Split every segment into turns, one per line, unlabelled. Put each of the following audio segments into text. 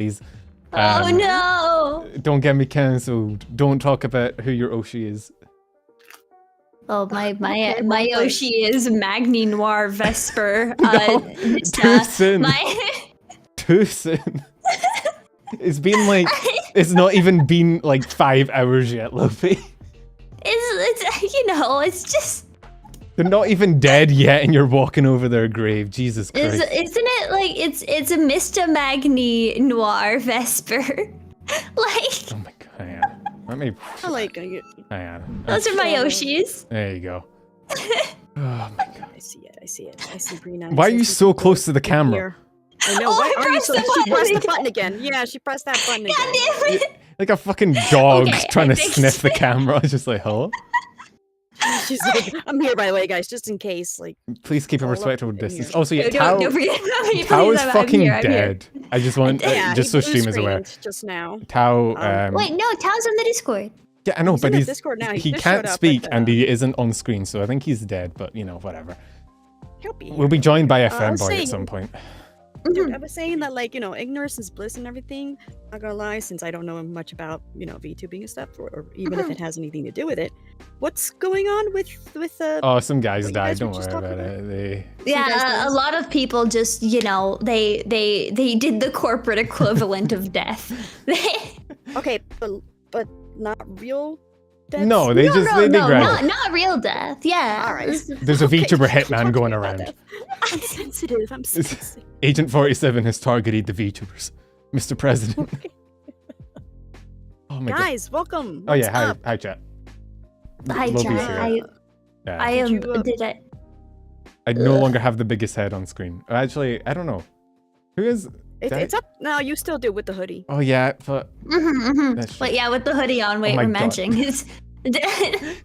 please.
Oh no!
Don't get me cancelled. Don't talk about who your Oshi is.
Oh my
Okay,
Oshi is Magni Noir Vesper.
Too soon. Too soon. It's been like it's not even been like 5 hours yet, Lopi.
It's you know, it's just.
They're not even dead yet, and you're walking over their grave. Jesus Christ!
Isn't it like it's a Mr. Magni Noir Vesper? Like.
Oh my god! Hang on. Let me.
I like
Hang on.
Those are my Oshis.
There you go. Oh my god!
I see it. I see it. I see Brina.
Why are you so close to the camera?
Here. I know.
Oh,
Why
I
are you
pressed
so?
the
She pressed the
button
button again. Yeah, she pressed that button again.
God damn it!
Like a fucking dog
Okay,
trying
I
to
fixed
sniff the
it.
camera. I was just like, hello?
She's like, I'm here by the way, guys, just in case. Like,
Please keep a
All up
respectable
in here.
distance. Also, yeah,
Don't forget.
Tao is
I'm
fucking
here, I'm here.
dead. I just want,
yeah,
just so
he blue
stream is aware.
screened just now.
Tao,
Wait, no, Tao's on the Discord.
yeah, I know,
He's
but
in the
he's,
Discord now.
he
just
can't
showed up
speak
at,
and he isn't on screen, so I think he's dead, but you know, whatever.
He'll be
We'll be joined by a
I was
fanboy at
saying-
some point.
Dude, I was saying that, like, you know, ignorance is bliss and everything. Not gonna lie, since I don't know much about, you know, VTubing and stuff, or even if it has anything to do with it. What's going on with
Oh, some guys
what you
died,
guys were
don't
just
worry
talking
about
about?
it. They...
Yeah, a lot of people just, you know, they did the corporate equivalent of death.
Okay, but not real deaths?
No, they just, they grab it.
not real death. Yeah.
All right.
There's a
Okay,
VTuber
don't
hitman
talk to
going
me about
around.
that. I'm sensitive. I'm sensitive.
Agent 47 has targeted the VTubers. Mr. President. Oh my god.
Guys, welcome.
Oh
What's
yeah, hi,
up?
hi chat.
Hi,
Lopi's
chat.
here. Yeah.
I am.
Did you,
Did I?
I no longer have the biggest head on screen. Actually, I don't know. Who is...
It's up now. You still do with the hoodie.
Oh yeah, but... That's
But yeah, with the hoodie on, wait,
my
we're
God.
matching.
Alright,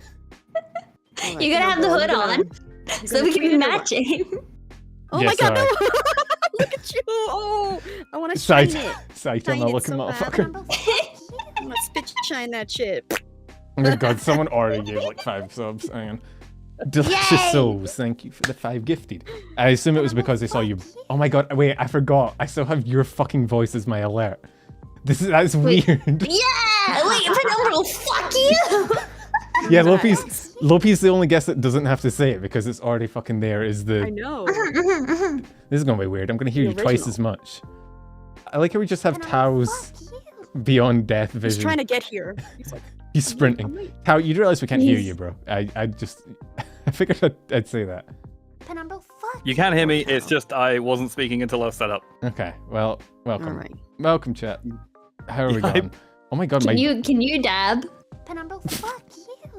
You're gonna have the hood on,
you're
so
gonna
we can be
tweet it or what?
matching.
Oh
Yeah,
my god,
sorry.
no! Look at you! Oh, I want to shine
Sight,
it.
sight
Shine
on the
it
looking
so bad.
motherfucker.
I want to spit shine that shit.
Oh my god, someone already gave like 5 subs. Hang on. Delicious
Yay!
souls, thank you for the 5 gifted. I assume it was because they saw you. Oh my god, wait, I forgot. I still have your fucking voice as my alert. That's
Wait.
weird.
Yeah! Wait, Penumbral, fuck you!
Yeah, Lopi's the only guest that doesn't have to say it because it's already fucking there. Is
I
the
know.
this is gonna be weird. I'm gonna hear
The
you twice
original.
as much. I like how we just have Tao's beyond death
He's
vision.
trying to get here. He's like,
He's sprinting.
I'm like,
Tao, you do realize we can't hear
He's-
you, bro. I just I figured I'd say that.
You can hear me, it's just I wasn't speaking until I was set up.
Okay, well, welcome.
all right.
Welcome, chat. How are we
Yeah,
going? Oh my god,
Can
my...
you dab?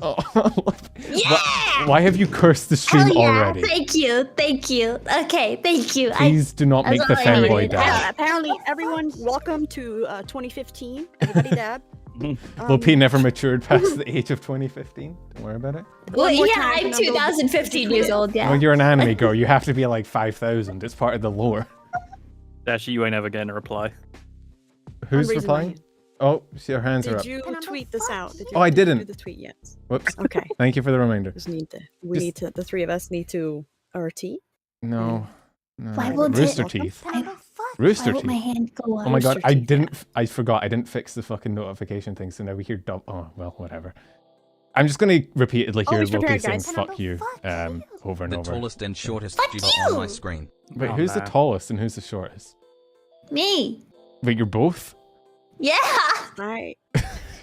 Oh,
Yeah!
why have you cursed the stream
Hell yeah!
already?
Thank you. Okay, thank you.
Please do not
That's
make the
all I
fanboy
needed.
dab.
Apparently, everyone, welcome to 2015. Everybody dab.
Lopi never matured past the age of 2015. Don't worry about it.
Well,
more
yeah,
time,
I'm
Penumbral.
2015 years old. Yeah.
When you're an anime girl, you have to be like 5,000. It's part of the lore.
Dashie, you ain't ever getting a reply.
Who's
raising my
replying?
hand.
Oh, see, your hands are
Did
up.
you tweet this out? Did you,
Oh, I
did you
didn't.
do the tweet yet?
Whoops.
Okay.
Thank you for the reminder.
Just need to. We need to. The three of us need to RT.
No. No.
Why won't
Rooster
it-
teeth.
Why
Rooster
won't my
teeth.
hand go up?
Oh my god,
Rooster
I
teeth,
didn't. I forgot. I didn't fix the fucking notification thing, so now we hear dump. Oh well, whatever. I'm just gonna repeatedly hear
Always
Loki
prepared,
saying
guys.
"fuck you" over and
The
over.
tallest and shortest
Fuck
vtuber on my
you!
screen.
Wait,
Oh,
who's the
no.
tallest and who's the shortest?
Me.
Wait, you're both?
Yeah.
Right.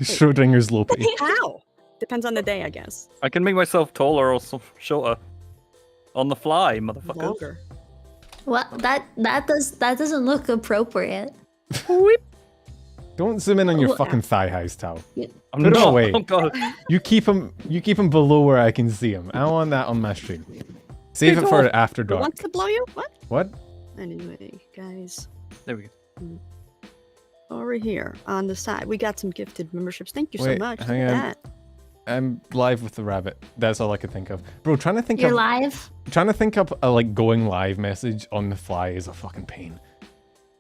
Schrodinger's Lopi.
How? Depends on the day, I guess.
I can make myself taller or shorter. On the fly, motherfuckers.
Longer.
Well, that doesn't look appropriate.
Don't zoom in on your
Well,
fucking thigh highs, Tao.
I'm
Put 'em
not.
away.
Oh god.
You keep them below where I can see them. I want that on my stream. Save it for after
Who
dark.
wants to blow you? What?
What?
Anyway, guys.
There we go.
Over here on the side, we got some gifted memberships. Thank you so
Wait,
much. Look
hang
at
on.
that.
I'm live with the rabbit. That's all I could think of. Bro, trying to think
You're
of
live.
trying to think up a like going live message on the fly is a fucking pain.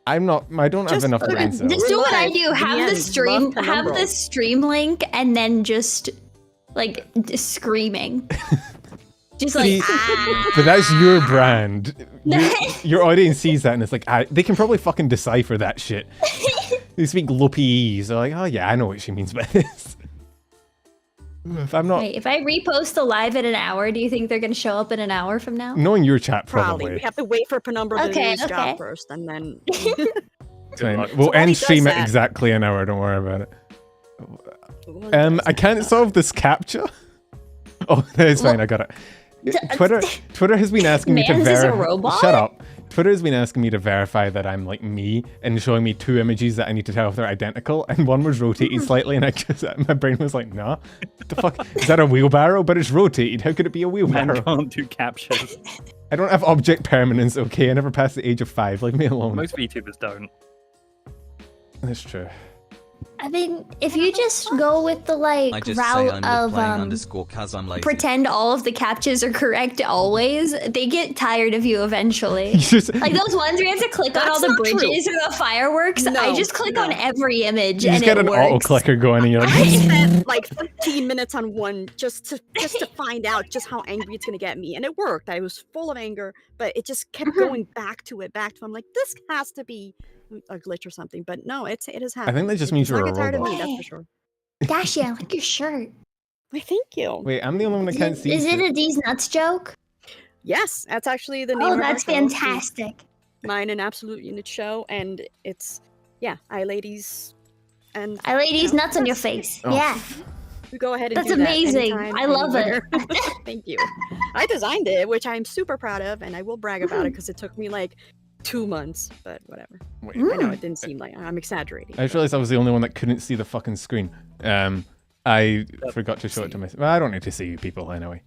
I don't have enough brain cells.
Just do what I
live.
do. Have the
Ian,
stream.
love
Have
Penumbral.
the stream link, and then just like screaming. Just like.
See,
ah.
But that's your brand. Your audience sees that and it's like, they can probably fucking decipher that shit. They speak Lopi, so like, oh yeah, I know what she means by this. If I'm not
Wait, if I repost the live in an hour, do you think they're gonna show up in an hour from now?
knowing your chat,
Probably.
probably.
We have to wait for Penumbra to do
Okay,
his job
okay.
first, and then.
Fine.
luck.
We'll
So while he
end
does
stream at
that-
exactly an hour. Don't worry about it. I can't solve this captcha. Oh, it's fine. I got it. Twitter has been asking me to
Mans is a
verify.
robot?
Shut up. Twitter has been asking me to verify that I'm like me and showing me 2 images that I need to tell if they're identical. And one was rotated slightly, and my brain was like, nah. What the fuck? Is that a wheelbarrow? But it's rotated. How could it be a
Man
wheelbarrow?
can't do captures.
I don't have object permanence. Okay, I never passed the age of 5. Leave me alone.
Most VTubers don't.
That's true.
I mean, if you just go with the
I
like
just say
route
I'm
of
playing underscore cause I'm lazy.
pretend all of the captchas are correct always, they get tired of you eventually.
You just,
Like those ones where you have to click on all
That's
the
not true.
bridges or the fireworks. I
No,
just click
no.
on every image
you
and
just get
it
an
works.
auto clicker going, and you're
I
like,
spent like 15 minutes on one just to find out just how angry it's gonna get me, and it worked. I was full of anger, but it just kept going back to it. I'm like, this has to be a glitch or something. But no, it is happening.
I think that just means
It's not
you're a
get tired of
robot.
me, that's for sure.
Dashie, I like your shirt.
Why, thank you.
wait, I'm the only one that can't see.
Is it
shit.
a D's Nuts joke?
Yes, that's actually the name
Oh,
of our
that's
show.
fantastic.
Mine an absolute unit show, and it's I ladies, and
I lay these
No,
nuts on your
that's-
face.
Oh.
Yeah.
you go ahead and
That's
do that
amazing.
anytime,
I love it.
anywhere. Thank you. I designed it, which I'm super proud of, and I will brag about it because it took me like 2 months, but whatever.
Wait,
I know
Mm.
it didn't seem like I'm exaggerating.
I just realized I was the only one that couldn't see the fucking screen. I forgot to show it to myself. Well, I don't need to see you people anyway.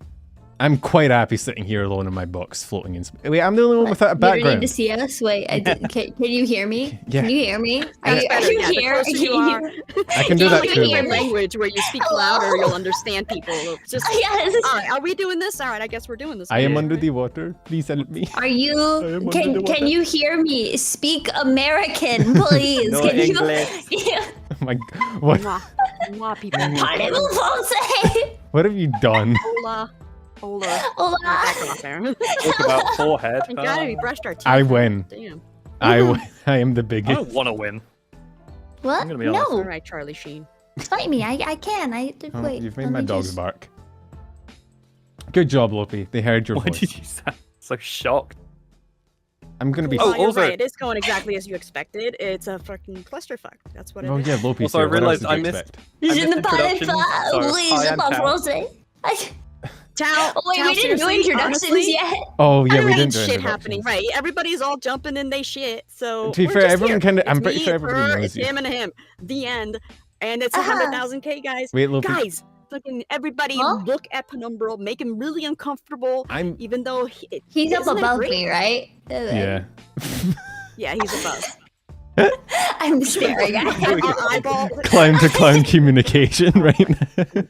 I'm quite happy sitting here alone in my box, floating in space. Wait, I'm the only one without a
You don't need
background.
to see us. Wait, can you hear me?
Yeah.
Can you hear me? Are
That's
you,
better, yeah, the
here?
closer you are.
I can do that
you
too.
hear
Your
me?
language where you speak
Hello?
louder, you'll understand people. Just
Yes.
all right, are we doing this? All right, I guess we're doing this.
I am
Right?
under the water. Please help me.
Are
I am
you?
under the
Can
water.
you hear me? Speak American, please.
No
can
English.
you? Yeah.
Oh my god. What?
Mwah. Mwah, people.
Parlez-vous français?
What have you done?
Hola. Hola.
Hola.
Back off there.
Talk about forehead.
Thank God we brushed our teeth.
I win.
Damn.
I am the
I
biggest.
don't want to win.
What?
I'm gonna be honest.
All
No,
right, Charlie Sheen.
fight me. I can.
Oh,
Wait.
you've made
let
my
me
dogs
just-
bark. Good job, Lopi. They heard your
Why
voice.
did you sound so shocked?
I'm gonna be.
Oh,
Well, you're
also-
right. It is going exactly as you expected. It's a fucking clusterfuck. That's what it is.
Oh yeah, Lopi.
Also, I
here. What else
realized
did
I
you
missed-
expect?
Je
missed
ne parle
introduction,
pas.
so
Oui,
hi,
je
I'm
parle
Tal.
français.
Ciao.
Oh wait,
Ciao,
we didn't do
seriously,
introductions
honestly,
yet.
Oh yeah,
there
we
ain't
didn't do
shit happening,
introductions.
right? Everybody's all jumping in they shit. So
To be
we're
fair,
just
everyone
here.
kinda- I'm
It's
pretty
me,
sure everybody
her,
knows
it's
you.
him and him. The end. And it's
Uh-huh.
100,000K, guys.
Wait, Lopi.
Guys, fucking everybody
Huh?
look at Penumbra, make him really uncomfortable.
I'm.
Even though
He's up
isn't it
above
great?
me, right?
Yeah.
Yeah, he's above.
I'm staring at him.
Our eyeball.
Clown to clown communication right now.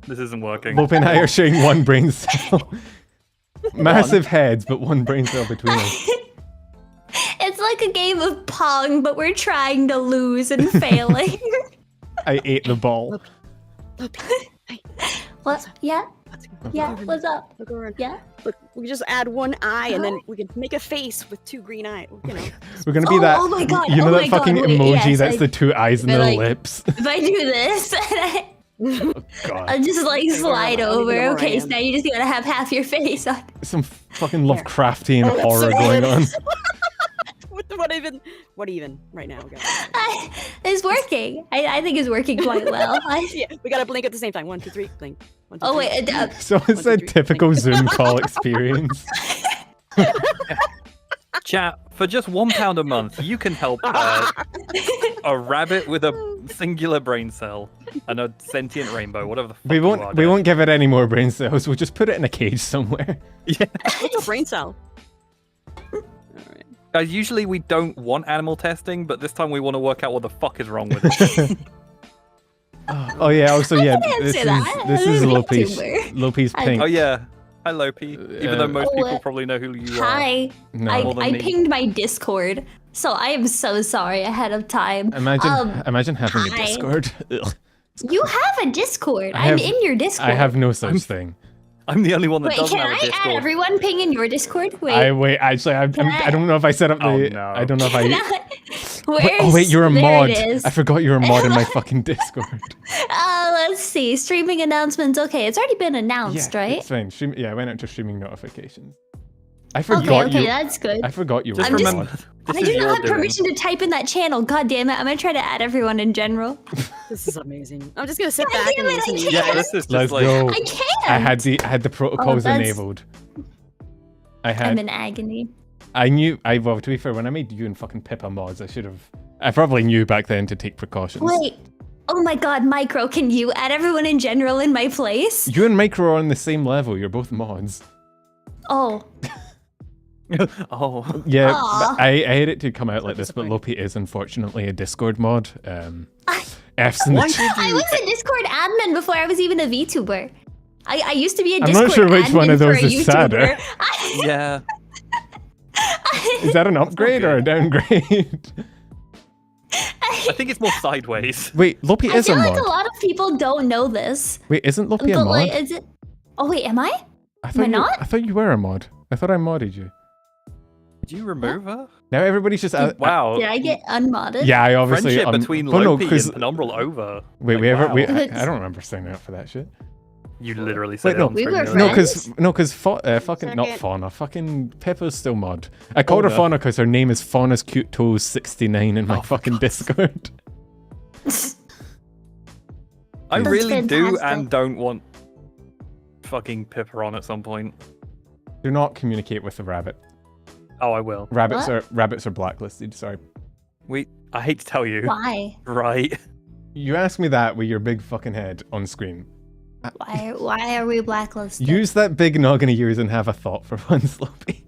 This isn't working.
Lopi and I are sharing one brain cell. Massive heads, but one brain cell between us.
It's like a game of Pong, but we're trying to lose and failing.
I ate the ball.
Look, hey,
What? Yeah?
let's go.
Yeah?
Look over
What's up?
Look over.
Yeah?
Look, we just add one eye, and then we can make a face with 2 green eyes. You know.
We're gonna be
Oh,
that.
oh my God,
You know
oh
that
my God,
fucking
wait,
emoji
yes,
that's
I-
the 2 eyes and
they're
the
like-
lips.
If I do this, and
God.
I'll just like
Okay, where
slide
am I? I don't even know
over.
where I
Okay, so
am.
now you just gotta have half your face on.
Some fucking Lovecraftian
Oh, that's
horror
so
going
good.
on.
What even right now, guys?
It's working. I think it's working quite well.
Yeah, we gotta blink at the same time. 1, 2, 3, blink. 1, 2,
Oh
3.
wait,
So it's
two,
a
three,
typical Zoom call experience.
Chat, for just £1 a month, you can help a rabbit with a singular brain cell and a sentient rainbow, whatever the fuck
We
you are,
won't. We
Dan.
won't give it any more brain cells. We'll just put it in a cage somewhere.
What's a brain cell? Alright.
Guys, usually we don't want animal testing, but this time we want to work out what the fuck is wrong with it.
Oh yeah. Also yeah.
can
This
answer
is
that.
this
I'm
is
a
Lopi's
VTuber.
Lopi's
I-
pink.
Oh yeah. Hi Lopi. Even though most
Oh,
people probably know who you are.
Hi.
No.
More than
I
me.
pinged my Discord, so I am so sorry ahead of time.
Imagine having a
hi.
Discord. Ugh.
You have a Discord.
I have-
I'm in your Discord.
I have no such thing.
I'm the only one that
Wait,
doesn't
can
have a
I add
Discord.
everyone ping in your Discord? Wait.
Wait. Actually, I don't know if I set up the.
Oh, no.
I don't know if I.
Can I-
wait, you're a
there
mod.
It is.
I forgot you're a mod in my fucking Discord.
Let's see. Streaming announcements. Okay, it's already been announced,
Yeah,
right?
it's fine. I went into streaming notifications. I forgot
Okay,
you.
that's good.
I forgot you were
Just
a
remember,
mod.
this
I
is
do
your
not have
doing.
permission to type in that channel. God damn it. I'm going to try to add everyone in general.
This is amazing. I'm just gonna sit
God
back
damn
and
it, I
listen. to you.
can't.
Yeah, this is just
Let's
like
go.
I can't.
I had the protocols
that's-
enabled.
I'm in agony.
Well, to be fair, when I made you and fucking Pippa mods, I probably knew back then to take precautions.
Wait. Oh my god, Micro, can you add everyone in general in my place?
You and Micro are on the same level. You're both mods.
Oh.
oh.
Yeah,
Aw.
but I hate it to come out like this, but
disappointing.
Lopi is unfortunately a Discord mod.
I
F's in the
Why
chat.
did you?
was a Discord admin before I was even a VTuber. I used to be a
I'm
Discord
not sure which one
admin
of those
for a
is sadder.
YouTuber.
Yeah.
Is that an upgrade or a downgrade?
I think it's more sideways.
Wait, Lopi
I
is a
feel like
mod.
a lot of people don't know this.
Wait, isn't Lopi a
But
mod?
like, is it? Oh wait, am I?
I
am I
you,
not?
I thought you were a mod. I thought I modded you.
Did you remove her?
Now everybody's just.
Wow.
Did I get unmodded?
Yeah, I obviously.
Friendship between
well, no,
Lopi
'cause-
and Penumbral over.
Wait,
Like, wow.
I don't remember signing up for that shit.
You literally
Wait,
said
no.
it on
We were
stream.
No,
friends?
because fucking not
Second.
Fauna, fucking Pippa's still mod. I called her
Fauna.
Fauna because her name is Fauna's Cute Toes 69 in my
Oh, for
fucking Discord.
I
That's
really do
fantastic.
and don't want fucking Pippa on at some point.
Do not communicate with the rabbit.
Oh, I will.
Rabbits
What?
are blacklisted. Sorry.
I hate to tell you.
Why?
Right.
You ask me that with your big fucking head on screen.
Why are we blacklisted?
Use that big noggin of yours and have a thought for once, Lopi.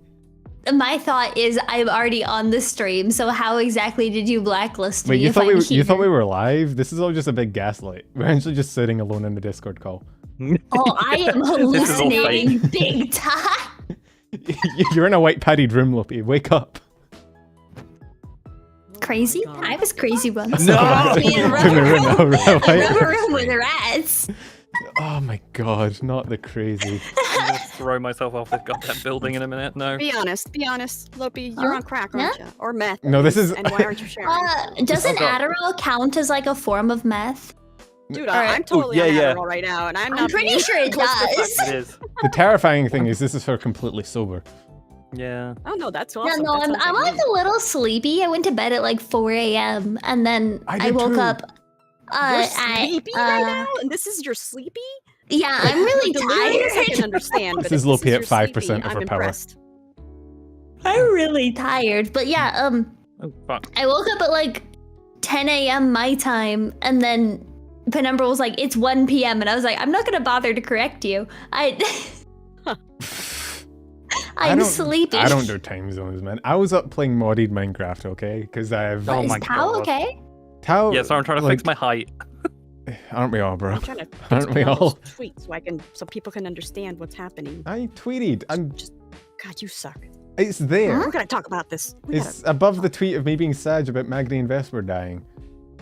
My thought is I'm already on the stream, so how exactly did you blacklist
Wait,
me
you
if
thought
I'm
you thought we
here?
were live? This is all just a big gaslight. We're actually just sitting alone in the Discord call.
Oh, I am
This is all
hallucinating big time.
You're in a white padded room, Lopi. Wake up.
Crazy?
God.
I was crazy once.
No!
I was in a rubber room.
No,
Rubber room with rats.
Oh my god, not the crazy.
I'm gonna throw myself off this goddamn building in a minute. No.
Be honest, Lopi, you're
Huh?
on crack, aren't you? Or meth.
No, this is-
And why aren't you sharing?
Doesn't
Okay.
Adderall count as like a form of meth?
Dude,
Alright.
I'm totally
yeah,
on
yeah.
Adderall right now, and I'm
I'm
not
pretty
being
sure it
close to fuck-
does.
It is.
The terrifying thing is this is her completely sober.
Yeah.
Oh no, that's
No,
awesome.
no,
That sounds
I'm
like
like
me.
a little sleepy. I went to bed at like 4 a.m. and then
I
I
did
woke
too.
up.
You're sleepy right now, and this is your sleepy.
Yeah, I'm really
Delirious, I can
tired.
understand.
This
but
is
if
Lopi
your
at 5%
sleepy,
of her
I'm
power.
impressed.
I'm really tired. But yeah,
Oh fuck.
I woke up at like 10 a.m. my time, and then Penumbra was like, "It's 1 p.m." and I was like, "I'm not gonna bother to correct you. I'm
I don't-
sleepy."
I don't do time zones, man. I was up playing modded Minecraft, okay? Because I have
Oh
Is
my
Tao
God.
okay?
Tao.
Yeah, so I'm trying to
like,
fix my height.
Aren't we all, bro?
I'm trying to
Aren't we all?
tweet so people can understand what's happening.
I tweeted.
God, you suck.
It's there.
We're gonna talk about this.
It's above the tweet of me being sad about Magni and Vesper dying.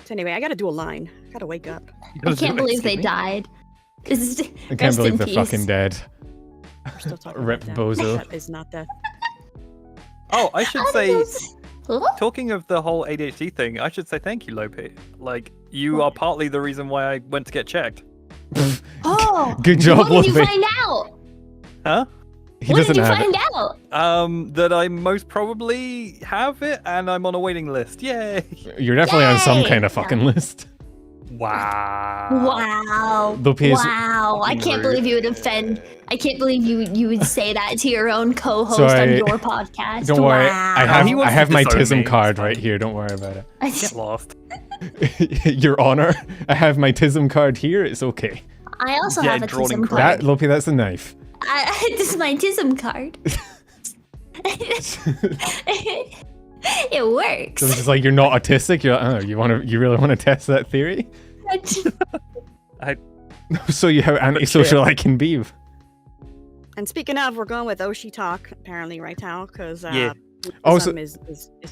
So anyway, I gotta do a line. I gotta wake up.
I can't believe they
Excuse me?
died.
I can't believe they're fucking dead.
We're still talking
Rip
about
bozo.
That is not that.
Oh, I should say,
Huh?
talking of the whole ADHD thing, I should say thank you, Lopi. Like, you are partly the reason why I went to get checked.
Oh,
Good job,
what did you
Lopi.
find out?
Huh?
He
What
doesn't
did you
have
find
it.
out?
That I most probably have it, and I'm on a waiting list. Yay!
You're definitely on some
Yay!
kind of fucking list.
Wow.
Wow.
Lopi is
Wow. I
fucking
can't
rude.
believe you would offend. I can't believe you would say that to your own co-host
Sorry.
on your podcast.
Don't worry.
Wow.
He wants
I have
to
my
disown
TISM
me.
card
It's
right
fine.
here. Don't worry about it.
Get lost.
Your Honor, I have my TISM card here. It's okay.
I also
Yeah,
have a
drawn in
TISM
crayon.
card.
That Lopi, that's a knife.
This is my TISM card. It works.
So it's just like you're not autistic. You're like, oh, you really want to test that theory? So you how antisocial I can be.
And speaking of, we're going with Oshi talk apparently right now because
Yeah.
Also-
is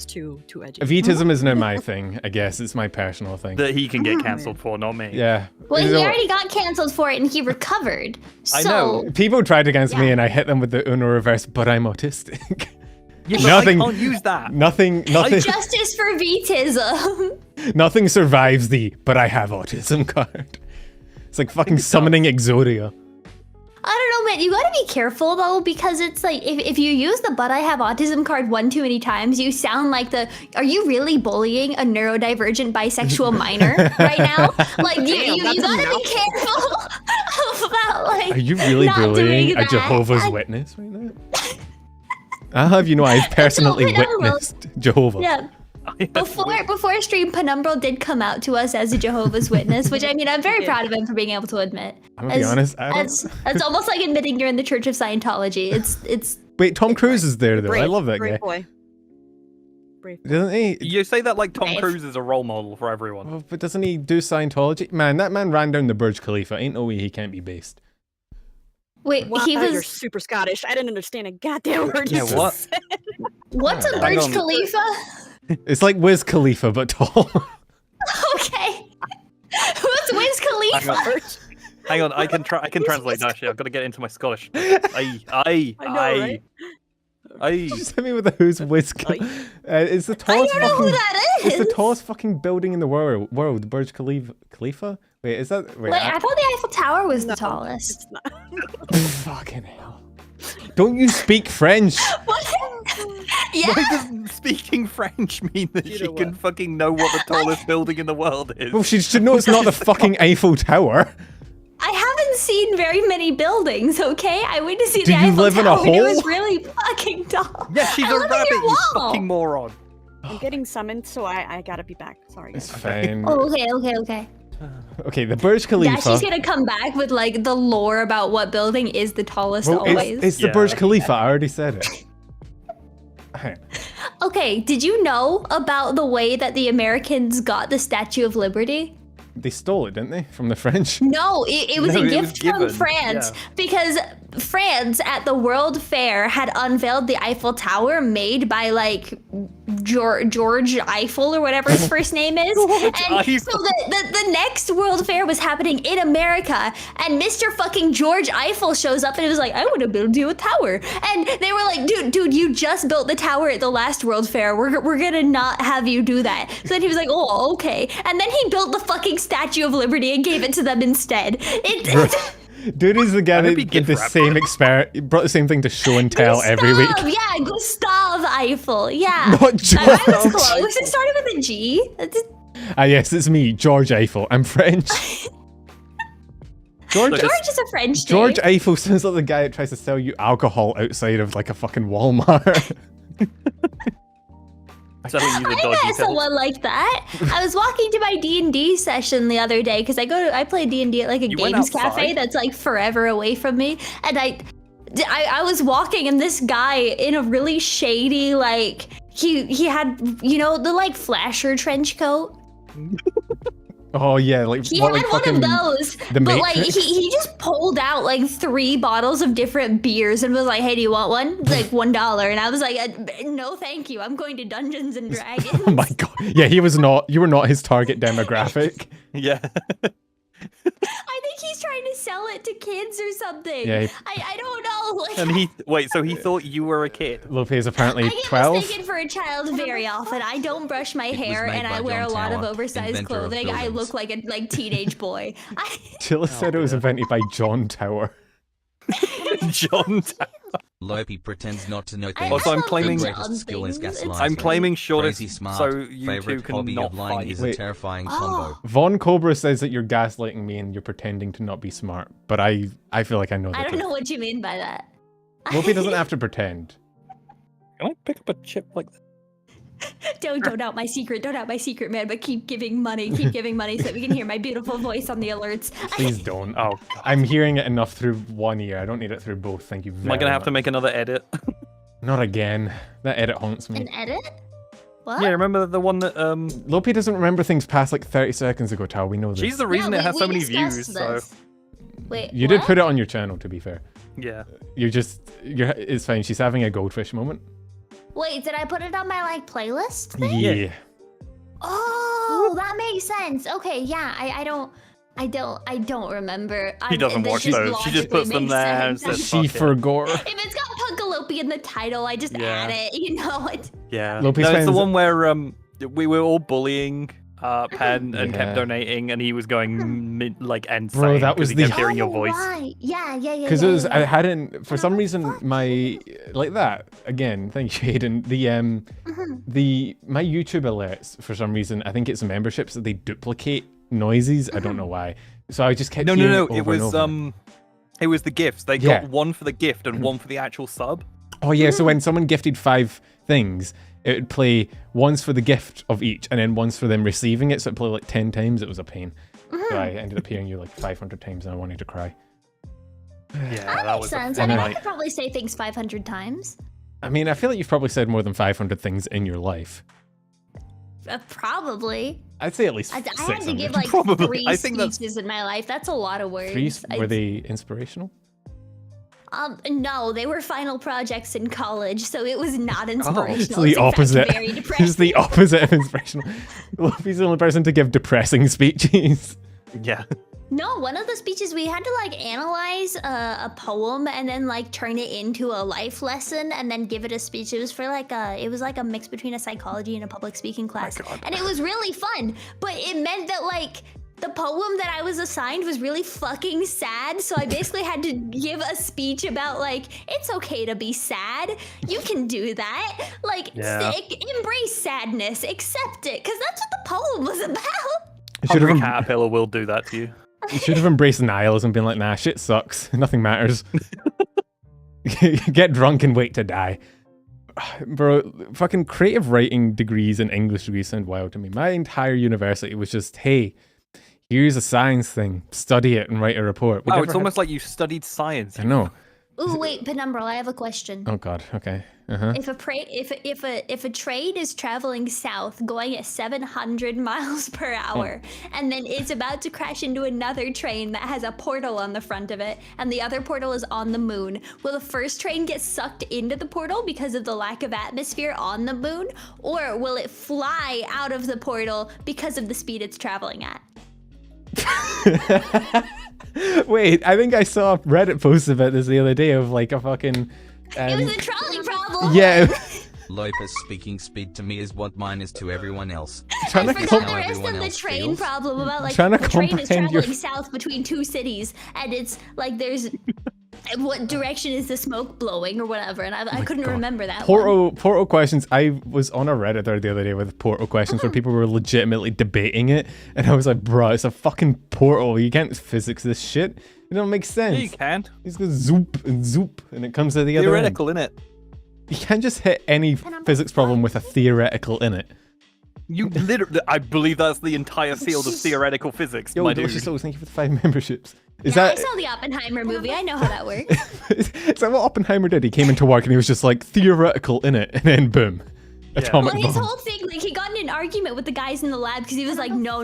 too edgy.
Vetism is now my thing. I guess it's my personal thing.
That he can get cancelled for, not me.
Yeah.
Well, he
So-
already got canceled for it and he recovered.
I
So,
know.
People tried to cancel me
Yeah.
and I hit them with the Uno reverse, but I'm autistic.
Yeah, but
Nothing-
I can't use that.
Nothing.
Justice for Vitism.
Nothing survives the "but I have autism" card. It's like fucking summoning Exodia.
I don't know, man. You gotta be careful though, because it's like if you use the "but I have autism" card one too many times, you sound like the. Are you really bullying a neurodivergent bisexual minor right now? Like you gotta be careful about like.
Are you really
not
bullying
doing
a
that.
Jehovah's Witness right now? I'll have you know I've personally witnessed Jehovah.
Yeah. Before stream, Penumbral did come out to us as a Jehovah's Witness, which I mean I'm very proud of him for being able to admit.
I'm gonna be honest.
That's almost like admitting you're in the Church of Scientology. It's.
Wait, Tom Cruise is there though. I
Brave,
love that
brave
guy.
boy. Brave boy.
Doesn't he?
You say that like Tom
Brave.
Cruise is a role model for everyone.
Oh, but doesn't he do Scientology? Man, that man ran down the Burj Khalifa. Ain't no way he can't be based.
Wait,
Wow,
he
you're
was.
super Scottish. I didn't understand a goddamn word
Yeah,
you just
what?
said.
What's a
Hang
Burj
on.
Khalifa?
It's like Wiz Khalifa but tall.
Okay. Who's Wiz
Hang
Khalifa?
on. Hang on, I can translate Dashie. I've got to get into my Scottish. Aye.
I know, right?
Aye.
Just hit me with a who's Wiz Khalifa. It's the
I
tallest
don't know
fucking.
who that is.
It's the tallest fucking building in the world. The Burj Khalifa. Wait, is that? Wait,
Wait, I thought the Eiffel Tower was the tallest.
It's not.
fucking hell! Don't you speak French?
What? Yeah.
Why does speaking French mean that
You
she
know
can
what?
fucking know what the tallest building in the world is?
Well, she should know it's not the fucking Eiffel Tower.
I haven't seen very many buildings, okay? I went to see
Do
the
you
Eiffel
live in a
Tower and it was
hole?
really fucking tall.
Yeah, she's
I
a
live in
rabbit,
your
you
wall.
fucking moron.
I'm getting summoned, so I gotta be back. Sorry.
It's
Guys.
fine.
Oh, okay.
Okay, the Burj Khalifa.
Dashie's gonna come back with like the lore about what building is the tallest
Well,
always.
it's the
Yeah.
Burj Khalifa. I already said it. Hang on.
Okay, did you know about the way that the Americans got the Statue of Liberty?
They stole it, didn't they, from the French?
No, it was
No,
a
it
gift
was given,
from France because France at the World Fair had unveiled the Eiffel Tower made by like George Eiffel or whatever his first name is. And
Eiffel.
so the next World Fair was happening in America, and Mr. fucking George Eiffel shows up and it was like, I want to build you a tower. And they were like, dude, you just built the tower at the last World Fair. We're gonna not have you do that. So then he was like, oh, okay. And then he built the fucking Statue of Liberty and gave it to them instead.
Dude is the guy
I
that
hope he
did the
gift
same experiment. He brought the same thing to show and tell every week.
Yeah, Gustave Eiffel. Yeah.
Not George.
I was close. It started with a G.
Ah, yes, it's me, George Eiffel. I'm French. George.
Look,
George is a French name.
George Eiffel sounds like the guy that tries to sell you alcohol outside of like a fucking Walmart.
Telling you the
I
dodgy
met
tales.
someone like that. I was walking to my D&D session the other day because I play D&D at like a
You went
games cafe
outside?
that's like forever away from me, and I was walking and this guy in a really shady like he had the like flasher trench coat.
Oh yeah, like
He
what,
had
like
one
fucking
of those,
The
but like
Matrix?
he just pulled out like 3 bottles of different beers and was like, "Hey, do you want one?" It's like $1, and I was like, "No, thank you. I'm going to Dungeons and Dragons."
Oh my god. Yeah, he was not. You were not his target demographic.
Yeah.
I think he's trying to sell it to kids or something.
Yeah.
I don't know. Like,
And so he thought you were a kid.
Lopi is apparently
I get
12.
mistaken for a child very often. I don't brush my hair
made
and
by
I wear a
John
lot of
Tower,
oversized
inventor of
clothing. I
buildings.
look like a teenage boy.
Chilla said it was invented by John Tower.
John.
Lopi pretends not to know
I
things.
Also, I'm
love the
claiming-
The
John
greatest skill is
things.
gaslighting.
I'm claiming shortest,
Crazy smart,
so you two
favorite
can
hobby
not
of lying
fight.
is
Wait.
a terrifying
Oh.
combo.
Von Cobra says that you're gaslighting me and you're pretending to not be smart, but I feel like I know
I
that.
don't know what you mean by that.
Lopi doesn't have to pretend.
Can I pick up a chip like that?
Don't out my secret. Don't out my secret, man. But keep giving money. Keep giving money so that we can hear my beautiful voice on the alerts.
Please don't.
Oh,
I'm hearing it enough through one ear. I don't need it through both. Thank you very
am I gonna have to
much.
make another edit?
Not again. That edit haunts me.
An edit? What?
Yeah, remember the one that
Lopi doesn't rember things past like 30 seconds ago, Tal. We know this.
she's the reason
Yeah,
it has
we
so many
discussed
views, so
this. Wait,
You did
what?
put it on your channel, to be fair.
yeah.
It's fine. She's having a goldfish moment.
Wait, did I put it on my like playlist?
Yeah.
Oh, that makes sense. Okay, yeah, I don't remember.
She doesn't
this
watch
just
those. She just
logically
puts them
makes
there and
sense.
says,
She
"Fuck it."
forgot.
If it's got Lopi in the title. I just
Yeah.
add it, you know.
Yeah.
Lopi's
No, it's the
fans-
one where we were all bullying Pen and
Yeah.
kept donating, and he was going like insane.
Bro, that
'cause
was
he
the-
kept hearing your voice.
Right. Yeah.
Because it was, I hadn't, for some reason, my, like that, again, thank you, Hayden, my YouTube alerts, for some reason, I think it's memberships that they duplicate noises, I don't know why. So I just kept
No,
hearing
no,
it
no.
over and over.
It was the gifts. They
Yeah.
got one for the gift and one for the actual sub.
Oh yeah, so when someone gifted 5 things, it would play once for the gift of each, and then once for them receiving it, so it'd play like 10 times, it was a pain. So I ended up hearing you like 500 times and I wanted to cry.
Yeah,
That
that
makes
was
sense.
a
I
fun
mean, I
night.
could probably say things 500 times.
I mean, I feel like you've probably said more than 500 things in your life.
Probably.
I'd say at least
I had
600.
to give like
Probably.
3
I think that's-
speeches in my life. That's a lot of words.
3, were they inspirational?
No, they were final projects in college, so it was not inspirational.
It's the
in fact
opposite.
very
It's
depressing.
the opposite of inspirational. Lopi's the only person to give depressing speeches.
Yeah.
No, one of the speeches we had to like analyze a poem and then like turn it into a life lesson and then give it a speech. It was for like it was like a mix between a psychology and a public speaking class, and it was really fun. But it meant that like the poem that I was assigned was really fucking sad, so I basically had to give a speech about like it's okay to be sad. You can do that. Like
Yeah.
embrace sadness, accept it, because that's what the poem was about.
You should
Every
have
caterpillar will do that to you.
you should have embraced nihilism and been like, nah, shit sucks. Nothing matters. Get drunk and wait to die. Bro, fucking creative writing degrees and English degrees sound wild to me. My entire university was just, hey, here's a science thing. Study it and write a report. We
Oh,
never
it's
had-
almost like you studied science.
I know.
Ooh, wait, Penumbral, I have a question.
Oh god, okay. Uh-huh.
If a train is traveling south, going at 700 miles per hour, and then it's about to crash into another train that has a portal on the front of it, and the other portal is on the moon, will the first train get sucked into the portal because of the lack of atmosphere on the moon, or will it fly out of the portal because of the speed it's traveling at?
Wait, I think I saw a Reddit post about this the other day of like a fucking
It was a trolley problem.
yeah,
Lopa's speaking speed to me is what mine is to everyone else.
trying
I
to
forgot
how
the rest
everyone
of the
else
train
feels.
problem about like
Trying to
the train is
comprehend your-
traveling south between 2 cities, and it's like there's what direction is the smoke blowing or whatever, and I couldn't
God.
remember that one.
Portal questions. I was on a Reddit the other day with portal questions where people were legitimately debating it, and I was like, bro, it's a fucking portal. You can't physics this shit. It don't make sense.
Yeah, you can.
It's goes zoop and zoop, and it comes to the other end.
Theoretical, innit?
You can't just hit any physics problem with a theoretical in it.
You literally, I believe that's the entire field of theoretical physics,
Yo,
my
delicious
dude.
souls, thank you for the 5 memberships. Is
Yeah, I
that
saw the Oppenheimer movie. I know how that works.
is that what Oppenheimer did? He came into work and he was just like theoretical in it, and then boom, atomic
Well, his
bomb.
whole thing, like, he got in an argument with the guys in the lab because he was like, no,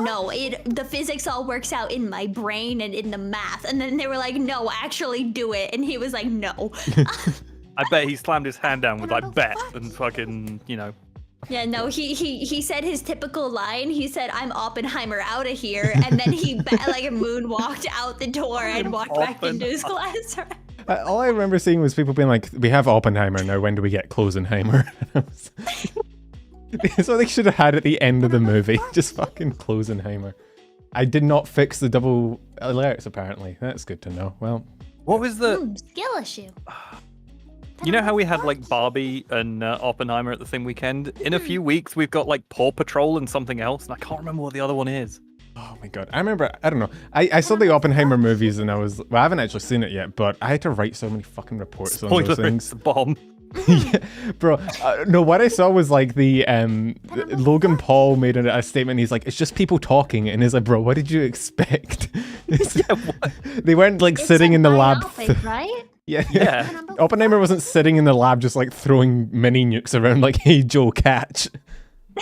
the physics all works out in my brain and in the math. And then they were like, no, actually do it. And he was like, no.
I bet he slammed his hand down with like bet and fucking, you know.
Yeah, no, he said his typical line. He said, I'm Oppenheimer out of here. And then he like moonwalked out the door and walked back into his classroom.
All I remember seeing was people being like, we have Oppenheimer now, when do we get Closenheimer? That's what they should have had at the end of the movie. Just fucking Closenheimer. I did not fix the double alerts, apparently. That's good to know. Well,
What was the...
Skill issue.
You know how we had like Barbie and Oppenheimer at the same weekend? In a few weeks, we've got like Paw Patrol and something else, and I can't remember what the other one is.
oh my god. I remember, I don't know. I saw the Oppenheimer movies and I was, well, I haven't actually seen it yet, but I had to write so many fucking reports on those
Spoiler,
things.
it's a bomb.
Yeah, bro, no, what I saw was like the Logan Paul made a statement. He's like, it's just people talking, and he's like, bro, what did you expect? They weren't like sitting in the lab.
Right?
Yeah,
Yeah.
Oppenheimer wasn't sitting in the lab just like throwing mini nukes around like, hey Joe, catch.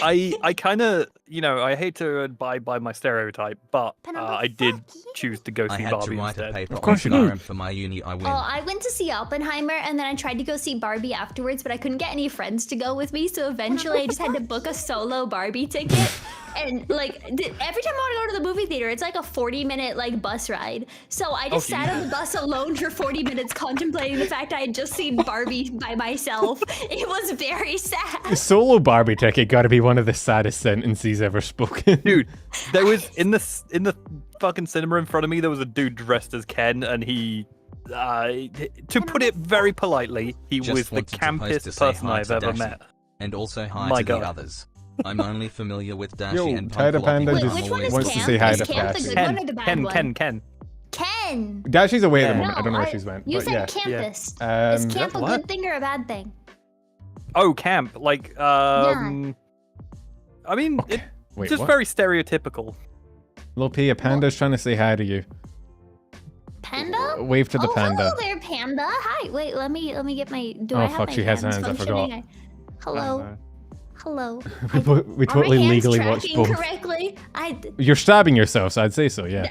I kind of, you know, I hate to abide by my stereotype, but I did choose to go
I
see
had to
Barbie
write
instead.
a paper
Of
on
course you did.
Skyrim for my uni. I win.
Oh, I went to see Oppenheimer and then I tried to go see Barbie afterwards, but I couldn't get any friends to go with me, so eventually I just had to book a solo Barbie ticket. And like every time I want to go to the movie theater, it's like a 40-minute like bus ride. So I just sat on the bus alone for 40 minutes contemplating the fact I had just seen Barbie by myself. It was very sad.
Solo Barbie ticket got to be one of the saddest sentences ever spoken.
Dude, there was in the fucking cinema in front of me, there was a dude dressed as Ken, and he, to put it very politely, he
Just
was the
wanted to post
campest
to say
person
hi
I've
to
ever
Dashie.
met.
And also hi
My
to
God.
the others. I'm only familiar with Dashie
Yo,
and
Tyler
Punk
Panda
Floppy,
just
but I'm
Which one
always
is
wants to
Camp?
say hi
Is
to
Camp the
Dashie.
good one or the bad one?
Ken.
Ken.
Dashie's away at the
Yeah.
moment. I don't know where
I-
she's went.
You
but
said
yeah.
campus. Is
Um,
camp a
what?
good thing or a bad thing?
Oh, camp. Like, I mean,
Okay.
it's
Wait,
just
what?
very stereotypical.
Lopi, a panda's trying to say hi to you.
Panda?
Wave to the panda.
Hello there, Panda. Hi. Wait, let me get my. Do
Oh,
I have
fuck,
my
she has hands, I
functioning? Hello.
Uh,
Hello.
We totally
Are my hands
legally watched
tracking
both.
correctly?
You're stabbing yourself, so I'd say so, yeah.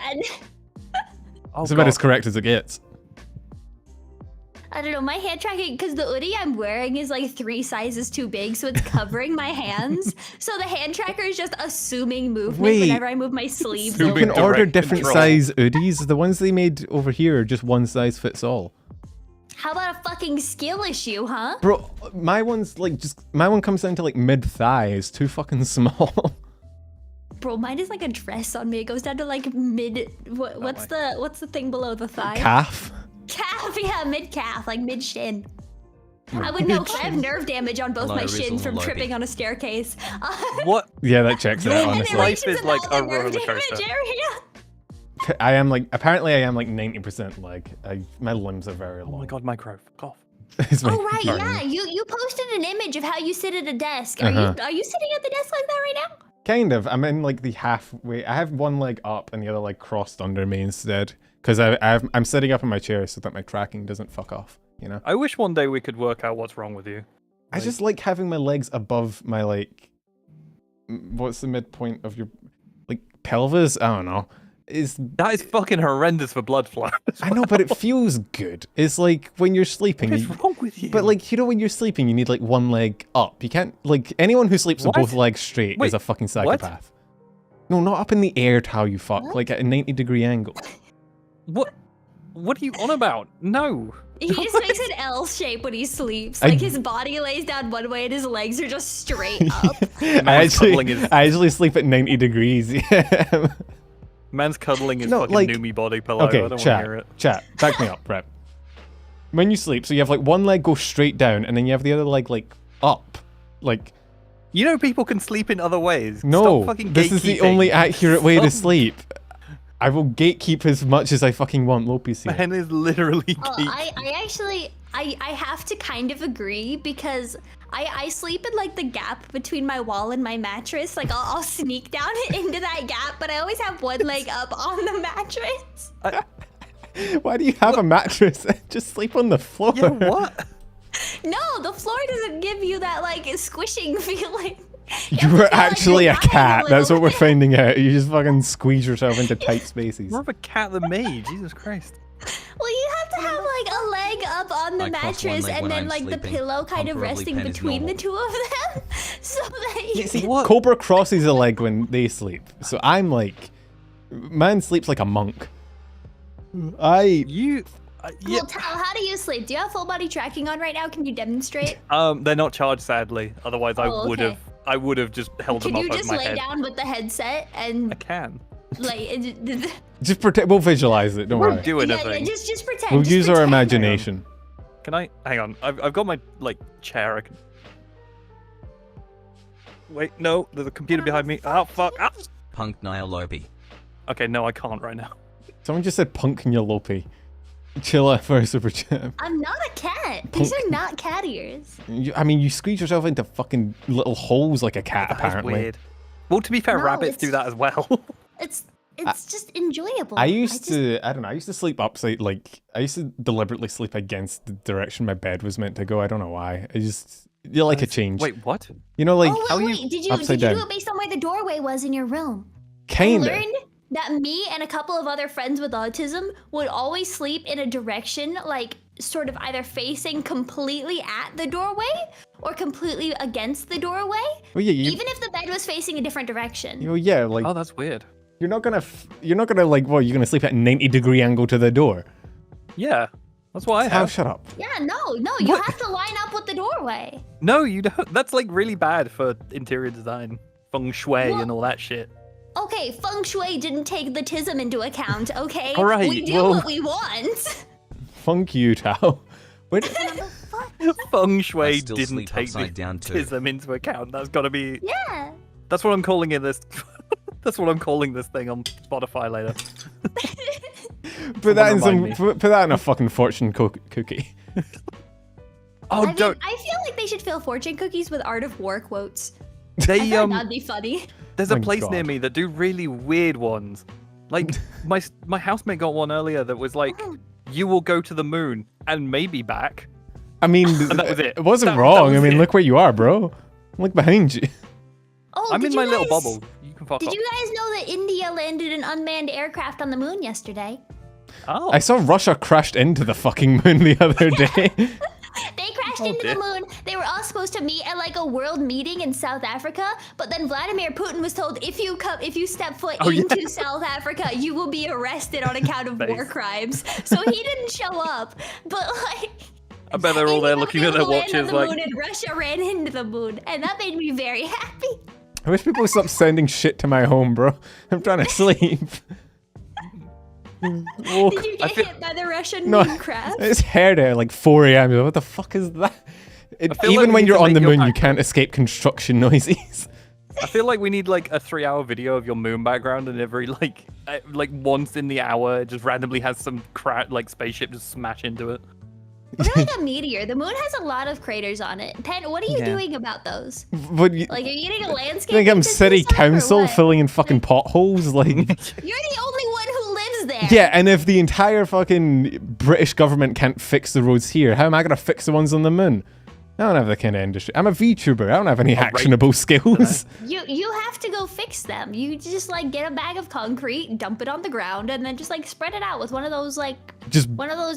Oh,
It's about
God.
as correct as it gets.
I don't know, my hand tracking, because the hoodie I'm wearing is like 3 sizes too big, so it's covering my hands. So the hand tracker is just assuming movement
Wait.
whenever I move my sleeves.
You
Assuming
can
over.
order
direct
different
control.
size hoodies. The ones they made over here are just one size fits all.
How about a fucking skill issue, huh?
Bro, my one's like my one comes down to like mid thigh. It's too fucking small.
Bro, mine is like a dress on me. It goes down to like mid. What's the thing below the thigh?
Calf.
Calf, yeah, mid calf, like mid shin. I would know because I have nerve damage on both
Hello,
my shins from
Lopi.
tripping on a staircase.
What?
Yeah, that checks out,
Your
And
honestly.
it
life
reaches
is like
about
a
the nerve
roller
damage
coaster.
area.
I am like 90% leg. My limbs are very
Oh
long.
my God, micro. Cough.
It's my
Oh right,
partner.
yeah. You posted an image of how you sit at a desk. Are you sitting at the desk like that right now?
Kind of. I'm in like the halfway. I have one leg up and the other leg crossed under me instead. Because I'm sitting up in my chair so that my tracking doesn't fuck off, you know?
I wish one day we could work out what's wrong with you.
I just like having my legs above my, like... What's the midpoint of your... Like, pelvis? I don't know.
That is fucking horrendous for blood flow.
I know, but it feels good. It's like when you're sleeping...
What is
you-
wrong with you?
But like, you know, when you're sleeping, you need like one leg up. You can't, like, anyone who sleeps with
What?
both legs straight
Wait,
is a fucking
what?
psychopath. No, not up in the air, how you fuck.
What?
Like at a 90-degree angle.
What are you on about? No.
He just makes an L shape when he sleeps.
I-
Like his body lays down one way and his legs are just straight up.
I
cuddling his-
actually sleep at 90 degrees. Yeah.
Man's cuddling his
No,
fucking
like-
Noomi body pillow. I
Okay,
don't want to hear it.
chat, back me up, right? When you sleep, so you have like one leg go straight down, and then you have the other leg like up, like
You know people can sleep in other ways.
no.
Stop fucking
This is the
gatekeeping.
only accurate way to
Stop.
sleep. I will gatekeep as much as I fucking want. Lopi's here.
Man is literally
Oh,
geek.
I have to kind of agree because I sleep in like the gap between my wall and my mattress. Like I'll sneak down into that gap, but I always have one leg up on the mattress.
Why do you have a mattress? Just sleep on the floor.
Yeah, what?
No, the floor doesn't give you that like squishing feeling.
You
have to
were
feel like
actually
you're
a
dying
cat. That's
little
what we're
bit.
finding out. You just fucking squeeze yourself into tight spaces.
More of a cat than me. Jesus Christ.
Well, you have to have like a leg up on the
I cross one
mattress
leg
and
when
then
I'm
like the
sleeping.
pillow kind of
Comparably
resting
pen is
between the
normal.
two of them, so that you.
See,
What?
Cobra crosses a leg when they sleep. So I'm like, man sleeps like a monk.
You. Yeah.
Well, Tal, how do you sleep? Do you have full body tracking on right now? Can you demonstrate?
They're not charged, sadly. Otherwise,
Oh, okay.
I would have just held
Can
them
you
up
just
over my
lay
head.
down with the headset
I
and
can.
like?
Just pretend. We'll visualize it. Don't
Won't
worry.
do
Yeah,
anything.
just pretend.
We'll
just
use our
pretend.
imagination.
Can I? Hang on. I've got my like chair. I can. Wait, no. There's a computer behind me. Oh fuck. Ah!
Punk Niall Lopi.
Okay, no, I can't right now.
Someone just said punk in your Lopi. Chill out for a super chat.
I'm not a cat. These are not cat ears.
I mean, you squeeze yourself into fucking little holes like a cat,
That is
apparently.
weird. Well, to be fair,
No,
rabbits
it's-
do that as well.
It's just enjoyable.
I used
just-
to, I don't know, I used to sleep upside, like, I used to deliberately sleep against the direction my bed was meant to go. I don't know why. You like a change.
Wait, what?
You know, like,
Oh wait, did you
upside
do
down.
it based on where the doorway was in your room? I
Kinda.
learned that me and a couple of other friends with autism would always sleep in a direction like sort of either facing completely at the doorway or completely against the doorway,
Well, yeah,
even if the bed was facing a different direction.
well, yeah, like
Oh, that's weird.
you're not gonna like, what? You're gonna sleep at 90-degree angle to the door?
Yeah, that's what I
Oh,
have.
shut up.
Yeah, no, you
What?
have to line up with the doorway.
No, you don't. That's like really bad for interior design, feng shui,
What?
and all that shit.
Okay, feng shui didn't take the tism into account, okay?
All right,
We do
well-
what we want.
Funk you, Tao. Wait,
Feng
I
shui
still
didn't
sleep
take the
upside down too.
tism into account. That's got to be.
Yeah.
That's what I'm calling it. This. That's what I'm calling this thing on Spotify later.
put that in
remind
some. Put that in a fucking fortune cookie.
Oh,
I mean,
don't.
I feel like they should fill fortune cookies with art of war quotes.
They
I thought that'd be funny.
There's a
My
place near
God.
me that do really weird ones. Like my housemate got one earlier that was like, you will go to the moon and maybe back.
I mean,
And that was it.
It wasn't
That
wrong. I
was
mean,
it.
look where you are, bro. Look behind you.
Oh,
I'm
did
in
you
my little
guys-
bubble. You can fuck
Did
off.
you guys know that India landed an unmanned aircraft on the moon yesterday?
Oh,
I saw Russia crashed into the fucking moon the other day.
They crashed
Oh,
into
dear.
the moon. They were all supposed to meet at like a world meeting in South Africa, but then Vladimir Putin was told if you step foot
Oh, yeah.
into South Africa, you will be arrested on account of war
Nice.
crimes. So he didn't show up. But like
I bet they're all there looking at their watches
on the
like,
moon and Russia ran into the moon, and that made me very happy.
I wish people would stop sending shit to my home, bro. I'm trying to sleep. Woke-
Did you get
feel-
hit by the Russian
No,
moon craft?
it's hair there like 4 a.m. What the fuck is that?
feel
Even
like we
when
need
you're
to
on the
make your
moon, you
back-
can't escape construction noises.
I feel like we need like a 3-hour video of your moon background, and every like once in the hour, it just randomly has some like spaceship just smash into it.
Or like a meteor. The moon has a lot of craters on it. Pen, what are you
Yeah.
doing about those?
But you
Like, are you getting a landscape?
think I'm city council
You're
filling in fucking potholes? Like,
the only one who lives there.
yeah, and if the entire fucking British government can't fix the roads here, how am I gonna fix the ones on the moon? I don't have the kind of industry. I'm a VTuber. I don't have any actionable skills.
You have to go fix them. You just like get a bag of concrete, dump it on the ground, and then just like spread it out with one of those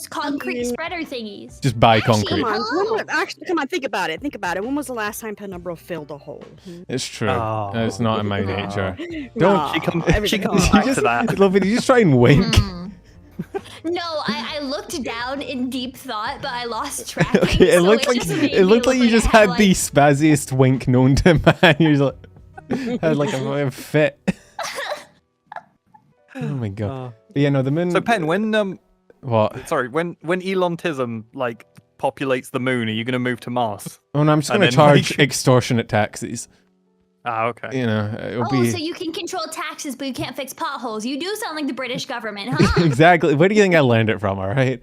concrete spreader thingies.
Just buy
Actually,
concrete.
Come on,
Hello.
come on, think about it. Think about it. When was the last time Penumbra filled a hole?
It's true.
Oh.
It's not in my nature.
Nah,
She comes
everything-
back to that.
Love it. You just try and wink.
No, I looked down in deep thought, but I lost track.
Okay, it
so
looked
it
like
just made
it
me
looked like
look
you just
I
had the spazziest wink known to man. You're just like had like a fit. Oh my god. But yeah, no, the moon.
So Pen, when
What?
sorry, when Elontism like populates the moon, are you gonna move to Mars?
Oh no, I'm just
And
gonna
then,
charge
like-
extortionate taxes.
Ah, okay.
You know, it'll
Oh,
be
so you can control taxes, but you can't fix potholes. You do sound like the British government, huh?
exactly. Where do you think I learned it from? All right.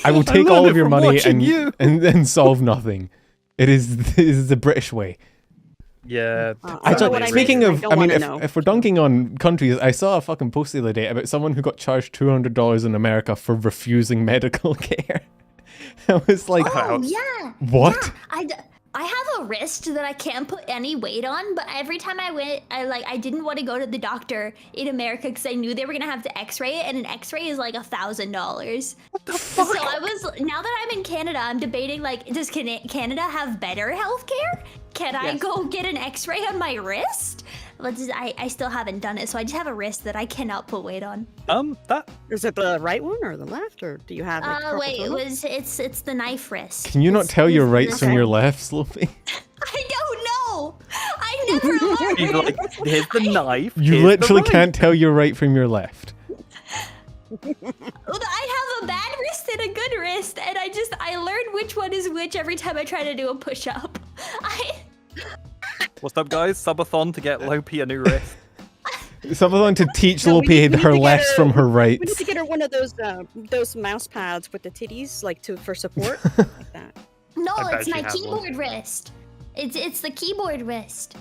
I will take
learned
all
it
of your
from
money
watching you.
and solve nothing. It is the British way.
Yeah.
I don't know what I
Speaking
mean.
of,
I don't
I mean,
wanna know.
if we're dunking on countries, I saw a fucking post the other day about someone who got charged $200 in America for refusing medical care. I was like,
Oh yeah.
what?
Yeah, I have a wrist that I can't put any weight on, but every time I went, I didn't want to go to the doctor in America because I knew they were gonna have to X-ray it, and an X-ray is like $1,000. What the fuck? So I was now that I'm in Canada, I'm debating like, does Canada have better healthcare? Can I go get an X-ray on my wrist? I still haven't done it, so I just have a wrist that I cannot put weight on.
That
Is it the right one or the left, or do you have? Like, carpal
Wait,
tunnel?
it's the knife wrist.
Can you not tell your rights from
okay.
your lefts, Lopi?
I don't know. I never learned.
he's like, here's the knife.
You
here's the
literally
right.
can't tell your right from your left.
I have a bad wrist and a good wrist, and I learn which one is which every time I try to do a push-up.
What's up, guys? Subathon to get Lopi a new wrist.
Someone to teach
No, we
Lopi
need to
her
get
lefts
her-
from her
We need
rights.
to get her one of those mouse pads with the titties, like for support, like that.
No,
I bet
it's
she
my
has one.
keyboard wrist. It's the keyboard wrist.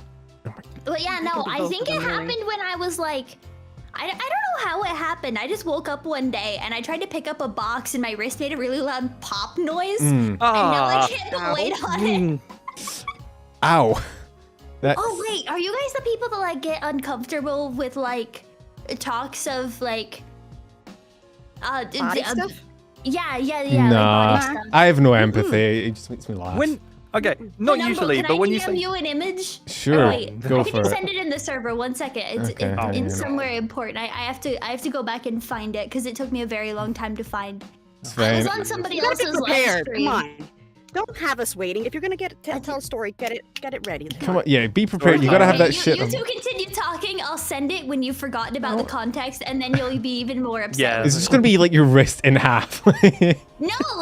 But yeah, no,
be
I
both
think
of
it
them, really.
happened when I was like, I don't know how it happened. I just woke up one day and I tried to pick up a box and my wrist made a really loud pop noise. And now I can't put weight on it.
Ow. That,
Oh wait, are you guys the people that like get uncomfortable with like talks of like
Body stuff?
Yeah.
Nah,
Like body stuff.
I have no empathy. It just makes me laugh.
Okay, not usually,
can
but
I
when you
DM
say
you an image?
Sure,
Wait,
go
I
for
can
it.
send it in the server. 1 second.
Okay,
It's
yeah.
somewhere important. I have to go back and find it because it took me a very long time to find.
It's
I was
fine.
on somebody
You gotta be
else's live
prepared.
stream.
Come on. Don't have us waiting. If you're gonna tell a story, get it ready.
Come on, yeah, be prepared. You gotta have that shit.
You
on-
two continue talking. I'll send it when you've forgotten about the context, and then you'll be even more upset.
Yeah.
It's just gonna be like your wrist in half.
No,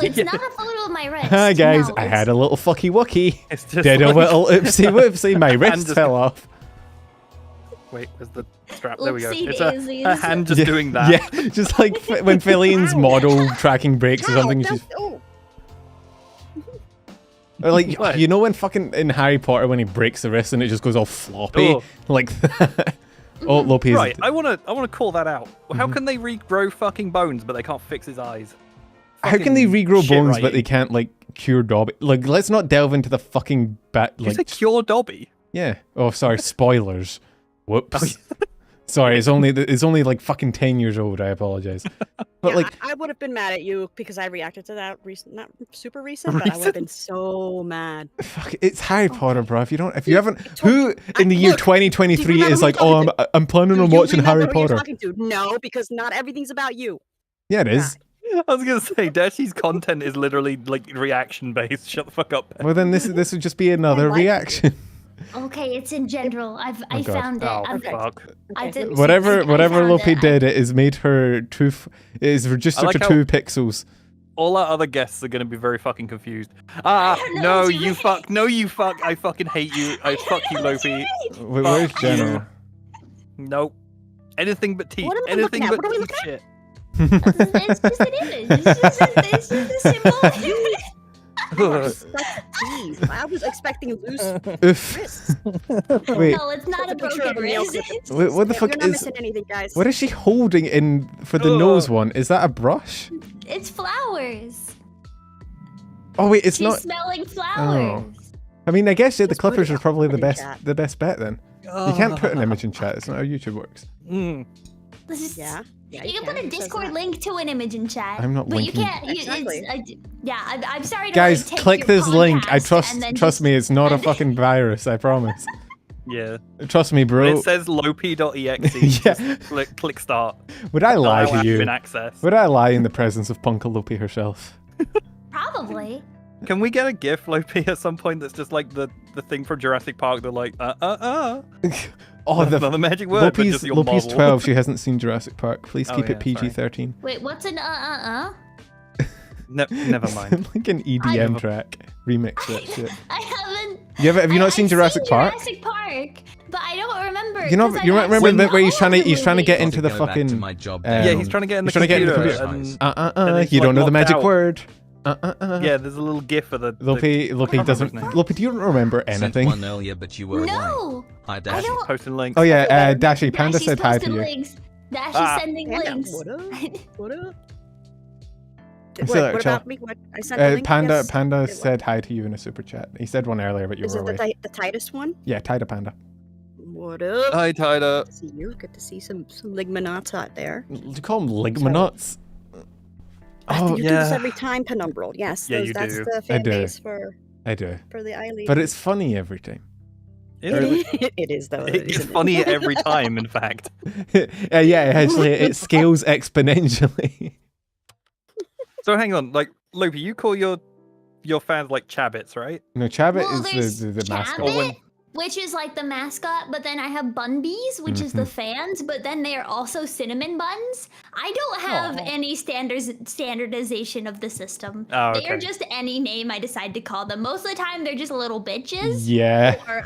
it's not a photo of my wrist.
Hi guys,
No,
I
it's-
had a little fucky wucky.
It's just
Did a
like-
little oopsie whoopsie. My wrist
just-
fell off.
Wait, where's the strap? There we go.
Oopsie
It's
daisies.
a hand just doing that.
Yeah, just like when Fillion's model tracking breaks or something.
Ow,
She's
oh.
or like
What?
you know when fucking in Harry Potter when he breaks the wrist and it just goes all floppy
Oh.
like that. Oh, Lopi is
Right, I wanna call that out. How can they regrow fucking bones, but they can't fix his eyes?
How can they regrow
shit
bones
right.
but they can't like cure Dobby? Like, let's not delve into the fucking bat.
You
Like,
say cure Dobby?
yeah. Oh, sorry. Spoilers. Whoops.
Oh,
Sorry. It's only like fucking 10 years old. I apologize. But
Yeah,
like,
I would have been mad at you because I reacted to that recent, not super recent, but I would have been so mad.
fuck, it's Harry Potter, bro. If you haven't,
told
who
you-
in the year
look, do you
2023
remember
is
who
like,
I'm
oh,
talking
I'm planning
Do
on
you
watching
remember
Harry
who you're
Potter.
talking to? No, because not everything's about you.
Yeah, it is.
I was gonna say, Dashie's content is literally like reaction based. Shut the fuck up.
Well, then this would just be another
like it.
reaction.
Okay, it's in general. I
God.
found it.
Oh
I'm-
fuck.
I did,
Whatever
I
whatever
found
Lopi
it.
did, it has made her it is registered
like
to
how-
2 pixels.
All our other guests are gonna be very fucking confused.
I don't know
No,
what you
you
mean.
fuck. No, you fuck. I fucking hate you. I fuck you, Lopi.
Where's
Fuck
Jenna?
Nope. Anything but teeth.
What am I
Anything
looking at?
but
What are we
teeth
looking
shit.
It's just an image. It's just a symbol.
That's teeth. I was expecting loose
Oof.
wrists.
Wait,
No, it's not a
That's a picture
broken
of a nail
wrist.
clipper.
what the
Yeah,
fuck
You're not
is?
missing anything, guys.
What is she holding in for the
Ugh.
nose one? Is that a brush?
It's flowers.
Oh wait, it's
She's
not.
smelling flowers.
I mean, I guess yeah, the
Just put
clippers
it
are probably the
in
best
chat.
bet then. You can't put an image in chat. It's not how YouTube works.
Mm.
This is,
Yeah. Yeah,
You can put a
it says
Discord
that.
link to an image in chat.
I'm not
but
linking-
you can't.
Exactly.
I'm sorry to
Guys,
like, take
click
your
this link. I
podcast and then
trust
just-
me. It's not a
and-
fucking virus. I promise.
Yeah.
Trust me,
When
bro.
it says lopi.exe,
Yeah.
just click start.
Would I lie
Allow
to you?
admin access.
Would I lie in the presence of Punka Lopi herself?
Probably.
Can we get a GIF, Lopi, at some point that's just like the thing from Jurassic Park? They're like,
Oh,
Not the magic word, but just your
Lopi's
model.
12. She hasn't seen Jurassic Park. Please
Oh,
keep
yeah,
it PG-13.
Wait, what's an
Never mind.
Like an EDM track. Remix that shit.
I haven't.
Have you not seen
I've
Jurassic Park?
Jurassic Park, but I don't remember.
You know,
'cause
you
I've
remember
seen
the bit where he's
all
trying to
of the
get
movies.
into the
Go back to
fucking.
my job
Yeah, he's trying to get in the
he's trying to get in the
computer.
computer.
and he's,
You don't
like,
know the
locked
magic
out.
word.
Yeah, there's a little GIF of the.
Lopi
I can't
doesn't.
remember his name.
Lopi, do you remember
Sent
anything?
one earlier, but you were away.
No,
Hi,
I
Dash.
don't.
Posting links.
Oh yeah, Dashie Panda
Dashie's
said hi to
posting
you.
links. Dashie's
Ah.
sending
Panda,
links.
what up? What up?
I feel like
What
chill.
about me? What? I sent the link,
Panda
yes.
Panda
It-
said hi to you in a super chat. He said one earlier, but you
Is
were
it
away.
the Titus one?
Yeah, Tida Panda.
What up?
Hi, Tyler.
Good to see you. Good to see some ligmanauts out there.
Do you call them ligmanauts? Oh,
you do this every time, Penumbral. Yes,
Yeah, you
that's
do.
the
I
fan
do.
base for
I do.
the iLeague.
But it's funny every time.
It is though.
It's
isn't it?
funny every time, in fact.
Yeah, actually, it scales exponentially.
So hang on, like Lopi, you call your fans like Chabbits, right?
No, Chabbit
Well,
is
there's
the mascot.
Or when-
Chabbit, which is like the mascot, but then I have Bun Bees, which is the fans, but then they are also cinnamon buns. I don't have
Aw.
any standardization of the system.
Oh,
They are
okay.
just any name I decide to call them. Most of the time, they're just little bitches.
Yeah.
Or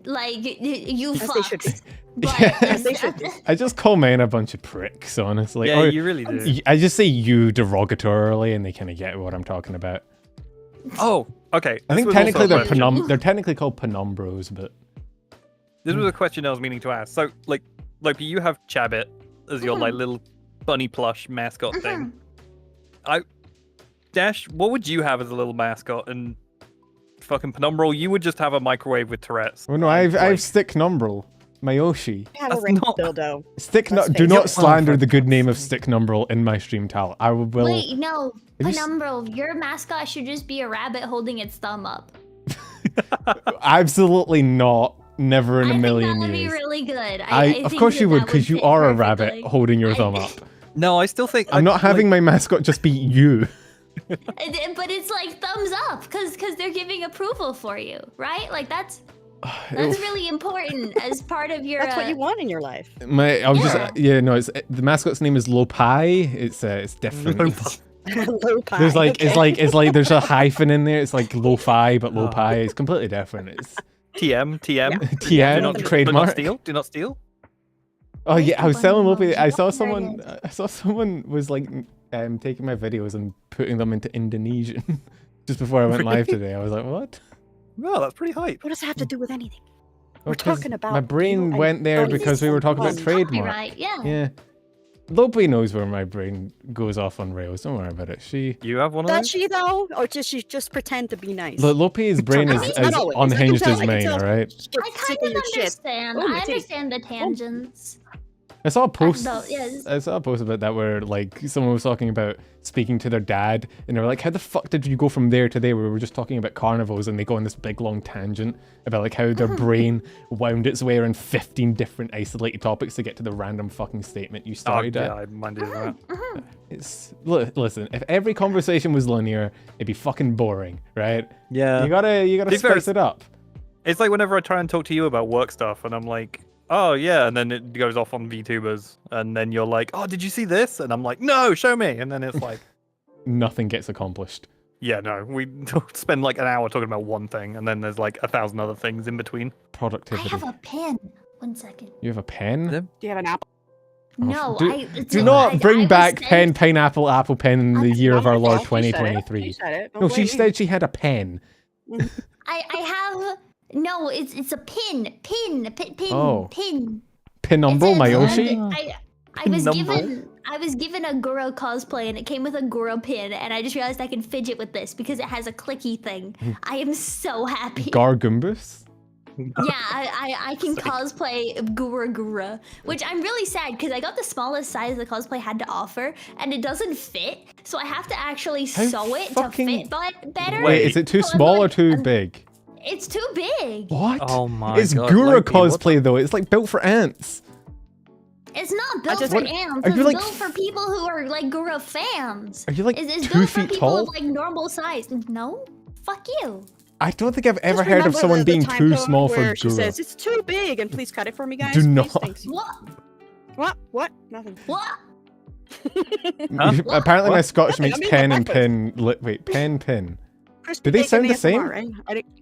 like you
As they should be.
fucks. But
Yeah.
As they should be.
I just call men a bunch of pricks, honestly.
Yeah,
Or
you really do.
I just say you derogatorily, and they kind of get what I'm talking about.
Oh, okay.
I
this
think
was
technically
also a
they're
question.
they're technically called penumbros, but
This was a question I was meaning to ask. So, like, Lopi, you have Chabbit as your like little bunny plush mascot thing. Dash, what would you have as a little mascot? And fucking Penumbral, you would just have a microwave with Tourette's.
well, no,
And,
I've
like,
stick numbral. My Oshi.
I have a
That's
ring
not-
dildo.
Stick
Let's
do
face
not
it.
slander the good name of Stick Numbrel in my stream, Tal. I will.
Wait, no,
Have you s-
Penumbral, your mascot should just be a rabbit holding its thumb up.
Absolutely not. Never in a
I
million
think that would be
years.
really good.
Of
think
course
that
you would,
that
because you
fit
are a
perfectly.
rabbit holding your thumb up.
No, I still think
I'm not having my mascot just be you.
But it's like thumbs up, because they're giving approval for you, right? Like that's
It-
really important as part of your.
That's what you want in your life.
I was
Yeah.
just no. It's the mascot's name is Lopi. It's different.
Lopi.
There's like
okay.
it's like there's a hyphen in there. It's like lo-fi but Lopi. It's completely different. It's
TM.
TM
Do not
trademark.
steal. Do not steal.
Oh yeah, I was telling
Funny
Lopi. I
emoji.
saw
There
someone.
it
I saw someone was like taking my videos and putting them into Indonesian just before I went live
Really?
today. I was like, what?
Well, that's pretty hype.
What does it have to do with anything? We're
Well, 'cause
talking about
my brain
you and
went there
Lopi.
because we were talking about
It's
trademark.
Copyright, yeah.
Yeah. Lopi knows where my brain goes off on rails. Don't worry about it.
You have one of
Does
those?
she though, or does she just pretend to be nice?
Lopi's brain is
Sometimes,
as
not always. I can
unhinged
tell-
as
I can
mine,
tell
alright?
she
I
gets sick
kind
of
of
your shit.
understand.
Oh, my
I
teeth.
understand the tangents.
I saw a post.
No, yes.
I saw a post about that where like someone was talking about speaking to their dad, and they were like, "How the fuck did you go from there to there?" We were just talking about carnivals, and they go on this big long tangent about like how their brain wound its way around 15 different isolated topics to get to the random fucking statement you
Oh,
started
yeah,
at.
I mind doing that.
It's listen, if every conversation was linear, it'd be fucking boring, right?
Yeah.
You gotta
Be fair,
spice it up.
It's like whenever I try and talk to you about work stuff, and I'm like, oh yeah, and then it goes off on VTubers, and then you're like, oh, did you see this? And I'm like, no, show me. And then it's like,
Nothing gets accomplished.
yeah, no, we spend like an hour talking about one thing, and then there's like 1,000 other things in between.
I
Productivity.
have a pen. 1 second.
You have a pen?
Yeah.
Do you have an apple?
No,
Do not bring back pen, pineapple, apple pen in the
I'm
year of our Lord
She said it.
2023.
She said it. Don't
No, she
blame me.
said she had a pen.
I have no. It's a pin.
Oh.
Pin.
Penumbral,
It says,
Mayoshi?
I was
Penumbral?
given a Guro cosplay, and it came with a Guro pin, and I just realized I can fidget with this because it has a clicky thing. I am so happy.
Gargumbus?
Yeah, I can cosplay Gura, which I'm really sad because I got the smallest size the cosplay had to offer, and it doesn't fit, so I have to actually
How
sew it
fucking-
to fit better.
Wait, is it too
So I'm
small or
like-
too big?
It's too big.
What?
Oh my
It's
god.
Gura
Lopi, what
cosplay though. It's like built for ants.
It's not built
just-
for
What-
ants.
are
It's
you, like,
built for people who are like Gura fans.
Are you like
It's
2
built for
feet
people
tall?
of like normal size. No, fuck you.
I don't think I've ever
Just
heard of
remember
someone
the
being
time
too
code
small for
where She
Gura.
says it's too big, and please cut it for me, guys.
Do
please,
not.
thanks.
What?
What? Nothing.
What?
Huh?
Apparently my
What?
Scotch
Nothing,
makes
I mean,
pen
my
and pin. Wait, pen, pin.
Crispy
Do they
bacon
sound the
ASMR,
same?
Right? I didn't-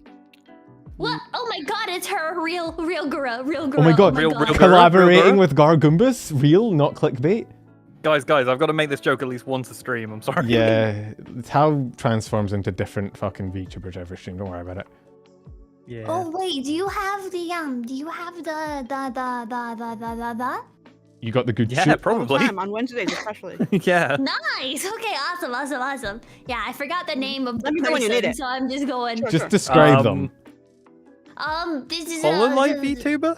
What? Oh my god, it's her real Gura.
Oh my god,
Real Gura?
collaborating
Gura?
with Gargumbus? Real, not clickbait?
Guys, I've got to make this joke at least once a stream. I'm sorry.
Yeah, it's how transforms into different fucking VTubers every stream. Don't worry about it.
Yeah.
Oh wait, do you have the
You got the good
Yeah,
shit.
all the
probably.
time, on Wednesdays especially.
Yeah.
Nice. Okay, awesome. Yeah, I forgot the name of the
Let me know when you
person,
need it.
so I'm just going.
Sure.
Just describe them.
This is
Hololive VTuber?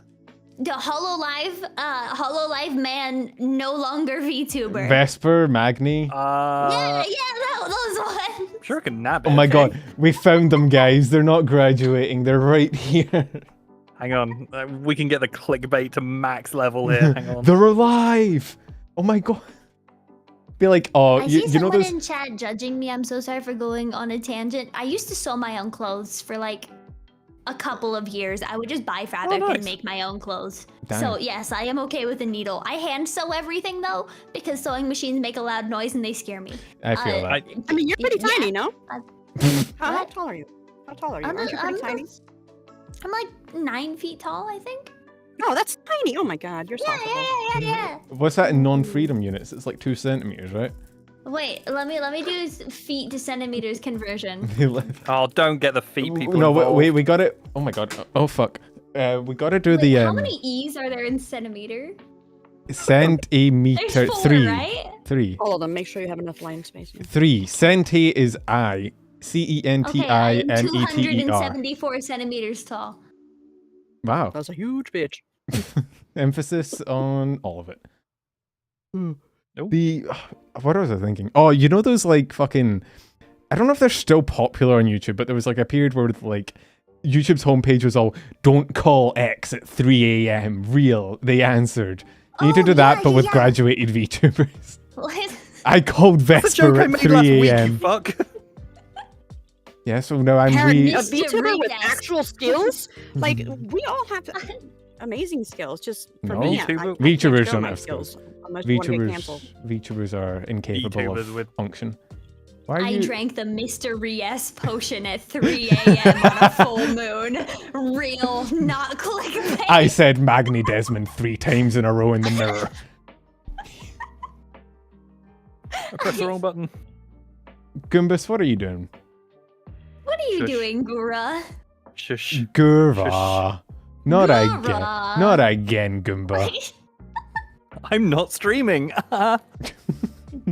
the hololive man, no longer VTuber.
Vesper, Magni.
yeah, those ones.
Sure I can nab it.
Oh my god, we found them, guys. They're not graduating. They're right here.
Hang on. We can get the clickbait to max level here. Hang on.
They're alive. Oh my god. Be like, oh,
I see
you know
someone
those.
in chat judging me. I'm so sorry for going on a tangent. I used to sew my own clothes for like a couple of years. I would just buy fabric
nice.
and make my own clothes.
Damn.
So yes, I am okay with a needle. I hand sew everything though, because sewing machines make a loud noise and they scare me.
I feel that.
I mean, you're pretty
Yeah.
tiny, no? How
What?
tall are you? How tall are you?
I'm
Aren't you pretty tiny?
I'm like 9 feet tall, I think.
No, that's tiny. Oh my god, you're
Yeah,
soft.
yeah.
What's that in non-freedom units? It's like 2 centimeters, right?
Wait, let me do feet to centimeters conversion.
Oh, don't get the feet people
No,
involved.
wait, we got it. Oh my god. Oh fuck. We gotta do
Wait,
the
how many E's are there in centimeter?
centimeter.
There's 4,
3.
right?
3.
All of them. Make sure you have enough line space.
3. Centi is I.
Okay, I'm
CENTIMETER.
274 centimeters tall.
Wow.
That's a huge bitch.
Emphasis on all of it.
Nope.
What was I thinking? Oh, you know those like fucking, I don't know if they're still popular on YouTube, but there was like a period where like YouTube's homepage was all, don't call X at 3 a.m. real. They answered. You need to do that, but with graduated VTubers. I called Vesper at 3 a.m.
You fuck.
Yeah, so now I'm
A
Mr.
VTuber with
Reed.
actual skills? Like, we all have amazing skills. Just for
No.
me,
VTuber-
I can't
VTubers
show
don't
my
have skills.
Unless you want to get canceled.
VTubers are incapable
VTubers
of
with-
function. Why are
I
you...
drank the Mr. Ries potion at 3 a.m. on a full moon. Real, not clickbait.
I said Magni Desmond 3 times in a row in the mirror.
I pressed the wrong button.
Goombas, what are you doing?
What are you
Shush.
doing, Gura?
Shush.
Gurva. Not again.
Gura.
Not again, Goomba.
I'm not streaming.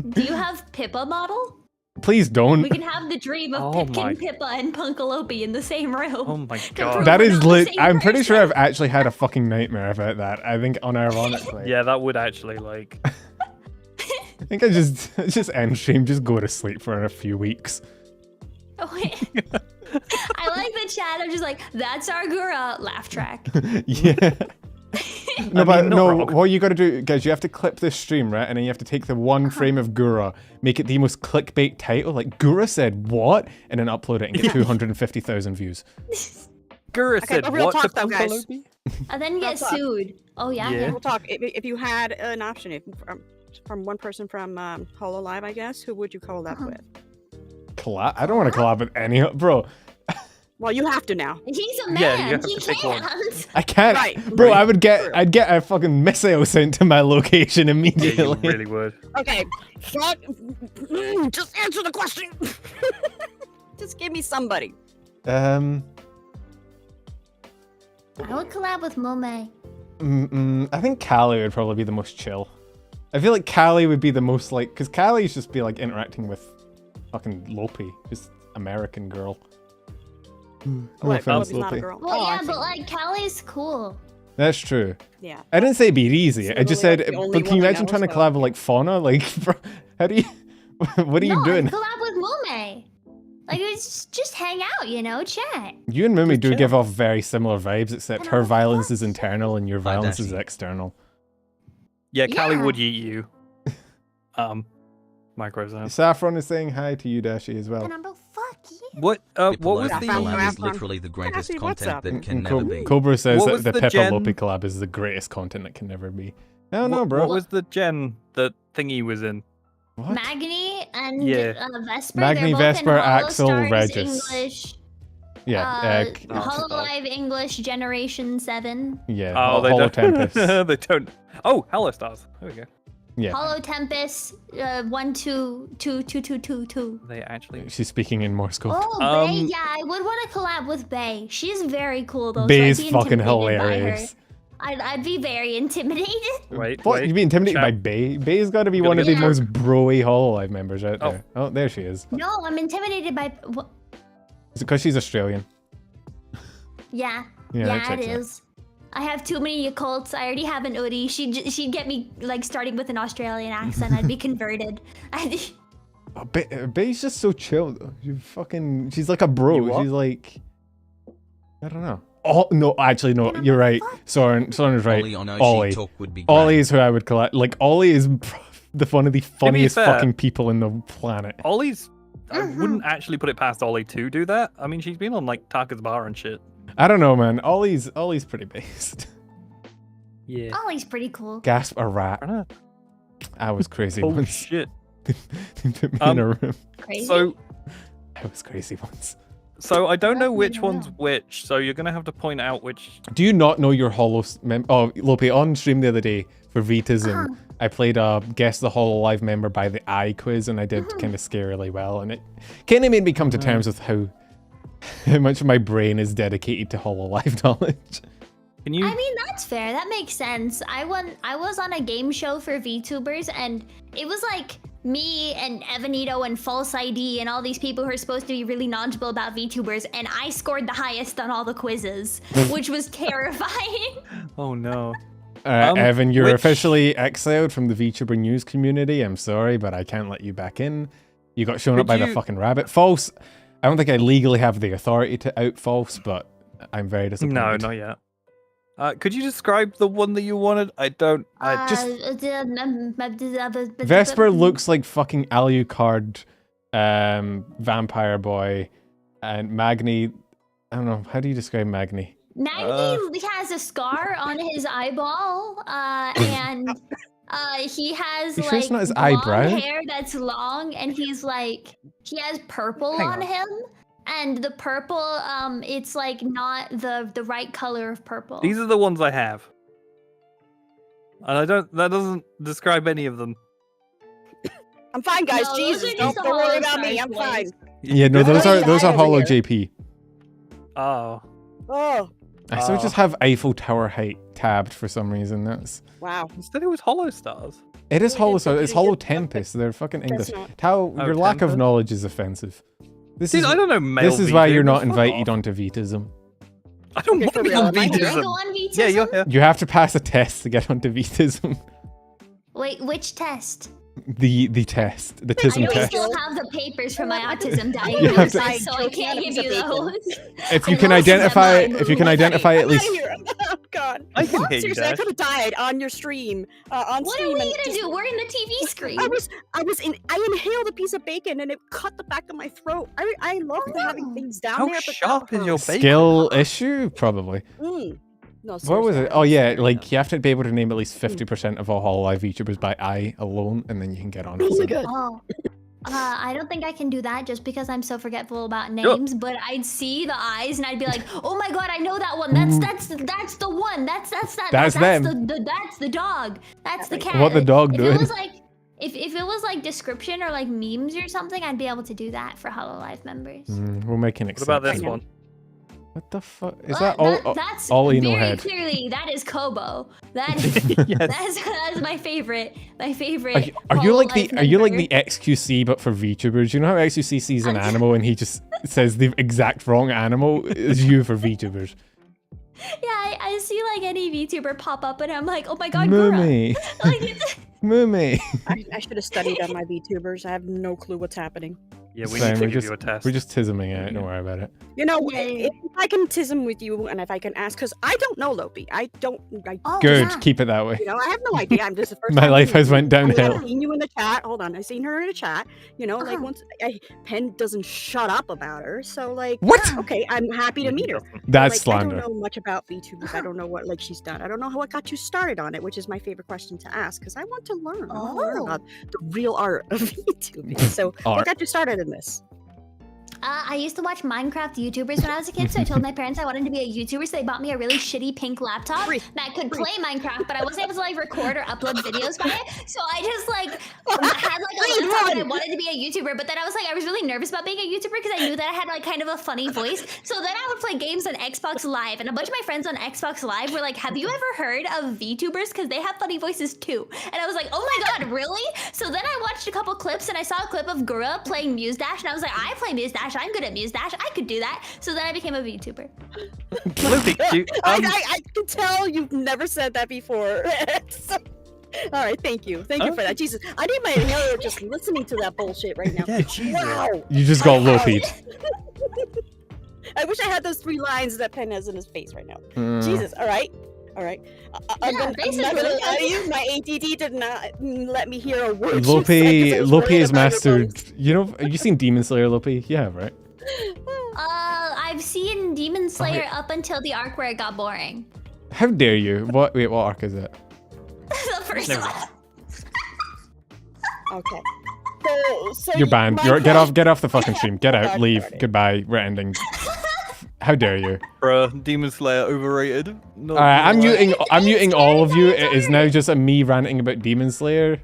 Do you have Pippa model?
Please don't.
We can have the dream of
Oh
Pipkin,
my-
Pippa, and Punkalopi in the same room.
Oh my
prove
god.
That
we're
is
not the
lit.
same
I'm pretty sure
person.
I've actually had a fucking nightmare about that. I think unironically.
Yeah, that would actually like.
I think I just end stream, just go to sleep for a few weeks.
Oh, wait. I like the chat. I'm just like, that's our Gura laugh track.
Yeah. No,
I
but
mean, not
no,
wrong.
what you gotta do, guys, you have to clip this stream, right? And then you have to take the one frame of Gura, make it the most clickbait title, like Gura said what? And then upload it and get 250,000 views.
Gura
Okay,
said
but real
what to
talk though, guys.
Punkalopi?
And then get
That's up.
sued. Oh, yeah.
Yeah.
We'll talk. If you had an option, from one person from hololive, I guess, who would you collab with?
Collab? I don't want to collab with any, bro.
Well, you have to now.
He's a
Yeah,
man.
you have
He
to pick one.
can't.
I can't,
Right,
bro.
right,
I'd
true.
get a fucking missile sent to my location
Yeah, you
immediately.
really would.
Okay, fuck. Just answer the question. Just give me somebody.
I would collab with Mome.
I think Callie would probably be the most chill. I feel like Callie would be the most like, because Callie's just be like interacting with fucking Lopi, just American girl. No
What?
offense,
Lopi's not a
Lopi.
girl.
Well,
Oh, I
yeah,
see.
but like Callie's cool.
That's true.
Yeah.
I didn't say it'd be easy.
It's
I just
literally,
said,
like, the only
but can you
one I
imagine
know,
trying to
so-
collab with like Fauna? Like, bro, how do you, what are you
no,
doing?
I'd collab with Mome. Like, it's just hang out, you know, chat.
You and Mumi
Just
do
chill.
give off very similar vibes, except
And
her
I'm
violence is
fucked.
internal and your
Hi,
violence is
Dashie.
external.
Yeah, Callie
Yeah.
would eat you. Microzone.
Saffron is saying hi to you, Dashie, as well.
And I'm like, fuck you.
What? What
People
was
like
the-
collab is
Saffron.
literally the greatest
Cassie, what's
content
up?
that can
And
never be.
Cobra says
What
that
was
the
the
Peppa
gen-
Lopi collab is the greatest content that can never be. I don't know,
What,
bro.
what was the gen that thingy was in?
What?
Magni and
Yeah.
Vesper.
Magni,
they're both
Vesper,
in
Axel,
Holostars
Regis.
English.
Yeah,
Hololive English Generation 7.
yeah.
Oh, they
Holo
don't.
Tempest.
They don't. Oh, Hello Stars. There we go.
Yeah,
Hollow Tempest 1 2 2 2 2 2 2.
They actually.
she's speaking in Morse code.
Oh, Bay,
Um,
yeah, I would want to collab with Bay. She's very cool though.
Bay's
so I'd be
fucking
intimidated by her.
hilarious.
I'd be very intimidated.
Wait.
What?
Wait.
You'd be intimidated
Chat.
by Bay? Bay's got to be
You're
one
gonna
of the
get-
most broy Hololive members out
Oh.
there. Oh, there she is.
No, I'm intimidated by. What?
Is it because she's Australian?
Yeah,
Yeah, that
yeah, it
checks out.
is. I have too many Yakults. I already have an Udi. She'd get me like starting with an Australian accent. I'd be converted.
Oh, Bay's just so chill. Though. She's like a bro.
You what?
She's like, I don't know. Oh no, actually no, you're right. Soren's right.
Ollie on Oshi
Ollie.
talk would be great.
Ollie is who I would collect. Like Ollie is one of the funniest
fair-
fucking people in the planet.
Ollie's. I
Mm-hmm.
wouldn't actually put it past Ollie to do that. I mean, she's been on like Taka's Bar and shit.
I don't know, man. Ollie's pretty based.
Yeah.
Ollie's pretty cool.
Gasp a rat.
I don't know.
I was crazy
Oh
once.
shit.
They put me in a room.
Crazy.
So,
I was crazy once.
I don't know
Oh,
which
yeah.
one's which. So you're gonna have to point out which.
Do you not know your Holo? Oh, Lopi, on stream the other day for Vitism, I played a Guess the Hololive member by the eye quiz, and I did kind of scarily well, and it kind of made me come to terms with how much of my brain is dedicated to Hololive knowledge.
Can you?
I mean, that's fair. That makes sense. I was on a game show for VTubers, and it was like me and Evanito and False ID and all these people who are supposed to be really knowledgeable about VTubers, and I scored the highest on all the quizzes, which was terrifying.
Oh no.
Evan, you're officially exiled from the VTuber news community. I'm sorry, but I can't let you back in. You got shown up by the fucking rabbit. False. I don't think I legally have the authority to out False, but I'm very disappointed.
No, not yet. Could you describe the one that you wanted?
Vesper looks like fucking Alucard, Vampire Boy, and Magni. I don't know. How do you describe Magni?
Magni has a scar on his eyeball, and he has
sure it's not his
blonde
eyebrow?
hair that's long, and he has purple on him. And the purple, it's like not the right color of purple.
These are the ones I have. And that doesn't describe any of them.
I'm fine, guys.
No,
Jesus,
those are
don't
just the
worry
Hollow
about me.
Stars
I'm fine.
Yeah, no, those are
over
Hollow
here.
JP.
Oh.
Oh,
I still just have Eiffel Tower height tabbed for some reason. That's
wow.
Instead it was Hollow Stars.
it is
Wait,
Hollow
it's
Stars. It's
pretty
Hollow
good.
Tempest. They're fucking English.
not-
Tao,
Oh,
your lack of
Tempest?
knowledge is offensive. This
Dude,
is
I don't know male
this is why you're
VTubers,
not
fuck
invited
off.
onto Vitism.
I don't
Okay,
want
for
to be
real,
on
am I
Can I
here?
go
Veganism.
on VTubers?
Yeah, you're here.
You have to pass a test to get onto Vitism.
Wait, which test?
The test, the
I
tism
don't
test.
still have the papers for my autism
You have
diagnosis,
to-
so I can't give you those.
If you
I
can
lost them
identify,
on
if you can
Lopi.
identify at
I'm
least.
outta here. Oh, God.
I can hear you,
Seriously, I
Dash.
could have died on your stream. On
What are
stream
we
and
gonna
just-
do? We're in the TV screen.
I inhaled a piece of bacon and it cut the back of my throat. I love having things down
How
there. But
sharp
that
is your
hurts.
bacon?
Skill issue, probably.
No,
What was
seriously,
it?
that
Oh
was
yeah,
really
like
tough.
you have to be able to name at least 50% of all hololive VTubers by I alone, and then you can get on it.
Oh
So-
my God.
Oh. I don't think I can do that just because I'm so forgetful about names. But I'd see the eyes and I'd be like, "Oh my god, I know that one. That's the one. That's
them.
That's the dog. That's the cat."
What the dog
if
doing?
It was like, if it was like description or like memes or something, I'd be able to do that for hololive members.
We'll make an
What about this
exception.
one?
What the fuck is
Well,
that?
that's
all
very
anal head.
clearly that is Kobo. That
Yes.
that's my favorite. My favorite.
Are you like the
hololive member.
XQC but for VTubers? You know how XQC sees an
I'm-
animal and he just says the exact wrong animal? Is you for VTubers?
Yeah, I see like any VTuber pop up and I'm like, oh my god, Gura.
Mummy,
Like, it's-
mummy.
I should have studied on my VTubers. I have no clue what's happening.
Yeah, we
Same,
need to
we're
give
just
you a test.
we're just tisming it. Don't worry about it.
You know,
Yay.
if I can tism with you and if I can ask, because I don't know Lopi. I
oh,
Good,
yeah.
keep it that way.
you know, I have no idea. I'm just the first
My
time
life
meeting
has
you.
went
I mean,
downhill.
I've seen you in the chat. Hold on, I've seen her in the chat. You know, like
Uh-huh.
once Pen doesn't shut up about her, so like,
What?
okay, I'm happy to meet her.
That's
Like, I
slander.
don't know much about VTubers. I don't know what like she's done. I don't know what got you started on it, which is my favorite question to ask because I want to learn. I want to learn
Oh.
about the real art of VTubing. So,
Art.
what got you started in this?
I used to watch Minecraft YouTubers when I was a kid, so I told my parents I wanted to be a YouTuber, so they bought me a really shitty pink laptop that could play Minecraft, but I wasn't able to like record or upload videos by it. So I just like had like a laptop and I wanted to be a YouTuber, but then I was really nervous about being a YouTuber because I knew that I had like kind of a funny voice. So then I would play games on Xbox Live, and a bunch of my friends on Xbox Live were like, "Have you ever heard of VTubers? Because they have funny voices too." And I was like, "Oh my god, really?" So then I watched a couple clips and I saw a clip of Gura playing Muse Dash, and I was like, "I play Muse Dash. I'm good at Muse Dash. I could do that." So then I became a VTuber.
Lopi,
I can tell you've never said that before. So- all right, thank you for that. Jesus, I need my inhaler just listening to that bullshit right now.
Yeah, Jesus.
Wow.
You just got Lopi'd.
I wish I had those 3 lines that Pen has in his face right now.
Mm.
Jesus, all right. I'm
Yeah,
not
basically,
gonna lie to
that's-
you. My ADD did not let me hear a word.
Lopi is mastered. You know, have you seen Demon Slayer, Lopi? You have, right?
I've seen Demon Slayer up until the arc where it got boring.
How dare you? Wait, what arc is it?
The first
Never
one.
mind.
Okay. So
You're banned.
my
Get off the fucking stream. Get out.
God,
Leave.
darn it.
Goodbye. We're ending. How dare you?
Bruh, Demon Slayer overrated. Not
Alright, I'm
gonna lie.
muting all of you. It is now just a me ranting about Demon Slayer.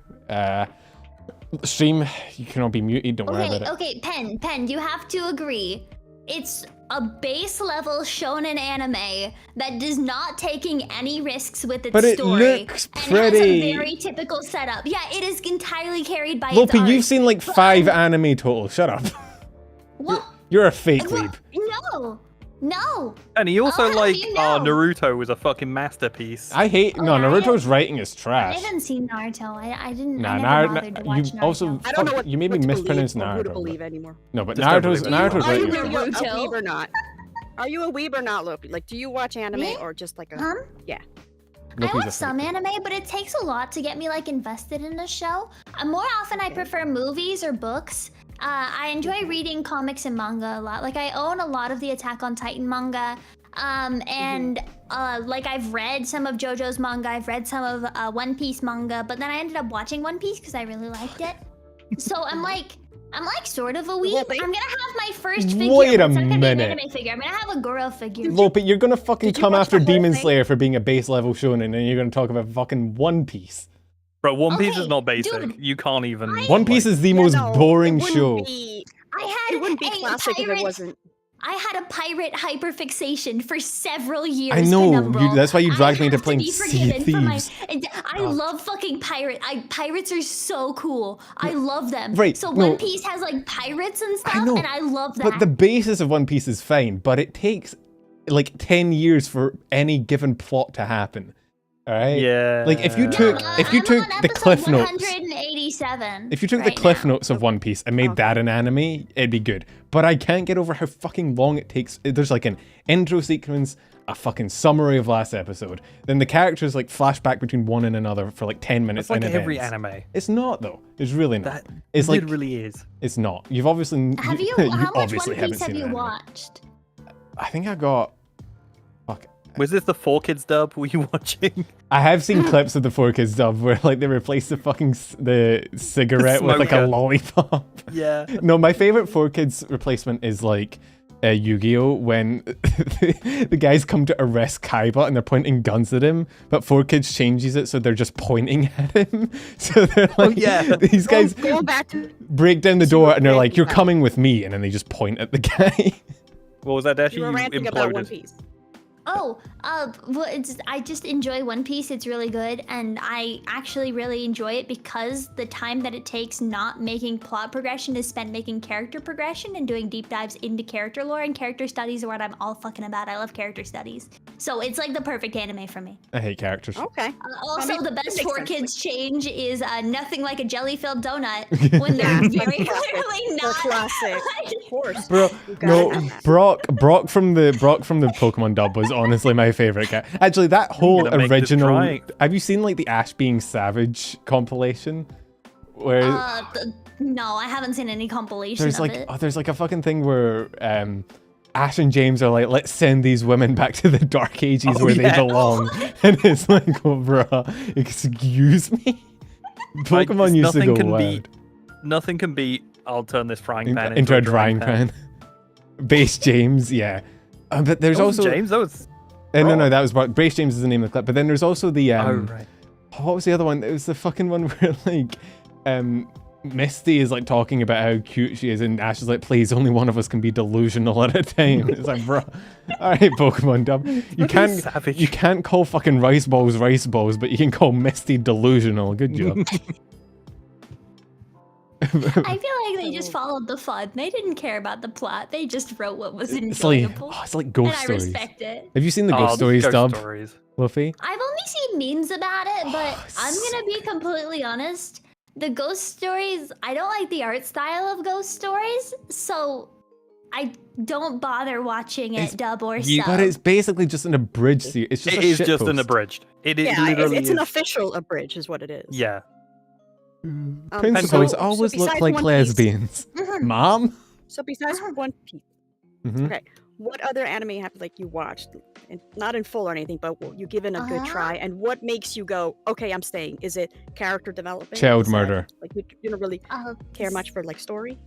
Stream, you can all be muted. Don't worry about it.
Okay, Pen, you have to agree. It's a base level shonen anime that does not taking any risks with its
But it
story
looks
and
pretty.
has a very typical setup. Yeah, it is entirely carried by its
Lopi,
art.
you've seen like
But
5 anime total. Shut up.
What?
You're a fake
Well,
weeb.
No.
And he also
how
like,
do you know?
Naruto was a fucking masterpiece.
I hate.
Oh,
No,
yeah, I
Naruto's writing is
I
trash.
haven't seen Naruto. I didn't.
Nah,
I never bothered to watch
you
Naruto.
also
I don't know
fuck,
what
you maybe
what to
mispronounced
believe or who to
Naruto.
believe anymore.
No, but
Just don't
Naruto's
believe it.
Naruto's
Are you
writing.
really a
Naruto.
weeb or not? Are you a weeb or not, Lopi? Like, do you watch anime
Me?
or just like a?
Huh?
Yeah.
I
Lopi's a
watch some
fake.
anime, but it takes a lot to get me like invested in a show. More often, I prefer movies or books. I enjoy reading comics and manga a lot. Like I own a lot of the Attack on Titan manga, and like I've read some of JoJo's manga. I've read some of One Piece manga, but then I ended up watching One Piece because I really liked it. So I'm like sort of a weeb.
Lopi?
I'm gonna have my first figure.
Wait
but
a
it's not gonna be an
minute.
anime figure. I'm gonna have a girl figure.
Lopi, you're gonna fucking
Did you
come
watch
after
the whole
Demon
thing?
Slayer for being a base level shonen, and you're gonna talk about fucking One Piece.
Bro, One Piece
Okay,
is not basic.
dude,
You can't even.
One Piece is the most
no,
boring
it wouldn't
show.
Be,
I had
it wouldn't be
a
classic if
pirate.
it wasn't.
I had a pirate hyperfixation for several years.
I know,
Penumbral.
that's why you dragged me into
have to
playing
be
Sea
forgiven for my-
Thieves.
and I love fucking pirates are so cool. I love them.
Right,
So
no.
One Piece has like pirates and stuff,
I know,
and I love that.
but the basis of One Piece is fine, but it takes like 10 years for any given plot to happen. All right?
Yeah.
Like if you
Yeah,
took
I'm
if you
on
took the
episode
cliff notes,
187.
if you took the
right
cliff
now.
notes of One Piece and made
Okay.
that an anime, it'd be good. But I can't get over how fucking long it takes. There's like an intro sequence, a fucking summary of last episode, then the characters like flashback between one and another for like 10 minutes.
It's like
and
every
events.
anime.
It's not though. It's really not.
That
It's like
literally is.
it's not. You've obviously
Have you?
you
How much
obviously
One
haven't
Piece have
seen
you
an anime.
watched?
I think I got. Fuck.
Was this the 4Kids dub? Were you watching?
I have seen clips of the 4Kids dub where like they replace the fucking the cigarette with like a
smoker.
lollipop.
Yeah.
No, my favorite 4Kids replacement is like Yu-Gi-Oh! When the guys come to arrest Kaiba and they're pointing guns at him, but 4Kids changes it so they're just pointing at him. So they're like,
yeah.
these guys
Going back to
break down the door and they're like, "You're
ranting
coming with me," and then they just point at the guy.
What was that, Dashie?
you were
You
ranting about One
imploded.
Piece.
Oh, well, I just enjoy One Piece. It's really good, and I actually really enjoy it because the time that it takes not making plot progression is spent making character progression and doing deep dives into character lore, and character studies are what I'm all fucking about. I love character studies. So it's like the perfect anime for me.
I hate characters.
Okay.
Also,
mean,
the
that
best
makes
four
sense.
kids change is nothing like a jelly-filled donut when they're
Yeah,
very
that's classic.
clearly
The
not.
classic. Of course.
Bro,
You gotta
no,
have that.
Brock from the Pokemon dub was honestly my favorite guy. Actually, that whole
gonna make this
original.
trying.
Have you seen like the Ash being savage compilation? Where
No, I haven't seen any compilation
there's
of
like
it.
there's like a fucking thing where Ash and James are like, let's send these women back to the Dark Ages
Oh,
where they
yeah.
belong, and it's like, oh, bruh, excuse me.
Like,
Pokemon used to
nothing
go
can
wild.
beat. Nothing can beat. I'll turn this frying pan
Into a drying pan. Base James, yeah. But there's
That was
also
James. That was.
no,
Brock.
that was Brock. Brace James is the name of the clip. But then there's also the
Oh right.
what was the other one? It was the fucking one where like Misty is like talking about how cute she is, and Ash is like, please, only one of us can be delusional at a time. It's like, bro, all right, Pokemon dub. You can't
savage.
you can't call fucking rice balls, but you can call Misty delusional. Good job.
I feel like they just followed the fun. They didn't care about the plot. They just wrote what was
It's like,
enjoyable.
it's like
And
ghost
I
stories.
respect it.
Have you seen the
Oh,
Ghost Stories
Ghost
dub,
Stories.
Luffy?
I've only seen memes about it, but
Oh,
I'm gonna be completely honest. The ghost stories, I don't like the art style of ghost stories, so I don't bother watching it
It's-
dub or
you-
sub.
But it's basically just an abridged series. It's just
It
a
is just an
shitpost.
abridged. It is
Yeah,
literally.
it's an
is.
official abridge, is what it is.
Yeah.
Principals
so
always look
besides
like
One Piece-
lesbians.
Mhm.
Mom?
So besides One Piece,
Mhm.
okay, what other anime have like you watched? And not in full or anything, but you given a good try. And what makes you go, okay, I'm staying? Is it character development?
Child
Is that,
murder.
Like you don't really
Uh,
care much for like story?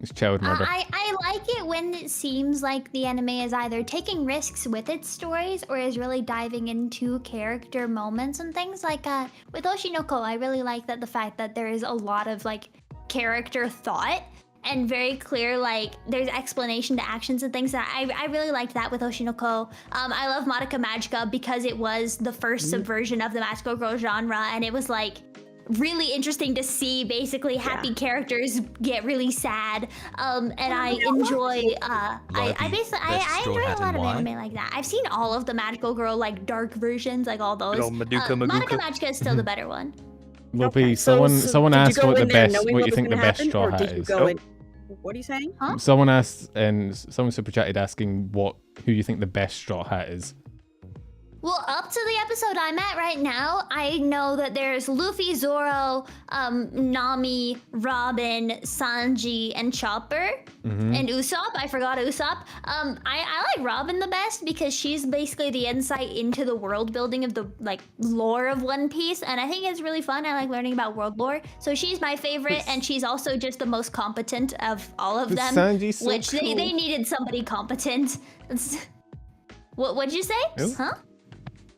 It's child murder.
I like it when it seems like the anime is either taking risks with its stories or is really diving into character moments and things. Like with Oshinoko, I really like that the fact that there is a lot of like character thought and very clear, like there's explanation to actions and things. That I really liked that with Oshinoko. I love Madoka Magica because it was the first subversion of the magical girl genre, and it was like really interesting to see basically happy characters get really sad. And I enjoy I enjoy a lot of anime like that. I've seen all of the magical girl like dark versions, like all those.
Madoka
Madoka Magica is still the better one.
Lopi, someone asked what you think the best straw hat is.
What are you saying?
Huh?
Someone asked, and someone super chatted asking who you think the best straw hat is.
Well, up to the episode I'm at right now, I know that there's Luffy, Zoro, Nami, Robin, Sanji, and Chopper, and Usopp. I forgot Usopp. I like Robin the best because she's basically the insight into the world building of the like lore of One Piece, and I think it's really fun. I like learning about world lore, so she's my favorite, and she's also just the most competent of all of them.
Sanji's so
which
cool.
they needed somebody competent. What'd you say?
Ooh.
Huh?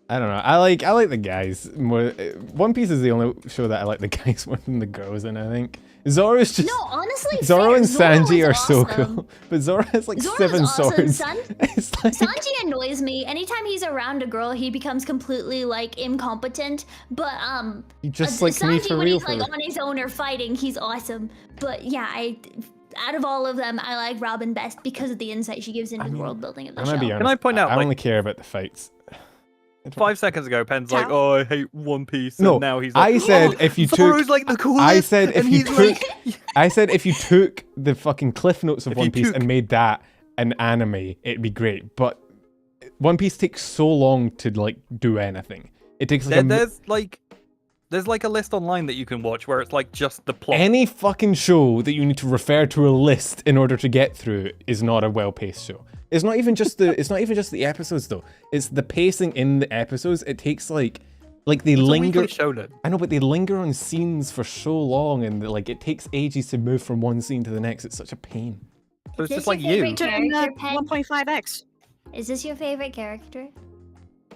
I don't know. I like the guys more. One Piece is the only show that I like the guys more than the girls in. I think Zoro's just
No, honestly,
Zoro and Sanji are so
awesome.
cool, but Zoro has like
Zoro's
7
awesome.
swords. It's like,
Sanji annoys me. Anytime he's around a girl, he becomes completely like incompetent. But
he just like me
Sanji,
for
when
real.
he's like on his own or fighting, he's awesome. But yeah, out of all of them, I like Robin best because of the insight she gives into the world building of the
I'm
show.
gonna be honest.
Can I point out,
I
like-
only care about the fights.
5 seconds ago, Penn's like,
Ciao.
"Oh, I hate One Piece," and
No,
now he's like,
I said
"Oh,
if you
Zoro's
took,
like the coolest."
I said if
and
you
he's
took,
like,
I said if you took the fucking cliff notes of
If
One
you
Piece
took-
and made that an anime, it'd be great. But One Piece takes so long to like do anything. It takes like
there's like a list online that you can watch where it's like just the plot.
any fucking show that you need to refer to a list in order to get through is not a well-paced show. It's not even just the episodes though. It's the pacing in the episodes. It takes like they
It's a
linger.
weekly shonen.
I know, but they linger on scenes for so long, and like it takes ages to move from one scene to the next. It's such a pain.
So it's
Is
just
this
like
your
you.
favorite character, Pen?
1.5x.
Is this your favorite character?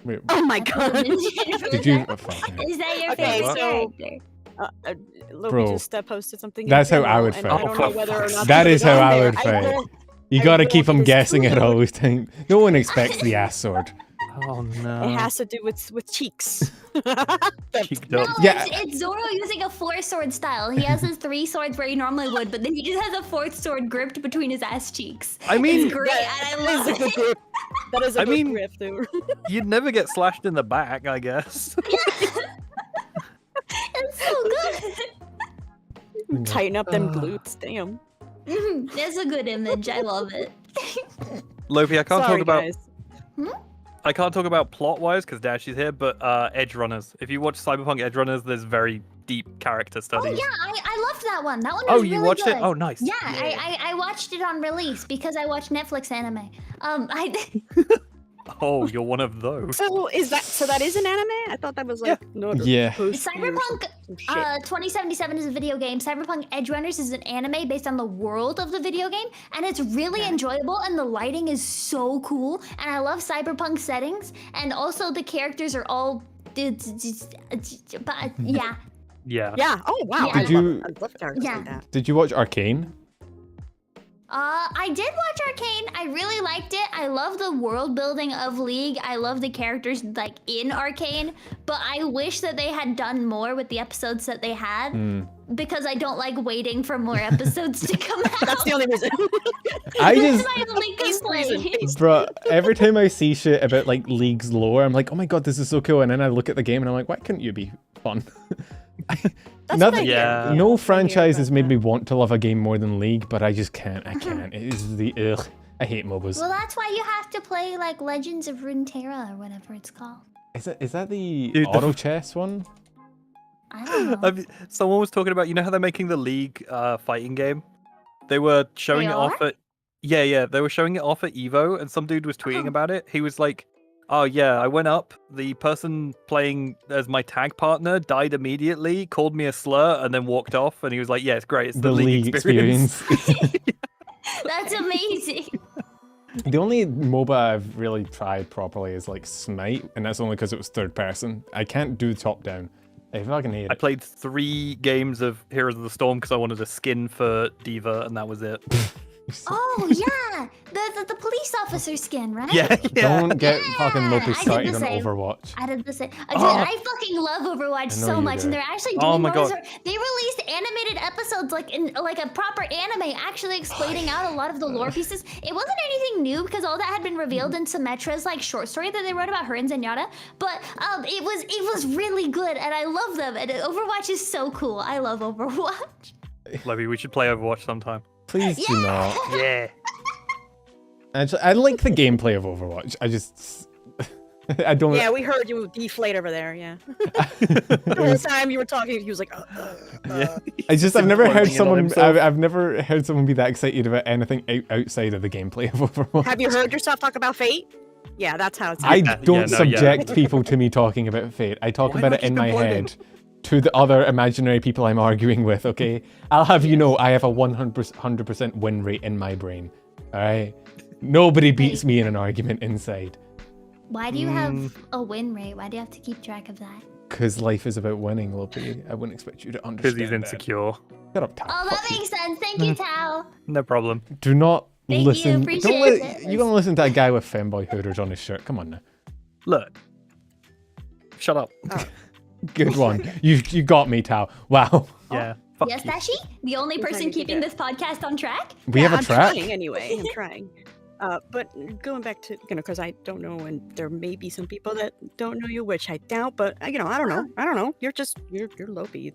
Wait,
Oh my
Did
god.
you? Oh, fuck.
Is that your
Okay,
favorite
so-
character?
Lopi
Bro,
just posted something.
that's
in
how I
general,
would
and
fight.
I don't know
Oh, for
whether or
fuck's
not
sake.
That
to
is
put it
how
on
I
there.
would fight.
will-
You
I
gotta
will
keep them
because
guessing it
clearly-
all the time. No one expects the ass sword.
Oh
It
no.
has to do with cheeks.
Cheeked
No,
up.
Yeah.
it's Zoro using a 4-sword style. He has his 3 swords where he normally would, but then he just has a 4th sword gripped between his ass cheeks.
I mean,
It's great, and I love
That is a good
it.
grip. That is a
I
good
mean-
grip, dude.
You'd never get slashed in the back, I guess.
It's so good.
Tighten up them glutes. Damn.
That's a good image. I love it.
Lopi, I can't
Sorry,
talk about
guys.
I can't talk about plot wise because Dashie's here, but Edge Runners. If you watch Cyberpunk Edge Runners, there's very deep character
Oh
studies.
yeah, I loved that one. That one was
Oh,
really
you watched
good.
it? Oh, nice.
Yeah, I watched it on release because I watch Netflix anime.
Oh, you're one of those.
So that is an anime? I thought that was like
Yeah.
Cyberpunk
some shit.
2077 is a video game. Cyberpunk Edge Runners is an anime based on the world of the video game, and it's really enjoyable, and the lighting is so cool, and I love cyberpunk settings, and also the characters are all but yeah.
Yeah.
Yeah. Oh wow.
Yeah.
I
Did you-
love characters
Yeah.
like that.
Did you watch Arcane?
I did watch Arcane. I really liked it. I love the world building of League. I love the characters like in Arcane, but I wish that they had done more with the episodes that they had because I don't like waiting for more episodes to come out.
That's the only reason.
I
That's
just,
my only complaint.
bro, every time I see shit about like League's lore, I'm like, oh my god, this is so cool. And then I look at the game and I'm like, why couldn't you be fun?
That's
Nothing-
what I hear.
Yeah.
No
I
franchise
hear
has
about
made
that.
me want to love a game more than League, but I just can't. I can't. It is the ugh. I hate MOBAs.
Well, that's why you have to play like Legends of Runeterra or whatever it's called.
Is that the
Dude, the-
auto chess one?
I don't know.
Someone was talking about, you know how they're making the League fighting game? They were showing
They
it off
are?
at yeah, they were showing it off at Evo, and some dude was tweeting
Oh.
about it. He was like, "Oh yeah, I went up. The person playing as my tag partner died immediately, called me a slur, and then walked off." And he was like, "Yeah, it's great. It's the, League experience."
That's amazing.
The only MOBA I've really tried properly is like Smite, and that's only because it was third person. I can't do top down. I fucking hate
I
it.
played 3 games of Heroes of the Storm because I wanted a skin for Diva, and that was it.
Oh yeah, the police officer skin, right?
Yeah.
Don't get fucking
Yeah,
Lopi
I did
started
the
on
same.
Overwatch.
I did the same. Dude,
Oh.
I fucking love Overwatch
I know
so
you
much,
do.
and they're actually
Oh
doing
my
more.
God.
They released animated episodes like in like a proper anime, actually explaining out a lot of the lore pieces. It wasn't anything new because all that had been revealed in Symmetra's like short story that they wrote about her and Zenyatta. But it was really good, and I love them. And Overwatch is so cool. I love Overwatch.
Lopi, we should play Overwatch sometime.
Please do not.
Yeah.
Actually, I like the gameplay of Overwatch. I just, I don't.
Yeah, we heard you deflate over there. Yeah. The whole time you were talking, he was like,
Yeah.
I just, I've never heard
Pointing it on
someone.
himself.
I've never heard someone be that excited about anything outside of the gameplay of Overwatch.
Have you heard yourself talk about Fate? Yeah, that's how it's.
I
Yeah,
don't
yeah, no, yeah.
subject people to me talking about Fate. I talk
Why
about
have
it
I
in
just
my
been blinded?
head to the other imaginary people I'm arguing with. Okay, I'll have you know I have a 100% win rate in my brain. All right, nobody beats me in an argument inside.
Why do you have a win rate? Why do you have to keep track of that?
Because life is about winning, Lopi. I wouldn't expect you to
Because
understand
he's
that.
insecure.
Shut up, Tal.
Oh, that
Fuck you.
makes sense. Thank you, Tao.
No problem.
Do not
Thank you,
listen.
appreciate it.
You gonna listen to a guy with femboy hooders on his shirt? Come on now.
Look. Shut up.
Good one. You got me, Tal. Wow.
Yeah. Fuck
Yes,
you.
Dashie, the only
I'm trying
person
to
keeping
get-
this podcast on track.
We have a
I'm
track.
trying anyway. I'm trying. But going back to because I don't know, and there may be some people that don't know you, which I doubt. But I don't know. I don't know. You're Lopi.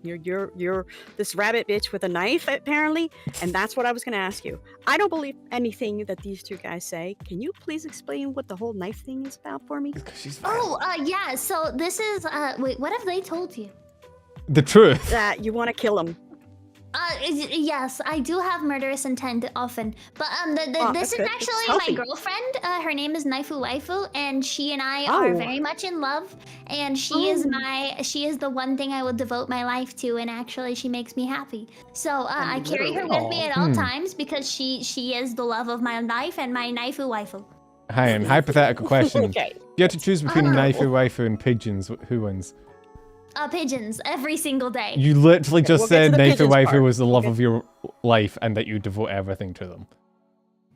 You're this rabbit bitch with a knife apparently, and that's what I was gonna ask you. I don't believe anything that these two guys say. Can you please explain what the whole knife thing is about for me?
Because she's
Oh, yeah. So this is wait, what have they told you?
the truth.
That you want to kill him.
Yes, I do have murderous intent often, but
Oh,
this is
that's good. It's
actually
healthy.
my girlfriend. Her name is Naifu Waifu, and she and I are
Oh.
very much in love. And she is the one thing I will devote my life to, and actually she makes me happy. So I carry her with me at all times because she is the love of my life and my Naifu Waifu.
Hi, and hypothetical question.
Okay.
If you had to choose between
Oh.
Naifu Waifu and pigeons, who wins?
Pigeons every single day.
You literally just
we'll get
said
to the
Naifu
pigeons
Waifu
part.
was the love of your life and that you devote everything to them.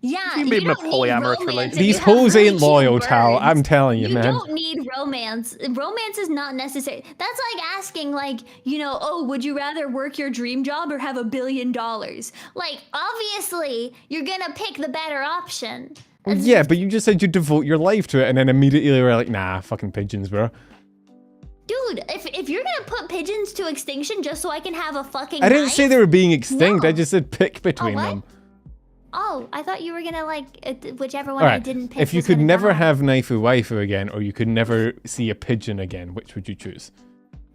Yeah,
You made them a
don't need
polyamorous
romance
relationship.
if you
These
have
hoes
really
ain't
cute
loyal, Tal.
birds.
I'm telling you,
You
man.
don't need romance. Romance is not necessary. That's like asking, like, oh, would you rather work your dream job or have $1 billion? Like, obviously, you're gonna pick the better option.
Well, yeah, but you just said you devote your life to it, and then immediately were like, nah, fucking pigeons, bro.
Dude, if you're gonna put pigeons to extinction just so I can have a fucking
I didn't
knife,
say they were being extinct. I
No.
just said pick between
what?
them.
Oh, I thought you were gonna whichever one I
Alright,
didn't pick.
if you
was
could
gonna
never
die.
have Naifu Waifu again, or you could never see a pigeon again, which would you choose?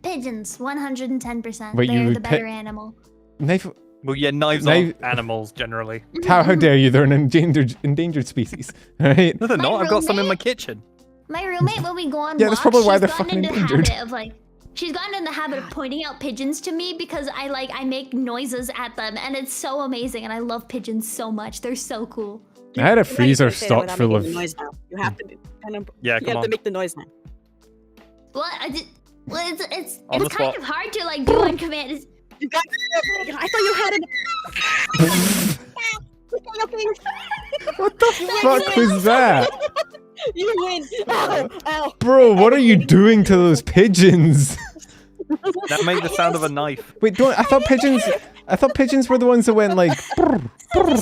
Pigeons, 110%.
Wait, you
They're
would
the better
pick-
animal.
Naifu...
Well, yeah, knives
Knife-
are animals generally.
How dare you? They're an endangered species, right?
No, they're
My
not. I've got some in my
roommate-
kitchen.
My roommate, when we go on
Yeah,
walks,
that's probably why
she's
they're
gotten
fucking
into the
endangered.
habit of like, she's gotten in the habit of pointing out pigeons to me because I make noises at them, and it's so amazing, and I love pigeons so much. They're so cool.
I had a
You know, you
freezer
can't say that
stocked
without
full
making
of...
the noise now. You have to kind of.
Yeah,
You
come
have to
on.
make the noise now.
What? Well, it's
On the
kind
spot.
of hard to like do on command.
You got. I thought you had it.
What the fuck was that?
You win. Ow! Ow!
Bro, what are you doing to those pigeons?
That made the sound of a knife.
Wait, I thought pigeons were the ones that went like... brr, brr.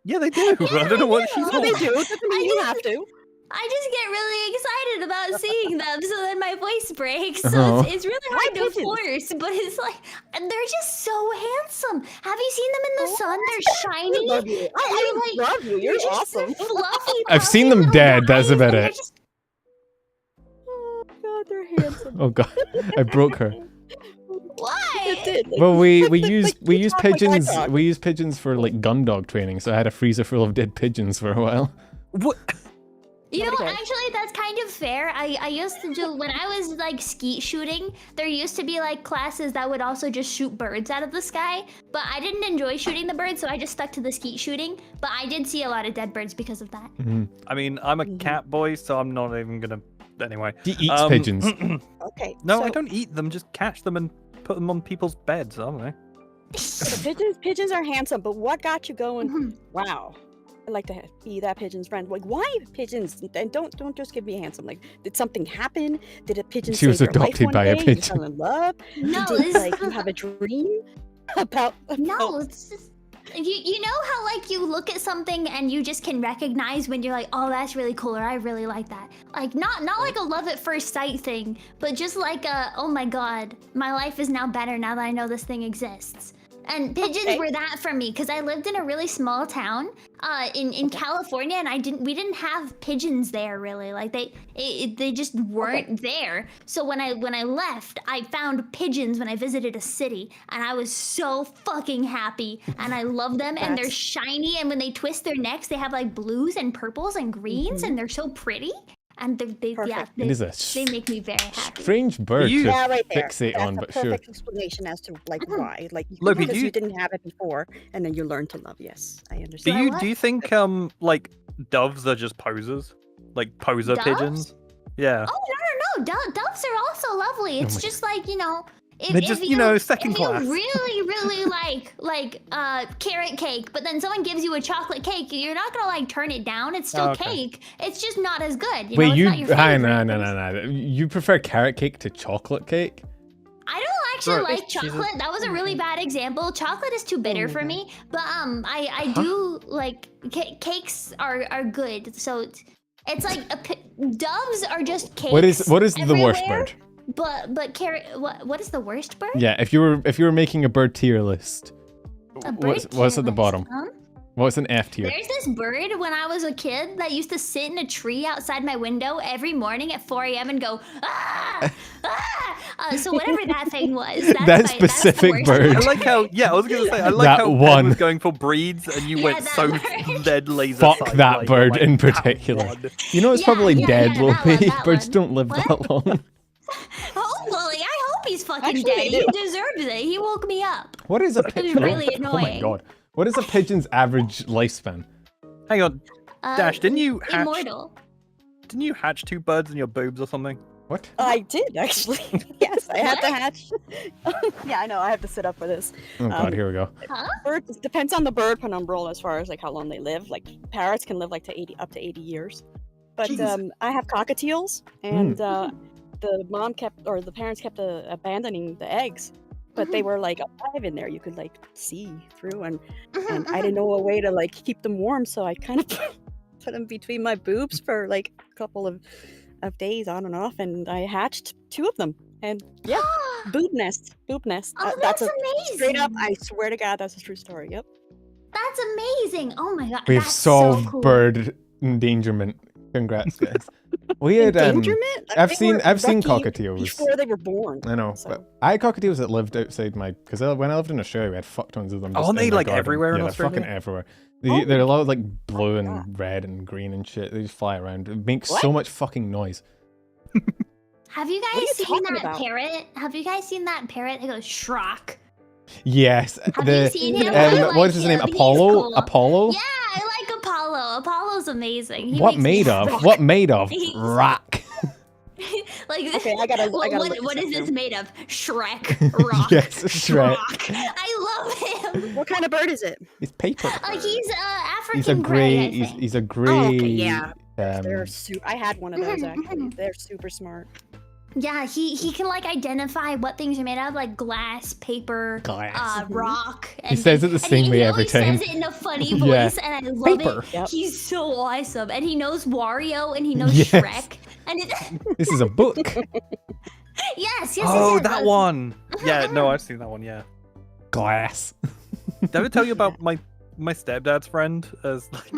Yeah, they do. I don't know what she's
No, they
on.
do. Doesn't mean you have to.
I just get really excited about seeing them, so then my voice breaks. So
Oh.
it's really hard to
pigeons?
force, but it's like, and they're just so handsome. Have you seen them in the sun? They're shiny.
I love you.
and
I
they're,
love you.
they're
You're
just
awesome.
fluffy,
I've seen
puffy
them
little
dead, that's
guys,
about
and they're
it.
just-
Oh God, they're handsome.
Oh god, I broke her.
Why?
Did.
Well, we
Like,
use
you talk like I
pigeons.
talk.
We use pigeons for like gun dog training, so I had a freezer full of dead pigeons for a while.
What?
You know,
Okay.
actually, that's kind of fair. I used to do, when I was like skeet shooting, there used to be like classes that would also just shoot birds out of the sky. But I didn't enjoy shooting the birds, so I just stuck to the skeet shooting. But I did see a lot of dead birds because of that.
I mean, I'm a cat boy, so I'm not even gonna Anyway.
He eats pigeons.
Okay.
No,
so,
I don't eat them. Just catch them and put them on people's beds. I don't know.
so pigeons are handsome, but what got you going? Wow, I'd like to be that pigeon's friend. Like, why pigeons? And don't just give me handsome. Like, did something happen? Did a pigeon
She was
save your life
adopted
one
by a
day? You
pigeon.
fell in love?
No,
Did,
it's
like you have a dream about?
no, it's just you know how like you look at something and you just can recognize when you're like, oh, that's really cool, or I really like that. Like not like a love at first sight thing, but just like a, oh my god, my life is now better now that I know this thing exists. And pigeons were that for me because I lived in a really small town in California, and we didn't have pigeons there really. Like they just weren't there. So when I left, I found pigeons when I visited a city, and I was so fucking happy. And I love them, and they're shiny, and when they twist their necks, they have like blues and purples and greens, and they're so pretty. And they make me very happy.
Strange bird to
right there.
fixate
That's
on,
a
but
perfect
sure.
explanation as to like why, like
Lopi,
because you didn't have it before, and then you learned to love. Yes, I
Do
understand.
you think like doves are just posers, like poser
Doves?
pigeons? Yeah.
Oh no! Doves are also lovely. It's just like
They're just, second class.
If you really like carrot cake, but then someone gives you a chocolate cake, you're not gonna like turn it down. It's still cake. It's just not as good.
Wait,
it's not your favorite.
no. You prefer carrot cake to chocolate cake?
I don't actually
Bro,
like chocolate. That was a really bad example. Chocolate is too bitter for me. But I do like cakes are good. So it's like doves are just cakes.
What is the worst bird?
But carrot. What is the worst bird?
Yeah, if you were making a bird tier list,
A bird
what's at the
tier
bottom?
list, huh?
What's an F tier?
There's this bird when I was a kid that used to sit in a tree outside my window every morning at 4 a.m. and go, ah, ah. So whatever that thing was.
That specific bird.
I like how, I was going to say, I like
That
how
one.
Ben was going for breeds and you went
that
so
bird.
dead laser.
Fuck
side,
that
like,
bird
like,
in
that
particular.
one.
You know it's
Yeah,
probably
yeah,
dead,
yeah,
Lopi.
that
Birds
one.
don't live
What?
that long.
Hopefully, I hope he's fucking
Actually,
dead.
they
He
do.
deserves it. He woke me up.
What is a
was
pigeon?
really
Oh my
annoying.
god. What is a pigeon's average lifespan?
Hang on, Dash, didn't you hatch
Immortal.
2 birds in your boobs or something?
What?
I did actually. Yes, I had to hatch. Yeah, I know. I have to sit up for this.
Oh god, here we go.
Huh?
Birds depends on the bird penumbral as far as like how long they live. Like parrots can live like up to 80 years. But
Jeez.
I have cockatiels, and the parents kept abandoning the eggs. But they were like alive in there. You could like see through, and I didn't know a way to like keep them warm, so I kind of put them between my boobs for like a couple of days on and off, and I hatched 2 of them. And yeah, boob nest.
Oh,
That's
that's amazing.
straight up. I swear to God, that's a true story. Yep.
That's amazing. Oh my god.
We've
that's
solved
so cool.
bird endangerment. Congrats, guys. We had
Endangerment?
I've
They
seen
were
cockatiels.
lucky before they were born.
I know,
So.
but I had cockatiels that lived outside my, because when I lived in Australia, we had fuck tons of them. just
Aren't
in
they,
my
like,
garden.
everywhere in
Yeah,
Australia?
they're fucking everywhere.
Oh.
They're a lot of like blue
my
and
God.
red and green and shit. They just fly around. It makes
What?
so much fucking noise.
Have you
are
guys
you
seen
talking
that
about?
parrot? Have you guys seen that parrot? It goes shrock.
Yes,
Have you seen him?
what is his name?
He's
Apollo.
cool.
Apollo.
Yeah, I like Apollo. Apollo's amazing. He
What
makes me
made of?
rock.
What made of?
He's-
Rock.
Like
Okay, I gotta
what
look
is
this up
this
now.
made of? Shrek. Rock.
Yes, Shrek.
Rock. I love him.
What kind of bird is it?
It's paper.
Like he's African
He's a
gray.
gray.
I think.
He's a gray.
Oh, okay, yeah.
Um,
They're I had one of those
Mhm,
actually.
mhm.
They're super smart.
Yeah, he can like identify what things are made of, like glass, paper,
Glass.
Mhm.
rock.
He says it the
and
same
he
way every
always
time.
says it in a funny
Yeah.
voice, and I love
Paper.
it.
Yep.
He's so awesome, and he knows Wario, and he knows
Yes.
Shrek, and it,
This is a book.
yes,
Oh,
yes,
that
yes.
one. Yeah, no, I've seen that one. Yeah.
Glass.
Did I ever tell you about my stepdad's friend? As like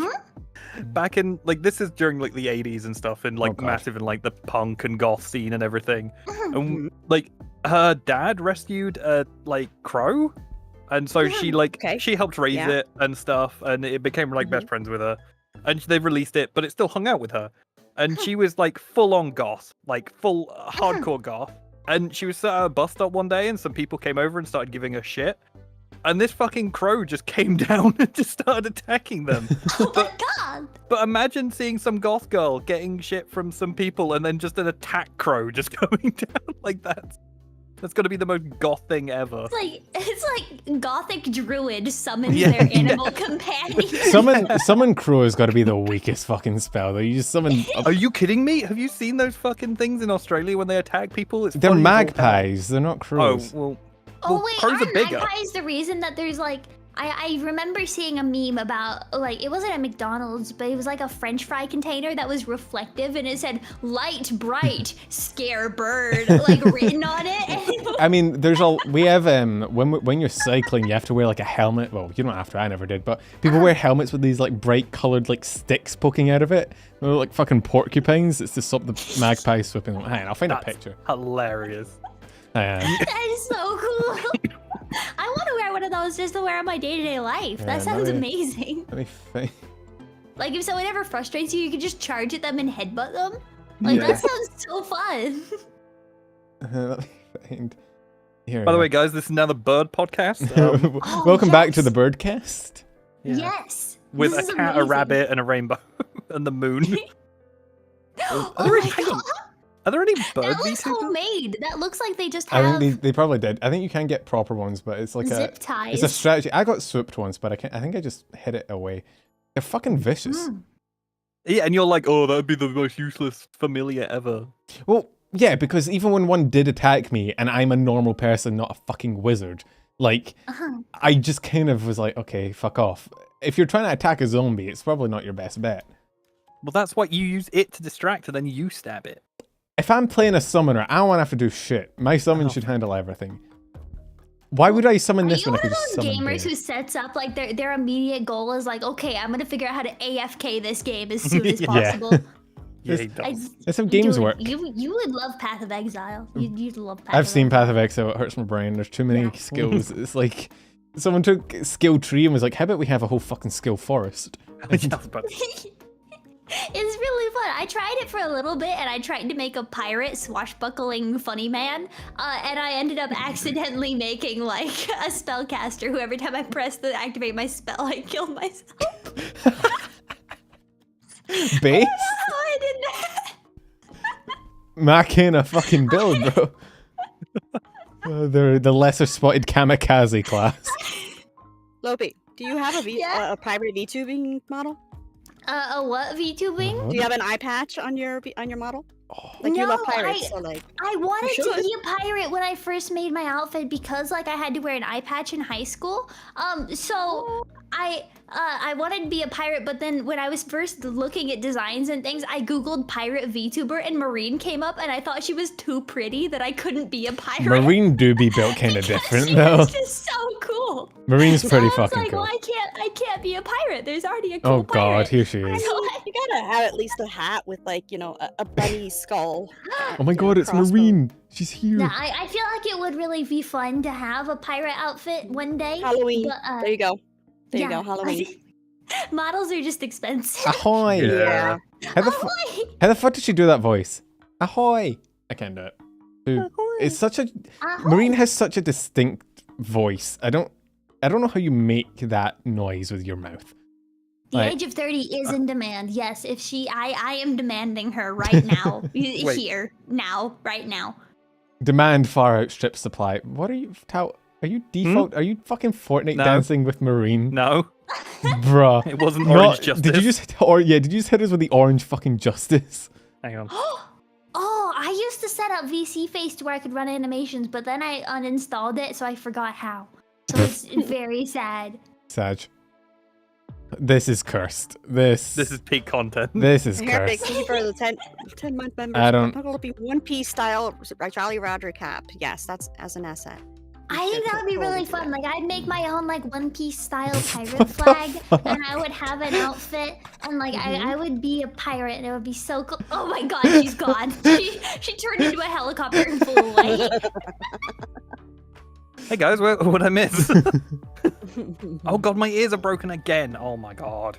back in like this is during like the 80s and stuff, and like
God.
massive in like the punk and goth scene and everything. And like her dad rescued a like crow, and so she like
Okay.
she helped raise
Yeah.
it and stuff, and it became like best friends with her. And they've released it, but it still hung out with her. And she was like full on goth, like full hardcore goth. And she was sat at a bus stop one day, and some people came over and started giving her shit. And this fucking crow just came down and just started attacking them.
Oh my god.
But imagine seeing some goth girl getting shit from some people and then just an attack crow just going down like that. That's gonna be the most goth thing ever.
It's like gothic druid summons
Yeah.
their animal companion.
Summon crow has got to be the weakest fucking spell though. You just summon.
Are you kidding me? Have you seen those fucking things in Australia when they attack people? It's
They're
funny as all hell.
magpies. They're not
Oh
crows.
well.
Oh
well,
wait,
crows are
aren't
bigger.
magpies the reason that there's like I remember seeing a meme about like it wasn't at McDonald's, but it was like a French fry container that was reflective and it said light bright scare bird like written on it.
I mean, we have when you're cycling, you have to wear like a helmet. Well, you don't have to. I never did, but people wear helmets with these like bright colored like sticks poking out of it. They're like fucking porcupines. It's to stop the magpie swooping. Hang on, I'll find a picture.
Hilarious.
Hang on.
That is so cool. I want to wear one of those just to wear in my day-to-day life.
Yeah,
That sounds
let me-
amazing.
Let me think.
Like if someone ever frustrates you, you can just charge at them and headbutt them. Like
Yeah.
that sounds so fun.
Let me find. Here.
By the way, guys, this is now the bird podcast.
Oh,
Welcome back to
yes.
the birdcast.
Yeah.
Yes.
With
This
a
is
cat, a
amazing.
rabbit, and a rainbow, and the moon.
Oh
Are there any-
my
hang on.
god.
Are there any bird
That looks
VTubers?
homemade. That looks like they just
I
have
think they probably did. I think you can get proper ones, but it's like
zip ties.
it's a strategy. I got swooped once, but I think I just hid it away. They're fucking vicious.
Yeah, and you're like, oh, that'd be the most useless familiar ever.
Well, yeah, because even when one did attack me, and I'm a normal person, not a fucking wizard, like I just kind of was like, okay, fuck off. If you're trying to attack a zombie, it's probably not your best bet.
Well, that's why you use it to distract, and then you stab it.
If I'm playing a summoner, I don't want to have to do shit. My summon should handle everything. Why would I summon
Are
this
you
when I
one
could
of
just
those
summon
gamers
bear?
who sets up like their immediate goal is like, okay, I'm gonna figure out how to AFK this game as soon as
Yeah.
possible.
Yeah, he
I-
does.
That's how games
Dude,
work.
You would love Path of Exile. You'd love Path
I've
of
seen
Exile.
Path of Exile. It hurts my brain. There's too many
Yeah.
skills. It's like someone took skill tree and was like, "How about we have a whole fucking skill forest?"
Yeah, I was about to-
It's really fun. I tried it for a little bit, and I tried to make a pirate swashbuckling funny man, and I ended up accidentally making like a spellcaster who every time I pressed the activate my spell, I killed myself.
Base?
I didn't.
Macking a fucking build, bro. They're the lesser spotted kamikaze class.
Lopi, do you have
Yeah?
a private VTubing model?
A what VTubing?
Do you have an eye patch on your model? Like you
No,
love pirates, so like
I wanted to
should.
be a pirate when I first made my outfit because like I had to wear an eye patch in high school. So I wanted to be a pirate, but then when I was first looking at designs and things, I googled pirate VTuber and Marine came up, and I thought she was too pretty that I couldn't be a pirate.
Marine do be built kind of
Because
different
she
though.
was just so cool.
Marine's pretty
so I was
fucking
like,
cool.
well, I can't be a pirate. There's already a cool
Oh god,
pirate.
here she
I
is.
mean, you gotta have at least a hat with like, you know, a bunny skull.
Oh my god, it's
crossbow.
Marine. She's here.
Yeah, I feel like it would really be fun to have a pirate outfit one day.
Halloween.
But,
There you go. There you
yeah,
go, Halloween.
Models are just expensive.
Ahoy!
Yeah.
How the, how the fuck did she do that voice? Ahoy! I can't do it. Dude, it's such a Marine has such a distinct voice. I don't know how you make that noise with your mouth.
The
Like-
age of 30 is in demand. Yes, if she, I am demanding her right now.
Wait.
Here, now, right now.
Demand far outstrips supply. What are you are you default? Are you fucking Fortnite
No.
dancing with Marine?
No,
Bruh.
it wasn't
Not-
Orange Justice.
Did you just did you just hit us with the orange fucking justice?
Hang on.
Oh, I used to set up VC Face to where I could run animations, but then I uninstalled it, so I forgot how. So it's very sad.
Sag. This is cursed. This
This is peak content.
this is
Here, big
cursed.
thank you for the 10-month membership.
I don't-
It'll be One Piece style Jolly Roger cap. Yes, that's as an asset. You
I think
should
that would be
totally
really
do
fun.
that.
Like I'd make my own like One Piece style pirate flag, and I would have an outfit, and like I would be a pirate, and it would be so cool. Oh my god, she's gone. She turned into a helicopter and flew away.
Hey guys, what would I miss? Oh god, my ears are broken again. Oh my god.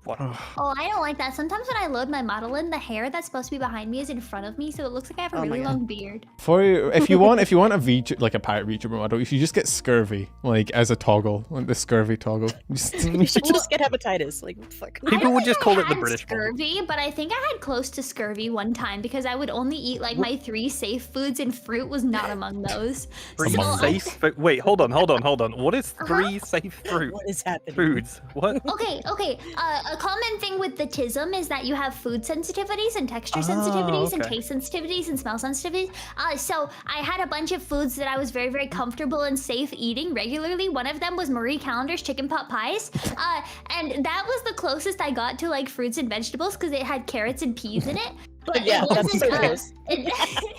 Oh, I don't like that. Sometimes when I load my model in, the hair that's supposed to be behind me is in front of me, so it looks like I have a really long beard.
For if you want a like a pirate VTuber model, you should just get scurvy, like as a toggle, like the scurvy toggle.
You should just get hepatitis. Like, what the fuck?
People would just call it the
had
British model.
scurvy, but I think I had close to scurvy one time because I would only eat like my 3 safe foods, and fruit was not among those.
Three
So,
safe wait, hold on. What is 3 safe fruit
What is happening?
foods? What?
Okay. A common thing with the tism is that you have food sensitivities and texture sensitivities and
okay.
taste sensitivities and smell sensitivities. So I had a bunch of foods that I was very, very comfortable and safe eating regularly. One of them was Marie Callender's chicken pot pies. And that was the closest I got to like fruits and vegetables because it had carrots and peas in it. But
Yeah,
it
that's
wasn't,
so gross.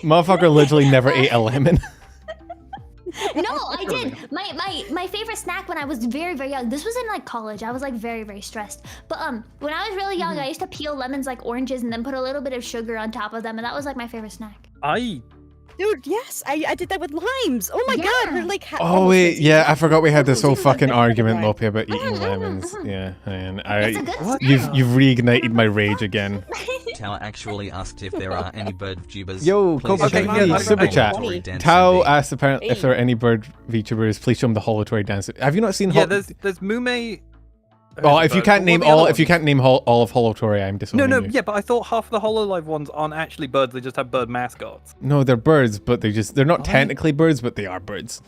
Motherfucker literally never ate a lemon.
No, I did. My favorite snack when I was very, very young. This was in like college. I was like very, very stressed. But when I was really young, I used to peel lemons like oranges and then put a little bit of sugar on top of them, and that was like my favorite snack.
Dude, yes, I did that with limes. Oh my god, we're like.
Oh wait, yeah, I forgot we had this whole fucking argument, Lopi, about eating lemons. Yeah, and
It's a good
you've reignited my rage again.
Tao actually asked if there are any bird VTubers.
Yo,
Please
Coco,
show
okay,
me
yeah,
the
super chat.
hololive dance
Tao
someday.
asked apparently if there are any bird VTubers. Please show him the holatory dance. Have you not seen?
Yeah, there's Mume.
Oh, if you can't name all, if you
can't.
can't name all of Holotory, I'm disowning
No,
you.
yeah, but I thought half the Hololive ones aren't actually birds. They just have bird mascots.
No, they're birds, but they're not
Oh.
technically birds, but they are birds.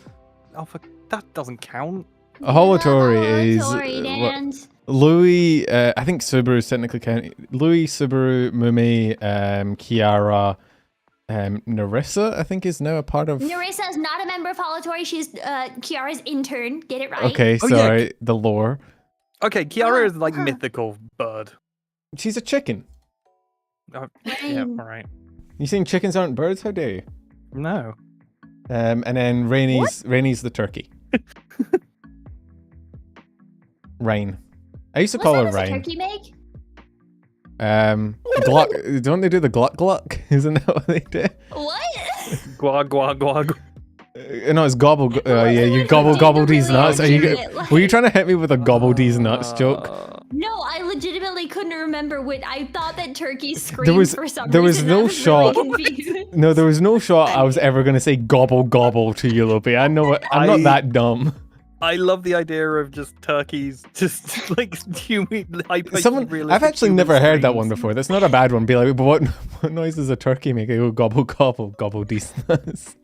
Oh, that doesn't count.
A Holotory is
Holotory dance.
Louis. I think Subaru is technically counting. Louis, Subaru, Mume, Kiara, Narissa. I think is now a part of.
Narissa is not a member of Holotory. She's Kiara's intern. Get it right.
Okay,
Oh, yeah.
sorry. The lore.
Okay, Kiara is like mythical bird.
She's a chicken.
Oh, yeah,
Fine.
all right.
You saying chickens aren't birds? How dare you?
No.
And then Rainy's the turkey. Rain. I used to call her
What sound does a
Rain.
turkey make?
Gluck. Don't they do the gluck gluck? Isn't that what they do?
What?
Guag, guag, guag.
No, it's gobble. Yeah, you gobble these nuts. Are you? Were you trying to hit me with a gobble these nuts joke?
No, I legitimately couldn't remember what I thought that turkey screamed
There was-
for some
there was
reason.
no
I was
shot.
Really confused.
No, there was no shot I was ever gonna say gobble gobble to you, Lopi. I know it. I'm not that dumb.
I love the idea of just turkeys, just like
I've actually never heard that one before. That's not a bad one. Be like, but what noise does a turkey make? I go gobble gobble gobble these nuts.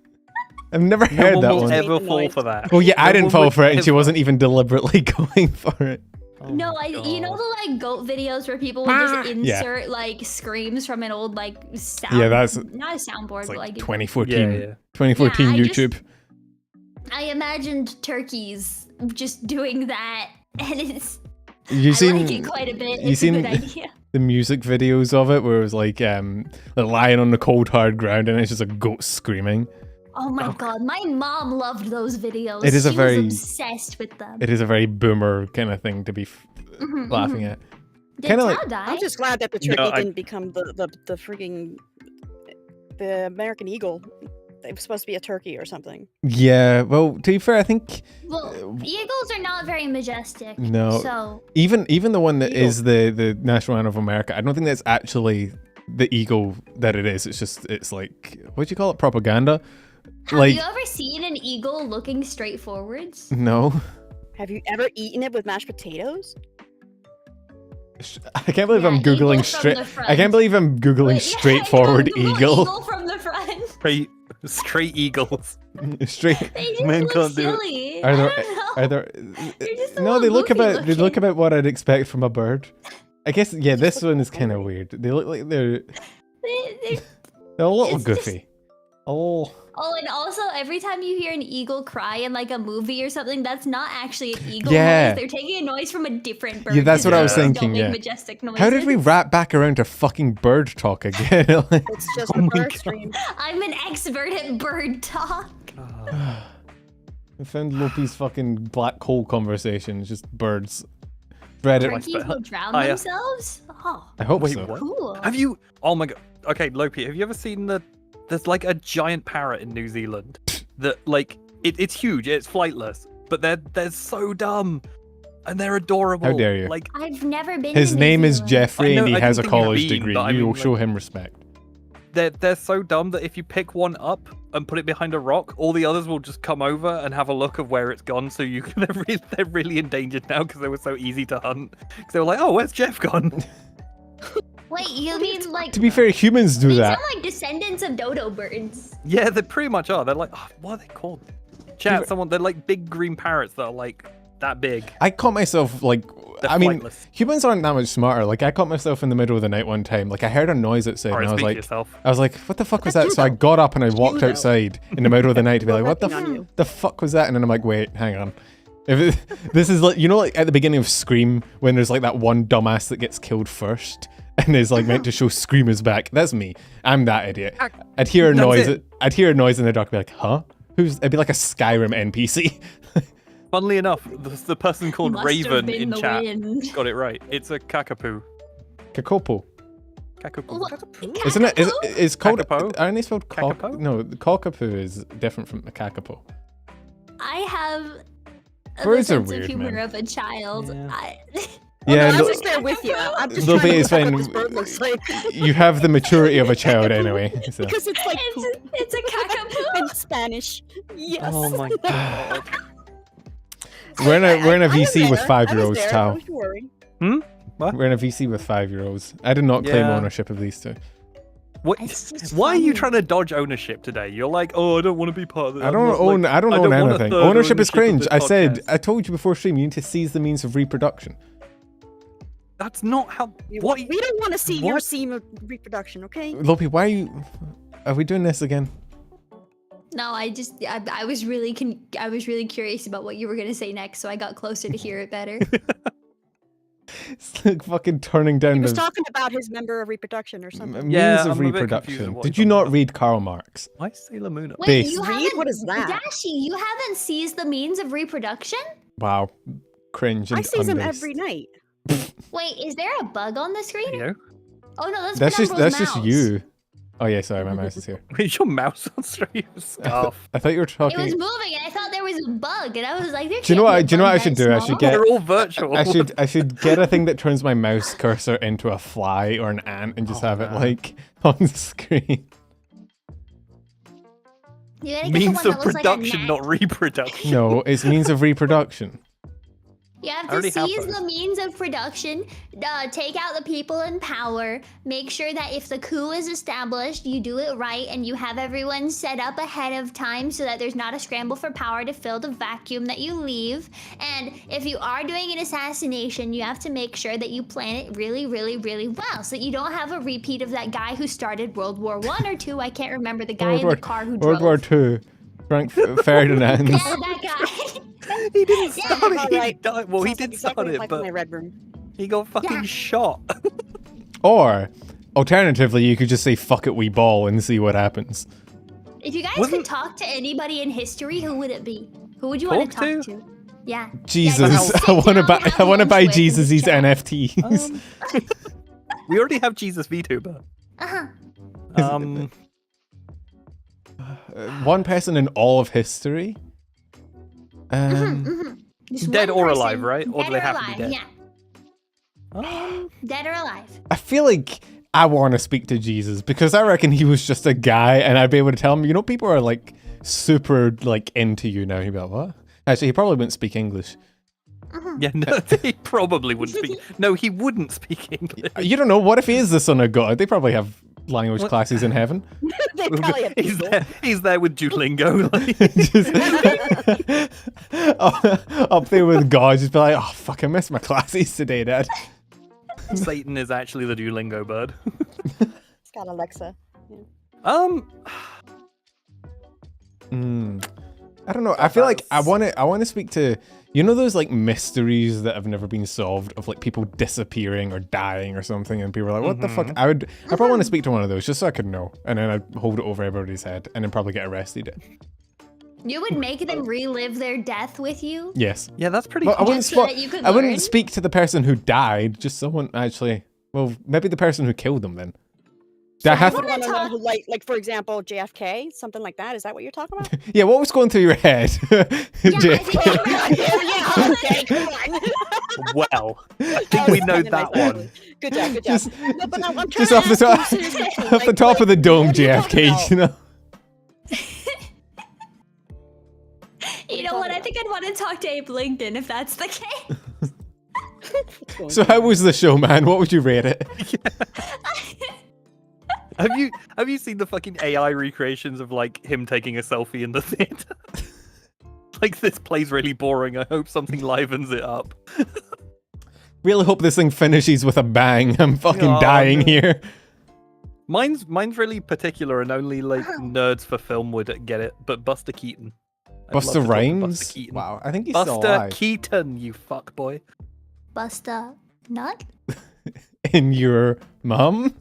I've never heard
No
that
one will
one.
ever fall for that.
Well, yeah, I
No
didn't
one
fall
would
for it, and she
ever-
wasn't even deliberately going for it.
Oh
No,
my
you know
God.
the like goat videos where people would just insert like screams from an old like sound.
Yeah, that's-
not a soundboard,
It's
but
like
like
2014.
Yeah.
2014
Yeah, I just-
YouTube.
I imagined turkeys just doing that, and it's
You
I
seen
like it quite a bit.
you
It's
seen-
a good idea.
the music videos of it, where it was like lying on the cold hard ground, and it's just a goat screaming.
Oh my god, my mom loved those videos.
It is a
She
very-
was obsessed with them.
It is a very boomer kind of thing to be laughing at.
Did
kinda
Tao
like-
die?
I'm just glad that the
No,
turkey
I-
didn't become the frigging the American eagle. It was supposed to be a turkey or something.
Yeah, well, to be fair, I think
Well, eagles are not very majestic.
No.
So
even the one that
Eagle.
is the national animal of America, I don't think that's actually the eagle that it is. It's like, what do you call it? Propaganda?
have
Like,
you ever seen an eagle looking straight forwards?
no.
Have you ever eaten it with mashed potatoes?
I can't believe
Yeah,
I'm
eagle
googling
from
straight.
the
I
front.
can't believe I'm googling
Wait,
straightforward
I know,
eagle.
Eagle from the front.
Straight eagles.
Straight.
They just
Men
look
can't do it.
silly.
Are there?
I don't know.
Are there?
They're just a
No, they
little
look
goofy
about. They look
looking.
about what I'd expect from a bird. I guess. Yeah,
Just
this
look
one is kind of
hungry.
weird. They look like they're
They're
a little
It's just-
goofy. Oh.
Oh, and also every time you hear an eagle cry in like a movie or something, that's not actually an eagle
Yeah.
noise. They're taking a noise from a different bird.
Yeah, that's what I was
Birds don't
thinking,
make
yeah.
majestic noises.
How did we wrap back around to fucking bird talk again? Like,
It's just
Oh
a
my
bird
God.
stream.
I'm an expert at bird talk.
I found Lopi's fucking black hole conversations, just birds. Reddit.
Turkeys will drown
I,
themselves? Oh,
I hope
Wait,
so.
what?
cool.
Have you? Oh my god. Okay, Lopi, have you ever seen there's like a giant parrot in New Zealand that like it's huge, it's flightless, but they're so dumb. and they're adorable.
How dare you.
Like,
I've never been.
His
to New
name is
Zealand.
Jeffrey,
I know-
and he
I
has a
didn't think you'd
college
been,
degree.
but I
You
mean,
show
like-
him respect.
they're so dumb that if you pick one up and put it behind a rock, all the others will just come over and have a look of where it's gone. So you can they're really endangered now because they were so easy to hunt. Because they were like, oh, where's Jeff gone?
Wait, you mean like?
To be fair, humans do
They
that.
sound like descendants of dodo birds.
Yeah, they pretty much are. They're like, oh, what are they called? Chat, they're like big green parrots that are like that big.
I caught myself like,
They're
I mean,
flightless.
humans aren't that much smarter. Like, I caught myself in the middle of the night one time. Like, I heard a noise outside,
Alright,
and
speak to
I
yourself.
was like, what the fuck was that? So I got up and I walked
know.
outside in the middle of the night to be like, what the,
Working on you.
the fuck was that? And then I'm like, wait, hang on. This is like, you know, like at the beginning of Scream, when there's like that one dumbass that gets killed first and is like meant to show Scream is back. That's me. I'm that idiot. I'd hear a
That's
noise.
it.
I'd hear a noise in the dark, be like, huh? It'd be like a Skyrim NPC.
Funnily enough, the person called
Must have
Raven
been
in
the
chat
wind.
got it right. It's a kakapoo.
Kakopo.
Kakapoo.
What?
Isn't it? Is called?
Kakapo?
Aren't they spelled cock?
Kakapo?
No, the cockapoo is different from the kakapo.
I have a
Birds are
sense
weird,
of humor
man.
of a child.
Yeah.
Yeah,
I'm
Lo-
just there with you. I'm just
Lopi
trying to
is
look up
fine.
what this bird looks like.
you have the maturity of a child anyway. So.
Because it's like poop
It's a kakapoo.
in Spanish. Yes.
Oh my god.
We're in a
I was
VC with
there.
5-year-olds,
I was there.
Tal.
Don't you worry.
We're in a VC with 5-year-olds. I did not claim
Yeah.
ownership of these two.
What?
It's just
Why are you
funny.
trying to dodge ownership today? You're like, oh, I don't want to be part of it.
I don't own. I don't own anything. Ownership is cringe. I said. I told you before stream. You need to seize the means of reproduction.
That's not how.
We
What?
don't want to see your
What?
scene of reproduction, okay?
Lopi, why are you? Are we doing this again?
No, I was really curious about what you were gonna say next, so I got closer to hear it better.
It's like fucking turning down
He was
the
talking about his member of reproduction or something.
means
Yeah,
of
I'm a bit confused
reproduction.
at what
Did
you're
you
talking
not
about.
read Karl Marx?
Why Sailor Moon?
Wait,
Base.
you
Read?
haven't?
What is that?
Dashie, you haven't seized the means of reproduction?
Wow, cringe and
I see them
unbased.
every night.
Wait, is there a bug on the screen?
Yo,
Oh no, that's
That's just
Penumbra's
just
mouse.
you. Oh yeah, sorry, my mouse is here.
is your mouse on straight? Scarf.
I thought you were
It
talking.
was moving, and I thought there was a bug, and I was like, there
Do you know
can't
what?
be a
Do you know what
bug
I should
that
do? I
small.
should get.
They're all virtual.
I should get a thing that turns my mouse cursor into a fly or an ant and just
Oh,
have it
man.
like on screen.
You gotta get the
Means
one
of
that looks like a
production,
gnat.
not reproduction.
No, it's means of reproduction.
You have
I
to
already have
seize
those.
the means of production, take out the people in power, make sure that if the coup is established, you do it right, and you have everyone set up ahead of time so that there's not a scramble for power to fill the vacuum that you leave. And if you are doing an assassination, you have to make sure that you plan it really, really, really well, so that you don't have a repeat of that guy who started World War I or II. I can't remember the guy in the car who
World
drove.
War II. Frank Ferdinand.
Yeah, that guy.
He didn't
Yeah.
start it. He
Alright.
died. Well, he
Sounds
did
like
start
exactly
it,
like
but
my red room.
he got fucking
Yeah.
shot.
Or, alternatively, you could just say "fuck it, we ball" and see what happens.
If you guys
Wasn't-
could talk to anybody in history, who would it be? Who would you want to
Talk
talk
to?
to? Yeah.
Jesus,
Yeah,
I want to
sit
buy.
down,
I want to
have
buy
lunch with
Jesus'
and chat.
NFTs.
We already have Jesus VTuber.
Uh-huh.
One person in all of history.
Just
Dead
one
or
person,
alive, right? Or do
dead
they
or
have to be
alive,
dead?
Yeah. Dead or alive.
I feel like I want to speak to Jesus because I reckon he was just a guy, and I'd be able to tell him, you know, people are like super like into you now. He'd be like, what? Actually, he probably wouldn't speak English.
Yeah, no, he probably wouldn't speak. No, he wouldn't speak English.
You don't know. What if he is the son of God? They probably have language classes in heaven.
They probably have
He's
people.
there. He's there with Duolingo. Like,
Just up there with God, just be like, oh fuck, I missed my classes today, Dad.
Satan is actually the Duolingo bird.
It's got Alexa.
I don't know. I feel like I want to speak to, you know, those like mysteries that have never been solved of like people disappearing or dying or something, and people are like, what the fuck? I probably want to speak to one of those just so I could know, and then I'd hold it over everybody's head and then probably get arrested.
You would make them relive their death with you?
Yes.
Yeah, that's pretty.
Well, I wouldn't,
Just so that you could
I wouldn't
learn?
speak to the person who died, just someone actually, well, maybe the person who killed them then. Do I have
You
to,
want to know
talk-
who, like for example, JFK, something like that. Is that what you're talking about?
yeah, what was going through your head?
Yeah, I
Jake?
think you're right.
yeah, Okay, come on.
Well, I think we know that one.
Good job, good job.
Just,
No, but I'm trying
just
to
off the
ask you
top,
serious questions,
off the top of the dome,
what are you talking
JFK.
about?
You know.
You know what? I think I'd want to talk to Abe Lincoln if that's the case.
So how was the show, man? What would you rate it?
Have you seen the fucking AI recreations of like him taking a selfie in the theater? Like, this play's really boring. I hope something livens it up.
Really hope this thing finishes with a bang. I'm fucking
Oh,
dying
no.
here.
Mine's really particular, and only like nerds for film would get it. But Buster Keaton. I'd love to
Busta
talk to
Rhymes?
Buster Keaton.
Wow, I think he's still
Buster
alive.
Keaton, you fuckboy.
Busta nut?
In your mum?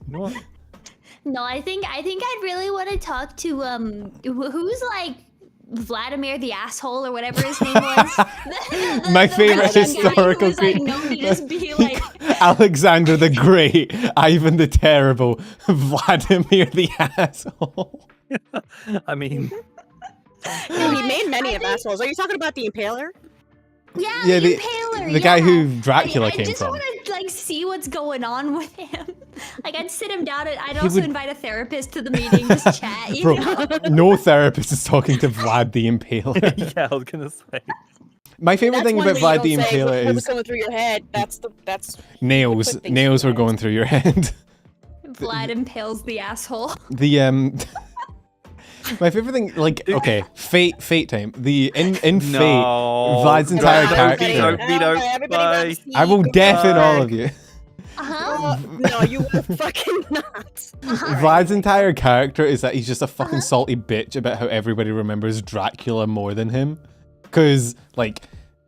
What?
No, I think I'd really want to talk to who's like Vladimir the asshole or whatever his name was.
My favorite
Russian
historical
guy who was, like,
creature.
known to just be like
Alexander the Great, Ivan the Terrible, Vladimir the Asshole.
I mean,
No, he made many of assholes. Are you talking about the Impaler?
yeah,
the
Impaler,
guy
yeah.
who Dracula
I
came
just
from.
want to like see what's going on with him. Like I'd sit him down and I'd also
would-
invite a therapist to the meeting, just chat. You
Bro,
know?
no therapist is talking to Vlad the Impaler.
yeah, I was gonna say.
My favorite thing
one
about
where you
Vlad the
don't say
Impaler
what was
is
going through your head. That's
nails.
put things
Nails
in
were
your
going through your head.
Vlad impales the asshole.
The my favorite thing, like, okay, Fate time. In Fate,
No.
Vlad's entire
No,
character.
Vito,
Everybody
bye.
got to
I will
see
deafen all
goodbye.
of you.
Uh-huh.
No, you will fucking not.
Vlad's entire character is that he's just a fucking salty bitch about how everybody remembers Dracula more than him. Because, like,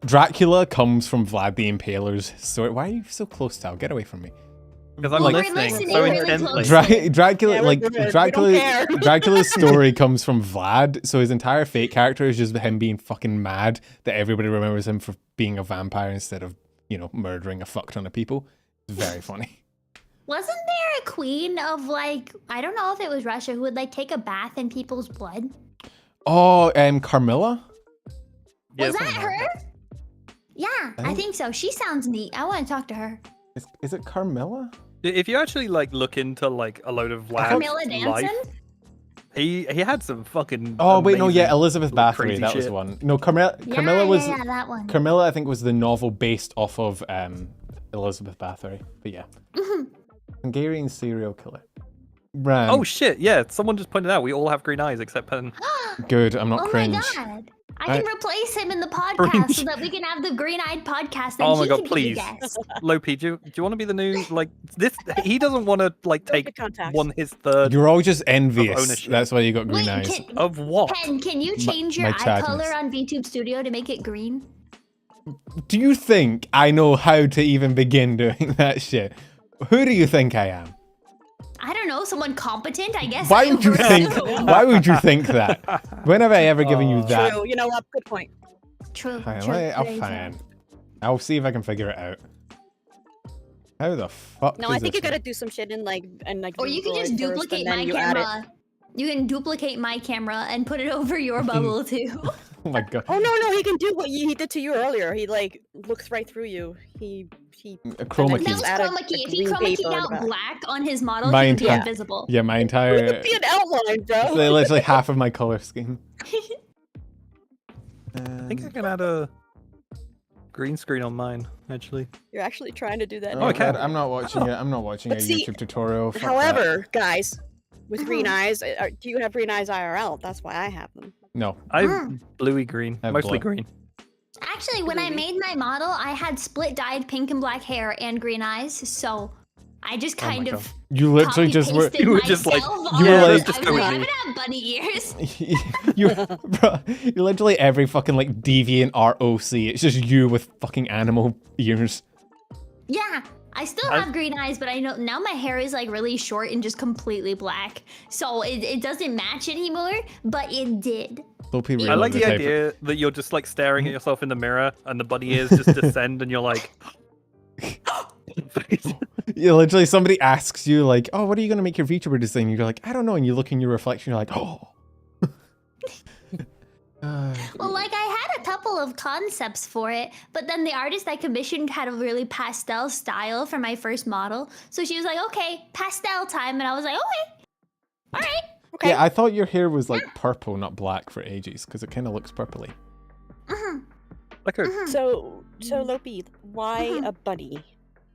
Dracula comes from Vlad the Impaler's story. Why are you so close, Tal? Get away from me.
Because I'm
Well, we're
listening
listening
so
really
intently.
closely.
Dracula,
Yeah, we're
like,
good. We don't
Dracula,
care.
Dracula's story comes from Vlad, so his entire Fate character is just him being fucking mad that everybody remembers him for being a vampire instead of, you know, murdering a fuck ton of people. It's very funny.
Wasn't there a queen of like I don't know if it was Russia who would like take a bath in people's blood?
Oh, Carmilla?
Yeah,
Was that
something like
her? Yeah, I think so. She sounds neat. I want to talk to her.
Is it Carmilla?
If you actually like look into like a load of
Camilla
Vlad's life,
Danson?
he had some fucking.
Oh wait, no, yeah,
amazing,
Elizabeth
like,
Bathory,
crazy
that was
shit.
the one. No, Carmilla
Yeah,
was
yeah, that one.
Carmilla. I think was the novel based off of Elizabeth Bathory. But yeah, Hungarian serial killer. Ran.
Oh shit! Yeah, someone just pointed out we all have green eyes except Pen.
Good. I'm not
Oh
cringe.
my god. I can replace him in the podcast
Cringe.
so that we can have the green-eyed podcast. And
Oh my
he
god,
can
please,
be a guest.
Lopi, do you want to be the new like this? He doesn't want to like take
Perfect contacts.
his third
You're all just envious.
ownership.
That's why you got green
Wait,
eyes.
of what?
Can you change your
my
eye color
sadness.
on VTube Studio to make it green?
Do you think I know how to even begin doing that shit? Who do you think I am?
I don't know, someone competent, I guess.
Why
I
would you think?
presume.
Why would you think that? When have I ever given you that?
True. You know what? Good point.
True.
Fine,
true,
I'll
very
fine. I'll see if I can figure it out. How the fuck?
No,
does
I think you
this
gotta do some shit in like
Or you can
Google
just
it first,
duplicate
and then
my
you add it.
camera. You can duplicate my camera and put it over your bubble too.
Oh my god.
Oh no, he can do what he did to you earlier. He like looks right through you. He
A chroma
He
That
key.
was
add a-
chroma key.
a
If he
green
chroma keyed
paper on
out
the back.
black on his model,
My
he would be
entire-
invisible.
Yeah, my
it
entire.
would be an outline, bro.
Literally half of my color scheme.
I think I can add a green screen on mine actually.
You're actually trying to do that.
Oh,
now.
okay.
God, I'm not watching it. I'm not watching a
But see,
YouTube tutorial. Fuck that.
However, guys, with green
Uh-huh.
eyes, do you have green eyes IRL? That's why I have them.
No.
I'm bluey green,
I have
mostly
blue.
green.
Actually, when I made my model, I had split dyed pink and black hair and green eyes, so I just
Oh my
kind
God.
of
You literally just were.
copy-pasted
you were just like-
myself
you were
on
like-
it.
just
I
go
was
with
like, I'm
me.
gonna have bunny ears.
you literally every fucking like deviant ROC. It's just you with fucking animal ears.
Yeah, I still
I-
have green eyes, but I know now my hair is like really short and just completely black, so it doesn't match anymore. But it did.
Lopi really
I like
loves
the
a type-
idea that you're just like staring at yourself in the mirror and the bunny ears just descend and you're like.
Yeah, literally somebody asks you like, "Oh, what are you gonna make your VTuber design?" You're like, "I don't know," and you look in your reflection, you're like, "Oh."
Well, like I had a couple of concepts for it, but then the artist I commissioned had a really pastel style for my first model. So she was like, okay, pastel time. And I was like, okay, all right.
Okay.
Yeah, I thought your hair was like purple, not black for ages, because it kind of looks purpley.
Like a
So Lopi, why a bunny?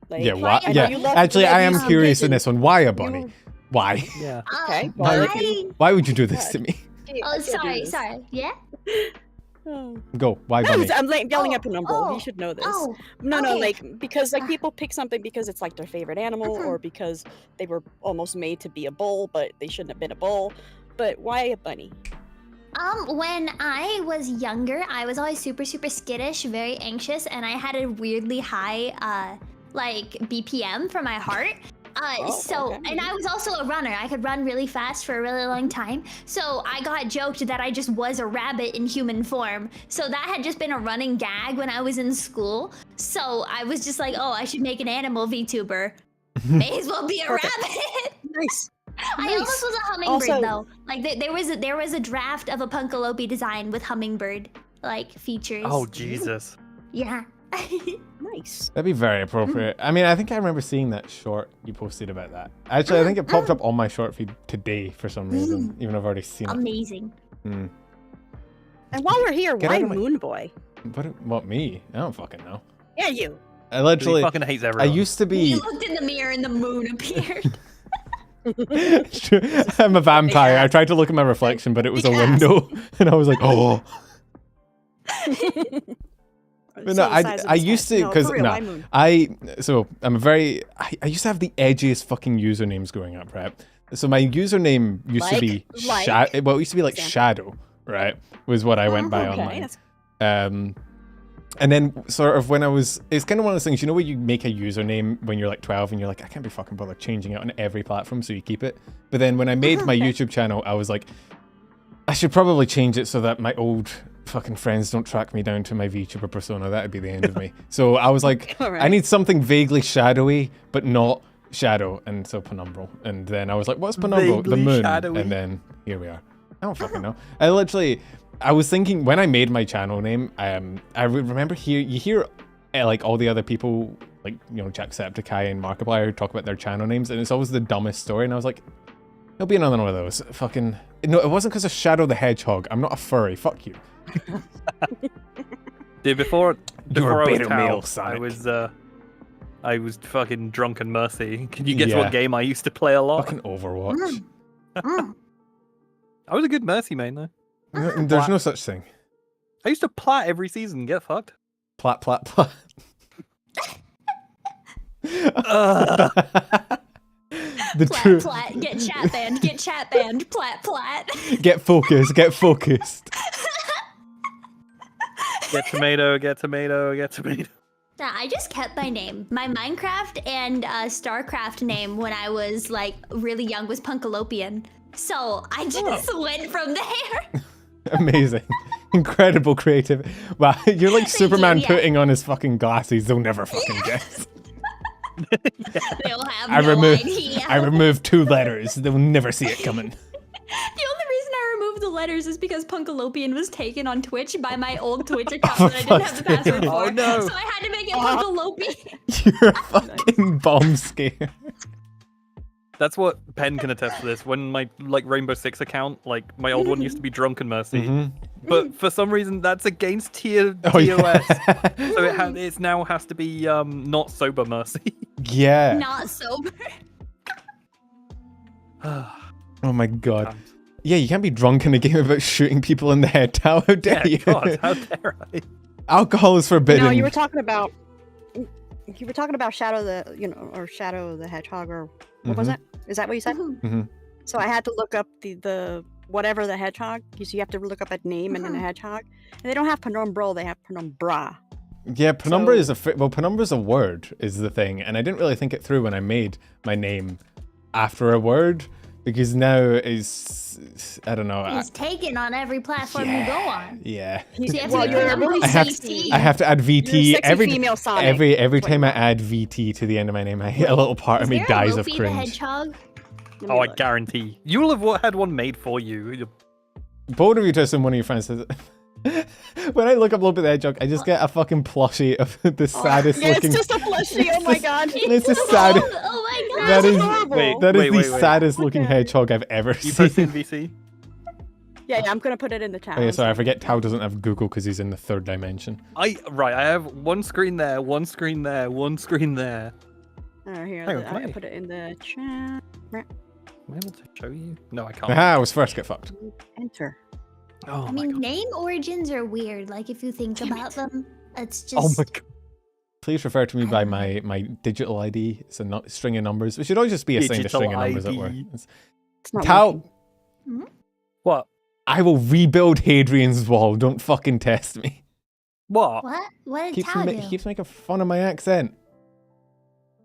Like,
Yeah, why?
I know you
Yeah,
love-
actually,
you love
I am
using
curious in
pigeons.
this one. Why a bunny?
You-
Why?
yeah.
Okay.
Why would you do this to me?
Oh, sorry. Yeah?
Oh.
Go. Why bunny?
I'm like yelling
Oh,
at Penumbral.
oh,
He should know this.
Oh,
No,
okay.
like because like people pick something because it's like their favorite animal or because they were almost made to be a bull, but they shouldn't have been a bull. But why a bunny?
When I was younger, I was always super skittish, very anxious, and I had a weirdly high, like BPM for my heart.
Okay.
And I was also a runner. I could run really fast for a really long time. So I got joked that I just was a rabbit in human form. So that had just been a running gag when I was in school. So I was just like, oh, I should make an animal VTuber. May as well be a
Perfect.
rabbit.
Nice.
I
Nice.
almost was a hummingbird
Also-
though. Like there was a draft of a Lopi design with hummingbird like features.
Oh Jesus.
Yeah.
Nice.
That'd be very appropriate. I mean, I think I remember seeing that short you posted about that. Actually, I think it popped up on my short feed today for some reason, even though I've already seen it.
Amazing.
Hmm.
And while we're here,
Get
why
out of my-
Moon Boy?
What, me? I don't fucking know.
Yeah, you.
I
He
literally,
fucking hates
I
everyone.
used to
He
be.
looked in the mirror and the moon appeared.
I'm a vampire. I tried to look at my reflection, but it was a
Big ass.
window, and I was like, oh. But no,
So the size of
I
his
used
head.
to
No,
because
for real, why Moon?
I'm a very I used to have the edgiest fucking usernames growing up, right? So my username used to be
Like?
well, it used to be like
Example.
Shadow, right? Was what I went by
Okay,
online.
that's-
And then sort of when I was, it's kind of one of those things, you know, where you make a username when you're like 12 and you're like, I can't be fucking bothered changing it on every platform, so you keep it. But then when I made my YouTube channel, I was like, I should probably change it so that my old fucking friends don't track me down to my VTuber persona. That'd be the end of me. So I was like,
All right.
I need something vaguely shadowy, but not shadow. And so Penumbral. And then I was like, what's Penumbral? The
Vaguely
moon.
shadowy.
And then here we are. I don't fucking know. I was thinking when I made my channel name, I remember you hear like all the other people, like, you know, Jacksepticeye and Markiplier talk about their channel names, and it's always the dumbest story. And I was like, it'll be another one of those. Fucking no, it wasn't because of Shadow the Hedgehog. I'm not a furry. Fuck you.
Dude, before
You're a
I was
beta male,
Tao,
Sonic.
I was fucking Drunken Mercy. Can you guess
Yeah.
what game I used to play a lot?
Fucking Overwatch.
I was a good Mercy main though.
There's no such thing.
I used to plat every season. Get fucked.
Plat, plat, plat. The true.
Plat, get chat banned, plat.
Get focused. Get focused.
Get tomato. Get tomato. Get tomato.
Yeah, I just kept my name. My Minecraft and StarCraft name when I was like really young was Punkalopian. So I just went from there.
Amazing. Incredible creative. Wow, you're like Superman
yeah.
putting on his fucking glasses. They'll never fucking guess.
They'll have
I
no
removed
idea.
I removed 2 letters. They'll never see it coming.
The only reason I removed the letters is because Punkalopian was taken on Twitch by my old Twitch account that I didn't have the password for.
Oh, no.
So I had to make it Punkalopi.
You're a fucking bomb scare.
That's what Penn can attest to this. When my like Rainbow Six account, like my old one used to be Drunken Mercy,
Mhm.
but for some reason that's against TOS,
Oh, yeah.
so it now has to be not sober Mercy.
Yeah.
Not sober.
Oh my god. Yeah, you can't be drunk in a game about shooting people in the head. How dare
Yeah,
you?
God, how dare I?
Alcohol is forbidden.
No, you were talking about Shadow the Hedgehog, or what was
Mhm.
it? Is that what you said?
Mhm.
So I had to look up the whatever the hedgehog. You have to look up a name and then a hedgehog. And they don't have Penumbral, they have Penumbra.
Yeah, penumbra
So-
is penumbra's a word is the thing, and I didn't really think it through when I made my name after a word, because now it's I don't know.
It's taken on every platform you go on.
Yeah.
So you have
Well,
to
you're a
remember
really
I have
sexy.
I have to add
You're a
VT
sexy
every
female Sonic.
every
That's what
time
you
I
are.
add VT to the end of my name, a little part of
Is
me
there a
dies of
Lopi the
cringe.
Hedgehog?
Let me
Oh, I
look.
guarantee you'll have had one made for you.
both of you to one of your friends says when I look up Lopi the Hedgehog, I just get a fucking plushie of the saddest
Yeah,
looking.
it's just a plushie. Oh my god.
It's the saddest.
Oh my god.
That is
adorable.
that is
Wait,
the
wait, wait.
saddest looking
Okay.
hedgehog I've ever
You
seen.
posted VC?
Yeah, I'm gonna put it in the chat.
Oh yeah, sorry, I forget Tao doesn't have Google because he's in the third dimension.
I have one screen there, one screen there, one screen there.
Oh, here,
Hang on,
I
can I-
put it in the chat.
Am I able to show you? No, I can't.
Aha, I was first, get fucked.
Enter.
Oh
I
my
mean,
god.
name origins are weird. Like if you think about them, it's just.
Oh my god.
Please refer to me by my digital ID. It's a string of numbers. It should always just be assigned a
Digital
string of numbers at
ID.
work.
It's not
Tao,
working.
What?
I will rebuild Hadrian's Wall. Don't fucking test me.
What?
What? What did
Keeps
Tao do?
he keeps making fun of my accent.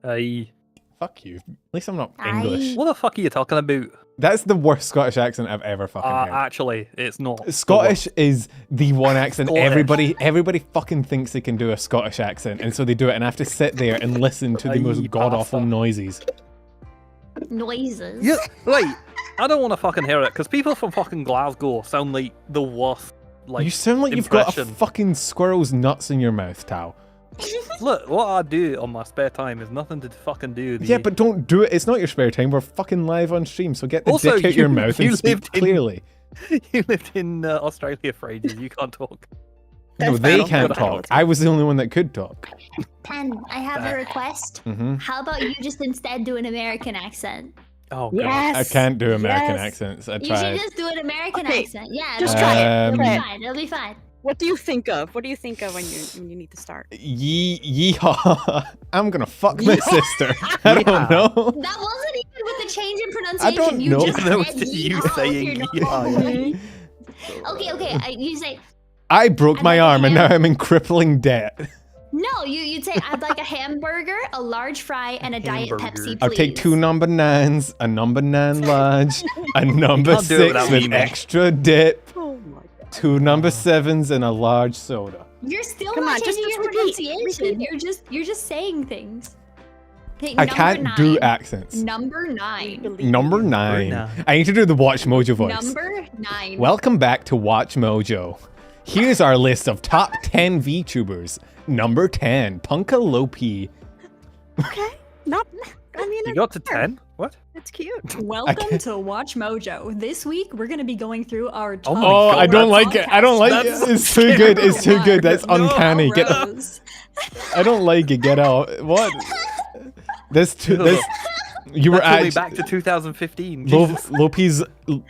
Fuck you. At least I'm not English.
What the fuck are you talking about?
That's the worst Scottish accent I've ever fucking heard.
Actually, it's not.
Scottish is the one accent
Scottish.
everybody fucking thinks they can do a Scottish accent, and so they do it, and I have to sit there and listen to the
Aye,
most god awful
bastard.
noises.
Noises.
Yeah, wait. I don't want to fucking hear it because people from fucking Glasgow sound like the worst. Like
You sound like you've got a
impression.
fucking squirrel's nuts in your mouth, Tao.
Look, what I do on my spare time is nothing to fucking do. with
Yeah,
you.
but don't do it. It's not your spare time. We're fucking live on stream, so get the
Also,
dick out your
you-
mouth
you
and speak
lived in-
clearly.
You lived in Australia for ages. You can't talk.
No,
That's
they
bad.
can't
That's bad.
talk. I was the only one that could talk.
Pen, I have a request.
hmm
How about you just instead do an American accent?
Oh god.
Yes.
I can't do American
yes.
accents. I
You should
tried.
just do an American
Okay,
accent. Yeah,
just
it'll
try
be
it.
fine. It'll
Try
be
it.
fine. It'll be fine.
What do you think of? What do you think of when you need to start?
Yeehaw! I'm gonna fuck my sister. I don't
Yeah.
know.
That wasn't even with the change in pronunciation.
I don't
you
know.
just
That was
said
just you
yeehaw with
saying
your
yeehaw,
normal
yeah.
voice. Okay. You say
I broke
I'd
my
like a
arm and now
ham.
I'm in crippling debt.
no. You'd say I'd like a hamburger, a large fry, and a diet
Hamburger.
Pepsi, please.
I'll take 2 number 9s, a number 9 large, a number
can't do it
6
without
with
me, man.
extra dip,
Oh my god.
2 number 7s, and a large soda.
You're still
Come
not
on, just
changing your
repeat,
pronunciation.
repeat.
You're just saying things. Okay,
I
number
can't do
9.
accents.
Number 9.
Number 9. I need to do the Watch Mojo voice.
Number 9.
Welcome back to Watch Mojo. Here's our list of top 10 VTubers. Number 10, Punka Lopi.
Okay. Not. I mean,
You got to 10? What?
It's cute.
Welcome to Watch Mojo. This week we're going to be going through our top
my
Oh,
God,
I don't
that's-
like it. I don't like it.
that's
It's too good. It's too good. That's
No,
uncanny. Get the,
Rose.
I don't like it. Get out. What? This too. This. You were
That took me
actually.
back to 2015. Jesus.
Lopi's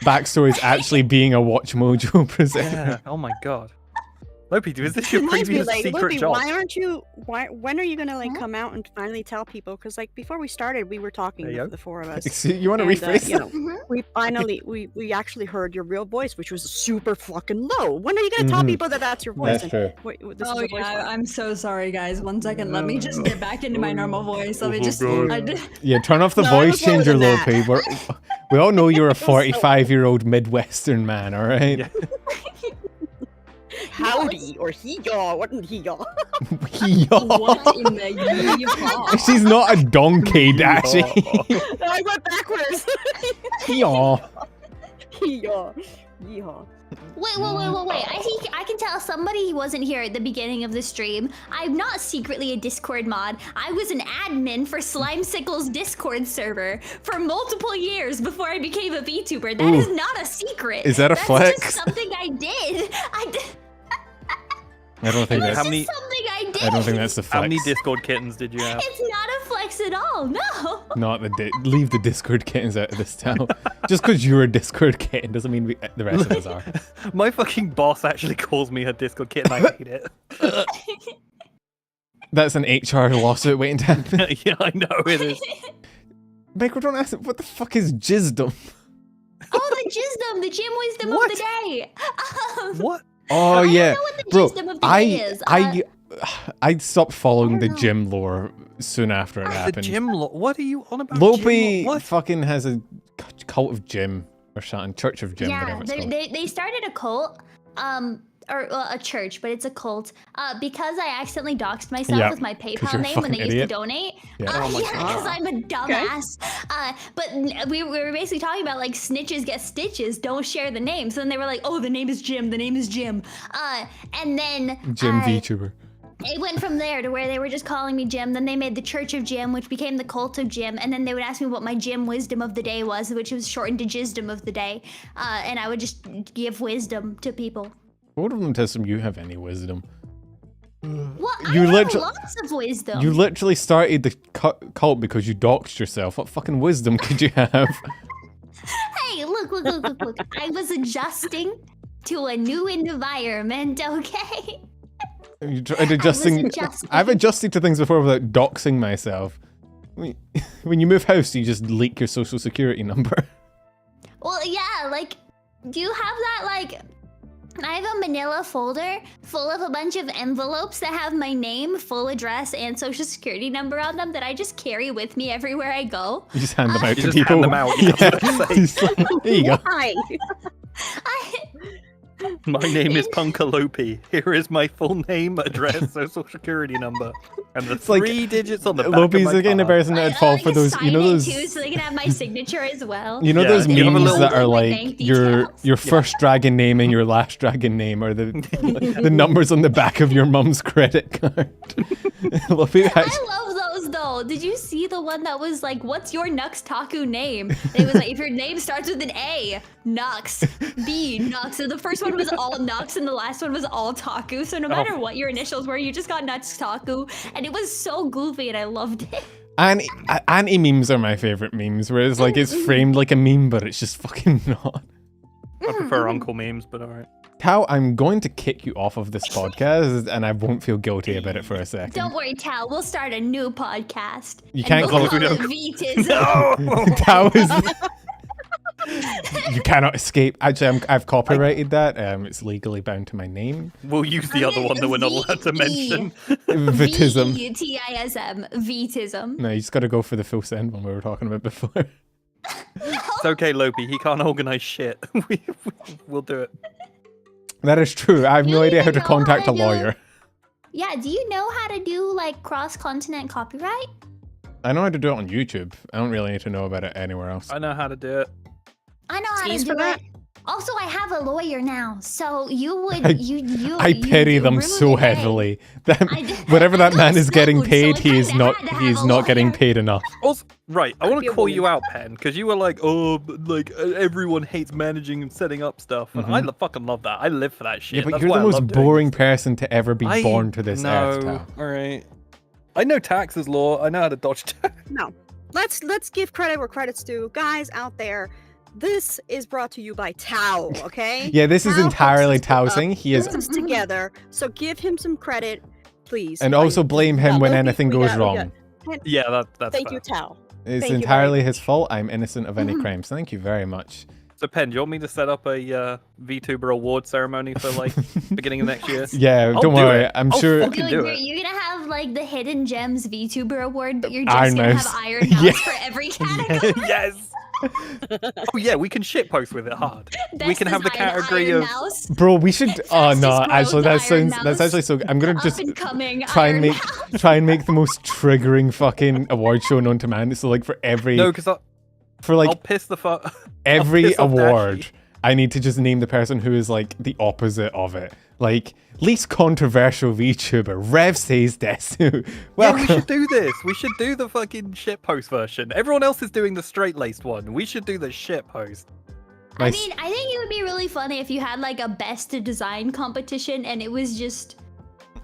backstory is actually being a Watch Mojo presenter.
Yeah. Oh my god. Lopi, is this your
Reminds me,
previous
like,
secret
Lopi,
job?
why aren't you? When are you gonna like
Huh?
come out and finally tell people? Because like before we started, we were talking
There you
the 4 of us.
Excuse- You want to
and,
rephrase
you
that?
know, we finally we actually heard your real voice, which was super fucking low. When are you gonna tell
Mhm.
people that that's your voice?
That's true.
This
Oh
is a voice
yeah,
line?
I'm so sorry guys. 1 second, let me just get back into my normal voice. Let me just.
God.
I did-
Yeah, turn off the
No, I
voice
was lower
changer,
than that.
Lopi. We all know you're a 45-year-old Midwestern man, all right?
Yeah.
Howdy or he yaw. What did he yaw?
What in the yeehaw?
She's not a donkey, Dashie.
I went backwards.
Yaw.
He yaw. Yeehaw.
Wait. I can tell somebody wasn't here at the beginning of the stream. I'm not secretly a Discord mod. I was an admin for Slimecicle's Discord server for multiple years before I became a VTuber. That
Ooh.
is not a secret.
Is that a
That's
flex?
just something I did.
I don't think
It's
that's.
How many-
just something I did.
I don't think that's the
How many
flex.
Discord kittens did you have?
It's not a flex at all. No.
Not the leave the Discord kittens out of this town. Just because you're a Discord kitten doesn't mean the rest of us are.
My fucking boss actually calls me her Discord kitten. I hate it.
That's an HR lawsuit waiting to happen.
Yeah, I know it is.
Michael, don't ask. What the fuck is jizdom?
Oh, the Jizdom, the gym wisdom
What?
of the day.
What?
Oh
I don't
yeah,
know what the
bro.
wisdom of the day is.
I stopped following
I
the
don't know.
gym lore soon after it
The
happened.
gym what are you on about?
Lopi
Gym what?
fucking has a cult of gym or something, Church of Gym,
Yeah,
whatever it's called.
they started a cult. or a church, but it's a cult. Because I accidentally doxed myself
Yeah,
with my
'cause
PayPal
you're a
name when they
fucking
used to
idiot.
donate.
Yeah.
Oh my
Because I'm a dumbass. But we were basically talking about like snitches get stitches. Don't share the name. So then they were like, oh, the name is Jim. The name is Jim. And then
Jim VTuber.
it went from there to where they were just calling me Jim. Then they made the Church of Jim, which became the Cult of Jim. And then they would ask me what my Jim wisdom of the day was, which was shortened to Jisdom of the day. And I would just give wisdom to people.
What of them test them you have any wisdom?
Well,
You
I have
literally-
lots of wisdom.
You literally started the cult because you doxed yourself. What fucking wisdom could you have?
Hey, look. I was adjusting to a new environment, okay?
You tried adjusting.
adjusting.
I've adjusted to things before without doxing myself. When you move house, you just leak your social security number.
Well, yeah, like, do you have that, like... I have a manila folder full of a bunch of envelopes that have my name, full address, and social security number on them that I just carry with me everywhere I go.
You just hand them out
You
to
just
people.
hand them out. Yeah, I was gonna say.
He's like, there you go.
Why?
My name is Punka Lopi. Here is my full name, address, social security number, and the
like,
3 digits on the back
Lopi's
of
the
my
kind of
card.
person that'd fall for those. You know
Sign it
those.
too, so they can have my signature as well.
You know
Yeah,
those
you have a
memes
little-
that are
My
like
bank
your
details.
first dragon name and your last dragon name are the numbers on the back of your mum's credit card. Lopi actually,
I love those though. Did you see the one that was like, "What's your Nux Taku name?" And it was like, if your name starts with an A, Nux. B, Nux. So the first one was all Nux, and the last one was all Taku. So no matter what your initials were, you just got Nux Taku, and it was so goofy, and I loved it.
anti memes are my favorite memes, where it's like it's framed like a meme, but it's just fucking not.
I prefer uncle memes, but alright.
Tao, I'm going to kick you off of this podcast, and I won't feel guilty about it for a second.
Don't worry, Tal. We'll start a new podcast.
You can't
and we'll
call
call
it-
it Vitism.
Tao is. You cannot escape. Actually, I've copyrighted that. It's legally bound to my name.
We'll use the other one that we're not allowed to mention.
Vitism.
V-E-T-I-S-M. Vitism.
No, you just got to go for the full send one we were talking about before.
It's okay, Lopi. He can't organize shit. We'll do it.
That is true. I have no
You
idea how
even
to
know
contact
how
a
to do-
lawyer.
Yeah, do you know how to do like cross-continent copyright?
I know how to do it on YouTube. I don't really need to know about it anywhere else.
I know how to do it.
I know how
Tease
to
for
do
that?
it. Also, I have a lawyer now, so you would
I-
you
I
you
pity
do
them
ruin
so
the day.
heavily. That
I d-
whatever
I
that man
know
is getting
food, so
paid,
I
he is
kinda
not.
had to
He is
have a
not getting
lawyer.
paid enough.
Also, right, I want
be
to
a
call you
woman.
out, Pen, because you were like, oh, but, like everyone hates managing and setting up stuff, and I fucking love that. I live for that shit.
Yeah, but
That's
you're
why
the
I
most
love doing
boring
this.
person to ever be born to this earth,
No,
Tao.
all right. I know taxes law. I know how to dodge tax.
No. Let's give credit where credit's due. Guys out there, this is brought to you by Tao, okay?
Yeah, this is
Tao
entirely
hooks us
Tao
up,
saying he is,
puts us together. So give him some credit, please.
and
Like,
also blame him
yeah,
when
Lopi,
anything
we
goes
got- we
wrong.
got-
Yeah, that's
Thank
fair.
you, Tao.
It's
Thank you
entirely
very
his fault. I'm innocent of any crimes. Thank you very much.
So, Pen, do you want me to set up a VTuber award ceremony for like beginning of next year?
Yeah,
I'll
don't
do
worry.
it.
I'm
I'll
sure.
fucking-
Dude,
do
you're,
it.
you're gonna have like the Hidden Gems VTuber award, but you're
Iron
just gonna
Mouse.
have Iron Mouse
Yeah.
for every category.
Yes. Oh yeah, we can shitpost with it hard. We
Best
can have the
design
category
Iron
of
Mouse.
Bro, we should. Oh
Fastest
no,
growth
actually, that
Iron
sounds. That's
Mouse.
actually so. I'm gonna
Up
just
and coming
try and
Iron
make
Mouse.
try and make the most triggering fucking award show known to man. So like for every
no, because
for
I'll
like
piss the fuck.
every
piss off
award,
Dashie.
I need to just name the person who is like the opposite of it. Like least controversial VTuber. Rev says Desu.
Yeah,
Welcome.
we should do this. We should do the fucking shitpost version. Everyone else is doing the straight-laced one. We should do the shitpost.
I
Nice.
mean, I think it would be really funny if you had like a best design competition and it was just,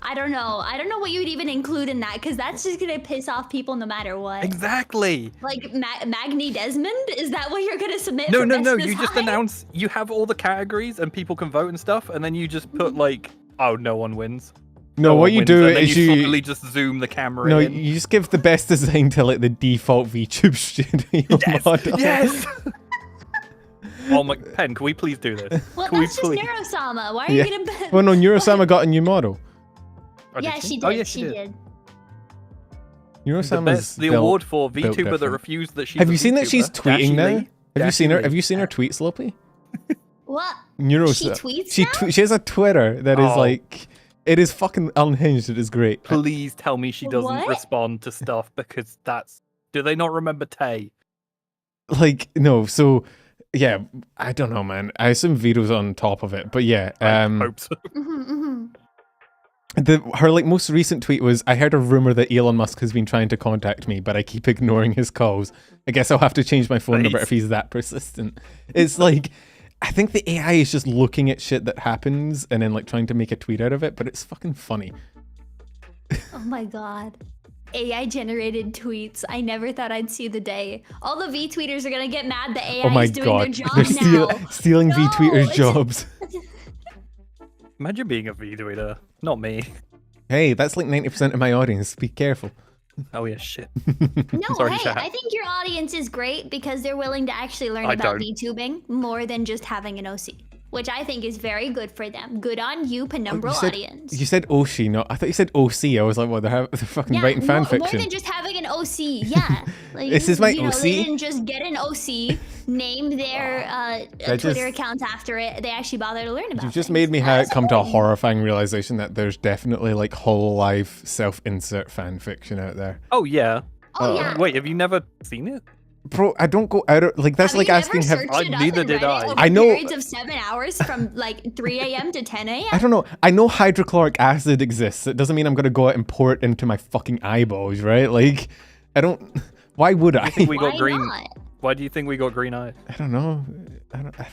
I don't know what you would even include in that because that's just gonna piss off people no matter what.
Exactly.
Like Magni Desmond, is that what you're gonna submit?
No,
for
no,
best
no.
design?
You just announce you have all the categories and people can vote and stuff, and then you just put like, oh, no one wins.
No, what
one
you
wins,
do
and then
is
you
you.
slowly just zoom the camera
No,
in.
you just give the best design to like the default VTube studio
Yes,
model.
yes. Oh my, Pen, can we please do this?
Well,
Can we
that's just
please?
Neurosama. Why are
Yeah.
you gonna?
Well, no, Neurosama got a new model.
Oh, did
Yeah, she did.
Oh, yeah,
she did.
The,
Neurosama's
the
built-
award for
built
VTuber that
different.
refused that she's
Have
a
you seen that she's
VTuber.
tweeting
Dashie
now?
Lee.
Have you seen her?
Dashie
Have
Lee.
you seen her tweets, Lopi?
What?
Neuros.
She tweets now?
She has a Twitter that is
Oh.
like, it is fucking unhinged. It is great.
Please tell me she doesn't
What?
respond to stuff because that's. Do they not remember Tay?
Like, no, so yeah, I don't know, man. I assume Vito's on top of it, but yeah.
I hope so.
Her like most recent tweet was, I heard a rumor that Elon Musk has been trying to contact me, but I keep ignoring his calls. I guess I'll have to change my phone number if he's that persistent. It's like, I think the AI is just looking at shit that happens and then like trying to make a tweet out of it, but it's fucking funny.
Oh my god. AI generated tweets. I never thought I'd see the day. All the V tweeters are gonna get mad that AI
Oh my
is doing their
god,
job
they're
now.
stealing
No,
V-tweeters'
it's-
jobs.
Imagine being a V-tweeter. Not me.
Hey, that's like 90% of my audience. Be careful.
Oh yeah, shit.
No,
Sorry,
hey,
chat.
I think your audience is great because they're willing to actually learn
I
about
don't.
VTubing more than just having an OC, which I think is very good for them. Good on you, penumbral audience.
You said Oshi, no? I thought you said OC. I was like, well, they're fucking writing fan
more
fiction.
than just having an OC. Yeah, like,
This is my
you know,
OC?
They didn't just get an OC, name their
I
Twitter
just-
accounts after it. They actually bother to learn about.
You've just
things.
made me
That's
come to a
important.
horrifying realization that there's definitely like hololive self-insert fan fiction out there.
Oh yeah.
Oh yeah.
Wait, have you never seen it?
Bro, I don't go out of like that's
Have
like
you
asking
ever
have
searched it up
neither
and
did
read
I.
it over
I know-
periods of 7 hours from like 3 a.m. to 10 a.m.
I don't know. I know hydrochloric acid exists. It doesn't mean I'm gonna go out and pour it into my fucking eyeballs, right? Like, I don't. Why would I?
I think we
Why
got green.
not?
Why do you think we got green eyes?
I don't know.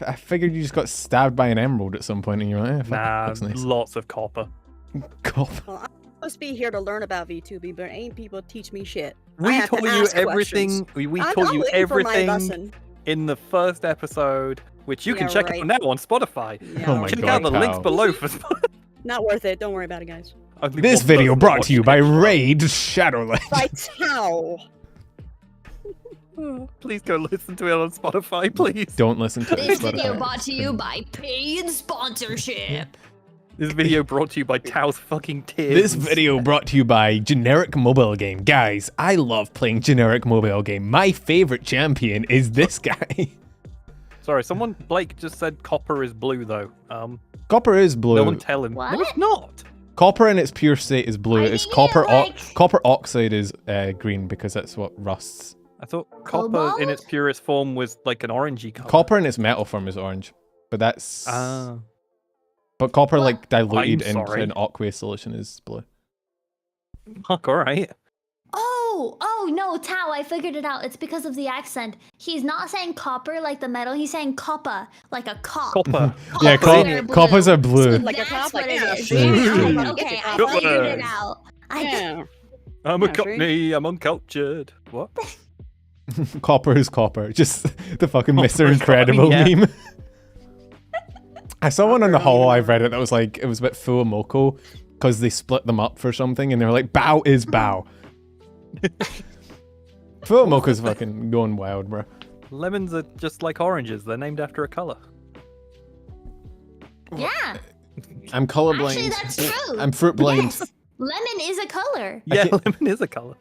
I figured you just got stabbed by an emerald at some point, and you're like, eh, fuck,
Nah,
that's nice.
lots of copper.
God.
Well, I'm supposed to be here to learn about VTubing, but ain't people teach me shit. I
We
have to
taught you
ask
everything.
questions.
We
I'm
taught you
waiting for my
everything
lesson.
in the first episode, which you can
Yeah,
check
right.
out now on Spotify.
Yeah,
Oh my
Check
God,
out the links
pal.
below for Spotify.
Not worth it. Don't worry about it, guys.
Only
This
one
video
person
brought to you
watched
by
it.
Raid Shadowlight.
By Tao.
Please go listen to it on Spotify, please.
Don't listen to
This
this.
video
Spotify.
brought to you by paid sponsorship.
This video brought to you by Tao's fucking tears.
This video brought to you by generic mobile game. Guys, I love playing generic mobile game. My favorite champion is this guy.
Sorry, Blake just said copper is blue though.
Copper is blue.
No one tell him. No,
What?
it's not.
Copper in its pure state is blue.
I
It's
mean,
copper.
like-
Copper oxide is green because that's what rusts.
I thought copper in its purest form was like an orangey color.
Copper in its metal form is orange, but that's.
Ah.
But copper,
What?
like diluted
I'm
into
sorry.
an aqueous solution, is blue.
Fuck, alright.
Oh no, Tao, I figured it out. It's because of the accent. He's not saying copper like the metal, he's saying copper, like a cop.
Copper.
Yeah,
Coppers are blue.
coppers are blue.
Like a
That's
cop,
what
like,
it
yeah,
is.
sure.
Yeah,
Get
okay,
the
I
copper.
figured it out.
Yeah.
I'm a
Yeah, sure.
cockney, I'm uncultured. What?
Copper is copper. Just the fucking
Copper
Mr.
is copper,
Incredible
yeah.
meme. I saw one on the
Copper,
Hololive Reddit that was like, it was a bit full of Moko because they split them up for something and they were like, bow is bow. Full Moko's fucking going wild, bro.
Lemons are just like oranges, they're named after a color.
Yeah,
I'm colorblind.
actually that's true.
I'm fruit blind.
Yes, lemon is a color.
Yeah,
can't-
lemon is a color.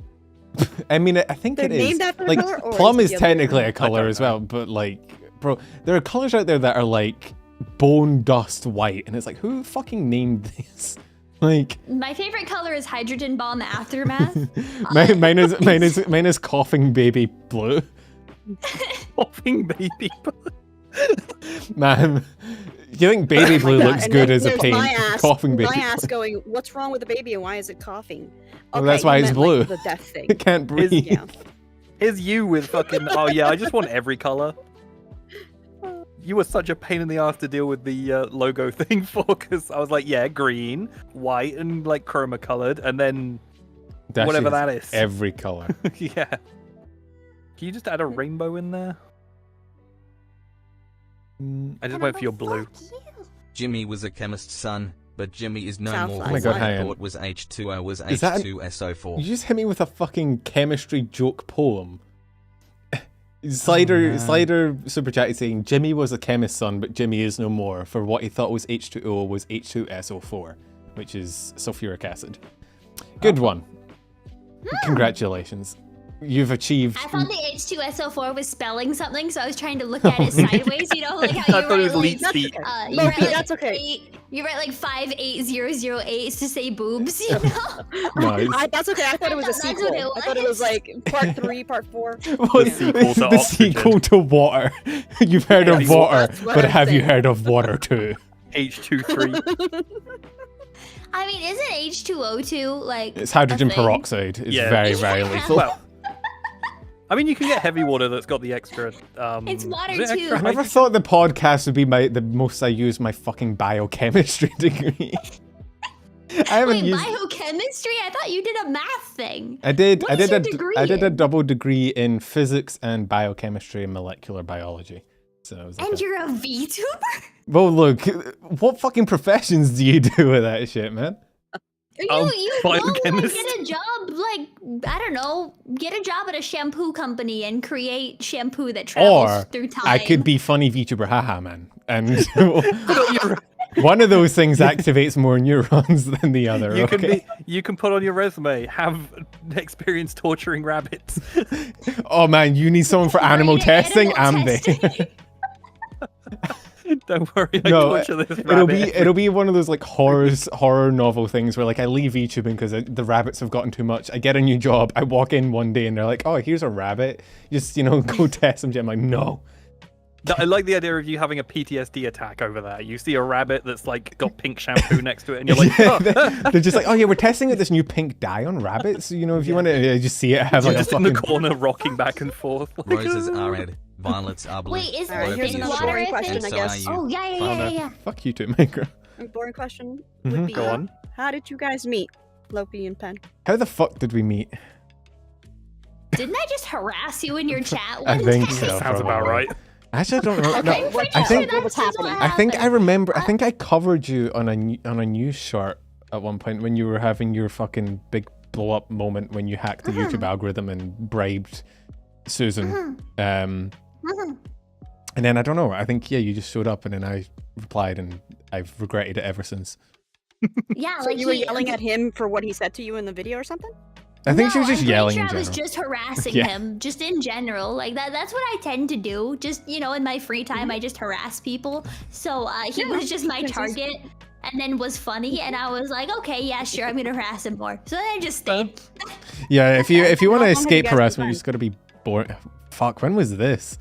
I mean, I think
They're
it is.
named after a
Like,
color, or
plum
is
is
it the other way
technically a
around?
color
don't
as
know.
well, but like, bro, there are colors out there that are like bone dust white, and it's like, who fucking named this? Like,
My favorite color is hydrogen bomb aftermath.
mine is coughing baby blue.
Coughing baby.
Man, you think baby blue
Yeah,
looks
and
good
then
as a
there's
paint?
my ass,
Coughing baby
My ass
blue.
going, what's wrong with the baby and why is it coughing?
Well, that's why
you
it's
meant, like,
blue.
the death thing.
It can't breathe.
Yeah.
Here's you with fucking. Oh yeah, I just want every color. You were such a pain in the ass to deal with the logo thing for, because I was like, yeah, green, white, and like chroma colored, and then
Dashie
whatever
is
that is.
Every color.
Yeah. Can you just add a rainbow in there? I just went for your blue.
Jimmy was a chemist's son, but Jimmy is no
Sounds
more.
like
Oh my God,
What
hang
I
on.
thought was H2O was
Is that an-
H2SO4.
You just hit me with a fucking chemistry joke poem. Slider super chat is saying Jimmy was a chemist's son, but Jimmy is no more. For what he thought was H2O was H2SO4, which is sulfuric acid. Good one. Congratulations. you've achieved.
I thought the H2SO4 was spelling something, so I was trying to look at it sideways. You know, like how
I
you
thought it was
write
leet
like,
feet.
you
Lopi,
write like
that's okay.
you write like 58008 to say boobs. You know.
No,
That's okay. I thought it was a
That's what
sequel.
it
I thought it was
was.
like part 3, part 4.
Well,
Yeah.
sequel to
the sequel to water. You've heard
Yeah,
of
well,
water,
that's what
but
I'm
have you
saying.
heard of water too?
H23.
I mean, isn't H2O2 like?
It's hydrogen
a thing?
peroxide. It's
Yeah.
very, very
Yeah.
lethal.
Well, I mean, you can get heavy water that's got the extra.
It's water
is it
too.
extra
I never
hydrogen?
thought the podcast would be the most I use my fucking biochemistry degree. I haven't
Wait,
used.
biochemistry? I thought you did a math thing.
I did.
What
I
is
did
your
a.
degree
I did a
in?
double degree in physics and biochemistry and molecular biology. So it was like
And
a-
you're a VTuber?
well, look, what fucking professions do you do with that shit, man?
You go like
biochemist.
get a job, like I don't know, get a job at a shampoo company and create shampoo that travels
Or
through time.
I could be funny VTuber, haha, man, and
You're-
one of those things activates more neurons than the other.
You
okay?
can be. You can put on your resume. Have experience torturing rabbits.
Oh man, you need someone for animal
Great at
testing.
animal
I'm there.
testing.
Don't worry. I
No,
torture this
it'll
rabbit.
be one of those like horror novel things where like I leave YouTubing because the rabbits have gotten too much. I get a new job. I walk in one day and they're like, "Oh, here's a rabbit. Just go test them." I'm like, "No."
No, I like the idea of you having a PTSD attack over there. You see a rabbit that's like got pink shampoo next to it, and you're like, oh.
They're just like, "Oh yeah, we're testing out this new pink dye on rabbits. If you want to just see it, have like a
just in
fucking."
the corner rocking back and forth. Like,
Roses are red, violets are blue.
Wait, is
Alright,
the
here's
pink
another
water
boring
a
question,
thing?
I
So
guess.
are you.
Oh yeah.
Fuck you too, Micro.
A boring question
Mhm.
would be,
Go on.
how did you guys meet, Lopi and Pen?
How the fuck did we meet?
Didn't I just harass you in your chat
I
one
think
time?
so.
Sounds about
probably.
right.
Actually, I don't know.
I'm
No,
pretty
I
sure
think
that's
what's
just what
happening.
I think I
happened.
remember. I think I covered you on a news short at one point when you were having your fucking big blow up moment when you hacked the YouTube algorithm and bribed Susan. And then I don't know. I think you just showed up and then I replied and I've regretted it ever since.
Yeah,
So
like
you were yelling at him for what he said to you in the video or something?
I think she was just
I'm
yelling
pretty
in
sure I was
general.
just harassing
Yeah.
him, just in general. Like that's what I tend to do. Just in my free time, I just harass people. So he was just my target, and then was funny, and I was like, okay, yeah, sure, I'm gonna harass him more. So then I just stayed.
Yeah, if you want to
How long have you
escape
guys been
harassment, you
friends?
just got to be boring. Fuck, when was this?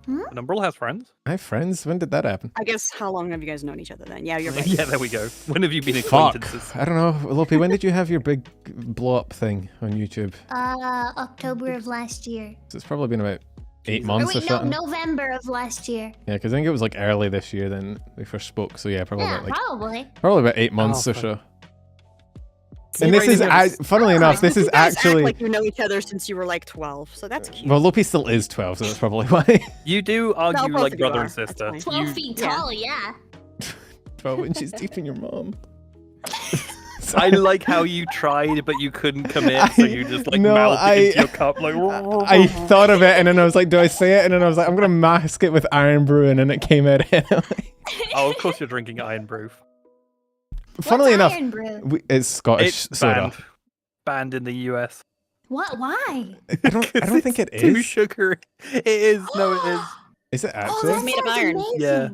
An umbrella has friends.
I have friends. When did that happen?
I guess, how long have you guys known each other then? Yeah, you're right.
Yeah, there we go. When have you been
Fuck.
acquaintances?
I don't know. Lopi, when did you have your big blow up thing on YouTube?
October of last year.
So it's probably been about 8
Or
months or
wait, no,
something.
November of last year.
Yeah, because I think it was like early this year then we first spoke. So yeah, probably
Yeah,
about
probably.
probably about 8 months or
fuck.
so.
See,
And this
right
is,
now,
funnily enough, this
you
is
guys act
actually.
like you know each other since you were like 12, so that's cute.
Well, Lopi still is 12, so that's probably why.
You do argue
both
like
of you
brother
are.
and
That's
sister.
fine.
12
You-
feet
yeah.
tall, yeah.
12 inches deep in your mom.
I like how you tried, but you couldn't commit, so you just like
No,
mouthed it into
I-
your cup, like.
I thought of it and then I was like, do I say it? And then I was like, I'm going to mask it with Iron Brew, and then it came out anyway.
Oh, of course you're drinking Iron Brew.
Funnily
What's
enough,
Iron Brew?
it's Scottish
It's
soda.
banned in the US.
What? Why?
I don't think it
Too
is.
sugary. It is. No, it is.
Is it
Oh,
actually?
that
made of
sounds
iron.
Yeah.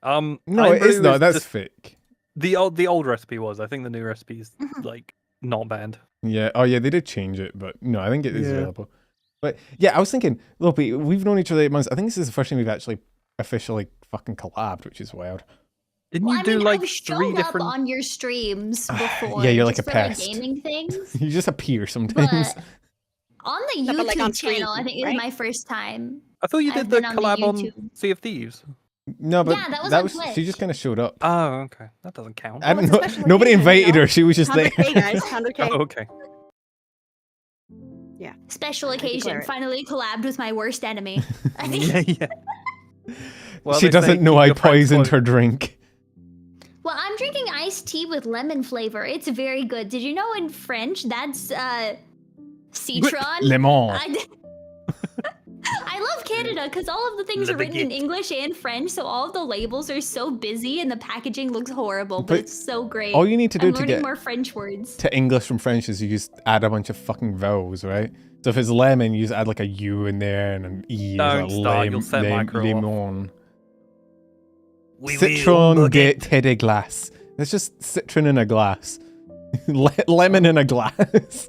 amazing.
No,
Iron
it is
Brew
not. That's
just-
fake.
the old recipe was. I think the new recipe is
Mhm.
like not banned.
Yeah. Oh, yeah. They did change it, but no, I think it is
Yeah.
available. But yeah, I was thinking, Lopi, we've known each other 8 months. I think this is the first time we've actually officially fucking collabed, which is wild.
Didn't
Well,
you
I
do
mean,
like
I've shown
3
up
different?
on your streams before.
Yeah, you're like
just
a
for,
pest.
gaming things.
You just appear sometimes.
But on the
Yeah,
YouTube
but, like, on screen,
channel, I think it was
right?
my first time.
I thought you
I've
did the
been on the
collab on
YouTube.
Sea of Thieves.
No, but
Yeah, that was
that
on
was she
Twitch.
just kind of showed up.
Oh, okay. That doesn't count.
I
Well,
don't
it's a
know.
special
Nobody
occasion, you
invited
know?
her. She was just there.
100K, guys, 100K.
Oh, okay.
Special
declare
occasion.
it.
Finally collabed with my worst enemy.
Yeah. Well,
She
they
doesn't
say
know
keep
I
your friends
poisoned
close.
her drink.
Well, I'm drinking iced tea with lemon flavor. It's very good. Did you know in French that's citron?
Lemon.
I love Canada because all of the things
Le
are written in
baguette.
English and French, so all of the labels are so busy and the packaging looks horrible, but
But
it's so great.
all you need to do
I'm
to
learning
get
more French words.
to English from French is you just add a bunch of fucking vowels, right? So if it's lemon, you just add like a U in there and an E.
Don't start, you'll set micro off.
lemon.
Oui, oui,
Citron de
baguette.
thé de glace. It's just citron in a glass. Lemon in a glass.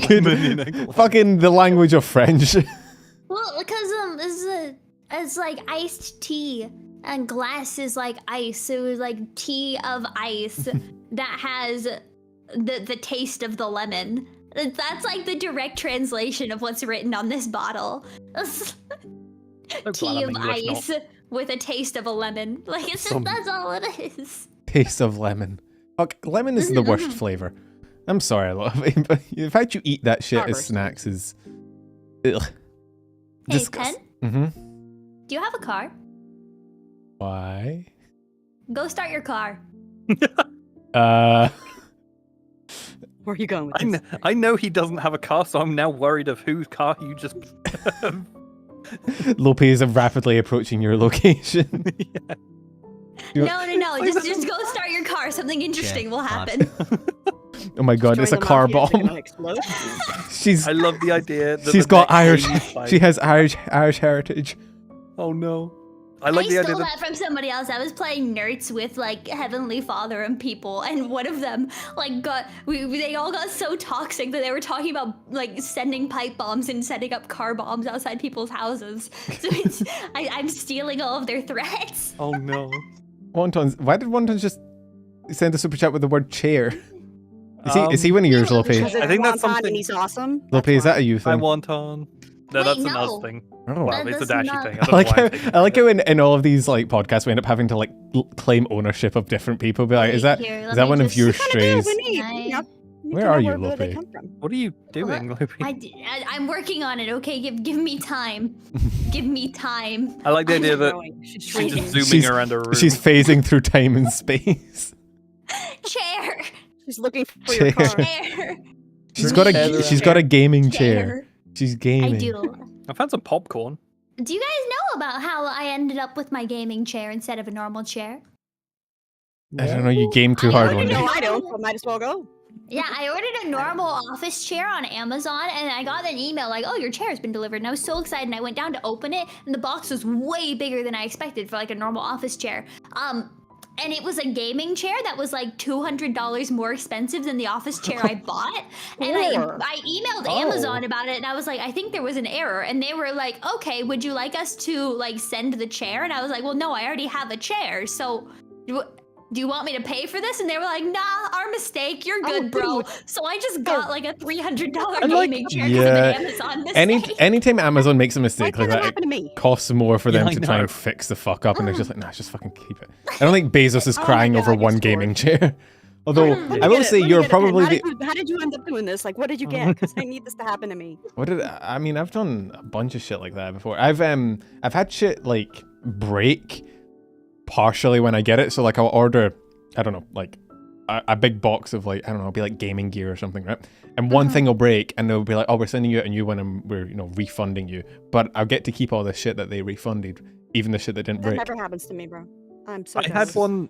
Lemon in a glass.
Fucking the language of French.
Well, because it's like iced tea, and glass is like ice. So it was like tea of ice that has the taste of the lemon. That's like the direct translation of what's written on this bottle.
So
Tea
glad
of
I'm English,
ice with a taste of a lemon. Like it's just that's all it is.
Taste of lemon. Fuck, lemon is the worst flavor. I'm sorry, I love it, but the fact you eat that shit as
Starburst.
snacks is... Ugh.
Hey, Pen,
Mm-hmm.
do you have a car?
Why?
Go start your car.
Where are you going with this?
I know he doesn't have a car, so I'm now worried of whose car you just.
Lopi is rapidly approaching your location. You-
No. Just go start your car. Something interesting will happen.
Oh my god, it's a
Join the
car
mafia, is it
bomb.
gonna explode?
She's
I love the idea. That
she's
the
got
next
Irish.
game you fight-
She has Irish heritage.
Oh no! I like the idea
stole
that
that from somebody else. I was playing Nerds with like Heavenly Father and people, and one of them like they all got so toxic that they were talking about like sending pipe bombs and setting up car bombs outside people's houses. So I'm stealing all of their threats.
Oh no!
Wontons. Why did Wontons just send a super chat with the word chair? Is he one of yours,
yeah,
Lopi?
Because
I think that's
it's Wonton
something-
and he's awesome.
Lopi, is that a you
I
thing?
want on. No,
Wait,
that's an
no.
us thing.
Oh.
Well, it's a
That's
Dashie
not-
thing.
I like how in all of these like podcasts we end up having to like claim ownership of different people. Be like, is that
Here, let
is that
me
one of
just-
your
Kinda do,
strays?
we need,
Nice.
you know, need
Where
to know
are you,
where they
Lopi?
come from.
What are you doing, Lopi?
I'm working on it. Okay, give me time. Give me time.
I like the idea that
Growing. She's
she's
shrinking.
just zooming
She's-
around a room.
She's phasing through time and space.
Chair.
She's looking for your
Chair.
car.
Chair.
She's got a
Chair.
gaming chair.
Chair.
She's gaming.
I do.
I found some popcorn.
Do you guys know about how I ended up with my gaming chair instead of a normal chair?
I don't know. You game too
I
hard
already
one day.
No, I don't. So might as well go.
Yeah, I ordered a normal office chair on Amazon, and I got an email like, "Oh, your chair has been delivered." And I was so excited, and I went down to open it, and the box was way bigger than I expected for like a normal office chair. And it was a gaming chair that was like $200 more expensive than the office chair I bought. And
Sure.
I emailed
Oh.
Amazon about it, and I was like, I think there was an error. And they were like, okay, would you like us to like send the chair? And I was like, well, no, I already have a chair. So do you want me to pay for this? And they were like, nah, our mistake. You're
Oh,
good, bro.
dude.
So I just got like a $300
like-
gaming chair because of
Yeah.
an Amazon mistake.
Anytime Amazon makes a
Why
mistake
can't
like
that
that,
happen
it
to me?
costs more for them
Yeah, I
to try
know.
and fix the fuck up, and they're just like, nah, just fucking keep it. I don't think Bezos is
Oh my
crying
God,
over
it's
one
stored.
gaming chair. Although
Let me
I will
get it,
say
let me
you're
get it, Pen.
probably
How did you end up doing this? Like, what did you get? Because I need this to happen to me.
I mean, I've done a bunch of shit like that before. I've had shit like break partially when I get it. So like I'll order, I don't know, like a big box of like, I don't know, it'll be like gaming gear or something, right? And one thing will break and they'll be like, oh, we're sending you out a new one and we're, refunding you. But I'll get to keep all the shit that they refunded, even the shit that didn't
That
break.
never happens to me, bro. I'm so
I had
jealous.
one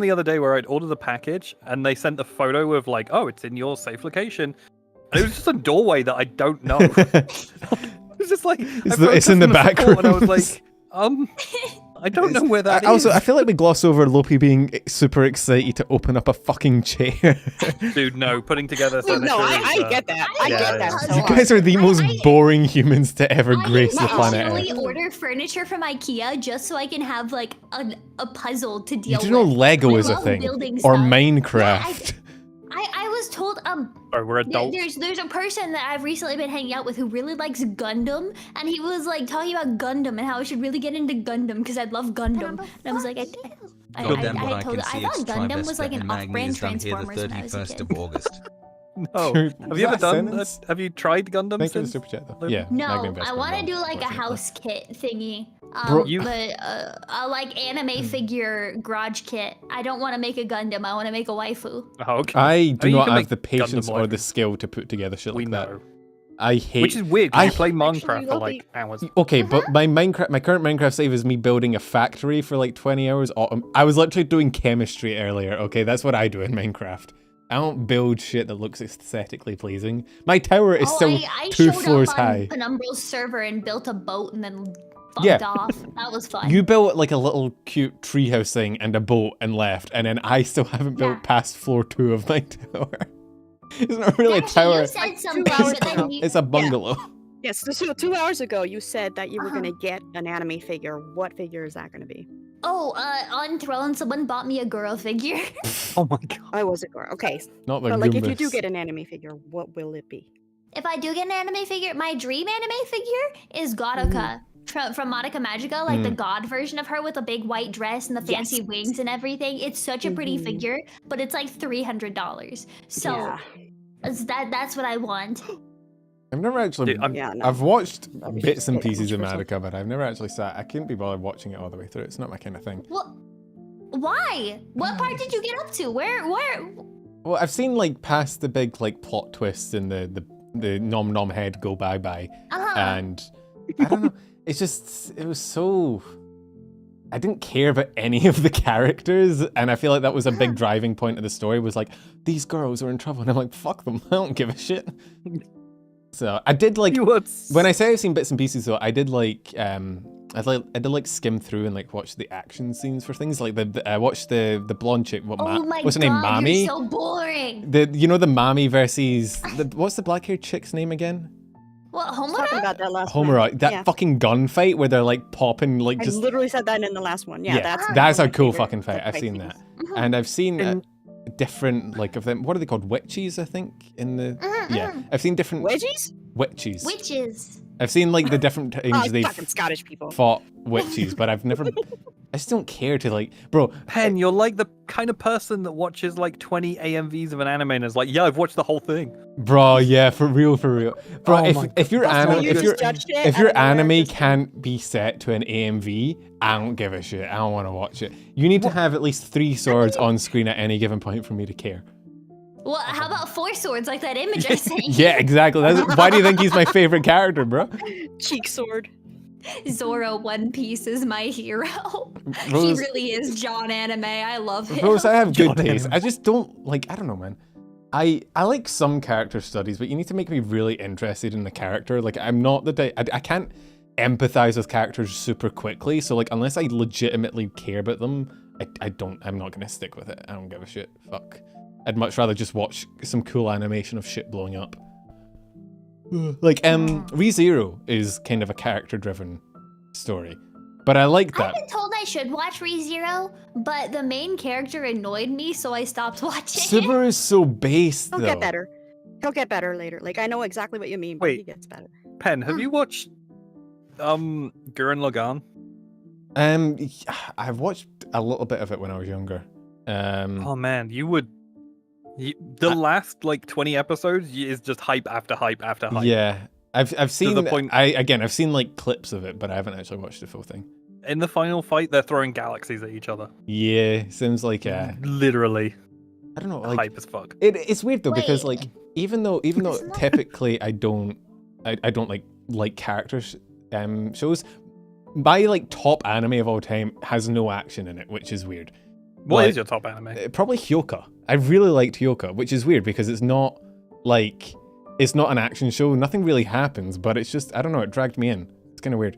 the other day where I'd ordered the package and they sent a photo of like, oh, it's in your safe location. And it was just a doorway that I don't know. It was just like
It's in the back
and I was
rooms.
like, I don't know where that is.
Also, I feel like we gloss over Lopi being super excited to open up a fucking chair.
Dude, no, putting together
Dude,
furniture.
no,
is,
I get that. I
yeah,
get that.
yeah.
So
You
hard.
guys are the most
I-
boring humans to ever
I
grace the planet
intentionally
Earth.
order furniture from IKEA just so I can have like a puzzle to deal
You
with.
do know Lego
I
is a
love
thing,
building
or
stuff.
Minecraft.
I was told
Sorry, we're adults.
there's a person that I've recently been hanging out with who really likes Gundam, and he was like talking about Gundam and how I should really get into Gundam because I love Gundam. And I was like,
Goddamn what
I
I
told
can
I
see
thought
its
Gundam was like
trimester
an
and Magni
off-brand
is done here the
Transformers when I was a
31st
kid.
of August.
No.
Is
Have you ever
that a
done?
sentence?
Have you tried Gundam
Thank you for the
since?
super chat, though.
Lopi?
Yeah.
No,
Magna
I
investment
want to
wrong,
do like a
unfortunately.
house kit thingy.
Bro,
you-
But a like anime figure garage kit. I don't want to make a Gundam. I want to make a waifu.
Oh, okay.
I do
you
not
can
have
make
the patience
Gundam
or
life.
the skill to put together shit
We
like that.
know.
I hate.
Which is weird
I
because you play
Actually,
Minecraft for
Lopi-
like hours.
Okay, but my current Minecraft save is me building a factory for like 20 hours. I was literally doing chemistry earlier. Okay, that's what I do in Minecraft. I don't build shit that looks aesthetically pleasing. My tower is still
I
2
showed
floors
up on
high.
Penumbral's server and built a boat and then bumped
Yeah.
off. That was fun.
You built like a little cute treehouse thing and a boat and left, and then I still haven't built past floor 2 of my tower. It's not really a
Dashie,
tower.
you said
Like 2
something,
hours
but then
ago.
you...
It's a bungalow.
Yes, so 2 hours ago you said that you were
Uh-huh.
gonna get an anime figure. What figure is that gonna be?
Oh, on Throne, someone bought me a girl figure.
Oh my god.
I was a girl. Okay,
Not the
but like if you do
Goombas.
get an anime figure, what will it be?
If I do get an anime figure, my dream anime figure is Godoka. From Madoka Magica, like the god version of her with a big white dress and the fancy
Yes.
wings and everything. It's such a pretty figure, but it's like $300. So
Yeah.
that's what I want.
I've never actually.
Dude, I'm-
Yeah, no.
I've watched
That'd be
bits and
just way too
pieces of
much for
Madoka, but I've never actually sat. I couldn't be bothered watching it all the way through. It's not my kind of thing.
Well, why? What part did you get up to? Where?
Well, I've seen like past the big like plot twists and the nom nom head go bye bye, and I don't know. It's just it was so. I didn't care about any of the characters, and I feel like that was a big driving point of the story. Was like these girls are in trouble, and I'm like, fuck them. I don't give a shit. So I did like when I say I've seen bits and pieces though, I did like I did like skim through and like watch the action scenes for things like I watched the blonde chick.
Oh my
what's her
god,
name? Mami.
you're so boring.
The the Mami versus what's the black haired chick's name again?
What,
I was talking
Homura?
about that last
Homura. That
Yeah.
fucking gunfight where they're like popping like
I
just
literally said that in the last one. Yeah, that's
that's
one
a
of my
cool
favorite
fucking fight. I've
fight
seen
scenes.
that, and I've seen
And-
different like of them. What are they called? Witches, I think. In the yeah, I've seen different
Wedgies?
witches.
Witches.
I've seen like the different
Oh,
times they've
fucking Scottish people.
fought witches, but I've never. I just don't care to like, bro.
Pen, you're like the kind of person that watches like 20 AMVs of an anime and is like, yeah, I've watched the whole thing.
Bro, yeah, for real, bro.
Oh my
If your
That's why
anime,
you
if
just
your
judged it
if
out
your
of nowhere,
anime
just-
can't be set to an AMV, I don't give a shit. I don't want to watch it. You need to have at least 3 swords on screen at any given point for me to care.
Well, how about 4 swords like that image I sent you?
Yeah, exactly. Why do you think he's my favorite character, bro?
Cheek sword.
Zoro One Piece is my hero. He
Rose,
really is John Anime. I love him.
Rose, I have good
John
taste.
Anime.
I just don't like. I don't know, man. I like some character studies, but you need to make me really interested in the character. Like I'm not the type. I can't empathize with characters super quickly. So like unless I legitimately care about them, I'm not gonna stick with it. I don't give a shit. Fuck. I'd much rather just watch some cool animation of shit blowing up. Like ReZero is kind of a character-driven story, but I like
I've
that.
been told I should watch ReZero, but the main character annoyed me, so I stopped watching it.
Subaru is so base
He'll
though.
get better. He'll get better later. Like I know exactly what you mean, but he
Wait.
gets better.
Pen, have you watched Gurren Lagann?
I've watched a little bit of it when I was younger.
Oh man, the last like 20 episodes is just hype after hype after hype.
Yeah, I've seen.
the point-
I've seen like clips of it, but I haven't actually watched the full thing.
In the final fight, they're throwing galaxies at each other.
Yeah, seems like
Literally
I don't know, like
hype as fuck.
it's weird though because
Wait.
like even though
Isn't that-
typically I don't like characters shows, my like top anime of all time has no action in it, which is weird.
What
Like,
is your top anime?
Probably Hyoka. I really liked Hyoka, which is weird because it's not an action show. Nothing really happens, but it's just I don't know. It dragged me in. It's kind of weird.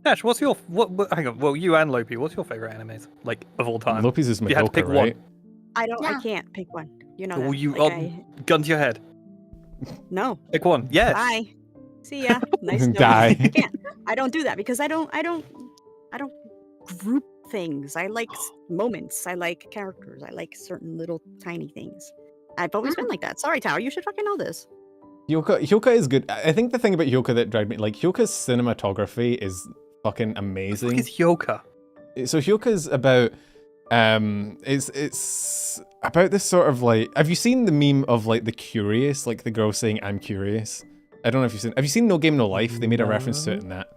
Dash, what's your hang on? Well, you and Lopi, what's your favorite animes like of all time?
Lopi's is
You had to
Madoka,
pick
right?
one.
I don't.
Yeah.
I can't pick one. You know
Oh,
that.
you
Like,
gun to your head.
no.
Pick one. Yes.
Bye. See ya. Nice. knowing you.
Die.
I can't. I don't do that because I don't group things. I like moments. I like characters. I like certain little tiny things. I've always been like that. Sorry, Tower. You should fucking know this.
Hyoka is good. I think the thing about Hyoka that dragged me, like Hyoka's cinematography is fucking amazing.
It's Hyoka.
So Hyoka's about it's about this sort of like, have you seen the meme of like the curious, like the girl saying I'm curious? I don't know if you've seen. Have you seen No Game No Life? They made a reference to it in that.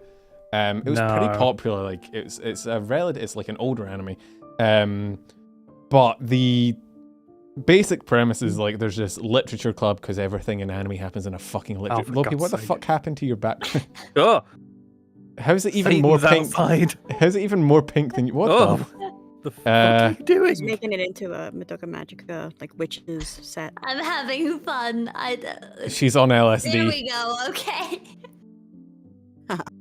It was pretty
No.
popular. Like it's a relative. It's like an older anime. But the basic premise is like there's this literature club because everything in anime happens in a fucking literature.
for
Lopi,
God's
what the
sake.
fuck happened to your background?
Oh,
How's it even more
Satan's
pink?
outside.
How's it even more pink than you? What
Oh,
the?
the fuck are you
He's
doing?
making it into a Madoka Magica like witches set.
I'm having fun.
She's on
There
LSD.
we go. Okay.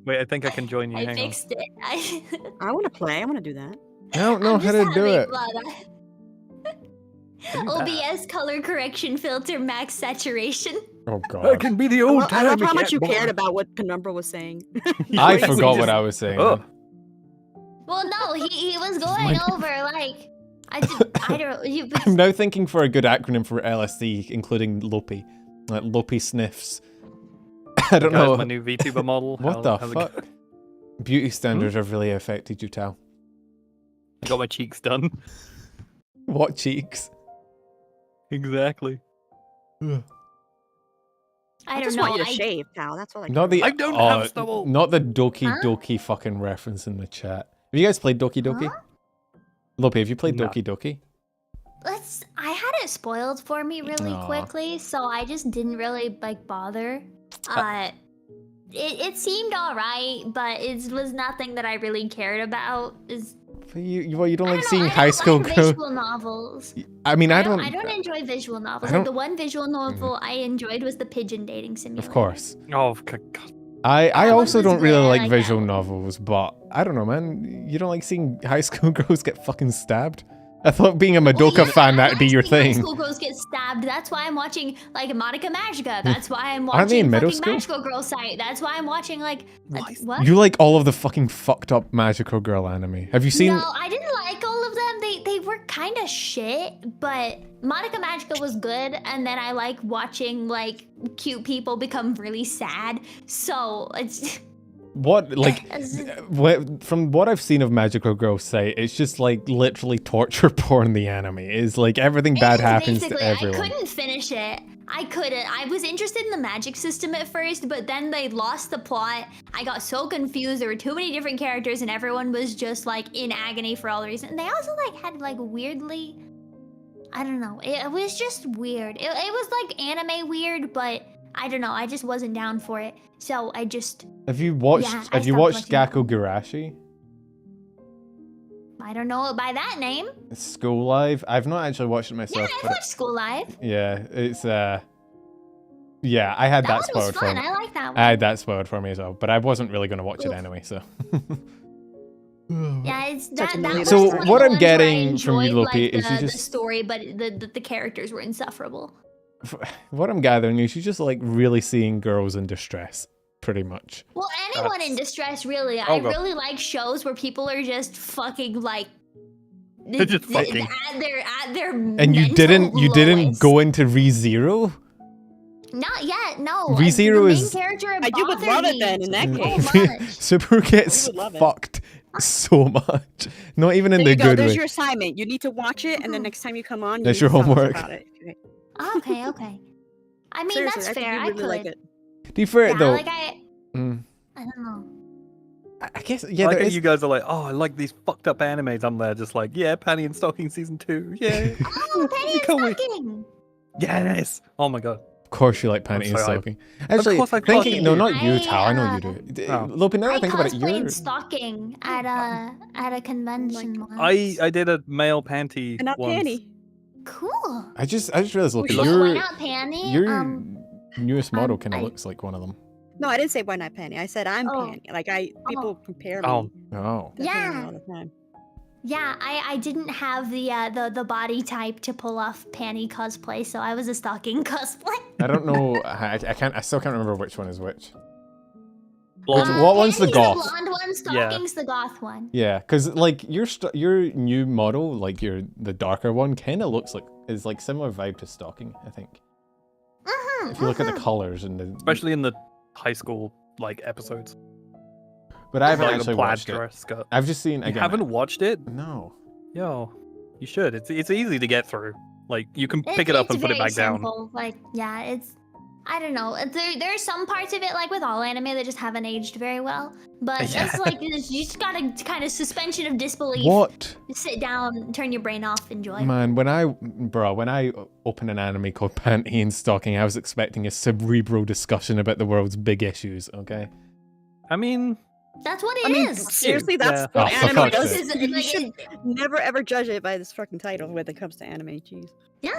Wait, I think I can join you.
I
Hang on.
fixed it.
I want to play. I want to do that.
I don't know
I'm
how
just
to do
having
it.
fun. OBS color correction filter max saturation.
Oh
I
god.
can be the
I
old
love, I love
timey
how much you
cat boy.
cared about what Penumbra was saying.
I
Yeah, we
forgot what
just-
I was saying.
Oh,
man.
Well, no, he was going over like I don't. You,
I'm now thinking for a good acronym for LSD, including Lopi. Like Lopi sniffs. I don't
guys,
know.
my new VTuber model.
What the fuck? Beauty standards have really affected you, Tal.
I got my cheeks done.
What cheeks?
Exactly.
I
I
don't
just
know.
want you to
I,
shave, pal. That's what I.
Not the.
I don't have stubble.
Not the Doki
Huh?
Doki fucking reference in the chat. Have you guys played Doki Doki?
Huh?
Lopi, have you played
No.
Doki Doki?
I had it spoiled for me really
Aw.
quickly, so I just didn't really like bother. It seemed alright, but it was nothing that I really cared about.
But you don't
I
like
don't
seeing
know, I
high
don't
school
like
girls.
visual novels.
I mean, I
I
don't.
don't enjoy visual novels.
I
Like
don't-
the one visual novel I enjoyed was the Pigeon Dating Simulator.
Of course.
Oh, God.
I
That one
also
was
don't really
good, I
like
like
visual
that one.
novels, but I don't know, man. You don't like seeing high school girls get fucking stabbed? I thought being a Madoka
Well, yeah,
fan,
I
that'd be
like
your
seeing high
thing.
School girls get stabbed. That's why I'm watching like Monica Magica. That's why I'm
Aren't they in
watching
middle
fucking
school?
Magical Girl site. That's why I'm watching like
Nice.
what?
You like all of the fucking fucked up magical girl anime. Have you seen?
No, I didn't like all of them. They were kind of shit, but Monica Magica was good. And then I like watching like cute people become really sad. So it's
What like
As-
from what I've seen of Magical Girl site, it's just like literally torture porn. The anime is like everything bad
It is
happens to
basically,
everyone.
I couldn't finish it. I couldn't. I was interested in the magic system at first, but then they lost the plot. I got so confused. There were too many different characters, and everyone was just like in agony for all the reasons. And they also like had like weirdly, I don't know. It was just weird. It was like anime weird, but I don't know. I just wasn't down for it. So I just,
Have you watched?
Yeah, I
have you
stopped
watched
watching
Gakko Gurashi?
I don't know it by that name.
School Live. I've not actually watched it
Yeah,
myself,
I've
but
watched School Live.
yeah, it's yeah, I had
That
that
one was
spoiled for
fun.
me.
I like that one.
I had that spoiled for me as well, but I wasn't really going to watch it
Oof.
anyway, so.
Yeah, it's
Such
that.
a
that
million
was
So
one of the
what I'm
ones where I
getting from you,
enjoyed,
Lopi, is you
the
just-
story, but the characters were insufferable.
What I'm gathering is you just like really seeing girls in distress, pretty much.
Well, anyone in distress, really. I
I'll go.
really like shows where people are just fucking like.
They're just fucking.
At their
And you
mental
didn't
lowest.
go into ReZero?
Not yet, no.
ReZero
the main
is-
character
I do would
bothered
love it
me
then, in that
so
case.
much.
Subaru gets
would love it.
fucked so much. Not even in
There
the
you go.
good
There's
way.
your assignment. You need to watch it, and then next time you come on, you
That's
need
your
to tell us
homework.
about it. Okay.
Okay, okay. I mean,
Seriously,
that's
I think
fair.
you
I
really
could.
like it.
To be fair,
Yeah,
though,
like I
mm,
don't know.
I guess
I
yeah.
like
There
how
is,
you guys are like, oh, I like these fucked up animes. I'm there just like, yeah, Panty and Stocking season 2. Yeah.
Oh, Penny and
Can't wait.
Stocking.
Yes. Oh my god.
of course, you like panty and
so hyped.
stocking. Actually,
course I
thinking
fucking
no,
do.
not you,
I,
Tal. I know you do.
Oh.
Lopi, now that I think about it,
cosplayed
you're.
Stocking at a convention once.
I did a male panty
And not
once.
Panty.
Cool.
I just realized, Lopi,
Why
your
not Panny?
your newest model kind of
I-
looks like one of them.
No, I didn't say why not Panty. I said I'm
Oh.
Panty. Like people compare me.
Oh.
Oh,
to Panty
Yeah.
all the time.
Yeah, I didn't have the body type to pull off Panny cosplay, so I was a Stocking cosplay.
I don't know. I can't. I still can't remember which one is which.
Blonde.
What one's the
Panny's
goth?
The blonde one, Stocking's the goth one.
Yeah, because like your new model, like the darker one, kind of looks like is like similar vibe to Stocking. I think if you look at the colors and the.
Especially in the high school like episodes.
But I haven't
Like the
actually
plaid
watched it.
dress skirt.
I've just seen
You
again.
haven't watched it?
No.
Yo, you should. It's easy to get through. Like you can
It-
pick it up
it's
and put it
very
back down.
simple. Like, yeah, it's I don't know. There are some parts of it, like with all anime, that just haven't aged very well. But it's like you just gotta kind of suspension of disbelief.
What?
Just sit down, turn your brain off, enjoy.
Man, when I open an anime called Panty and Stocking, I was expecting a cerebral discussion about the world's big issues, okay?
I mean,
That's what it is.
Seriously, that's
Yeah.
what
Oh, for
anime
fuck's
does.
sake.
You should never ever judge it by this fucking title when it comes to anime. Jeez.
Yeah.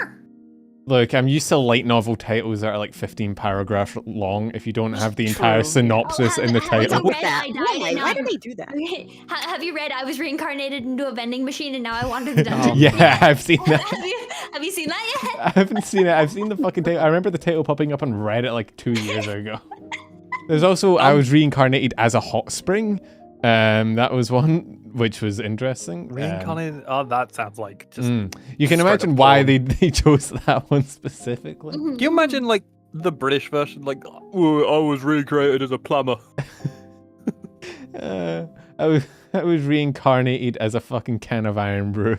Look, I'm used to light novel titles that are like 15 paragraphs long if you don't have the entire
True.
synopsis
Oh,
in the
have you
title.
read I Died
Why?
and
Why
Now-
do they do that?
Have you read I was reincarnated into a vending machine and now I wander the dungeon?
Yeah, I've seen that.
have you seen that yet?
I haven't seen it. I've seen the fucking title. I remember the title popping up on Reddit like 2 years ago. There's also I was reincarnated as a hot spring. That was one which was interesting.
reincarnated. Oh, that sounds like just.
You can
straight
imagine
up
why
porn.
they chose that one specifically.
Can you imagine like the British version? Like, "Oh, I was recreated as a plumber.
I was reincarnated as a fucking can of iron brew.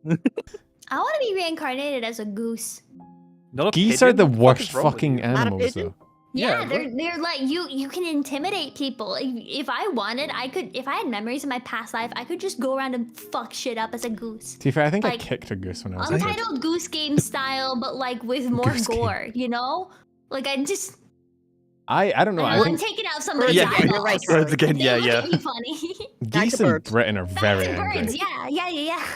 I want to be reincarnated as a goose.
Not a
Geese
pigeon?
are the
What
worst
is wrong with
fucking
you?
Not a
animals,
pigeon?
though.
Yeah,
Yeah,
they're like you can intimidate people. If I wanted, I could. If I had memories of my past life, I could just go around and fuck shit up as a goose.
To be fair, I think I
Like,
kicked a goose when I was a kid.
Untitled Goose Game style, but like with more
Goose Game.
gore. You know, like I just.
I don't know.
I
I
know, I'm
think
taking out somebody's
Yeah,
eyeballs.
right,
Birds again,
They
yeah,
look
yeah.
at me funny.
Back
geese
to
in
birds.
Britain are very
Bats and
angry.
birds, yeah.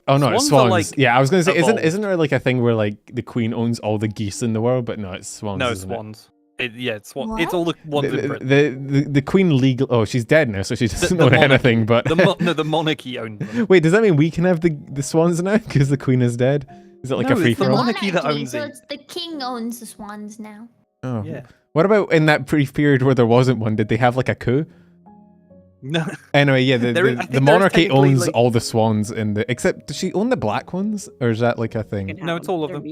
Oh no, it's
Swans are,
swans.
like,
Yeah, I was gonna say,
evolved.
isn't there like a thing where like the queen owns all the geese in the world? But no, it's swans.
No, it's
isn't it?
swans. It's swan.
What?
It's all the ones in Britain.
The queen legal. Oh, she's dead now, so she doesn't
The
know
monarchy.
anything. But
The monarchy owns them.
wait, does that mean we can have the swans now because the queen is dead? Is it like
No,
a free
it's the
for all?
monarchy that owns
so
it.
it's the king owns the swans now.
Oh,
Yeah.
What about in that brief period where there wasn't one? Did they have like a coup?
No.
Anyway, yeah, the
I think
the
there's
monarchy
technically,
owns
like-
all the swans in the. Except, does she own the black ones, or is that like a thing?
Fucking
No,
hell,
it's all of
they're
them.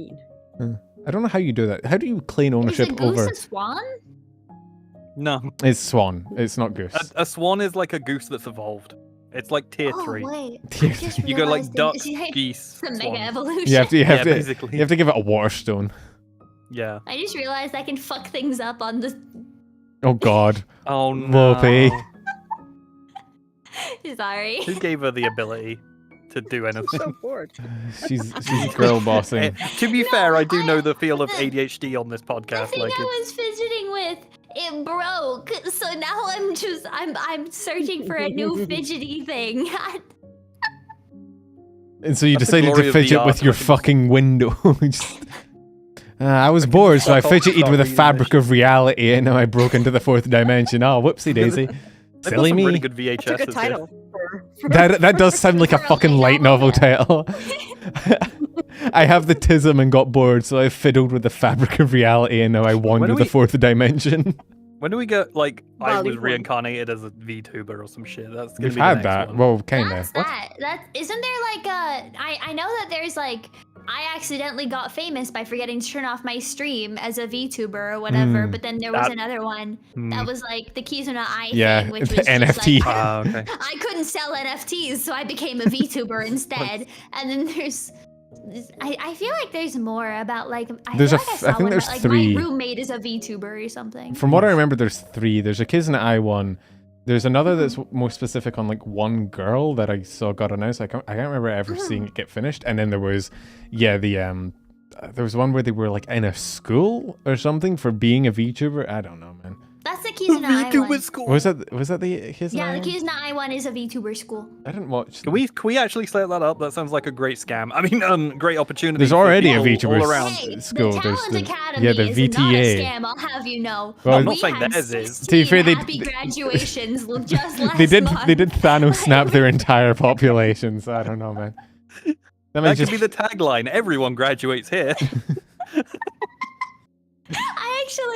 mean.
I don't know how you do that. How do you claim
Is
ownership
a goose
over?
a swan?
No.
It's swan. It's not goose.
A swan is like a goose that's evolved. It's like tier
Oh
3.
wait, I
Tier
just
three.
You go like
realized
duck,
it's
geese,
a mega
swans.
evolution.
You have to. You have
Yeah,
to.
basically.
You have to give it a water stone.
Yeah.
I just realized I can fuck things up on the.
Oh God.
Oh no.
Lopi.
Sorry.
Who gave her the ability to do
I'm
anything?
so bored.
She's girl bossing.
To be
No,
fair, I do know the feel of
the-
ADHD on this
The
podcast.
thing
Like,
I
it's,
was fidgeting with, it broke. So now I'm searching for a new fidgety thing.
And so you
That's the
decided
glory
to
of
fidget
VR,
with your
Christmas.
fucking window. I was bored, so I
fuck off,
fidgeted
stop
with the
reading
fabric
this
of reality, and now I broke into the fourth dimension. Oh, whoopsie daisy.
they've got
Silly
some
me.
really good VHS.
That's a good title. For
That does sound like a
For a
fucking light
light
novel
novel.
title. I have the tism and got bored, so I fiddled with the fabric of reality, and now I wander
do
the
we-
fourth dimension.
When do we get like I was
Volleyball.
reincarnated as a VTuber or some shit? That's gonna
We've
be the
had
next
that.
one.
Well, kind
That's
of.
that. That isn't there like a. I know that there's like. I accidentally got famous by forgetting to turn off my stream as a VTuber or whatever,
Hmm.
but then there was
That-
another one
Hmm.
that was like the Kizuna Eye
Yeah,
thing, which
the
was just
NFT.
like,
Ah, okay.
I couldn't sell NFTs, so I became a VTuber instead. And then there's, I feel like there's more about like I
There's
feel
a
like I
f-
saw
I think
one
there's
about, like,
3.
My roommate is a VTuber or something.
From what I remember, there's 3. There's a Kids in the Eye one. There's another that's more specific on like one girl that I saw got announced. I can't remember ever seeing it get finished. And then there was, yeah, there was one where they were like in a school or something for being a VTuber. I don't know, man.
That's the Kizuna Eye one.
VTuber school.
Was that the Kids in the
Yeah,
Eye
the
one?
Kizuna Eye one is a VTuber school.
I didn't watch.
Can we actually set that up? That sounds like a great scam. I mean, great opportunity.
There's
for
already a
people
VTuber
all around.
Hey,
school.
the
There's
Talent
the
Academy
yeah, the
is not a
VTA.
scam, I'll have you know.
Well, I'm
not
we
saying
had
theirs is.
16
To be fair, they-
happy graduations just last
They did
month.
Thanos snap their entire population. So I don't know, man. That
That
means
could
just
be the tagline. Everyone graduates here.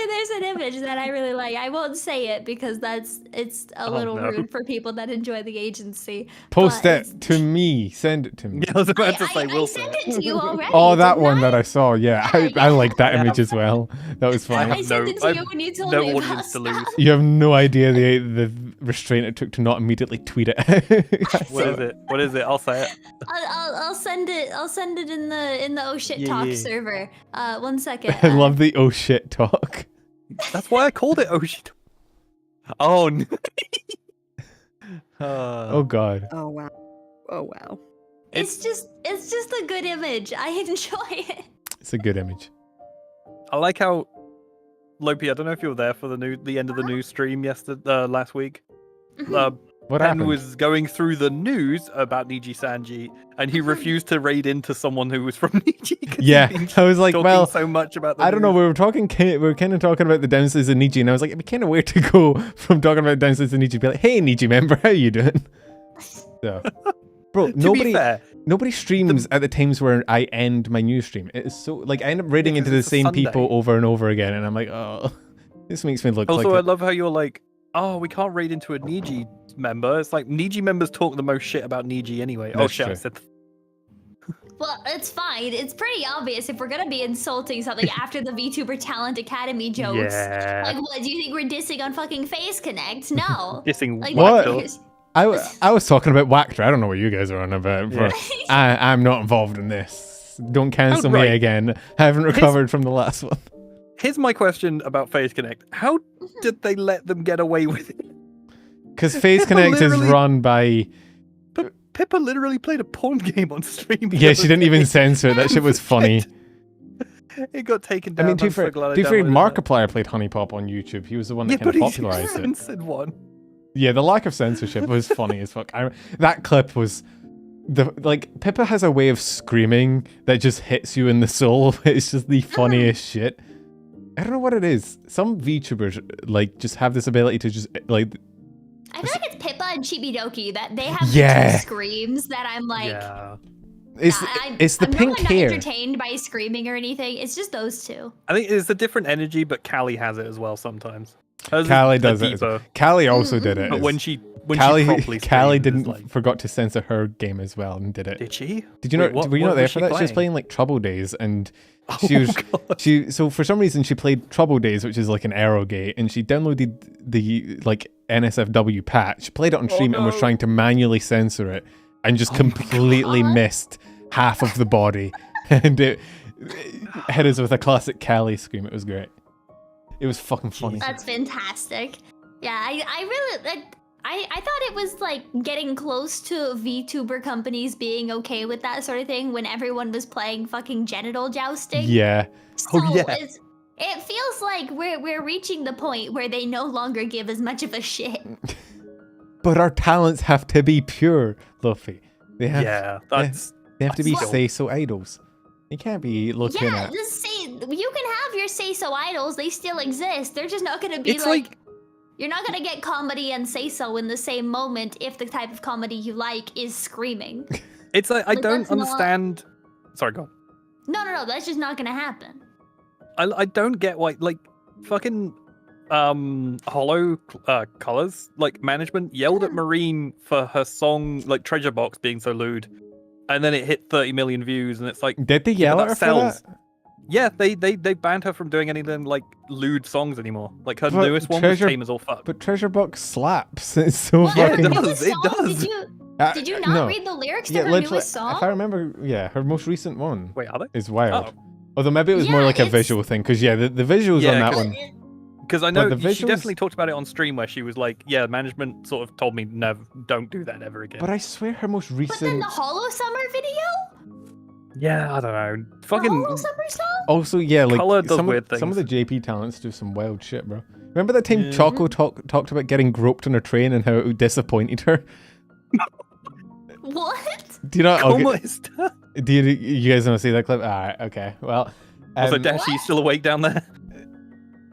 There's an image that I really like. I won't say it because it's a
Oh,
little
no.
rude for people that enjoy the agency.
post
but
it to me. Send it to me.
Yeah, I was about to say
I
Will
sent
say
it to you already.
Oh, that
didn't
one
I?
that I saw. Yeah,
Yeah,
I like that
yeah.
image as well. That was
I
funny.
I
have
sent
no-
it to
I
you
have
when you told
no
me
audience to
about
lose.
stuff.
You have no idea the restraint it took to not immediately tweet it out.
What is it? What is it? I'll say it.
I'll send it. I'll send it in the oh shit talk server. 1 second.
I love the oh shit talk.
That's why I called it Oshi. Oh no.
Oh god.
Oh wow. Oh wow.
It's just a good image. I enjoy it.
It's a good image.
I like how Lopi. I don't know if you were there for the end of the news stream last week.
What
Pen
happened?
was going through the news about Nijisanji, and he refused to raid into someone who was from Niji. 'Cause
Yeah,
he'd been
I was like,
talking
well,
so much about. The
I don't know.
news.
We were kind of talking about the downsides of Niji, and I was like, it'd be kind of weird to go from talking about downsides of Niji to be like, hey, Niji member, how you doing? So, bro,
To be fair,
nobody streams at the times where I end my news stream. It is so like I end up raiding into the
it's a
same
Sunday.
people over and over again, and I'm like, oh, this makes me look
also I
like.
love how you're like, oh, we can't raid into a Niji member. It's like Niji members talk the most shit about Niji anyway. Oh
That's
shit, I
true.
said.
Well, it's fine. It's pretty obvious if we're gonna be insulting something after the VTuber Talent Academy jokes.
Yeah.
Like, what do you think we're dissing on fucking Face Connect? No.
Dissing
Like,
What?
there's-
I was talking about Wactor. I don't know what you guys are on about.
Yeah.
I'm not involved in this. Don't cancel me
Outright.
again. I haven't recovered from the last one.
Here's my question about Phase Connect. How did they let them get away with it?
Because Phase
Pippa
Connect is
literally-
run by.
But Pippa literally played a porn game on stream.
Yeah, she didn't even censor it. That shit was funny.
It got taken
I
down.
mean, to
I'm
be fair,
so glad I
to be fair,
downloaded it.
Markiplier played Honeypop on YouTube. He was the one
Yeah,
that kind
but
of
he's
popularized it.
censored one.
Yeah, the lack of censorship was funny as fuck. That clip was Pippa has a way of screaming that just hits you in the soul. It's just the funniest shit. I don't know what it is. Some VTubers just have this ability to just like.
I feel like it's Pippa and Chibidoki that they have
Yeah.
the two screams that I'm like.
Yeah.
It's the
I'm
pink
not
hair.
entertained by screaming or anything. It's just those two.
I think it's a different energy, but Callie has it as well sometimes. Hers is
Callie
a
does it. As well.
deeper,
Callie also did it.
But when she properly
Callie
streamed,
didn't
it's like,
forgot to censor her game as well and did it.
Did she?
Did you
Wait,
know? Were you not
what
there
was
for
she
that? She was
playing?
playing like Trouble Days, and
Oh
she was
God.
so for some reason she played Trouble Days, which is like an Arrowgate, and she downloaded the like NSFW patch. She played it on stream and was
no.
trying to manually censor it, and just completely
God.
missed half of the body, and it hit us with a classic Callie scream. It was great. It was fucking funny.
That's fantastic. Yeah, I really I thought it was like getting close to VTuber companies being okay with that sort of thing when everyone was playing fucking genital jousting.
Yeah.
So
Oh, yeah.
it feels like we're reaching the point where they no longer give as much of a shit.
But our talents have to be pure, Luffy. They have,
Yeah, that's
they have to be
Well-
say-so idols. You can't be looking
Yeah,
at...
just say you can have your say so idols. They still exist. They're just not gonna be
it's
like
like
you're not gonna get comedy and say so in the same moment if the type of comedy you like is screaming.
it's like I
Like,
don't
that's not-
understand. Sorry, go on.
No, that's just not gonna happen.
I don't get why like fucking hollow colors like management yelled at Marine for her song like Treasure Box being so lewd, and then it hit 30 million views, and it's like
Did they yell
but
at her
that
for
sells.
that?
Yeah, they banned her from doing anything like lewd songs anymore. Like her
But
newest one
Treasure-
was Tame as All Fuck.
But Treasure Box slaps. It's so
What?
Yeah, it
fucking...
does.
The
It
song,
does.
Did you not
no.
read the lyrics to
Yeah,
her
literally,
newest song?
if I remember, yeah, her most recent one
Wait, are they?
is wild.
Oh,
Although maybe it was more
Yeah,
like a
it's-
visual thing, because yeah, the visuals
Yeah,
on that
'cause-
one...
because I know
the
she
visuals-
definitely talked about it on stream where she was like, "Yeah, management sort of told me never, don't do that ever again."
But I swear her most
But then
recent...
the Hollow Summer video?
Yeah, I don't know.
The
Fucking
Hollow Summer song?
Also, yeah, like
Colour does
some
weird
of the
things.
JP talents do some wild shit, bro. Remember that time
Yeah.
Choco talked about getting groped on a train and how it disappointed her?
What?
Do you know?
Como está?
Do you guys want to see that clip? All right, okay. Well,
Also, Dashie still awake down there?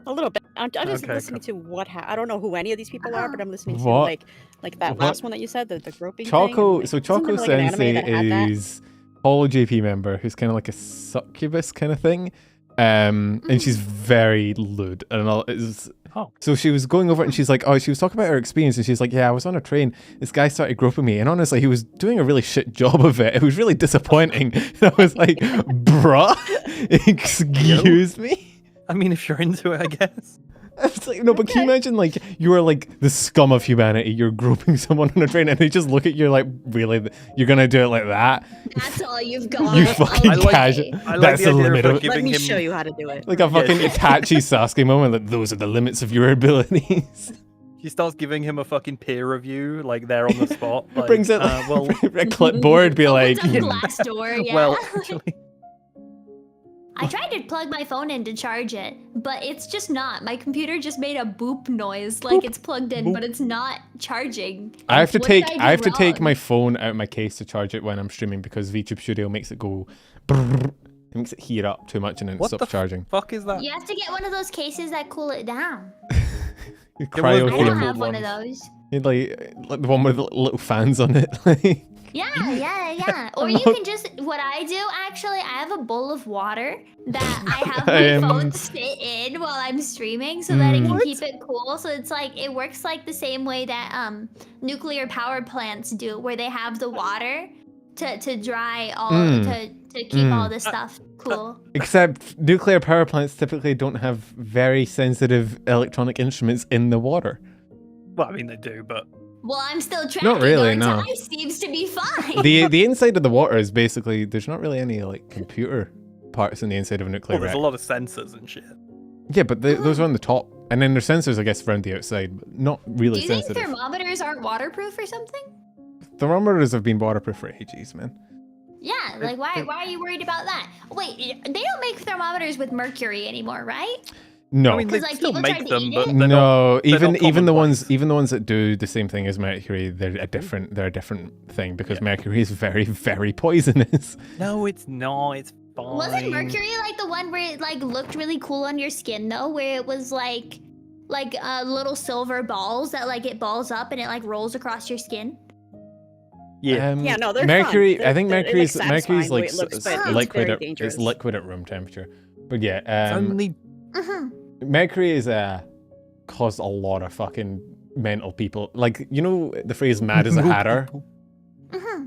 A little bit. I'm just
Okay,
listening to what I don't know who any of these people are, but I'm listening to
What?
like that
What?
last one that you said, the groping
Choco,
thing.
so
Isn't
Choco
there, like, an anime
Sensei
that had that?
is Holo JP member who's kind of like a succubus kind of thing. And she's very lewd. And all, it's,
Oh.
so she was going over it and she's like, oh, she was talking about her experience and she's like, yeah, I was on a train. This guy started groping me. And honestly, he was doing a really shit job of it. It was really disappointing. And I was like, bruh, excuse me?
I mean, if you're into it, I guess.
It's like, no, but can you imagine, like, you are like the scum of humanity, you're groping someone on a train and they just look at you like, really, you're gonna do it like that?
That's all you've got.
You fucking
Okay.
casual.
I like
That's
the
the
idea
limit
of
of
giving
Let me
him
show you how to do it.
like a fucking Itachi Sasuke moment, like, those are the limits of your abilities.
She starts giving him a fucking peer review, like there on the spot. Like,
Brings it
well,
a clipboard, be like,
Opens up Glassdoor, yeah.
well, actually,
I tried to plug my phone in to charge it, but it's just not. My computer just made a boop noise, like it's plugged in, but it's not charging.
I have to
What did
take
do
I have to take
wrong?
my phone out of my case to charge it when I'm streaming because VTube Studio makes it go brrr. It makes it heat up too much and then it
what the
stops charging.
fuck is that?
You have to get one of those cases that cool it down.
Cryo
I
Cool
don't
fuel.
have one of
ones.
those.
Like the one with the little fans on it. Like,
Yeah. Or you can just, what I do actually, I have a bowl of water that I have my phone sit in while I'm streaming so that it can keep it cool. So it's like, it works like the same way that nuclear power plants do, where they have the water to dry all, to keep all the stuff cool.
except nuclear power plants typically don't have very sensitive electronic instruments in the water.
Well, I mean they do, but
Well, I'm still tracking.
Not really,
Our
no.
time seems to be fine.
The inside of the water is basically, there's not really any like computer parts in the inside of a nuclear
well, there's a
reactor.
lot of sensors and shit.
Yeah, but those are on the top. And then there's sensors, I guess, around the outside, but not really
Do you think
sensitive.
thermometers aren't waterproof or something?
Thermometers have been waterproof for ages, man.
Yeah, like why are you worried about that? Wait, they don't make thermometers with mercury anymore, right?
No.
I mean, they
'Cause, like,
still
people
make
tried to
them,
eat
but
it?
they're
No,
not, they're
even
not
the
commonplace.
ones that do the same thing as mercury, they're a different thing because mercury is very, very poisonous.
No, it's not. It's fine.
Wasn't mercury like the one where it like looked really cool on your skin though, where it was like little silver balls that like it balls up and it like rolls across your skin?
Yeah.
Yeah, no, they're
mercury.
fun.
I think
It looks
mercury's
satisfying the way
like
it looks, but it's
liquid.
very dangerous.
It's liquid at room temperature. But yeah,
It's only
mercury is caused a lot of fucking mental people. Like, you know the phrase "mad as a hatter."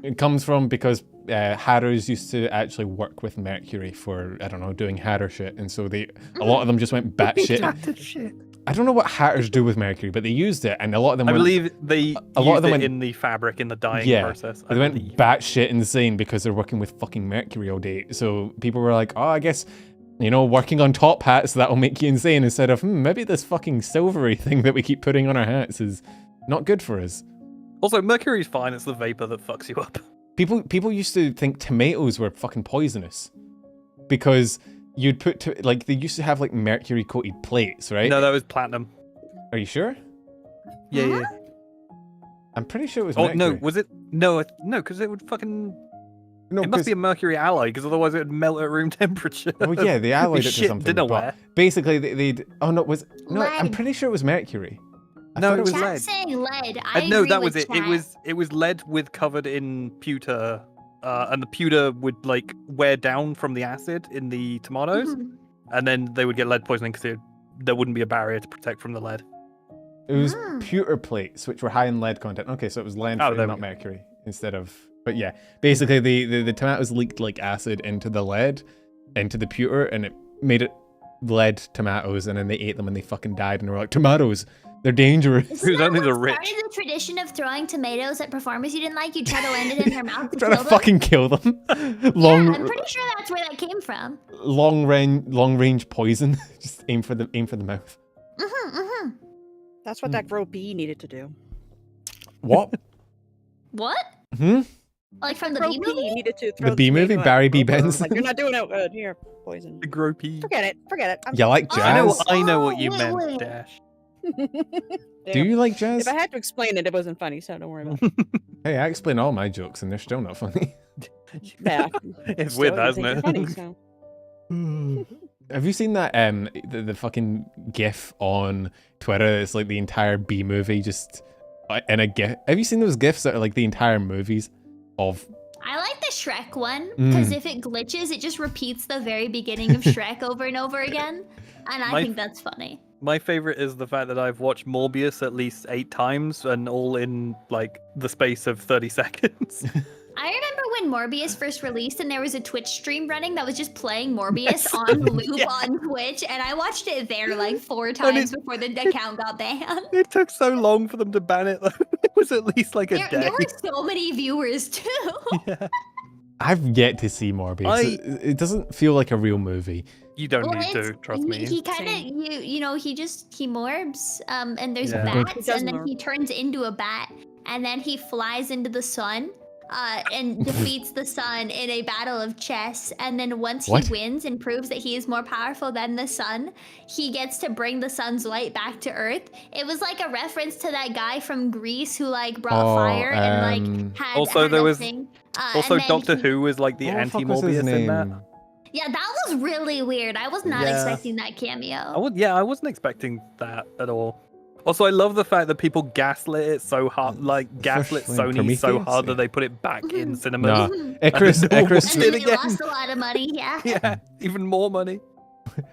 It comes from because hatters used to actually work with mercury for, I don't know, doing hatter shit, and so a lot of them just went batshit. I don't know what hatters do with mercury, but they used it, and a lot of them.
I
went,
believe they
a lot of
used
them
it
went-
in the fabric in the dyeing
yeah,
process.
they went batshit insane because they're working with fucking mercury all day. So people were like, "Oh, I guess, you know, working on top hats that'll make you insane." Instead of, maybe this fucking silvery thing that we keep putting on our hats is not good for us.
Also, mercury's fine. It's the vapor that fucks you up.
People used to think tomatoes were fucking poisonous because you'd put like they used to have like mercury coated plates, right?
No, that was platinum.
Are you sure?
Yeah.
I'm pretty sure it was.
Oh
mercury.
no, was it? No, because it would fucking.
No,
It must
'cause-
be a mercury alloy, because otherwise it would melt at room temperature.
Oh yeah, they alloyed it to
Shit
something.
dinnerware.
But basically, they'd. Oh no, I'm
Lead.
pretty sure it was mercury. I
No,
thought
it was
Chat's
lead.
saying lead. I
No,
agree
that
with
was it.
chat.
It was lead with covered in pewter, and the pewter would like wear down from the acid in the tomatoes,
Mhm.
and then they would get lead poisoning because there wouldn't be a barrier to protect from the lead.
It was
Ah.
pewter plates, which were high in lead content. Okay, so it was lead,
Oh, there we
not
go.
mercury, instead of. But yeah, basically the tomatoes leaked like acid into the lead, into the pewter, and it made it lead tomatoes, and then they ate them and they fucking died, and they were like, tomatoes, they're dangerous.
Isn't that
only the
what
rich.
started the tradition of throwing tomatoes at performers you didn't like? You try to land it in their mouth to
Trying to
kill them?
fucking kill them.
Yeah,
long,
I'm pretty sure that's where that came from.
long range poison. Just aim for the mouth.
That's what that Lopi needed to do.
What?
What?
Hmm?
Like from the B
Lopi
movie?
needed to throw
B movie,
tomato at
Barry B.
Roper. Like,
Benson.
you're not doing it good. Here, poison.
The gropey.
Forget it. Forget it. I'm
You like
Oh,
jazz?
I know what
Oh,
you
wait,
meant,
wait.
Dash.
Do you like jazz?
If I had to explain it, it wasn't funny, so don't worry about it.
Hey, I explain all my jokes and they're still not funny.
Yeah.
It's
Still,
weird,
I
isn't
think
it?
you're funny, so.
Have you seen that the fucking gif on Twitter? It's like the entire B movie just in a gif. Have you seen those gifs that are like the entire movies of?
I like the Shrek one because
Mm.
if it glitches, it just repeats the very beginning of Shrek over and over again, and I
My-
think that's funny.
My favorite is the fact that I've watched Morbius at least 8 times, and all in like the space of 30 seconds.
I remember when Morbius first released and there was a Twitch stream running that was just playing Morbius on loop on Twitch, and I watched it there like 4 times before the account got banned.
It took so long for them to ban it. Though. It was at least like a day.
There were so many viewers too.
Yeah.
I've yet to see Morbius. It doesn't feel like a real movie.
You don't need to, trust me.
He kind of, you know, he morbs, and there's
Yeah.
bats,
He does
and then
morph.
he turns into a bat, and then he flies into the sun, and defeats the sun in a battle of chess. And then once he wins and proves that he is more powerful than the sun, he gets to bring the sun's light back to Earth. It was like a reference to that guy from Greece who like brought fire and like had
Also,
had
there
a
was
thing.
also
and then
Doctor
he-
Who was like the
What the fuck was his
anti-Morbius in that.
name?
Yeah, that was really weird. I was not
Yeah.
expecting that cameo.
I wasn't expecting that at all. Also, I love the fact that people gaslit it so hard, like gaslit
Especially
Sony so
Prometheus,
hard that
yeah.
they put it back in cinemas.
Nah,
Mhm.
Icarus.
And then
Icarus.
And then
Did
they
again.
lost a lot of money, yeah.
Yeah, even more money.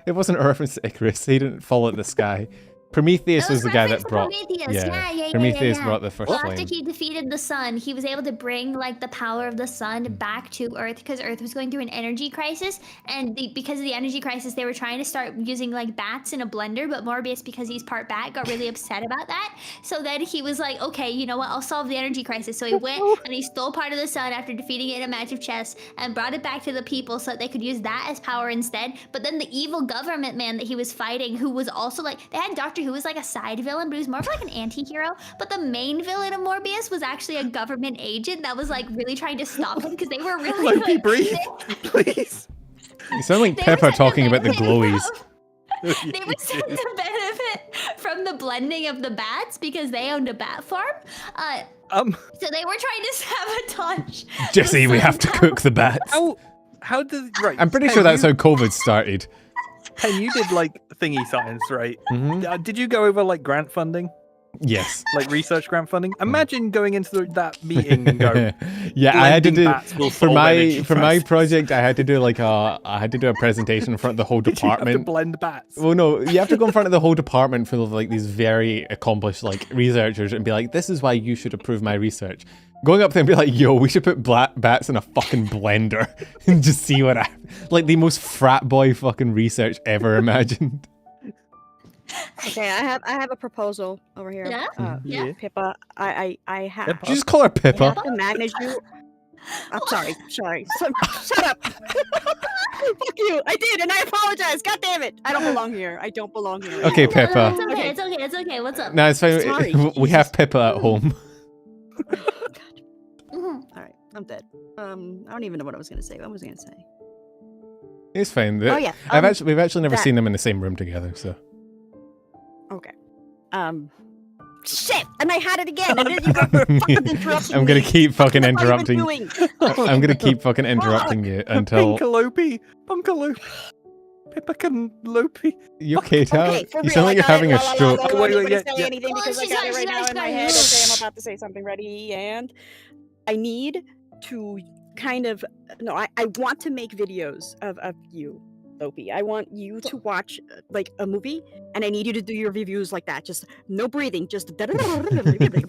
It wasn't a reference to Icarus. He didn't fall at the sky. Prometheus
It
was the guy
reference
that
to
brought.
Prometheus. Yeah.
Prometheus brought the first
Well, after
flame.
he defeated the sun, he was able to bring like the power of the sun back to Earth because Earth was going through an energy crisis, and because of the energy crisis, they were trying to start using like bats in a blender. But Morbius, because he's part bat, got really upset about that. So then he was like, "Okay, you know what? I'll solve the energy crisis." So he went and he stole part of the sun after defeating it in a match of chess and brought it back to the people so that they could use that as power instead. But then the evil government man that he was fighting, who was also like, they had Doctor Who was like a side villain, but he was more of like an anti-hero. But the main villain of Morbius was actually a government agent that was like really trying to stop him because they were really
Lopi, breathe, please.
You sound like
they were
Peppa
said to
talking about the
benefit
glowies.
from- They were said to benefit from the blending of the bats because they owned a bat farm. So they were trying to sabotage.
Jesse,
the
we
sun
have to
power.
cook the bats.
How does right?
I'm pretty
Pen,
sure that's
you,
how COVID started.
Pen, you did like thingy science, right?
Mhm.
Did you go over like grant funding,
Yes.
like research grant funding? Imagine going into that meeting and go,
Yeah, I had to
blending
do
bats will
for
solve
my
energy crisis.
project. I had to do like a presentation in front of the whole
Did you have to
department.
blend bats?
Well, no, you have to go in front of the whole department full of like these very accomplished like researchers and be like, "This is why you should approve my research." Going up there and be like, "Yo, we should put bats in a fucking blender and just see what happens." Like the most frat boy fucking research ever imagined.
Okay, I have a proposal over here.
Yeah?
Yeah.
Pippa, I have.
Pippa?
Did you just call her
I
Pippa?
have to manage you. I'm sorry. Shut up. Fuck you. I did, and I apologize. God damn it. I don't belong here. I don't belong here.
Okay,
No,
Pippa.
it's okay.
Okay.
It's okay. It's okay. What's up?
No, it's fine.
Sorry,
We have Pippa at home.
Mhm.
All right, I'm dead. I don't even know what I was gonna say. What was I gonna say?
It's fine.
Oh yeah.
We've actually never
that-
seen them in the same room together, so.
Okay. Shit! And I had it again. And then you got fucking interrupting
I'm gonna
me.
keep fucking
What have I been
interrupting.
doing?
I'm gonna keep fucking interrupting you until
Pinkalopi, Punkalopi, Pippa can Lopi.
you okay, Tal?
Okay, for
You
real.
sound like
I
you're
got it.
having a
La, la, la,
stroke.
la,
Oh,
la,
wait,
nobody
yeah,
say
yeah.
anything
Well,
because I
she's
got
not-
it right
she's
now
not-
in my
she's
head.
not-
Okay, I'm about to say something. Ready? And I need to kind of I want to make videos of you, Lopi. I want you to watch like a movie, and I need you to do your reviews like that. Just no breathing. Just.
Did you think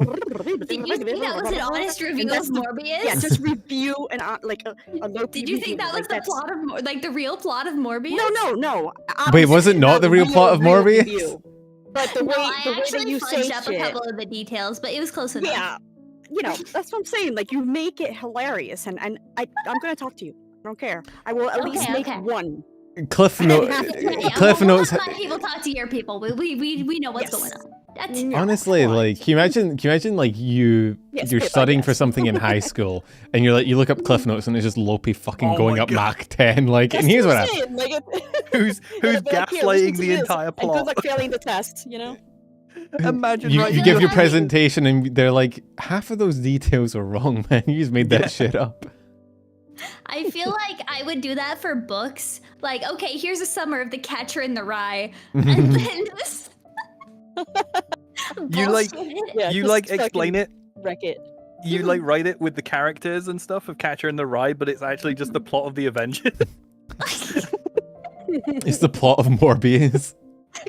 that was an honest review of
that's the-
Morbius?
Yeah, just review and like a Lopi.
Did you think that was
like,
the
that's-
plot of like the real plot of Morbius?
No.
Wait, was it
Obviously,
not the real plot of Morbius?
review. But the
No,
way
I
the way that
actually
you say
fudged up a
shit,
couple of the details, but it was close enough.
yeah, that's what I'm saying. Like you make it hilarious, and I'm gonna talk to you. I don't care. I will at least
Okay,
make
okay.
one.
Cliff
Okay,
Cliff
we'll
Notes.
let my people talk to your people. We know what's
Yes.
going on. That's
Yeah,
Honestly,
come on.
like, can you imagine like you're
Yes,
studying for
yes.
something in high school, and you're like, you look up Cliff Notes, and it's just Lopi fucking
Oh
going
my
up
God.
Mach 10, like,
That's
and here's
what
what
I'm
happened.
saying. Like,
Who's
Here, listen
gaslighting
to
the
this,
entire
and
plot?
good luck failing the test. You know.
Imagine
You,
right
you
Yeah,
give your
yeah.
presentation, and they're like, half of those details are wrong, man. You just made that shit up.
I feel like I would do that for books. Like, okay, here's a summer of The Catcher in the Rye, and then this.
You, like-
Bullshit.
Yeah,
you
just
like
fucking
explain it.
Wreck it.
You like write it with the characters and stuff of Catcher in the Rye, but it's actually just the plot of the Avengers.
It's the plot of Morbius.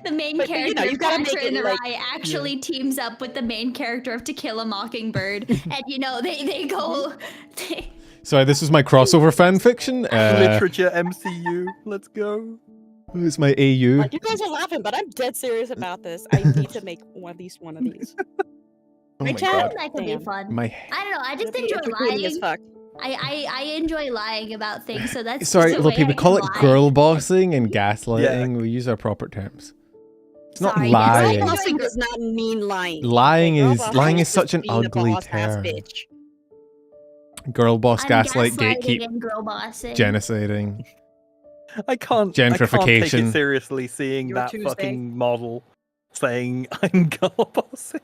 The main
But, you
character
know, you
of
gotta
Catcher
make
in
it,
the
like-
Rye actually teams up with the main character of To Kill a Mockingbird, and they go.
Sorry, this is my crossover fan fiction.
Literature MCU. Let's go.
It's my AU.
Like, you guys are laughing, but I'm dead serious about this. I need to make at least one of these.
Oh my
That
god.
could be
Damn.
fun.
My
I don't know. I just
It'll be
enjoy
entertaining as
lying.
fuck.
I enjoy lying about things, so that's
Sorry,
just a way
Lopi, we
I
call it
can lie.
girl bossing and gaslighting. We use our proper terms. It's not
Sorry, yes,
lying.
I know.
Bossing does not mean lying.
Lying
Girl
is
bossing just
such an
being a
ugly
boss-ass
term.
bitch.
Girl boss,
I'm
gaslight,
gaslighting
gatekeep,
and girl bossing.
genociding.
I can't take
Gentrification.
it seriously seeing
Your
that
Tuesday.
fucking model saying I'm girl bossing.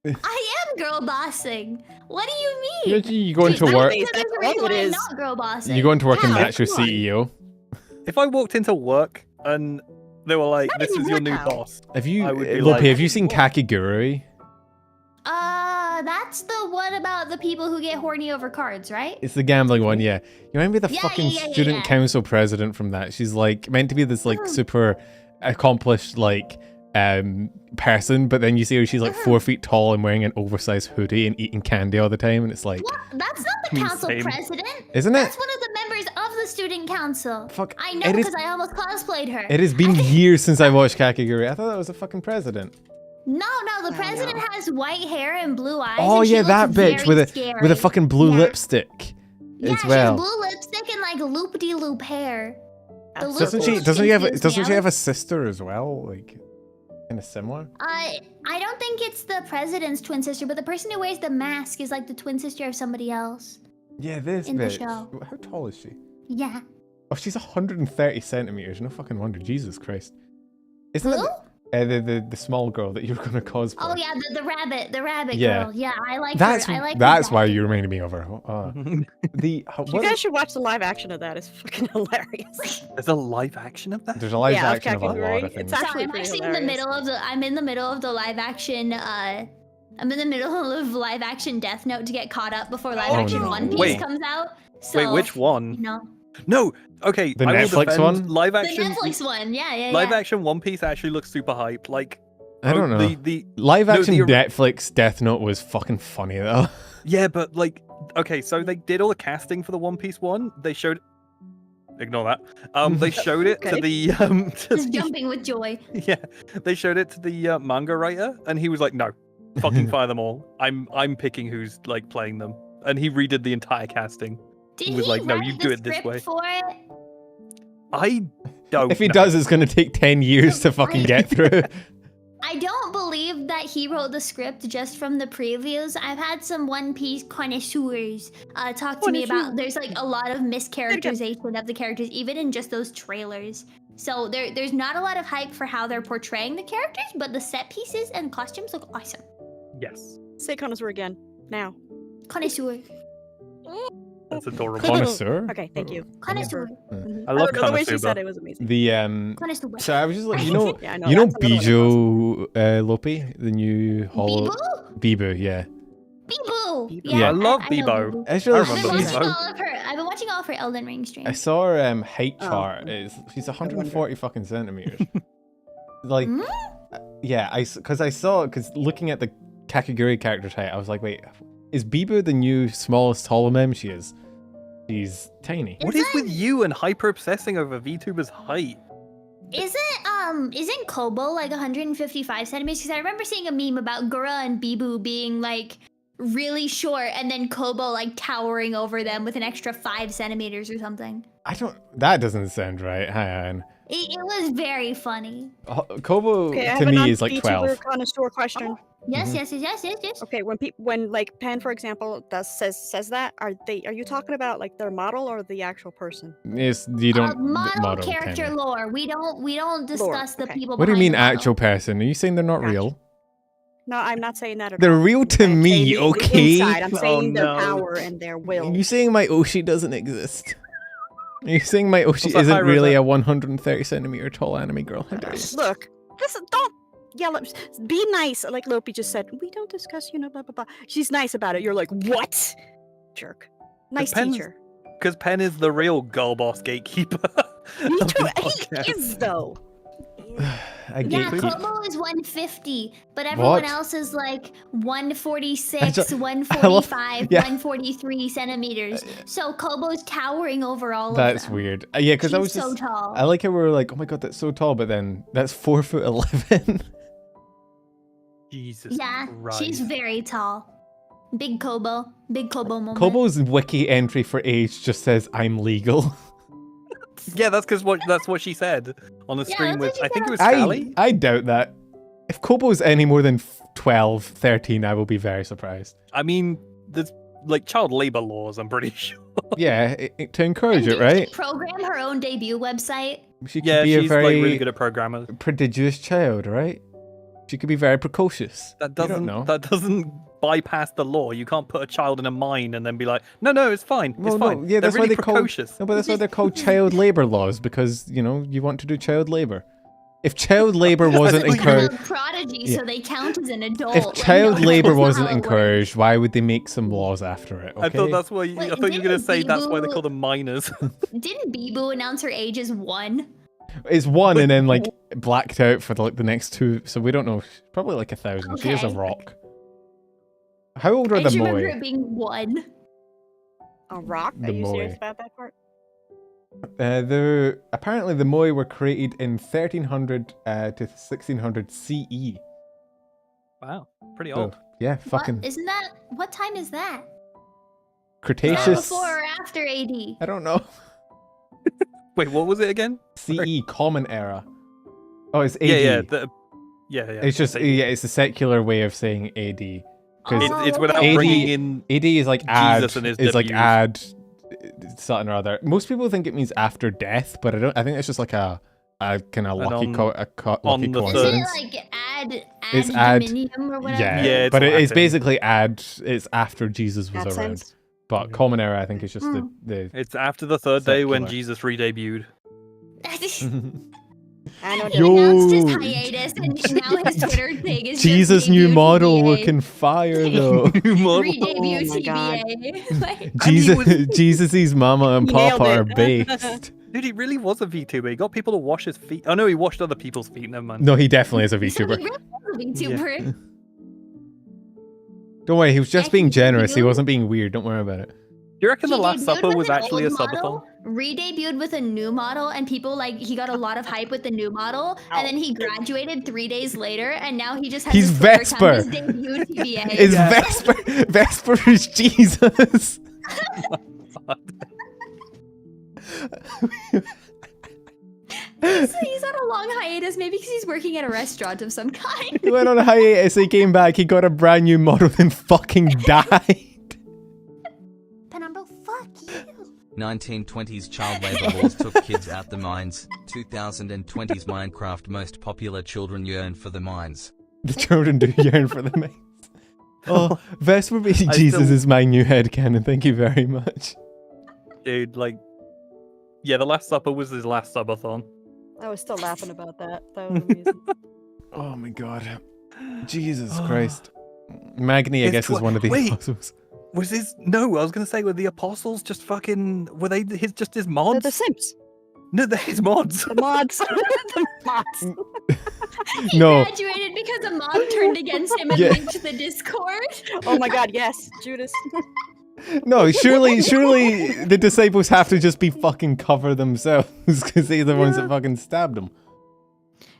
I am girl bossing. What do you mean?
You go into
Dude,
work.
there's
That's
a
all
reason
it
why I'm
is.
not girl bossing.
You go into work and
Yeah,
that's your
come on.
CEO.
If I walked into work and they were like,
Not
"This is
anymore
your new
now.
boss,"
Have you,
I would be
Lopi?
like,
Have you seen
"What?"
Kakigurui?
That's the one about the people who get horny over cards, right?
It's the gambling one, yeah. You remember the
Yeah,
fucking
yeah.
student council president from that? She's like meant to be this like super accomplished like person, but then you see her, she's like 4 feet tall and wearing an oversized hoodie and eating candy all the time, and it's like,
What? That's not the council
Same.
president.
isn't it?
That's one of the members of the student council.
Fuck,
I know
it is-
because I almost cosplayed her.
It has been years since I watched Kakigurui. I thought that was a fucking president.
No, the president has white hair and blue eyes.
Oh
and she
yeah, that
looks
bitch with
very
a
scary.
fucking blue
Yeah.
lipstick
Yeah,
as well.
she has blue lipstick and like loop-de-loop hair. The loop
Doesn't she?
loop
Doesn't she have?
confuses
Doesn't
me.
she have a sister as well? Like, kind of similar.
I don't think it's the president's twin sister, but the person who wears the mask is like the twin sister of somebody else.
Yeah, this
In the
bitch.
show.
How tall is she?
Yeah.
Oh, she's 130 centimeters. No fucking wonder. Jesus Christ. Isn't
Who?
it the small girl that you were gonna cosplay?
Oh yeah, the rabbit
Yeah.
girl. Yeah, I like
That's
her. I like
that's
her
why
acting.
you reminded me of her.
You
What-
guys should watch the live action of that. It's fucking hilarious.
There's a live action of that.
There's a live
Yeah, of
action of a lot
Kakigurui.
of things.
It's
Sorry,
actually
I'm
pretty
actually in the
hilarious.
middle of the. I'm in the middle of the live action. I'm in the middle of live action Death Note to get caught up before live
Oh,
action
no.
One Piece
Wait.
comes out. So,
Wait, which one?
You know,
No. Okay.
The
I will
Netflix
defend
one?
Live
the
action.
Netflix one. Yeah.
Live action One Piece actually looks super hype. Like,
I don't know.
The
Live
no,
action
the-
Netflix Death Note was fucking funny though.
yeah, but like, okay, so they did all the casting for the One Piece one. They showed. Ignore that. They showed it to
Okay.
the
Just jumping with joy.
yeah, they showed it to the manga writer, and he was like, "No, fucking fire them all. I'm picking who's like playing them." And he redid the entire casting.
Did
He was
he
like, "No,
write
you
the
do it this
script
way."
for it?
I don't.
If he
know.
does, it's gonna take 10 years to fucking get through.
I don't believe that he wrote the script just from the previews. I've had some One Piece connoisseurs talk to me about there's like a lot of mischaracterization of the characters, even in just those trailers. So there's not a lot of hype for how they're portraying the characters, but the set pieces and costumes look awesome.
Yes,
Say connoisseur again. Now.
Connoisseur.
that's adorable.
Connoisseur.
Okay, thank you.
Connoisseur.
Mhm.
I love
don't know, the way she
Konosuba.
said it was amazing.
The
Connoisseur.
So I was just like, you know,
Yeah, I know.
you know
that's another one of
Bijo Lopi, the new holo.
Bibu?
Bibu, yeah.
Bibu.
Bibu.
Yeah,
I
love
know
Bibo.
It's
I
really
I've been
remember
watching
Bibo.
all of her. I've been watching all of her Elden Ring streams.
I saw her height
Oh.
chart. She's 140 fucking centimeters. Like,
Hmm?
yeah, because looking at the Kakigurui character type, I was like, wait, is Bibu the new smallest holomem she is? She's tiny.
What is with you and hyper obsessing over VTuber's height?
Isn't Kobo like 155 centimeters? Because I remember seeing a meme about Gura and Bibu being like really short, and then Kobo like towering over them with an extra 5 centimeters or something.
That doesn't sound right. Hang on.
It was very funny.
Kobo
Okay, I
to
have
me
a
is like 12.
non-VTuber connoisseur question.
Yes,
Mhm.
yes.
Okay, when like Pan, for example, says that, are you talking about like their model or the actual person?
Yes, you don't
Model
model,
character
kinda.
lore. We don't discuss the
okay.
people.
What do you
behind
mean
the model.
actual person? Are you saying they're not
Gotcha.
real?
No, I'm not saying that at
They're
all.
real to
I'm
me,
saying the
okay?
inside. I'm
Oh,
saying their
no.
power and their will.
Are you saying my Oshi doesn't exist? Are you saying my Oshi
Also,
isn't
hi,
really
Rosa.
a 130 centimeter tall anime girl? How dare you?
Look, don't yell at. Be nice, like Lopi just said. We don't discuss, blah blah blah. She's nice about it. You're like, what? Jerk. Nice
Depends.
teacher.
Because Pen is the real girl boss gatekeeper.
Me
of
too.
this
He
podcast.
is though.
I
Yeah,
gatekeep.
Kobo is 150, but everyone
What?
else is like 146,
I
145,
yeah.
143 centimeters. So Kobo's towering over all
That's
of them.
weird. Yeah, because I was
She's so
just.
tall.
I like how we were like, oh my god, that's so tall, but then that's 4'11".
Jesus
Yeah,
Christ.
she's very tall. Big Kobo moment.
Kobo's wiki entry for age just says I'm legal.
Yeah, that's what she said on the
Yeah,
stream
that's
with,
what she
I think
said
it was
on
Callie.
I doubt that. If Kobo's any more than 12, 13, I will be very surprised.
I mean, there's like child labor laws, I'm pretty sure.
Yeah, to encourage
And
it,
didn't
right?
she program her own debut website?
She could
Yeah,
be a
she's
very
like really good at programming.
prodigious child, right? She could be very precocious.
That
You
doesn't
don't know.
that doesn't bypass the law. You can't put a child in a mine and then be like, no, it's fine.
Well,
It's
no,
fine.
yeah, that's
They're
why
really
they call.
precocious.
No, but that's why they're called child labor laws, because you know you want to do child labor. If child labor wasn't
That's what you-
encouraged,
A prodigy,
Yeah.
so they count as an adult.
if
Like,
child
no,
labor
that's not
wasn't
how it works.
encouraged, why would they make some laws after it? Okay?
I thought that's why.
Wait,
I thought you were gonna
didn't
say that's why they
Bibu-
call them minors.
Didn't Bibu announce her age as 1?
It's one, and then like blacked out for the next 2, so we don't know. Probably like 1,000. She is a
Okay.
rock. How old are
I
the
just remember
Moi?
it being 1.
A rock?
The
Are you serious
Moi.
about that part?
Apparently the Moi were created in 1300 to 1600 CE.
Wow, pretty
So,
old.
yeah,
What?
fucking
Isn't that... What time is that? Is that
Cretaceous.
before or after AD?
I don't know.
Wait, what was it again?
CE, Common Era. Oh, it's AD.
Yeah.
It's just it's a secular way of saying AD. Because
Oh,
It's without
okay.
bringing in.
AD is like add,
Jesus and his
is like
W's.
add something or other. Most people think it means after death, but I don't. I think it's just like a kind of lucky
on-
lucky
the third.
Isn't
coincidence.
it like ad
It's ad-
dominium or whatever?
Yeah,
Yeah, it's
but it's
Latin.
basically add. It's after Jesus was
That
around.
sense.
But Common Era, I think, is just the.
It's after the third day when
Secular.
Jesus re-debuted.
I know.
He
Yo.
announced his hiatus, and now his Twitter thing is
Jesus'
just
new
debut
model
TBA.
looking fire though.
Re-debut
Oh my God.
TBA. Like,
Jesus, Jesus's mama and
You nailed
papa are
it.
based.
Dude, he really was a VTuber. He got people to wash his feet. Oh no, he washed other people's feet. Never mind.
No, he definitely is a
so he
VTuber.
really was a VTuber.
Don't worry, he was just
Yeah,
being
he
generous. He
debuted-
wasn't being weird. Don't worry about it.
Do you reckon the
He
Last
debuted
Supper
with
was
an
actually a
old
subathon?
model, re-debuted with a new model, and people like he got a lot of hype with the new model, and then he graduated 3 days later, and now he just has
He's
his Twitter account, his
Vesper.
debut TBA.
Is
Yeah.
Vesper is Jesus?
He's on a long hiatus, maybe because he's working at a restaurant of some kind.
He went on a hiatus, he came back, he got a brand new model, then fucking died.
Penumbo, fuck you.
1920s child labor laws took kids out the mines. 2020s Minecraft most popular children yearn for the mines.
The children do yearn for the mates. Oh, Vesper being
I
Jesus
still-
is my new headcanon, thank you very much.
Dude, like, yeah, the Last Supper was his last subathon.
I was still laughing about that. That was amusing.
Oh my god. Jesus Christ. Magni, I
His
guess, is
twi-
one of the
wait.
apostles.
Was his no? I was gonna say, were the apostles just fucking? Were they his
They're
mods?
the Simps.
No, they're his mods.
The mods. The mods.
He
No.
graduated because a mob turned against him and
Yeah.
linked the Discord.
Oh my God, yes. Judas.
No, surely the disciples have to just be fucking cover themselves because they're the ones that fucking stabbed them.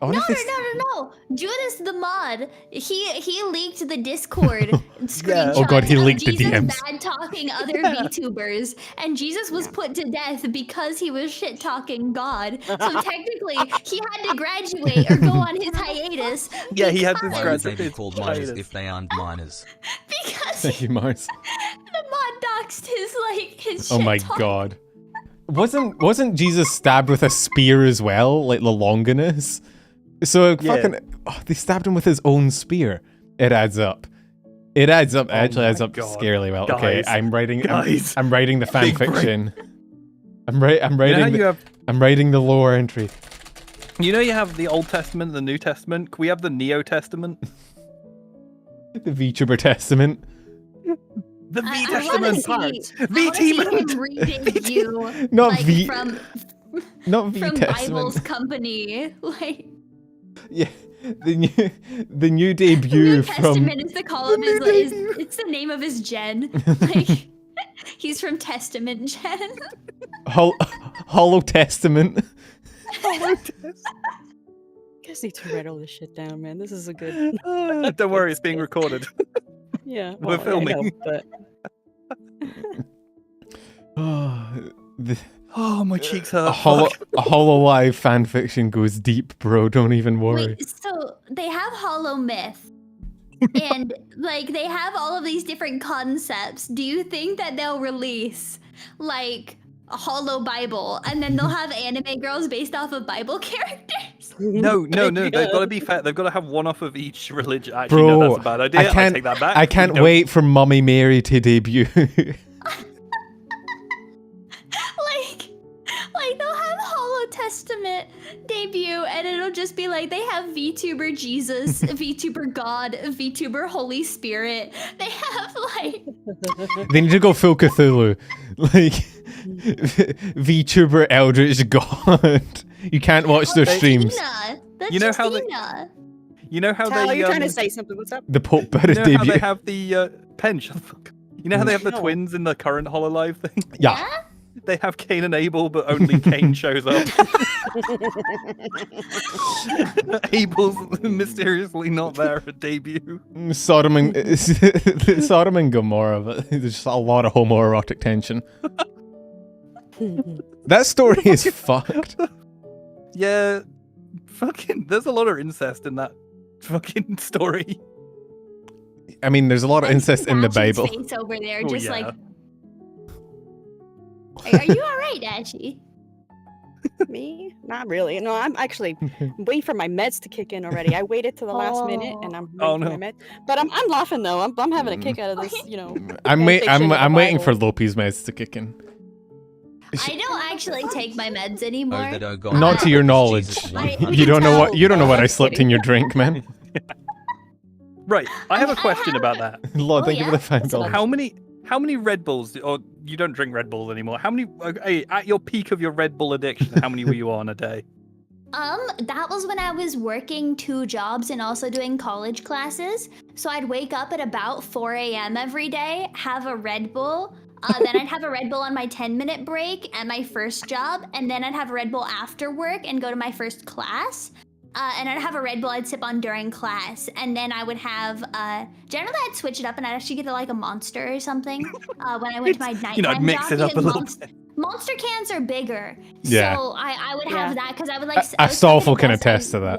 I
No,
wonder
no,
if
no,
it's-
no, no. Judas the mod, he leaked the Discord screenshots
Oh God, he
of
leaked the
Jesus
DMs.
bad talking other VTubers, and Jesus was put to death because he was shit talking God. So technically, he had to graduate or go on his hiatus.
Yeah, he had to
Why
scratch
would they be
his
called miners
hiatus.
if they aren't miners?
Because
Thank you, Mars.
the mod doxed his
Oh
shit
my
talk.
God. Wasn't Jesus stabbed with a spear as well, like the Longinus? So
Yeah.
they stabbed him with his own spear. It adds up. It adds up. It
Oh
actually adds
my
up
God.
scarily well. Okay,
Guys.
I'm writing.
Guys.
I'm writing the fan
Big brain.
fiction. I'm
You know how
writing.
you have,
I'm writing the lore entry.
you know, you have the Old Testament, and the New Testament. Can we have the Neo Testament?
The VTuber Testament.
The V
I
Testament.
wanna see
V-Testament.
him re-debut,
Not
like,
V-
from
Not V
from
Testament.
Bible's company. Like,
Yeah, the new
New
debut from
Testament is the column is it's the name of his gen. Like he's from Testament Gen.
Hollow Testament.
You guys need to write all this shit down, man. This is a good.
Don't worry, it's being recorded.
Yeah,
We're filming.
but
Oh, my cheeks hurt.
A hololive fanfiction goes deep, bro. Don't even worry.
Wait, so they have Hollow Myth. And like they have all of these different concepts. Do you think that they'll release like a Hollow Bible and then they'll have anime girls based off of Bible characters?
No. They've got to be fair. They've got to have one off of each religion. Actually,
Bro,
no, that's a bad idea. I take that back.
I can't wait for Mummy Mary to debut.
Like they'll have Hollow Testament debut and it'll just be like they have VTuber Jesus, VTuber God, VTuber Holy Spirit. They have like
They need to go full Cthulhu. Like VTuber Eldritch God. You can't watch their streams.
That's
You know how
Justina.
You know how
Tyler,
they
you're trying to say something. What's up?
The Pope better
you know how
debut.
they have the pen. Shut the fuck. You know how they have the
No.
twins in the current Hololive thing?
Yeah.
They have Cain and Abel, but only Cain shows up. Abel's mysteriously not there at debut.
Sodom and Gomorrah, but there's just a lot of homoerotic tension. That story is fucked.
Yeah, fucking. There's a lot of incest in that fucking story.
I mean, there's a lot of incest in the
Dashie's
Bible.
face over there,
Oh,
just
yeah.
like. Are you all right, Dashie?
Me? Not really. No, I'm actually waiting for my meds to kick in already. I waited to the last minute, and I'm
Oh,
waiting for my meds. But I'm laughing though. I'm having a kick out of this. You know.
I'm
fanfiction of the
waiting for
Bible.
Lopi's meds to kick in.
I don't actually take my meds anymore.
Oh, that Ogon.
Not to your knowledge.
Jesus,
I-
100.
You don't know what I
I'm
slipped in
kidding.
your drink, man.
Right, I have a question about that.
Lord,
Oh,
thank you for
yeah?
the $5.
How many Red Bulls, or you don't drink Red Bulls anymore? How many? Hey, at your peak of your Red Bull addiction, how many were you on a day?
That was when I was working 2 jobs and also doing college classes. So I'd wake up at about 4 a.m. every day, have a Red Bull. Then I'd have a Red Bull on my 10-minute break at my first job. And then I'd have a Red Bull after work and go to my first class. And I'd have a Red Bull I'd sip on during class. And then I would have, generally I'd switch it up and I'd actually get like a Monster or something when I went to my nighttime
I'd mix
job.
it up a
because
little
Monster, Monster cans are bigger.
Yeah.
So I would
Yeah.
have that because I would like...
Astolfo can attest to that.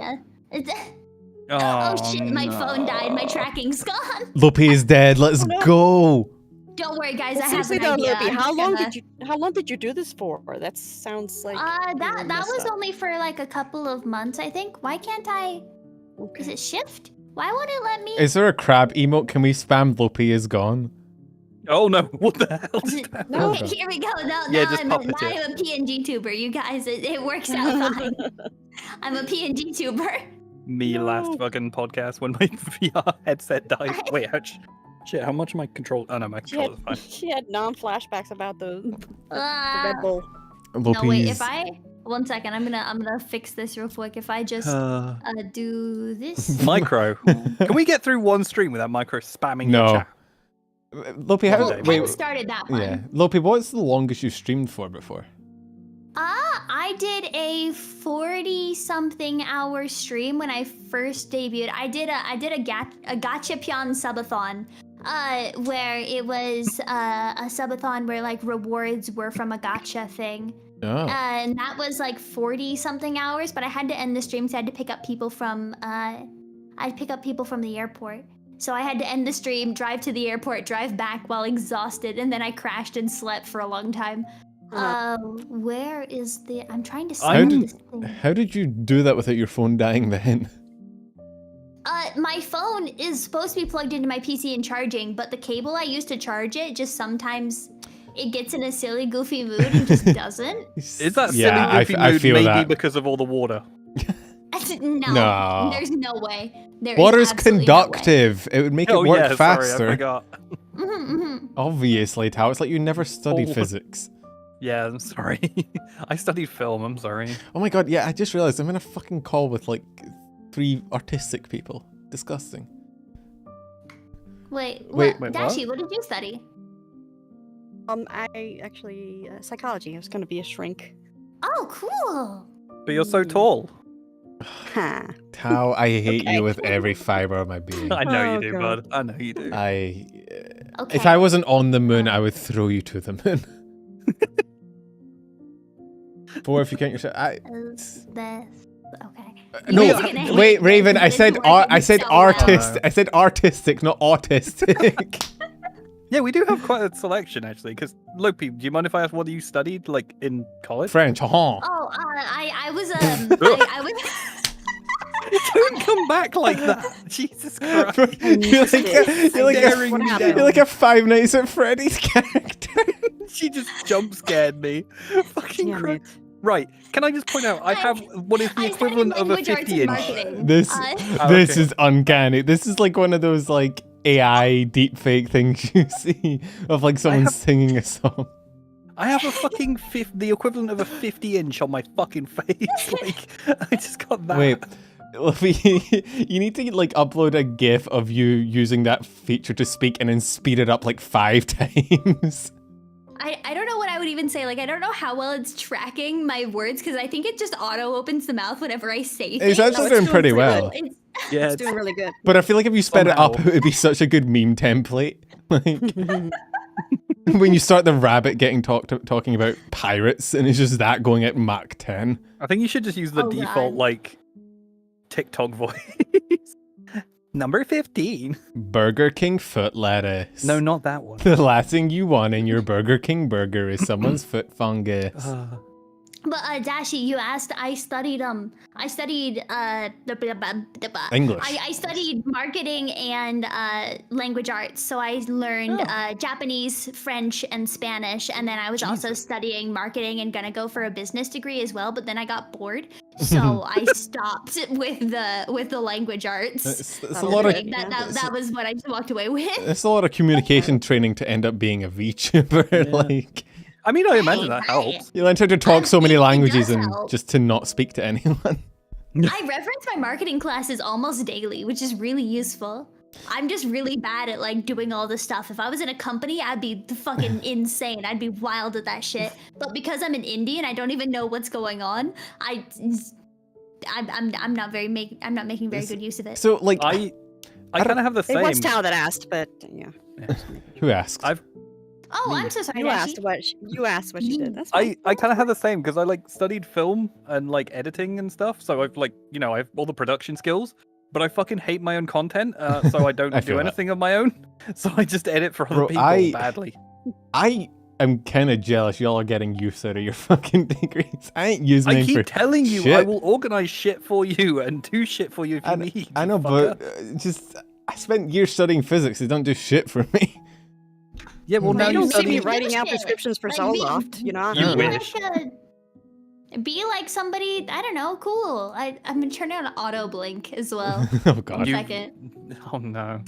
Oh shit, my phone died. My tracking's gone.
Lopi is dead. Let's go.
Don't worry, guys. I have
Seriously
an
though,
idea.
Lopi,
I'm
how long
gonna-
did you do this for? That sounds like
that
messed
was
up.
only for like a couple of months, I think. Why can't I? Is it shift? Why won't it let me?
Is there a crab emote? Can we spam Lopi is gone?
Oh no! What the hell just happened?
No.
Okay, here we go. No,
Yeah,
now
just
I'm
pop
a,
it
now
in.
I'm a PNG tuber, you guys. It works out fine. I'm a PNG tuber.
Me last fucking podcast when my VR headset died. Wait, shit, how much my control? Oh no, my
She
controller's
had,
fine.
she had non-flashbacks about the
Ah.
Red Bull.
Lopi's...
No, wait. If I 1 second, I'm gonna fix this real quick. If I just do this.
Micro. Can we get through one stream without Micro spamming
No.
your chat?
Lopi, how...
Well,
Wait,
Ken started that one.
yeah. Lopi, what's the longest you streamed for before?
I did a 40-something hour stream when I first debuted. I did a Gachapon subathon, where it was a subathon where like rewards were from a gacha thing.
Oh.
And that was like 40-something hours, but I had to end the stream so I had to pick up people from I'd pick up people from the airport. So I had to end the stream, drive to the airport, drive back while exhausted, and then I crashed and slept for a long time. Where is the? I'm trying to
How
save
did-
this thing.
How did you do that without your phone dying then?
My phone is supposed to be plugged into my PC and charging, but the cable I use to charge it just sometimes it gets in a silly, goofy mood and just doesn't.
Is that
Yeah,
silly goofy
I
mood
feel
maybe
that.
because of all the water?
No,
No.
there's no way. There is
Water's
absolutely no way.
conductive. It would make it
Oh
work
yeah,
faster.
sorry, I forgot.
Obviously, Tao. It's like you never studied
Oh.
physics.
Yeah, I'm sorry. I studied film, I'm sorry.
Oh my god, yeah, I just realized I'm in a fucking call with like 3 artistic people. Disgusting.
Wait,
wait,
Dashie, what did you study?
I actually psychology. I was gonna be a shrink.
Oh, cool.
But you're so tall.
Ha.
How I hate
Okay.
you with every fiber of my being.
I know
Oh,
you do,
God.
bud. I know you do.
Okay.
If I wasn't on the moon, I would throw you to the moon. 4 if you count yourself.
This. Okay.
No,
You guys are gonna hate
wait,
this.
Raven. I
This
said
worked
I said
so well.
artist. I said artistic, not autistic.
Yeah, we do have quite a selection actually. Because Lopi, do you mind if I ask what you studied like in college?
French.
Oh, I was I was.
Don't come back like that. Jesus Christ.
You're like a Five Nights at Freddy's character.
She just jump scared me. Fucking
Damn
Christ.
it.
Right. Can I just point out? I have what is the
I studied
equivalent of a
language arts and
50-inch.
marketing.
This
Uh,
this
okay.
is uncanny. This is like one of those like AI deepfake things you see of like someone
have-
singing a song.
I have a fucking the equivalent of a 50-inch on my fucking face. Like, I just got that.
Wait, Lopi, you need to like upload a GIF of you using that feature to speak and then speed it up like 5 times.
I don't know what I would even say. Like, I don't know how well it's tracking my words because I think it just auto opens the mouth whenever I say things.
It's actually
it's
doing
doing
pretty
pretty
well.
It's,
Yeah,
It's doing really good.
But I feel like if you sped it up,
Somehow.
it would be such a good meme template. Like when you start the rabbit getting talking about pirates, and it's just that going at Mach 10.
I think you should just use the
Oh,
default
God.
like TikTok voice. Number 15.
Burger King foot lettuce.
No, not that one.
The last thing you want in your Burger King burger is someone's foot fungus.
but Dashie, you asked. I studied English. I studied marketing and language arts. So I learned Japanese, French, and Spanish. And then I was also studying marketing and gonna go for a business degree as well. But then I got bored, so I stopped with the language arts.
It's a
That'll
lot
do
of
it.
That was what I just walked away with.
it's a lot of communication training to end up being a VTuber. Like
I mean, I imagine that helps.
you learn how to talk so many
It
languages
does
and
help.
just to not speak to anyone.
I reference my marketing classes almost daily, which is really useful. I'm just really bad at like doing all this stuff. If I was in a company, I'd be fucking insane. I'd be wild at that shit. But because I'm an indie and I don't even know what's going on, I'm not making very good use of it.
So like
I kind of have the
It
same.
was Tao that asked, but yeah.
who asked?
Oh, I'm so sorry.
You asked
Dashie.
what she did. That's fine.
I kind of have the same because I like studied film and like editing and stuff. So I've like, you know, I have all the production skills, but I fucking hate my own content. So I don't
I feel
do
that.
anything of my own. So I just edit for other
Bro,
people badly.
I am kind of jealous y'all are getting use out of your fucking degrees. I ain't using
I
them
keep
for
telling you, I
shit.
will organize shit for you and do shit for you if you need.
I know,
you
but
fucker.
just I spent years studying physics. They don't do shit for me.
Yeah, well, now
you
you
don't see
study.
me writing out
Shit.
prescriptions for
Like,
Zoloft, you know?
You
Yeah.
wish.
Be like somebody, I don't know, cool. I'm gonna turn on auto blink as well.
Oh god.
You-
Second.
Oh no.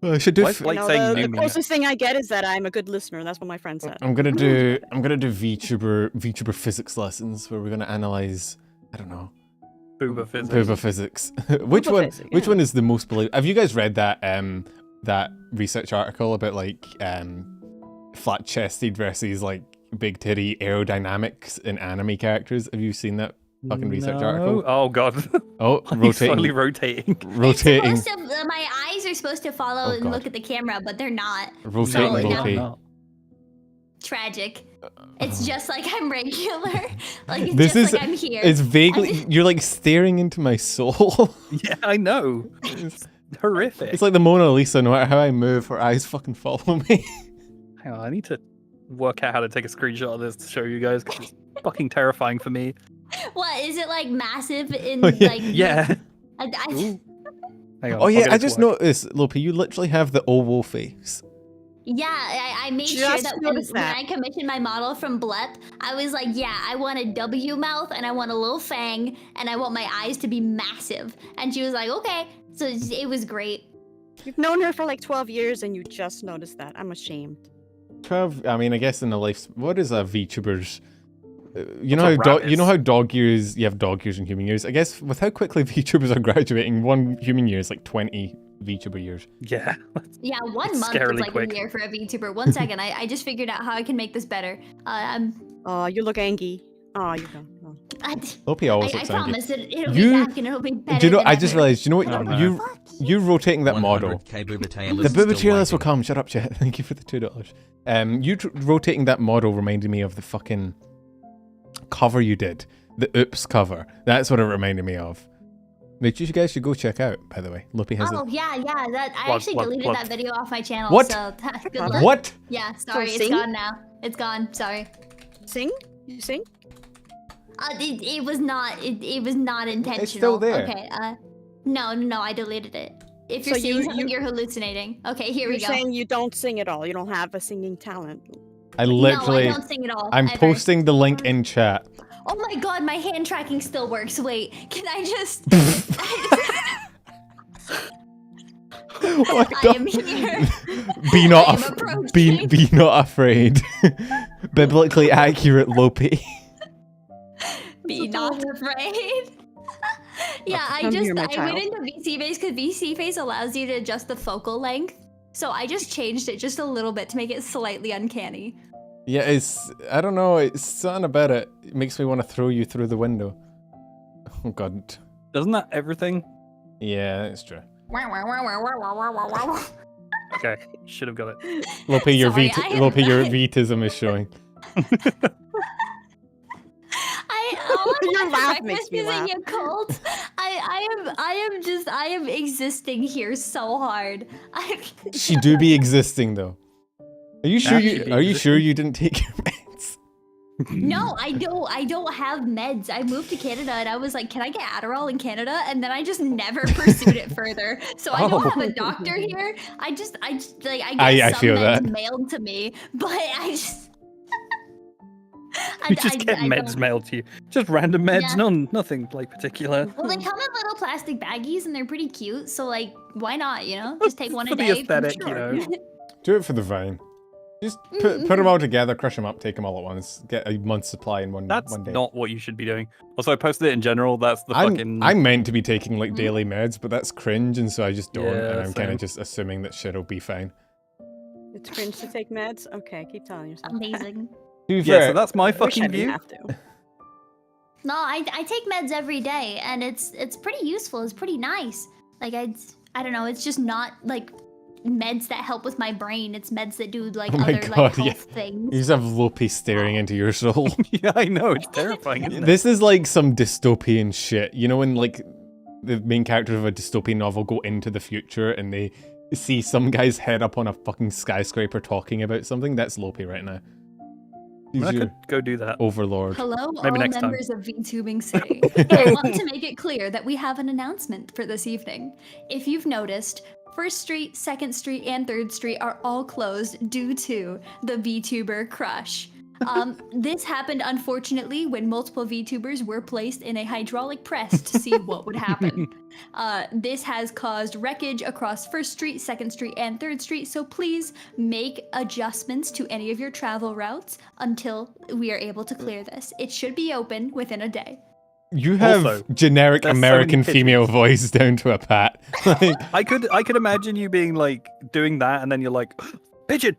I should do.
Why is
f-
like
No,
saying
the
new
closest thing I get is that I'm a good listener. That's what my friend said.
I'm gonna do VTuber physics lessons where we're gonna analyze. I don't know.
Booba physics.
Booba physics. Which
Booba
one?
physics,
Which
yeah.
one is the most believable? Have you guys read that that research article about like flat chested versus like big titty aerodynamics in anime characters? Have you seen that fucking research
No.
article?
Oh god.
Oh,
He's slowly
rotating,
rotating.
rotating,
It's supposed to, my eyes are supposed to follow
Oh,
and
God.
look at the camera, but they're not.
rotating,
No,
Lopi.
no. Tragic. It's just like I'm regular. Like it's
This
just
is
like I'm here.
it's vaguely you're like staring into my soul.
Yeah, I know. It's horrific.
It's like the Mona Lisa. No matter how I move, her eyes fucking follow me.
Hang on, I need to work out how to take a screenshot of this to show you guys because it's fucking terrifying for me.
What is it like massive in
Oh, yeah.
like?
Yeah.
I,
Ooh. Hang on,
Oh
I'll
yeah,
get
I
it to
just
work.
noticed, Lopi, you literally have the oval face.
yeah, I made sure
Just
that when
noticed that.
I commissioned my model from Blep, I was like, yeah, I want a W mouth and I want a little fang and I want my eyes to be massive. And she was like, okay. So it was great.
You've known her for like 12 years and you just noticed that. I'm ashamed.
12, I mean, I guess in the life, what is a VTuber's You know
What's a
how
rabbit?
you know how dog years you have dog years and human years. I guess with how quickly VTubers are graduating, one human year is like 20 VTuber years.
Yeah.
Yeah, 1
It's
month is
scarily
like
quick.
a year for a VTuber. 1 second, I just figured out how I can make this better.
Oh, you look angry. Oh, you go. Oh.
Lopi always
I
looks angry.
promise it'll
You-
be back and it'll be better.
Do you know?
than
I just
ever.
realized. You know what?
Oh, no.
You rotating that model.
100K boober
The
tailors
boober
still
tier list will
waiting.
come. Shut up, chat. Thank you for the $2. Rotating that model reminded me of the fucking cover you did. The Oops cover. That's what it reminded me of. Which you guys should go check out, by the way. Lopi has
Oh yeah, that I
Plug,
actually
plug,
deleted
plug.
that video off my channel.
What?
So good
a...
luck.
What?
Yeah, sorry, it's
sing?
gone now. It's gone. Sorry.
Sing? You sing?
It was not. It was not intentional.
still there.
Okay. No, I deleted it. If
So
you're seeing
you-
something,
you-
you're hallucinating. Okay, here
You're
we go.
saying you don't sing at all. You don't have a singing talent.
I
No,
literally.
I don't sing at all.
I'm
ever.
posting the link in chat.
Oh my god, my hand tracking still works. Wait, can I just?
What
I am
the-
here.
Be
I
not.
am approaching.
Be not afraid. Biblically accurate, Lopi.
Be not afraid. Yeah, I
Come
just
here, my
I
child.
went into VC Face because VC Face allows you to adjust the focal length. So I just changed it just a little bit to make it slightly uncanny.
Yeah, it's. I don't know. It's something about it. It makes me want to throw you through the window. Oh god.
Doesn't that everything?
Yeah, that's true.
Okay, should have got it.
Lopi, your
Sorry,
Vt.
I am
Lopi, your
not-
Vtism is showing.
Your
Your
laugh
laugh
makes me
is
laugh.
in your cult. I am existing here so hard.
She do be existing though. Are you sure
Actually
you?
be
Are you sure
existing.
you didn't take your meds?
No, I don't have meds. I moved to Canada and I was like, can I get Adderall in Canada? And then I just never pursued it further. So I don't have a doctor here. I just like I get
I
some
feel
meds
that.
mailed to me, but I just
You just get meds
don't-
mailed to you. Just random meds,
Yeah.
nothing like particular.
Well, they come in little plastic baggies and they're pretty cute. So like, why not? You know, just take one
For
a
the
day.
aesthetic, you
Sure.
know.
Do it for the vine. Just put them all together, crush them up, take them all at once, get a month's supply in one
That's
day.
not what you should be doing. Also, I posted it in general. That's the fucking.
I'm meant to be taking like daily meds, but that's cringe, and so I just don't.
Yeah,
and I'm kind
same.
of just assuming that shit'll be fine.
It's cringe to take meds? Okay, keep telling yourself.
Amazing.
To be
Yeah,
fair,
so that's my
I wish I
fucking
didn't
view.
have to.
No, I take meds every day, and it's pretty useful. It's pretty nice. Like I don't know. It's just not like meds that help with my brain. It's meds that do like
Oh my
other
God,
like
yeah.
health
you
things.
just have Lopi staring into your soul.
Yeah, I know. It's terrifying, isn't it?
This is like some dystopian shit. You know when like the main characters of a dystopian novel go into the future and they see some guy's head up on a fucking skyscraper talking about something? That's Lopi right now.
I mean,
He's
I
your
could go do that.
overlord.
Hello,
Maybe
all
next time.
members of VTubing City. I want to make it clear that we have an announcement for this evening. If you've noticed, 1st Street, 2nd Street, and 3rd Street are all closed due to the VTuber crush. This happened unfortunately when multiple VTubers were placed in a hydraulic press to see what would happen. This has caused wreckage across 1st Street, 2nd Street, and 3rd Street, so please make adjustments to any of your travel routes until we are able to clear this. It should be open within a day.
You have
Also,
generic
there's so
American
many
female
pigeons.
voice down to a pat. Like,
I could imagine you being like doing that, and then you're like, pigeon.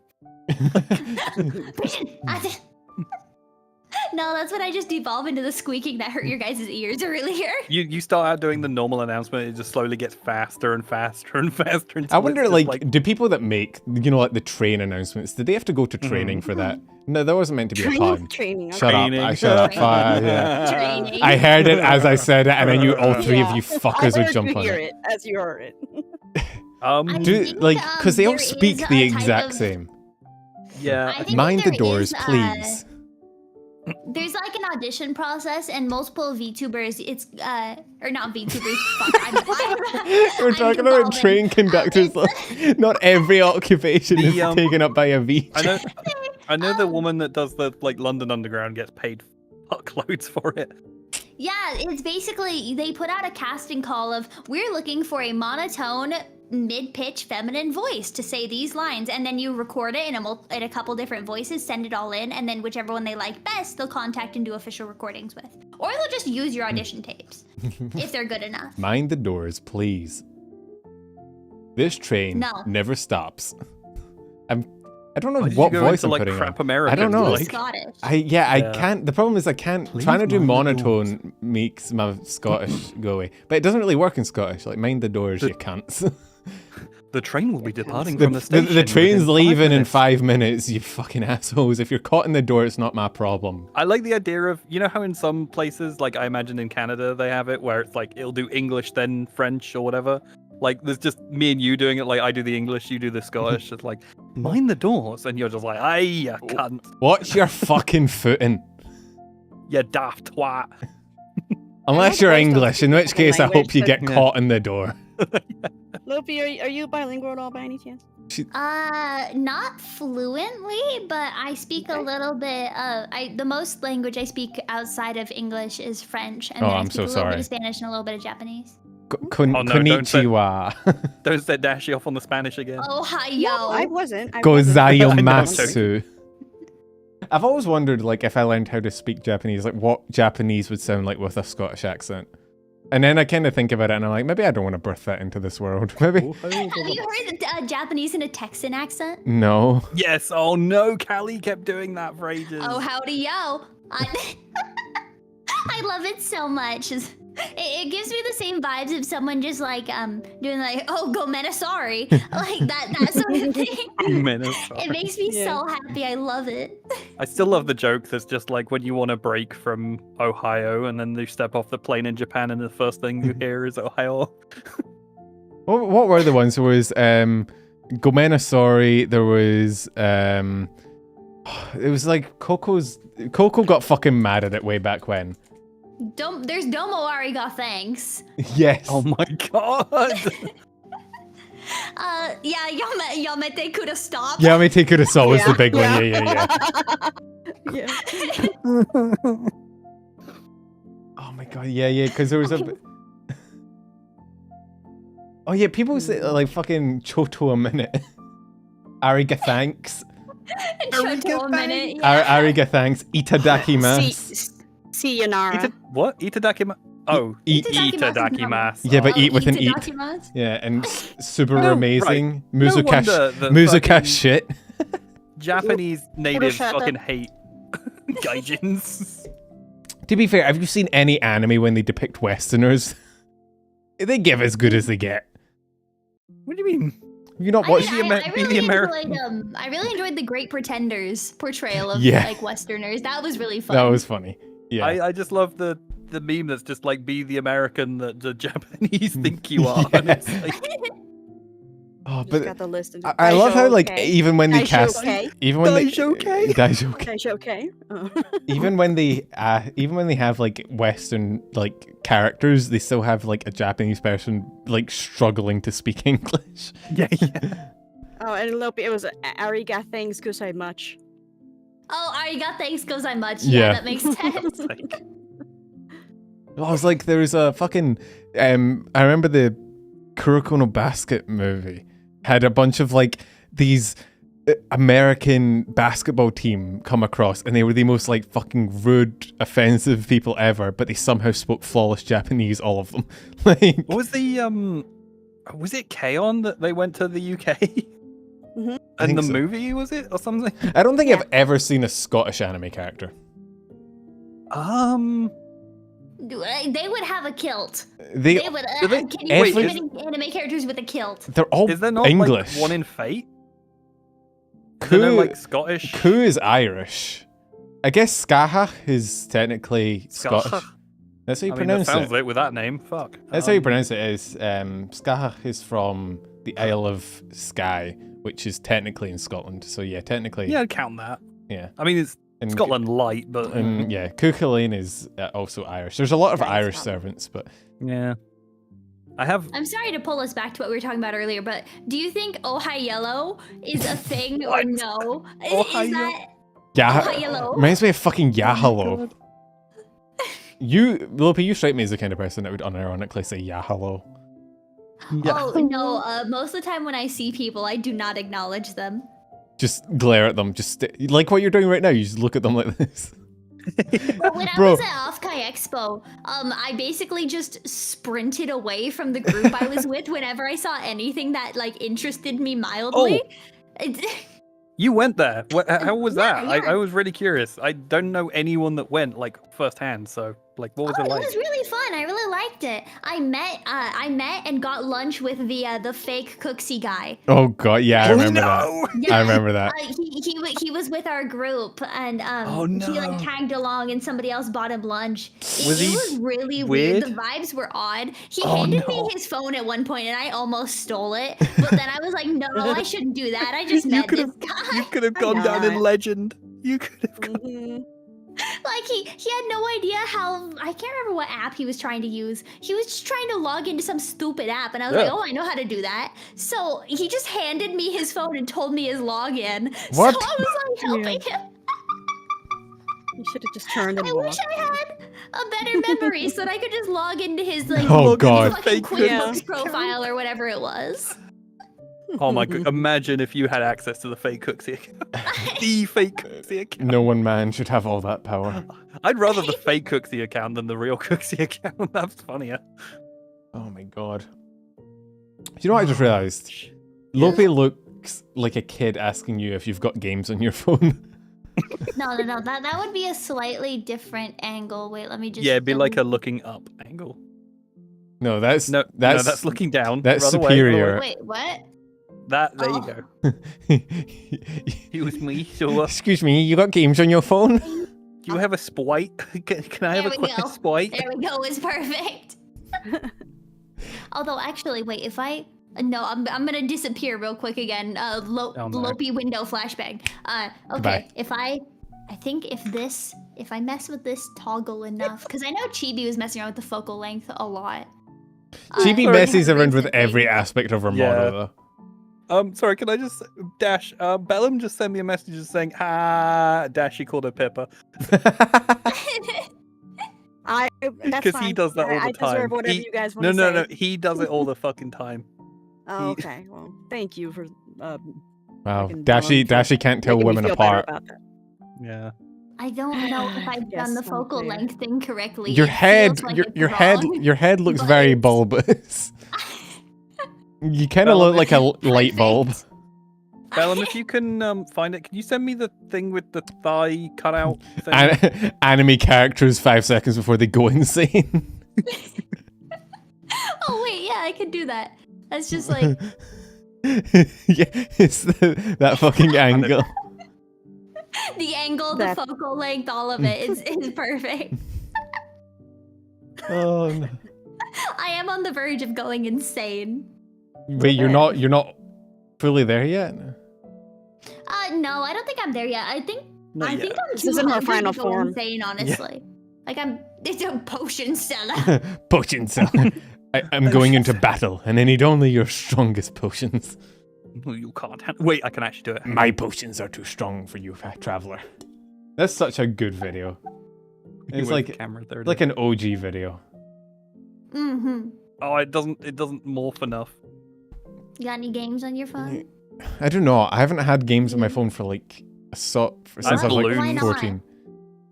No, that's when I just devolve into the squeaking that hurt your guys' ears earlier.
You start out doing the normal announcement. It just slowly gets faster and faster and faster.
I
until
wonder,
it's just
do people that make, like the train announcements, did they have to go to training for that? No, that wasn't meant to be a pun.
Training.
Shut up!
Training.
I shut up! Yeah.
Training.
I heard it as I said it, and then you, all three of
Yeah.
you fuckers
I
would
heard
jump
you
on
hear
it.
it as you heard it.
I
Do
think,
because they all
there
speak
is
the
a type
exact
of-
same.
Yeah.
I think
Mind the
there
doors,
is,
please.
There's like an audition process, and multiple VTubers. It's or not VTubers. Fuck,
We're
I'm
talking about
devolving.
train conductors. Not every occupation is
The,
taken up by a V.
I know the woman that does the like London Underground gets paid fuckloads for it.
Yeah, it's basically they put out a casting call of we're looking for a monotone mid-pitch feminine voice to say these lines, and then you record it in a couple different voices, send it all in, and then whichever one they like best, they'll contact and do official recordings with. Or they'll just use your audition tapes if they're good enough.
Mind the doors, please. This train never stops. I don't know what voice I'm putting
crap
on.
American,
I don't know.
Like, Scottish.
I can't. The problem is I can't. Trying to do monotone makes my Scottish go away, but it doesn't really work in Scottish. Like mind the doors, you cunts.
The train will be departing from the station.
The train's leaving in
minutes.
5 minutes. You fucking assholes! If you're caught in the door, it's not my problem.
I like the idea of, you know how in some places, like I imagine in Canada, they have it where it's like it'll do English then French or whatever. Like there's just me and you doing it. Like I do the English, you do the Scottish. It's like mind the doors, and you're just like, aye, you cunt.
Watch your fucking footing.
You daft twat.
Unless you're English, in which case I hope you get caught in the door.
Lopi, are you bilingual at all by any chance?
Not fluently, but I speak a little bit. The most language I speak outside of English is French, and then I speak a little bit of Spanish and a little bit of Japanese.
Konnichiwa.
Don't set Dashie off on the Spanish again.
Oh, hi, yo.
No, I wasn't.
Gozaimasu. I've always wondered, like, if I learned how to speak Japanese, like, what Japanese would sound like with a Scottish accent. And then I kind of think about it, and I'm like, maybe I don't want to birth that into this world. Maybe.
Have you heard Japanese in a Texan accent?
No.
Yes. Oh no, Callie kept doing that for ages.
Oh, howdy, yo. I love it so much. It gives me the same vibes of someone just like doing like, oh, go sorry, like that sort of thing. It makes me so happy. I love it.
I still love the joke that's just like when you want to break from Ohio and then you step off the plane in Japan and the first thing you hear is Ohio.
What were the ones? There was Gomena sorry. There was it was like Coco got fucking mad at it way back when.
There's Domo Ariga, thanks.
Yes.
Oh my god.
Yeah, Yamete could have stopped.
Yamete could have stopped was the big one. Yeah. Oh my god, yeah, because there was a... Oh yeah, people say like fucking Choto a minute. Ariga thanks.
Choto a minute, yeah.
Ariga thanks. Itadakimasu.
See Yanara.
What? Itadakimasu? Oh, itadakimasu.
Yeah, but eat with an eat. Yeah, and super amazing. Muzuka shit.
Japanese natives fucking hate gaijins.
To be fair, have you seen any anime when they depict Westerners? They give as good as they get.
What do you mean?
You not watched
I really enjoyed the Great Pretenders portrayal of like Westerners. That was really fun.
That was funny. Yeah.
I just love the meme that's just like be the American that the Japanese think you are. And it's like...
Oh, but
got the list of
I love how like even when they cast even when they even when they have like Western like characters, they still have like a Japanese person like struggling to speak English.
Yeah.
Oh, and Lopi, it was ariga thanks gozai much.
Oh, ariga thanks gozai much. Yeah, that makes sense.
I was like, there was a fucking I remember the Kuroko no Basket movie had a bunch of like these American basketball team come across, and they were the most like fucking rude, offensive people ever, but they somehow spoke flawless Japanese, all of them. Like,
what was the was it K-On! That they went to the UK?
Mm-hmm.
And the movie, was it, or something?
I don't think I've ever seen a Scottish anime character.
They would have a kilt.
They
would.
wait,
Can you imagine anime characters with a kilt?
They're all
is there not
English.
Like one in Fate?
Ku,
like Scottish.
Ku is Irish. I guess Skahach is technically Scottish. That's how you pronounce it.
Sounds like with that name. Fuck.
That's how you pronounce it. Is Skahach is from the Isle of Skye, which is technically in Scotland. So yeah, technically.
Yeah, I'd count that.
Yeah.
I mean, it's Scotland light, but
yeah, Cuchulainn is also Irish. There's a lot of Irish servants, but
yeah. I'm
sorry to pull us back to what we were talking about earlier, but do you think Ohai Yellow is a thing or no? Is that Ohai Yellow?
Reminds me of fucking Yahalo. Lopi, you strike me as the kind of person that would unironically say Yahalo.
Yeah.
Oh no, most of the time when I see people, I do not acknowledge them.
Just glare at them. Just like what you're doing right now. You just look at them like this.
But when I
Bro.
was at Offkai Expo, I basically just sprinted away from the group I was with whenever I saw anything that like interested me mildly.
You went there. How was that?
Yeah.
I was really curious. I don't know anyone that went like firsthand. So like, what was it like?
It was really fun. I really liked it. I met and got lunch with the fake Cooksy guy.
Oh god, yeah, I remember
no!
that. I remember that.
He was with our group and
Oh, no.
he like tagged along and somebody else bought him lunch.
Was
it
he
was really
weird?
The vibes were odd. He
Oh,
handed
no.
me his phone at one point and I almost stole it. But then I was like, no, I shouldn't do that. I just met this guy.
You could have gone down in legend. You could have gone.
Mhm.
Like he had no idea how, I can't remember what app he was trying to use. He was just trying to log into some stupid app and I was like, oh, I know how to do that. So he just handed me his phone and told me his login.
What?
So I was like helping him.
You should have just turned and
I wish I had a better memory so that I could just log into his like
Oh, God.
fucking
Fake
QuickBooks
cookie.
profile or whatever it was.
Oh my god! Imagine if you had access to the fake Cooksy account. The fake Cooksy account.
No one man should have all that power.
I'd rather the fake Cooksy account than the real Cooksy account. That's funnier.
Oh my god. You know what I just realized? Lopi looks like a kid asking you if you've got games on your phone.
No. That would be a slightly different angle. Wait, let me just.
Yeah, it'd be like a looking up angle.
No, that's
that's looking down.
that's
Other way, other
superior.
Wait, what?
That there you go. It was me. So
Excuse me, you got games on your phone?
do you have a Sprite? Can I have
There
a
we
quick
go.
Sprite?
There we go. It's perfect. Although, actually, wait. If I no, I'm gonna disappear real quick again.
Oh, no.
Lopi window flashbang. Okay.
Goodbye.
If I think if I mess with this toggle enough, because I know Chibi was messing around with the focal length a lot.
Chibi
Uh,
messes around with
recently.
every aspect of her
Yeah.
model, though.
Sorry, can I just Dash? Bellum just sent me a message just saying, Dashie called her Pippa.
That's
Because
fine.
he does that all the
I
time.
deserve whatever
He-
you guys want
No,
to say.
no, he does it all the fucking time.
Oh, okay. Well, thank you for.
Wow,
Fucking
Dashie
dumb.
can't tell
making me
women
feel better
apart.
about that.
Yeah.
I don't know if I've
Yes,
done the
I'm
focal
clear.
length thing correctly.
Your
It
head,
feels like
your
it's
head,
wrong,
your head looks
but
very
it's-
bulbous. You kind of
Well,
look like a light
perfect.
bulb.
Bellum, if you can find it, can you send me the thing with the thigh cutout thing?
Anime characters 5 seconds before they go insane.
Oh wait, yeah, I could do that. That's just like
Yeah, it's that fucking angle.
the angle,
That-
the focal length, all of it is perfect.
Oh no.
I am on the verge of going insane.
Wait, you're not fully there yet?
No, I don't think I'm there yet. I think
Not
I
yet.
think I'm
This
too
isn't her
hungry
final
to go
form.
insane, honestly. Like it's a potion seller.
Potions. I'm going into battle, and I need only your strongest potions.
No, you can't. Wait, I can actually do it.
My potions are too strong for you, traveler. That's such a good video. It's
With
like
camera 30.
like an OG video.
Mm-hmm.
Oh, it doesn't morph enough.
You got any games on your phone?
I don't know. I haven't had games on my phone for like since I was
Balloons.
Why
like
not?
14.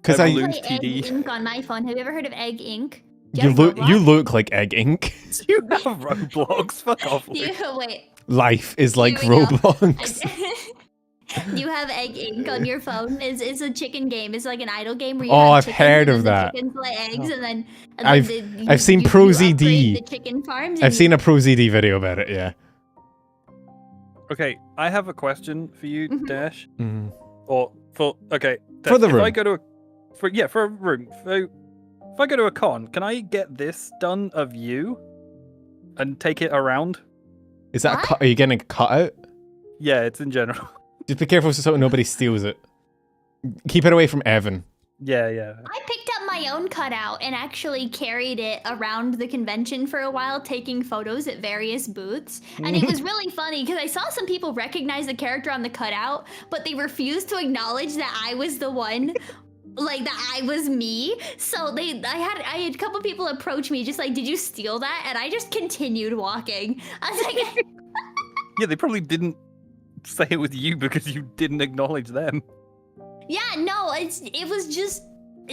Because
I
I
Balloons.
play Egg
TD.
Ink on my phone. Have you ever heard of Egg Ink? Do
you
have
look
Roblox?
like Egg Ink.
You have Roblox. Fuck off.
Do you, wait.
Life is like
Here we go.
Roblox.
You have Egg Ink on your phone. It's a chicken game. It's like an idle game where you
Oh,
have
I've
chickens
heard
and
of
then
that.
the chickens lay eggs and then
I've seen Pro
you
ZD.
upgrade the chicken farms. and
I've
you-
seen a Pro ZD video about it. Yeah.
Okay, I have a question for you,
Mhm.
Dash.
Mm.
Or for okay,
For the
if I
room.
go to for a room. So if I go to a con, can I get this done of you and take it around?
Is that a
What?
cut? Are you getting a cutout?
Yeah, it's in general.
Just be careful so nobody steals it. Keep it away from Evan.
Yeah.
I picked up my own cutout and actually carried it around the convention for a while, taking photos at various booths. And it was really funny because I saw some people recognize the character on the cutout, but they refused to acknowledge that I was the one like that I was me. So I had a couple people approach me just like, did you steal that? And I just continued walking. I was like,
Yeah, they probably didn't say it was you because you didn't acknowledge them.
yeah, no, it was just,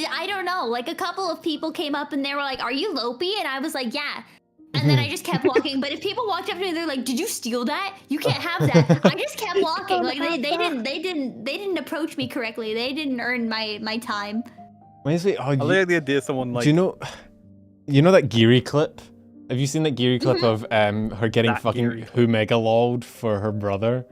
I don't know. Like a couple of people came up and they were like, are you Lopi? And I was like, yeah. And then I just kept walking. But if people walked up to me, they're like, "Did you steal that? You can't have that." I just kept walking. Like they didn't approach me correctly. They didn't earn my time.
Honestly,
I like the idea of someone like.
do you know that Geary clip? Have you seen that Geary clip of her getting
That
fucking
Geary clip.
who mega lolled for her brother?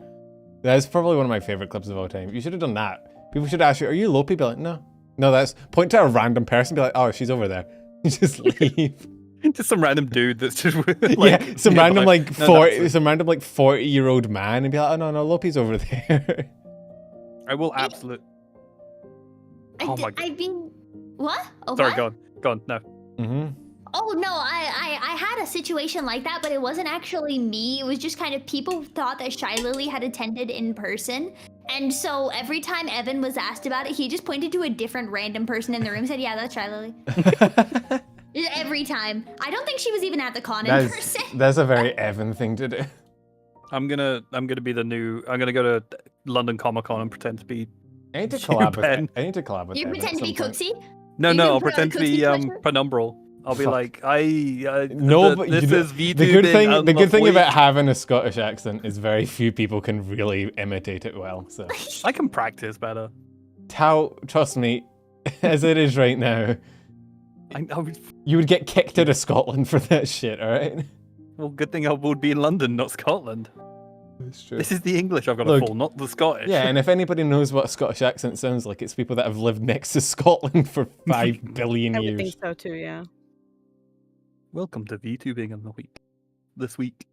That's probably one of my favorite clips of all time. You should have done that. People should ask you, "Are you Lopi?" Be like, "No, that's." Point to a random person. Be like, "Oh, she's over there." Just leave.
Just some random dude that's just like,
Yeah, some
nearby.
random like
No,
40,
that's-
some random like 40-year-old man, and be like, "Oh no, Lopi's over there."
I will absolutely. Oh my god.
I mean, what? Oh,
Sorry,
what?
go on. No.
Mm-hmm.
Oh no, I had a situation like that, but it wasn't actually me. It was just kind of people thought that Shy Lily had attended in person. And so every time Evan was asked about it, he just pointed to a different random person in the room and said, "Yeah, that's Shy Lily." Every time. I don't think she was even at the con in person.
That's a very Evan thing to do.
I'm gonna be the new. I'm gonna go to London Comic Con and pretend to be.
I need to
You,
collab with
Ben.
I need to collab with
You
Evan
pretend
at
to be
some point.
Cooksey?
No,
You
no.
can
I'll
put on
pretend to be
Cooksey sweatshirt?
penumbral. I'll be
Fuck.
like,
No, but
this
you know,
is VTubing.
the good thing about
unlawfully-
having a Scottish accent is very few people can really imitate it well. So,
I can practice better.
trust me, as it is right now,
I was,
you would get kicked out of Scotland for that shit. All right.
well, good thing I would be in London, not Scotland.
That's true.
This is the English I've got to
Look,
pull, not the Scottish.
Yeah, and if anybody knows what a Scottish accent sounds like, it's people that have lived next to Scotland for 5 billion
I would think
years.
so too. Yeah.
Welcome to VTubing on the week. This week.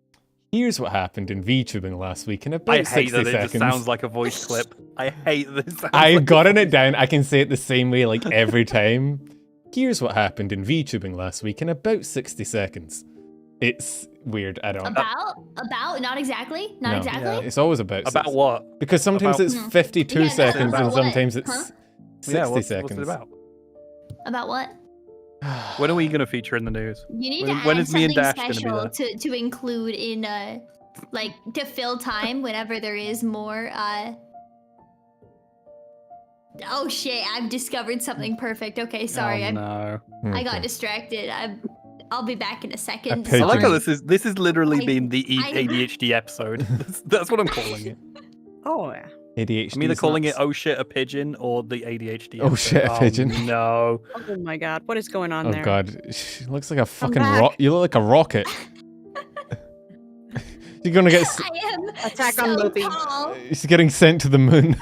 Here's what happened in VTubing last week in about
I
60
hate that it
seconds.
just sounds like a voice clip. I hate this. Sounds
I've
like
gotten it down. I can say it the same way like every time. Here's what happened in VTubing last week in about 60 seconds. It's weird. I don't.
About? Not exactly? Not
No.
exactly?
Yeah.
It's always about.
About
60.
what?
Because sometimes
About-
it's
Hmm.
52
Yeah, that's
seconds
about
and
what?
sometimes it's
Huh?
60
Yeah, what's
seconds.
it about?
About what?
When are we going to feature in the news?
You need
When-
to
when
add
is me and
something
Dash gonna be
special
there?
to include in like to fill time whenever there is more Oh shit, I've discovered something perfect. Okay, sorry.
Oh, no.
I got
Okay.
distracted. I'll be back in a second.
pigeon.
I like how
Sorry.
this is literally
I-
been the
I-
ADHD episode. That's what I'm calling it.
Oh yeah.
ADHD.
I'm either calling it
snaps.
"Oh shit, a pigeon" or the ADHD.
Oh
episode.
shit, a pigeon.
No.
Oh my god, what is going on
Oh
there?
god, she looks like a fucking
back.
rock. You look like a rocket. You're gonna get.
I am
Attack
so
on Lopi.
tall.
She's getting sent to the moon.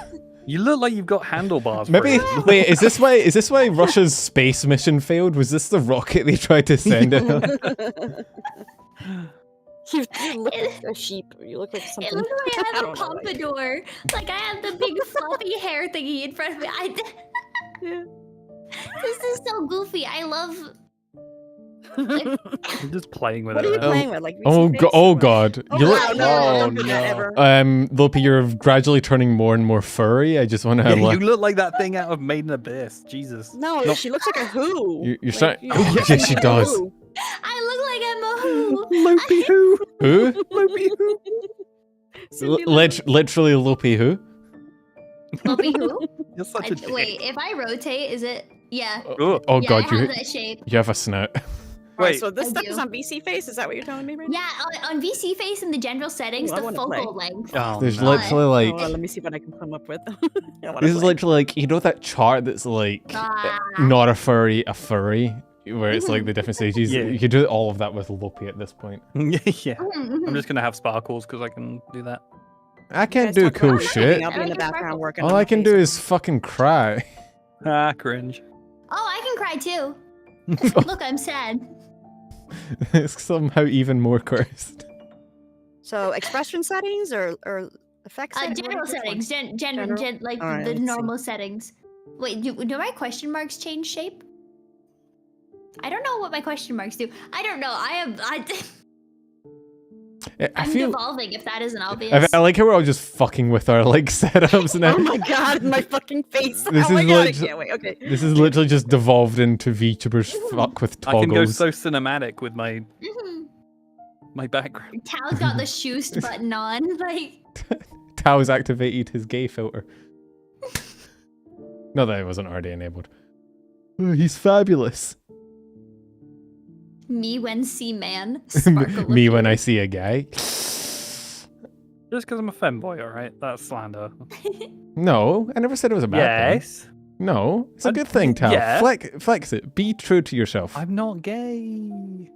You look like you've got handlebars. for
Maybe.
it.
Wait, is this why Russia's space mission failed? Was this the rocket they tried to send it?
You look like a sheep. You look like
It
something.
looks like I have a
don't know, like-
pompadour. Like I have the big fluffy hair thingy in front of me.
Yeah.
This is so goofy. I love.
I'm just playing with
What are
it.
you
man.
playing with? Like
Oh,
VC face
oh
or what?
god.
Oh,
You look.
wow, no,
Oh,
don't do that
no.
ever.
Lopi, you're gradually turning more and more furry. I just want to.
Yeah, you look like that thing out of Made in Abyss. Jesus.
No,
No.
she looks like a who.
You're
Like,
starting.
you
Oh,
look
yes, she
like a
does.
who.
I look like I'm a who.
Lopi who?
Who?
Lopi who?
Cindy Lou.
Literally Lopi who?
Lopi who?
You're such a dick.
Wait, if I rotate, is it? Yeah.
Ugh.
Oh
Yeah,
god,
I have
you
that shape.
you have a snout.
Alright,
Wait.
so this
I
stuff
do.
is on VC face. Is that what you're telling me right now?
Yeah, on VC face in the general settings,
Ooh, I
the
wanna
focal
play.
length.
Oh,
There's
no.
literally
Oh,
like.
well, let me see what I can come up with. I wanna
This is
play.
literally like, you know that chart that's like
Ah.
not a furry, a furry, where it's like the different stages.
Yeah.
You could do all of that with Lopi at this point.
Yeah. I'm just gonna have sparkles because I can do that.
I can't
Guys,
do
talk about
cool
your
shit.
thing. I'll be in
I
the
like
background
sparkles.
working.
All
on
I
my
can
face.
do is fucking cry.
Ah, cringe.
Oh, I can cry too. Look, I'm sad.
It's somehow even more cursed.
So expression settings or effect settings? What
General
is this one?
settings,
General?
like
Alright,
the
let's see.
normal settings. Wait, do my question marks change shape? I don't know what my question marks do. I don't know.
I
I'm
feel.
devolving if that isn't obvious.
I like how we're all just fucking with our like setups now.
Oh my god, my fucking face.
This
oh my
is
god, I
lit-
can't wait. Okay.
This is literally just devolved into VTubers fuck with
I can go
toggles.
so cinematic with my
Mhm.
my background.
Tao's got the shoost button on. Like,
Tao's activated his gay filter. Not that it wasn't already enabled. Oh, he's fabulous.
me when see man.
Me when I see a guy.
Just because I'm a femboy, alright? That's slander.
No, I never said it was a bad thing.
Yes.
No, it's a good thing, Tao.
yeah.
Flex it. Be true to yourself.
I'm not gay.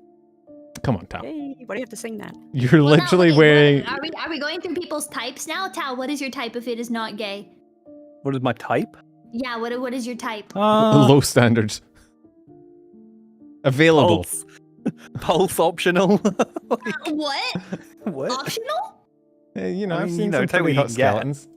Come on, Tao.
Hey, why do you have to sing that?
You're
Well,
literally
now, wait,
wearing.
Are we going through people's types now? Tao, what is your type if it is not gay?
What is my type?
Yeah, what is your type?
Low standards. Available.
Pulse. Pulse optional.
What?
What?
Optional?
You know,
I
I've
mean,
seen
you know,
some
take what
pretty
you
hot
can get.
skeletons.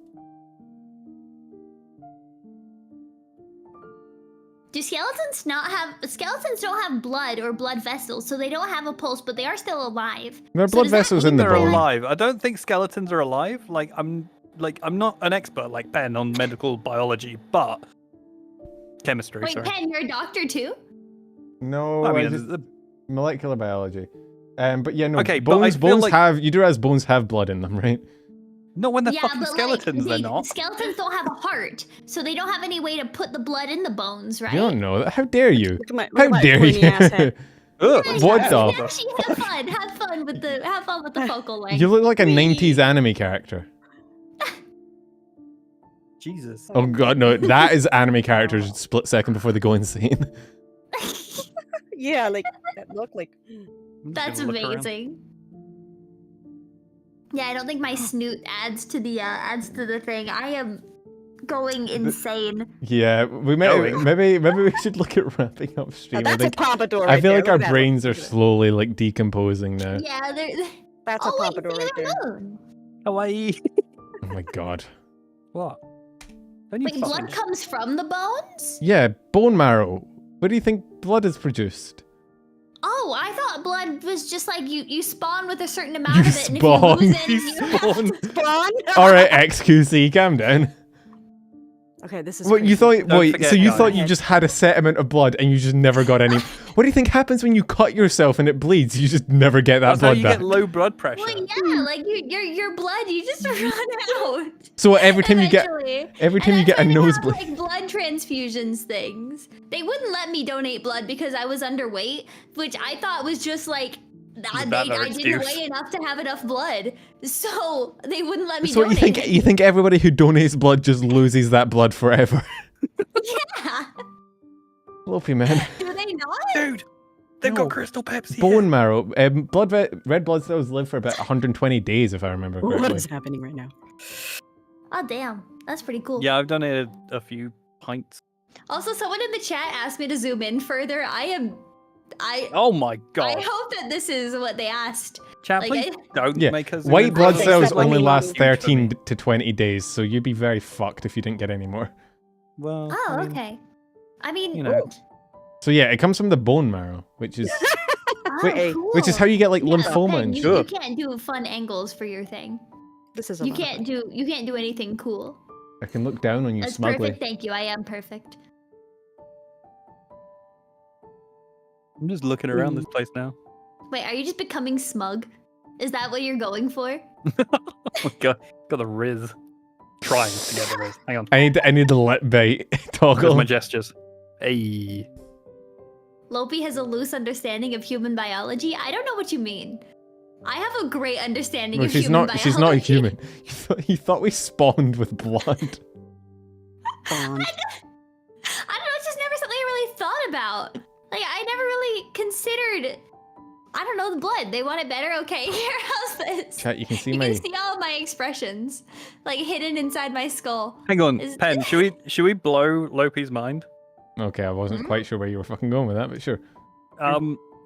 Do skeletons don't have blood or blood vessels, so they don't have a pulse, but they are still alive.
There are
So
blood
does that
vessels
mean
in the
They're
bone.
alive. I don't think skeletons are alive. I'm not an expert like Ben on medical biology, but chemistry.
Wait,
sorry.
Pen, you're a doctor too?
No,
I
I
mean,
just, molecular biology. But yeah, no.
Okay, but I
bones.
feel
Bones
like-
have. You do realize bones have blood in them, right?
not when they're
Yeah,
fucking
but
skeletons.
like,
They're not.
skeletons don't have a heart, so they don't have any way to put the blood in the bones, right?
You don't know that. How dare you?
Look at my,
How dare
pointy
you?
ass head.
Ugh,
Yeah,
What
yeah,
the-
Actually, have fun with the focal length.
You look like a 90s anime character.
Jesus.
Oh god, no. That is anime characters split second before they go insane.
Yeah, like that look like.
I'm just
That's
gonna look around.
amazing. Yeah, I don't think my snoot adds to the thing. I am going insane.
Yeah, maybe we should look at wrapping up
Now
stream. I
that's a
think
pompadour.
I
Right
feel
there.
like our
Look at that.
brains are
Look at that.
slowly like decomposing now.
Yeah, they're.
That's a
Oh wait,
pompadour right there.
Sailor Moon.
Hawaii.
Oh my god.
What? Don't you
Wait, blood
fucking-
comes from the bones?
Yeah, bone marrow. What do you think blood is produced?
Oh, I thought blood was just like you spawn with a certain amount
You
of it, and
spawn.
if you lose it,
You
you have
spawn.
to-
Spawn?
Alright, XQC, calm down.
Okay, this is.
What you
crazy.
thought?
Don't
Wait,
forget,
so you
guys.
thought you just had a set amount of blood and you just never got any? What do you think happens when you cut yourself and it bleeds? You just never get that
That's how
blood
you
back.
get low blood pressure.
Well, yeah, like your blood, you just run out.
So every time you get
eventually.
every time
And
you get a
that's why they
nosebleed.
have, like blood transfusions things. They wouldn't let me donate blood because I was underweight, which I thought was just like I
That no
didn't
excuse.
weigh enough to have enough blood, so they wouldn't let me
So
donate.
you think everybody who donates blood just loses that blood forever?
Yeah.
Lopi, man.
Do they not?
Dude, they've
No.
got crystal Pepsi.
Bone marrow. Red blood cells live for about 120 days, if I remember
What
correctly.
is happening right now?
Oh damn, that's pretty cool.
Yeah, I've donated a few pints.
Also, someone in the chat asked me to zoom in further. I
Oh my god.
hope that this is what they asked.
Chat,
like,
please don't
Yeah,
make us.
White blood
Except
cells
when
only
you-
last 13 to 20 days, so you'd be very fucked if you didn't get any more.
Well,
Oh,
I mean,
okay. I mean,
you know.
ooh.
So yeah, it comes from the bone marrow, which is
Oh,
Wait,
cool.
which is how you get like
Yeah,
lymphoma
Ben,
and
you,
shit.
you can't do fun angles for your thing.
This is a
You
lot of
can't do anything cool.
I can look down on you
That's
smugly.
perfect. Thank you. I am perfect.
I'm just looking around this place now.
Wait, are you just becoming smug? Is that what you're going for?
Oh my god, got the Riz. Trying to get the Riz. Hang on.
I need the lip bite
There's
toggle.
my gestures. Hey.
Lopi has a loose understanding of human biology. I don't know what you mean. I have a great understanding
Well,
of
she's
human
not.
biology.
She's not a human. You thought we spawned with blood.
Bond.
I don't know. It's just never something I really thought about. Like I never really considered. I don't know the blood. They want it better. Okay, here. How's this?
Chat, you can see
You
my.
can see all of my expressions, like hidden inside my skull.
Hang on,
Is-
Pen, should we blow Lopi's mind?
Okay, I wasn't quite sure where you were fucking going with that, but sure.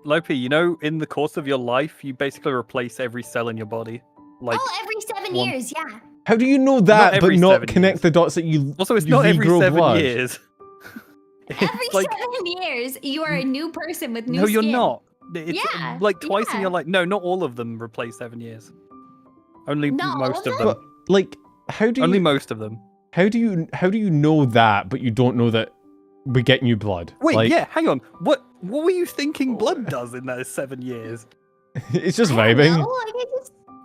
Lopi, you know, in the course of your life, you basically replace every cell in your body. Like,
Oh, every 7
one-
years, yeah.
How do you know that, but
every
not
7
connect
years.
the dots that you?
also, it's
you
not every
regrow
7
blood?
years.
Every
It's like,
7 years, you are a new person with new
no,
skin.
you're not. It's
Yeah,
like twice, and
yeah.
you're like, no, not all of them replace 7 years. Only
Not all
most
of
of
them?
them.
But like, how do
Only
you
most of them.
how do you know that, but you don't know that we get new blood?
Wait,
like,
yeah, hang on. What were you thinking blood does in those 7 years?
it's just
I don't
vibing.
know, like,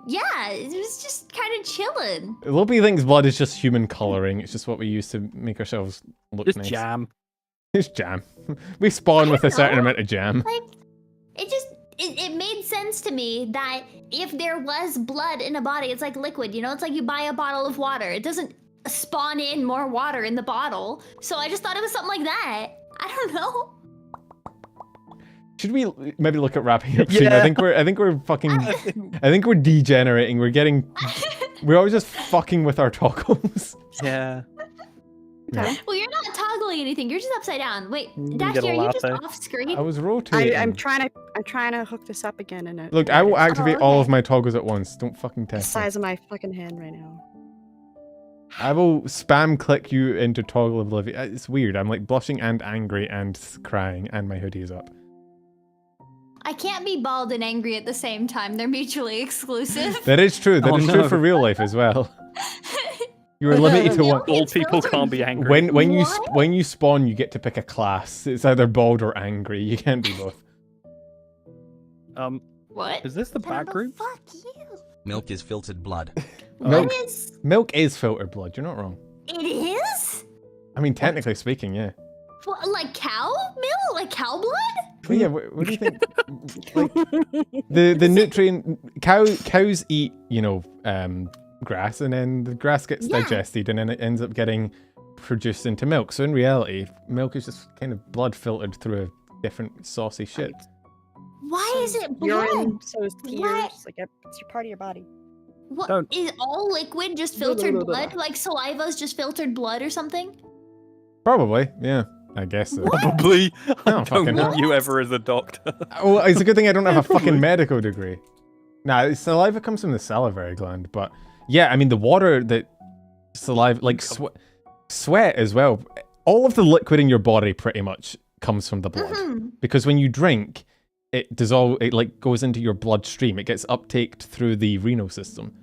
yeah, it was just kind of chilling.
Lopi thinks blood is just human coloring. It's just what we use to make ourselves look
Just
nice.
jam.
It's jam. We spawn with a certain
know.
amount of jam.
Like, it made sense to me that if there was blood in a body, it's like liquid, you know? It's like you buy a bottle of water. It doesn't spawn in more water in the bottle. So I just thought it was something like that. I don't know.
Should we maybe look at wrapping up soon?
Yeah.
I think we're fucking. I think we're degenerating. We're always just fucking with our toggles.
Yeah.
Well, you're not toggling anything. You're just upside down. Wait,
You get
Dashie,
a
are you just
latte.
off screen?
I was rotating.
I'm trying to hook this up again, and
Look, I will activate all of
okay.
my toggles at once. Don't fucking
the
test me.
size of my fucking hand right now.
I will spam click you into toggle oblivion. It's weird. I'm like blushing and angry and crying, and my hoodie is up.
I can't be bald and angry at the same time. They're mutually exclusive.
That is true. That
Oh,
is true
no.
for real life as well. You are limited to one.
Old people can't be angry.
What?
When you spawn, you get to pick a class. It's either bald or angry. You can't be both.
What?
Is this the back room?
Fuck you.
Milk is filtered blood.
Milk,
What is?
milk is filtered blood. You're not wrong.
It is?
I mean, technically speaking, yeah.
What, like cow milk? Like cow blood?
But yeah, what do you think? Like, the nutrient cows eat, grass, and then the grass gets
Yeah.
digested, and then it ends up getting produced into milk. So in reality, milk is just kind of blood filtered through a different saucy shit.
Why is it blood?
Urine, so is tears.
What?
Like it's your part of your body.
What
Don't-
is all liquid just filtered blood? Like saliva's just filtered blood or something?
Probably, yeah. I guess so.
Probably. I
don't
don't
fucking
want
know.
you ever as a doctor.
Well, it's a good thing I don't have a fucking medical degree. Nah, saliva comes from the salivary gland, but yeah, I mean the water that saliva, like sweat as well. All of the liquid in your body pretty much comes from the blood,
Mhm.
because when you drink, it like goes into your bloodstream. It gets uptaked through the renal system.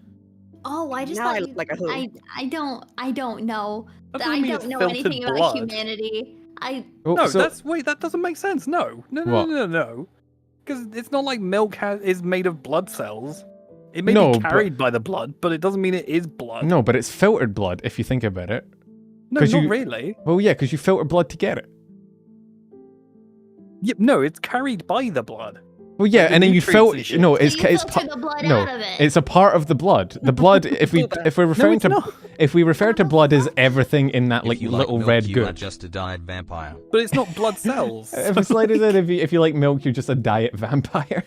Oh, I just
Now I
thought
look
you,
like a hoe.
I don't know.
That doesn't
I
mean
don't
it's
know
filtered
anything about
blood.
humanity.
Oh,
No,
so,
that doesn't make sense. No.
What?
No. Because it's not like milk is made of blood cells. It may
No,
be
but-
carried by the blood, but it doesn't mean it is blood.
no, but it's filtered blood if you think about it.
No,
'cause
not
you-
really.
Well, yeah, because you filter blood to get it.
Yep, no, it's carried by the blood.
Well, yeah,
the
and then you
nutrients and
filter.
shit.
No,
So
it's
you
it's
filter the blood
no,
out of it.
it's a part of the blood. The blood, if we're referring
it's
to
not.
if we refer to blood as everything in that like
if you like
little
milk,
red
you are
goop.
just a diet vampire.
But it's not blood cells.
If it's like that, if you like milk, you're just a diet vampire.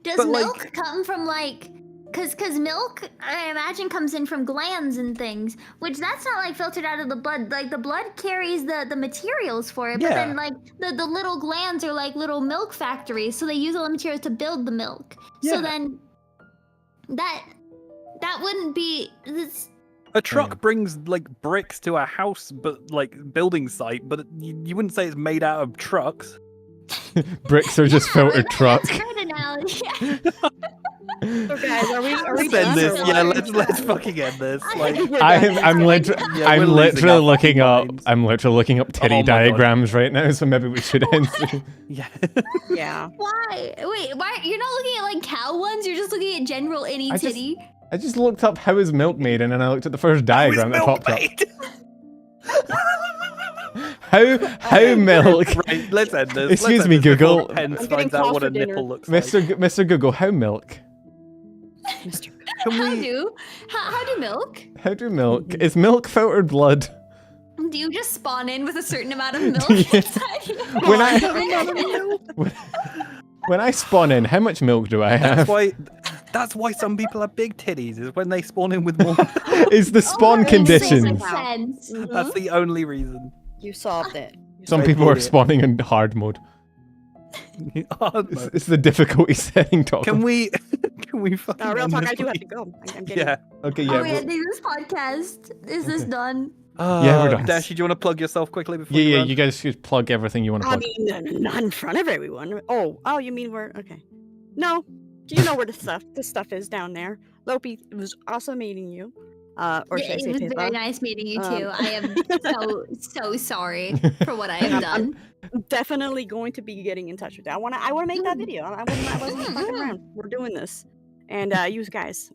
Does
but, like-
milk come from like, cause milk I imagine comes in from glands and things, which that's not like filtered out of the blood. Like the blood carries the materials for it, but
Yeah.
then like the little glands are like little milk factories, so they use all the materials to build the milk. So
Yeah.
then that wouldn't be this.
A truck brings like bricks to a house, but like building site, but you wouldn't say it's made out of trucks.
Bricks are just filtered truck.
That's a great analogy.
So guys, are we
Let's
done?
end this.
or
Yeah,
what?
let's fucking end this. Like,
I'm literally
Yeah, we're
I'm
losing
literally
our
looking up
minds.
I'm literally looking up titty
Oh my God.
diagrams right now, so maybe we should end soon.
yeah.
Yeah.
Why? Wait, why? You're not looking at like cow ones. You're just looking at general any
I just-
titty.
I just looked up how is milk made, and then I looked at the first diagram that popped up. How milk?
Right, let's end this.
Excuse
Let's
me,
end this before
Google.
Pence
I'm getting
finds out
called
what
for
a
dinner.
nipple looks like.
Mr. Google, how milk?
Mr.
Can
How
we?
do milk?
How do milk? Is milk filtered blood?
Do you just spawn in with a certain amount of milk
Yeah.
inside you?
When I when I spawn in, how much milk do I have?
That's why some people have big titties. Is when they spawn in with more.
Is the spawn
that makes
conditions?
sense.
That's the only reason.
You solved it.
Some
I
people are
did it.
spawning in hard mode.
Hard
It's,
mode.
it's the difficulty setting talk.
Can we? Can we fucking?
Real
end
talk,
this,
I do have
please?
to go. I'm getting
Yeah.
Okay,
Are we
yeah.
ending this podcast? Is this done?
Yeah, we're done.
Dashie, do you want to plug yourself quickly before
Yeah,
you
yeah,
run?
you guys should plug everything you want to
I
plug.
mean, not in front of everyone. Oh, you mean where? Okay. No, you know where the stuff is down there. Lopi, it was awesome meeting you. Or should I
It
say
was very
Pippa?
nice meeting you
Um,
too. I am so sorry for what I have done.
I'm definitely going to be getting in touch with that. I wanna make that video. I wasn't fucking around. We're doing this, and you guys,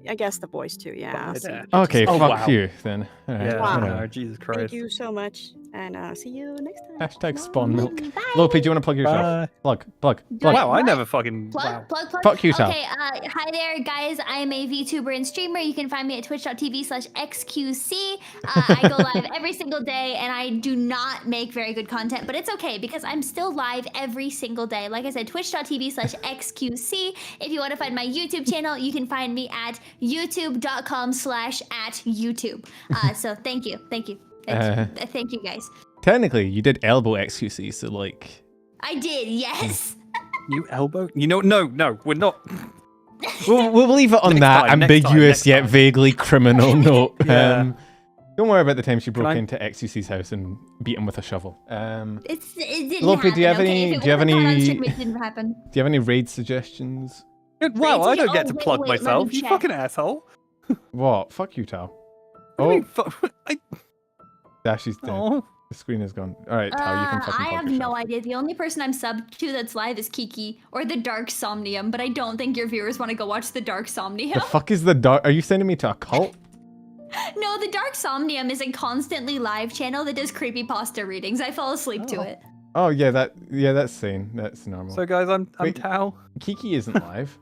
I guess the boys too. Yeah. I'll see.
Yeah.
Okay,
Oh,
fuck
wow.
you then. All right,
Yeah,
Wow.
whatever.
no, Jesus
Thank
Christ.
you so much, and see you next time.
Hashtag spawn milk.
Bye.
Lopi, do you want to plug yourself?
Bye.
Plug.
What?
Wow, I
What?
never fucking. Wow.
Plug.
Fuck you, Tal.
Okay, hi there, guys. I am a VTuber and streamer. You can find me at twitch.tv/xqc. I go live every single day, and I do not make very good content, but it's okay because I'm still live every single day. Like I said, twitch.tv/xqc. If you want to find my YouTube channel, you can find me at youtube.com/@youtube. So thank you. Thank you, guys.
Technically, you did elbow XQC, so like.
I did, yes.
You elbow? You know, no, we're not.
We'll leave it on
Next
that
time, next
ambiguous
time.
yet vaguely criminal note.
Yeah.
Don't worry about the time she broke
I-
into XQC's house and beat him with a shovel.
It didn't
Lopi,
happen.
do you have
okay?
any-
If it
do you have
wasn't caught on
any-
stream, it didn't happen.
Do you have any raid suggestions?
Wow, I don't get to
wait,
plug
wait, let me
myself. You
check.
fucking asshole.
What? Fuck you, Tal.
What do you
Oh,
mean,
Dashie's dead.
Oh.
The screen is gone. All right, Tal, you can fucking
I
plug
have
yourself.
no idea. The only person I'm subbed to that's live is Kiki or the Dark Somnium, but I don't think your viewers want to go watch the Dark Somnium.
The fuck is the dark? Are you sending me to a cult?
No, the Dark Somnium is a constantly live channel that does creepypasta readings. I fall asleep to
Oh.
it.
Oh yeah, that's sane. That's normal.
So, guys, I'm
Wait.
Tao.
Kiki isn't live.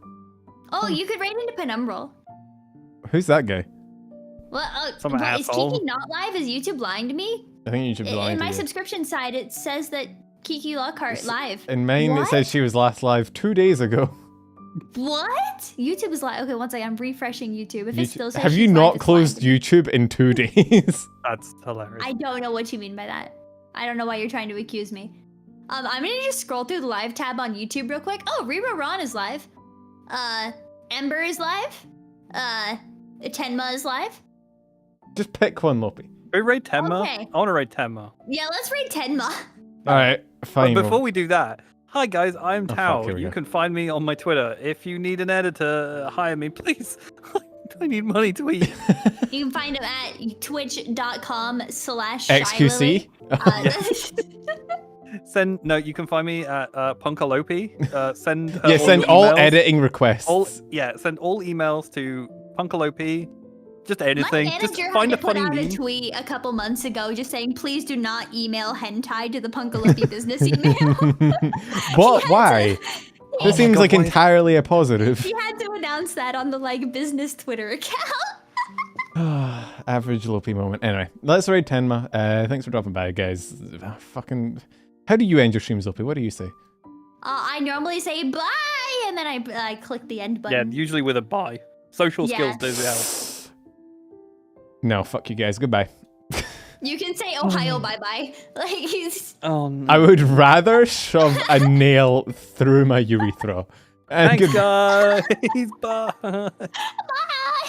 Oh, you could raid into Penumbral.
Who's that guy?
Well,
Some
is
asshole.
Kiki not live? Is YouTube lying to me?
I think you should be lying
In
to
my
me.
subscription side, it says that Kiki Lockhart live.
In mine, it
What?
says she was last live 2 days ago.
What? YouTube is live. Okay, one second. I'm refreshing YouTube. If it still says
Have you
she's
not
live, it's
closed
live.
YouTube in 2 days?
That's hilarious.
I don't know what you mean by that. I don't know why you're trying to accuse me. I'm gonna just scroll through the live tab on YouTube real quick. Oh, Reba Ron is live. Ember is live. Tenma is live.
Just pick one, Lopi.
We raid Tenma?
Okay.
I want to raid Tenma.
Yeah, let's raid Tenma.
All right, fine.
But before we do that, hi guys, I'm
Oh,
Tao.
fuck, here we
You
go.
can find me on my Twitter. If you need an editor, hire me, please. I need money to eat.
You can find him at
XQC?
You can find me at Punkalopi. Send
Yeah, send all
emails.
editing requests.
Send all emails to Punkalopi. Just
My
anything.
manager
Just
had
find
to
a
put
funny
out a
meme.
tweet a couple months ago just saying, please do not email hentai to the Punkalopi business email.
What?
He had
Why?
to-
This seems
God,
like
why-
entirely a positive.
He had to announce that on the business Twitter account.
Average Lopi moment. Anyway, let's raid Tenma. Thanks for dropping by, guys. Fucking. How do you end your streams, Lopi? What do you say?
I normally say bye, and then I click the end
Yeah,
button.
usually with a bye. Social skills
Yeah.
do help.
No, fuck you guys. Goodbye.
You can say Ohio bye bye. Like he's.
Oh no.
I would rather shove a nail through my urethra. And
Thanks, guys. Bye.